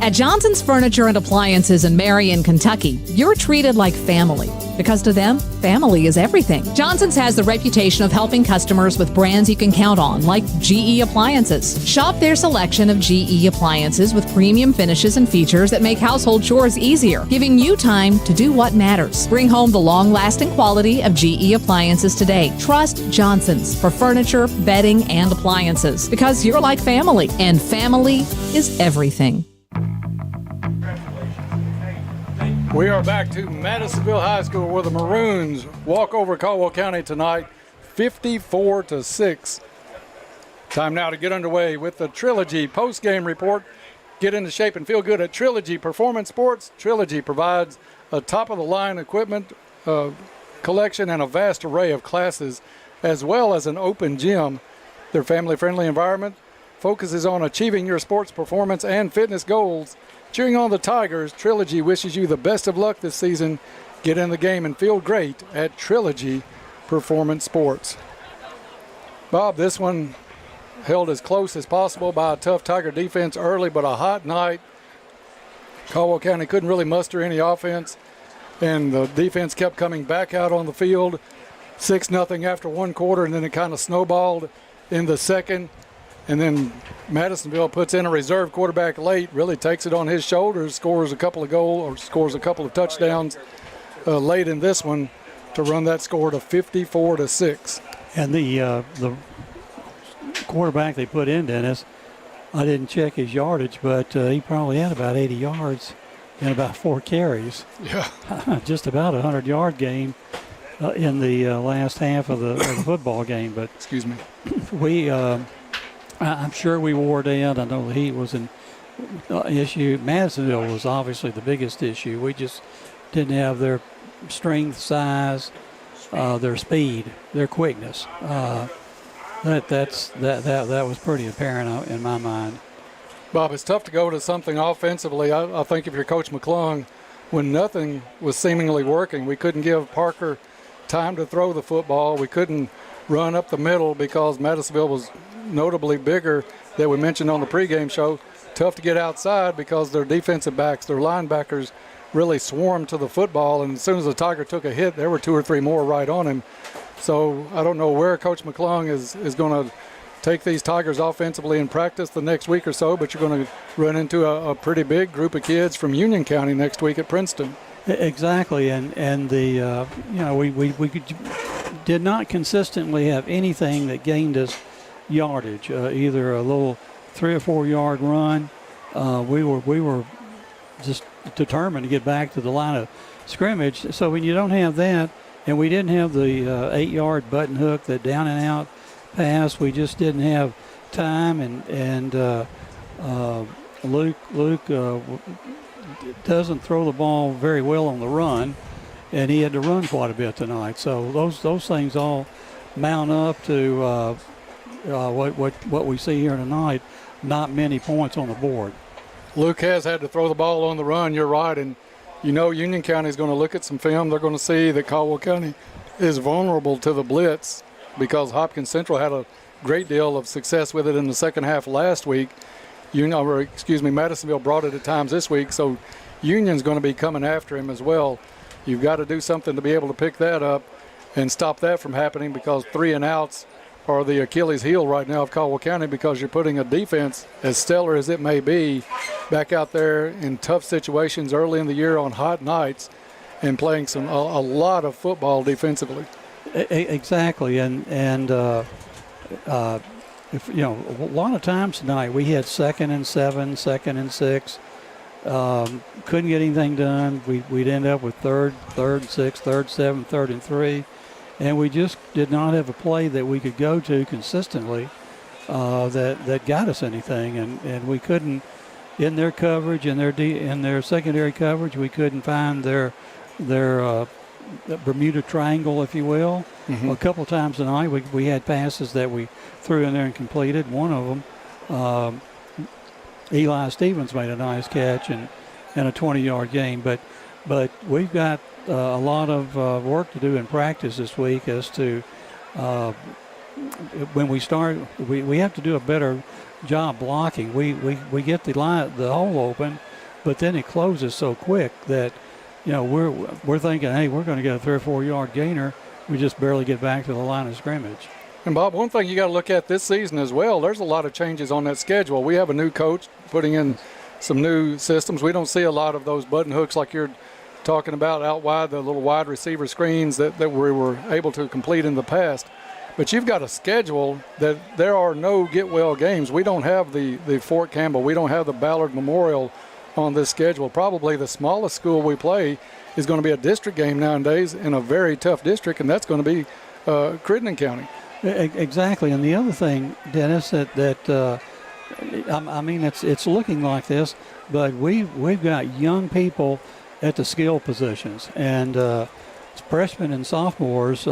At Johnson's Furniture and Appliances in Marion, Kentucky, you're treated like family. Because to them, family is everything. Johnson's has the reputation of helping customers with brands you can count on, like GE Appliances. Shop their selection of GE appliances with premium finishes and features that make household chores easier, giving you time to do what matters. Bring home the long-lasting quality of GE appliances today. Trust Johnson's for furniture, bedding, and appliances. Because you're like family, and family is everything. We are back to Madisonville High School where the Maroons walk over Caldwell County tonight, 54-6. Time now to get underway with the Trilogy post-game report. Get into shape and feel good at Trilogy Performance Sports. Trilogy provides a top-of-the-line equipment collection and a vast array of classes, as well as an open gym. Their family-friendly environment focuses on achieving your sports performance and fitness goals. Cheering on the Tigers, Trilogy wishes you the best of luck this season. Get in the game and feel great at Trilogy Performance Sports. Bob, this one held as close as possible by a tough Tiger defense early, but a hot night. Caldwell County couldn't really muster any offense, and the defense kept coming back out on the field. 6-0 after one quarter, and then it kind of snowballed in the second. And then Madisonville puts in a reserve quarterback late, really takes it on his shoulders, scores a couple of touchdowns late in this one to run that score to 54-6. And the quarterback they put in, Dennis, I didn't check his yardage, but he probably had about 80 yards and about 4 carries. Yeah. Just about a 100-yard game in the last half of the football game. But excuse me. I'm sure we wore down. I know the heat was an issue. Madisonville was obviously the biggest issue. We just didn't have their strength, size, their speed, their quickness. That was pretty apparent in my mind. Bob, it's tough to go to something offensively. I think if you're Coach McClung, when nothing was seemingly working, we couldn't give Parker time to throw the football. We couldn't run up the middle because Madisonville was notably bigger that we mentioned on the pregame show. Tough to get outside because their defensive backs, their linebackers really swarmed to the football, and as soon as the Tiger took a hit, there were 2 or 3 more right on him. So I don't know where Coach McClung is going to take these Tigers offensively in practice the next week or so, but you're going to run into a pretty big group of kids from Union County next week at Princeton. Exactly, and the we did not consistently have anything that gained us yardage, either a little 3 or 4 yard run. We were just determined to get back to the line of scrimmage. So when you don't have that, and we didn't have the 8 yard button hook, that down and out pass, we just didn't have time. And Luke doesn't throw the ball very well on the run, and he had to run quite a bit tonight. So those things all mount up to what we see here tonight. Not many points on the board. Luke has had to throw the ball on the run, you're right, and you know Union County is going to look at some film. They're going to see that Caldwell County is vulnerable to the blitz because Hopkins Central had a great deal of success with it in the second half last week. Madisonville brought it at times this week, so Union's going to be coming after him as well. You've got to do something to be able to pick that up and stop that from happening, because 3 and outs are the Achilles heel right now of Caldwell County, because you're putting a defense, as stellar as it may be, back out there in tough situations early in the year on hot nights and playing a lot of football defensively. Exactly, and if a lot of times tonight we had 2nd and 7, 2nd and 6. Couldn't get anything done. We'd end up with 3rd and 6, 3rd, 7, 3rd and 3. And we just did not have a play that we could go to consistently that got us anything. And we couldn't, in their coverage, in their secondary coverage, we couldn't find their Bermuda Triangle, if you will. Mm-hmm. A couple of times tonight we had passes that we threw in there and completed. One of them, Eli Stevens made a nice catch and a 20-yard gain. But we've got a lot of work to do in practice this week as to when we start. We have to do a better job blocking. We get the hole open, but then it closes so quick that we're thinking, hey, we're going to get a 3 or 4 yard gainer. We just barely get back to the line of scrimmage. And Bob, one thing you got to look at this season as well, there's a lot of changes on that schedule. We have a new coach putting in some new systems. We don't see a lot of those button hooks like you're talking about out wide, the little wide receiver screens that we were able to complete in the past. But you've got a schedule that there are no get-well games. We don't have the Fort Campbell. We don't have the Ballard Memorial on this schedule. Probably the smallest school we play is going to be a district game nowadays in a very tough district, and that's going to be Crittenden County. Exactly. And the other thing, Dennis, that I mean, it's looking like this, but we've got young people at the skill positions, and freshmen and sophomores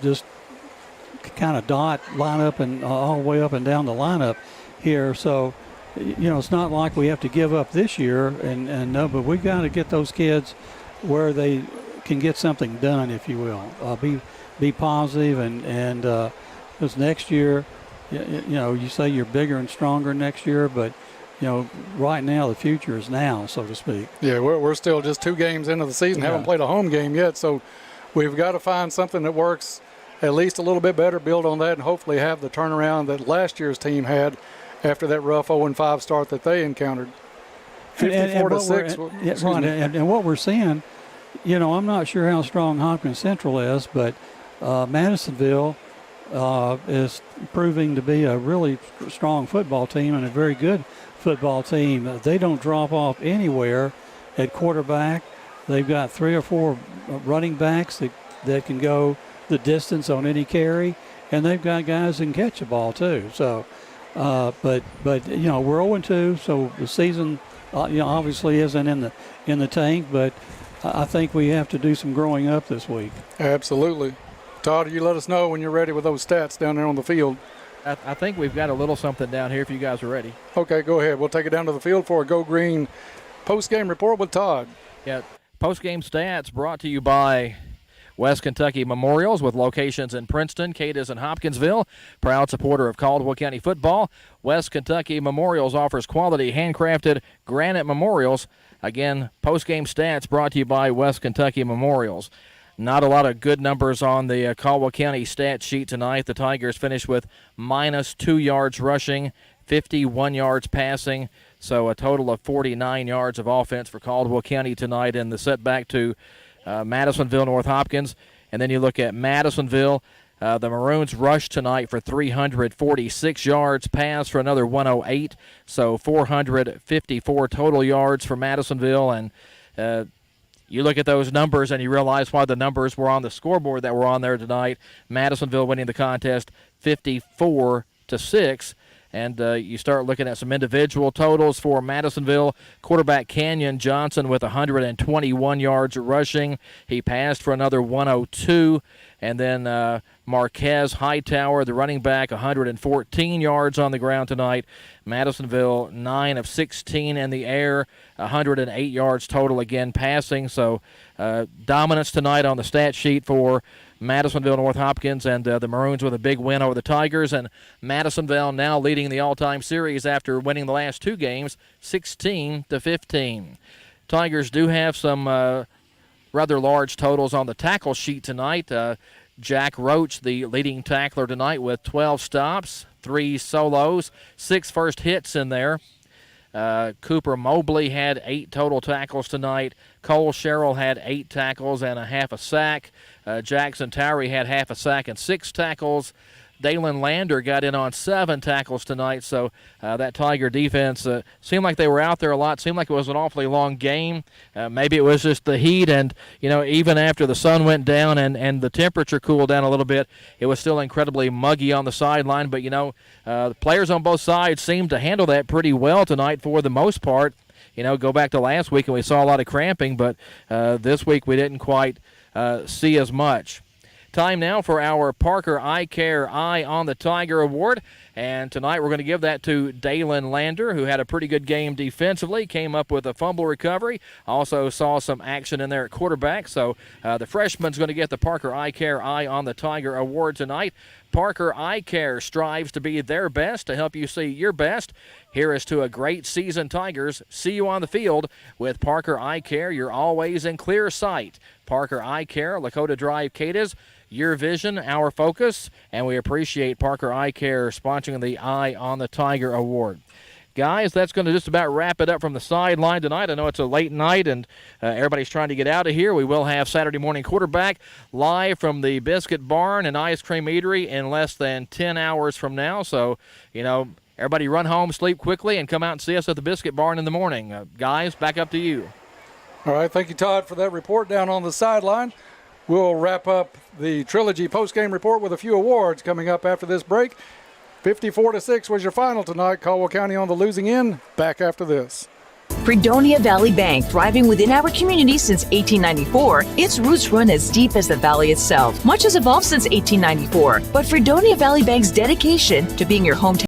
just kind of line up and all the way up and down the lineup here. So, it's not like we have to give up this year, and no, but we've got to get those kids where they can get something done, if you will. Be positive, and because next year, you say you're bigger and stronger next year, but right now the future is now, so to speak. Yeah, we're still just 2 games into the season, haven't played a home game yet, so we've got to find something that works at least a little bit better, build on that, and hopefully have the turnaround that last year's team had after that rough 0-5 start that they encountered. 54-6. Right, and what we're seeing, I'm not sure how strong Hopkins Central is, but Madisonville is proving to be a really strong football team and a very good football team. They don't drop off anywhere at quarterback. They've got 3 or 4 running backs that can go the distance on any carry, and they've got guys that can catch the ball too. So, but we're 0-2, so the season obviously isn't in the tank. But I think we have to do some growing up this week. Absolutely. Todd, you let us know when you're ready with those stats down there on the field. I think we've got a little something down here if you guys are ready. Okay, go ahead. We'll take it down to the field for a Go Green post-game report with Todd. Yeah, post-game stats brought to you by West Kentucky Memorials, with locations in Princeton, Cadiz, and Hopkinsville. Proud supporter of Caldwell County football. West Kentucky Memorials offers quality handcrafted granite memorials. Again, post-game stats brought to you by West Kentucky Memorials. Not a lot of good numbers on the Caldwell County stat sheet tonight. The Tigers finished with -2 yards rushing, 51 yards passing, so a total of 49 yards of offense for Caldwell County tonight in the setback to Madisonville North Hopkins. And then you look at Madisonville. The Maroons rushed tonight for 346 yards, passed for another 108, so 454 total yards for Madisonville. And you look at those numbers and you realize why the numbers were on the scoreboard that were on there tonight. Madisonville winning the contest 54-6. And you start looking at some individual totals for Madisonville. Quarterback Canyon Johnson with 121 yards rushing. He passed for another 102. And then Marquez Hightower, the running back, 114 yards on the ground tonight. Madisonville, 9 of 16 in the air, 108 yards total again passing. So dominance tonight on the stat sheet for Madisonville North Hopkins, and the Maroons with a big win over the Tigers. And Madisonville now leading the all-time series after winning the last 2 games, 16-15. Tigers do have some rather large totals on the tackle sheet tonight. Jack Roach, the leading tackler tonight, with 12 stops, 3 solos, 6 first hits in there. Cooper Mobley had 8 total tackles tonight. Cole Sherrill had 8 tackles and a half a sack. Jackson Towery had half a sack and 6 tackles. Dalen Lander got in on 7 tackles tonight, so that Tiger defense seemed like they were out there a lot. Seemed like it was an awfully long game. Maybe it was just the heat, and even after the sun went down and the temperature cooled down a little bit, it was still incredibly muggy on the sideline. But the players on both sides seemed to handle that pretty well tonight for the most part. Go back to last week and we saw a lot of cramping, but this week we didn't quite see as much. Time now for our Parker Eye Care Eye on the Tiger Award. And tonight we're going to give that to Dalen Lander, who had a pretty good game defensively, came up with a fumble recovery, also saw some action in there at quarterback. So the freshman's going to get the Parker Eye Care Eye on the Tiger Award tonight. Parker Eye Care strives to be their best to help you see your best. Here is to a great season, Tigers. See you on the field with Parker Eye Care. You're always in clear sight. Parker Eye Care, Lakota Drive, Cadiz. Your vision, our focus, and we appreciate Parker Eye Care sponsoring the Eye on the Tiger Award. Guys, that's going to just about wrap it up from the sideline tonight. I know it's a late night and everybody's trying to get out of here. We will have Saturday Morning Quarterback live from the Biscuit Barn and Ice Cream Eatery in less than 10 hours from now. So, everybody run home, sleep quickly, and come out and see us at the Biscuit Barn in the morning. Guys, back up to you. All right, thank you, Todd, for that report down on the sideline. We'll wrap up the Trilogy postgame report with a few awards coming up after this break. 54-6 was your final tonight. Caldwell County on the losing end. Back after this. Fredonia Valley Bank, thriving within our community since 1894, its roots run as deep as the valley itself. Much has evolved since 1894, but Fredonia Valley Bank's dedication to being your hometown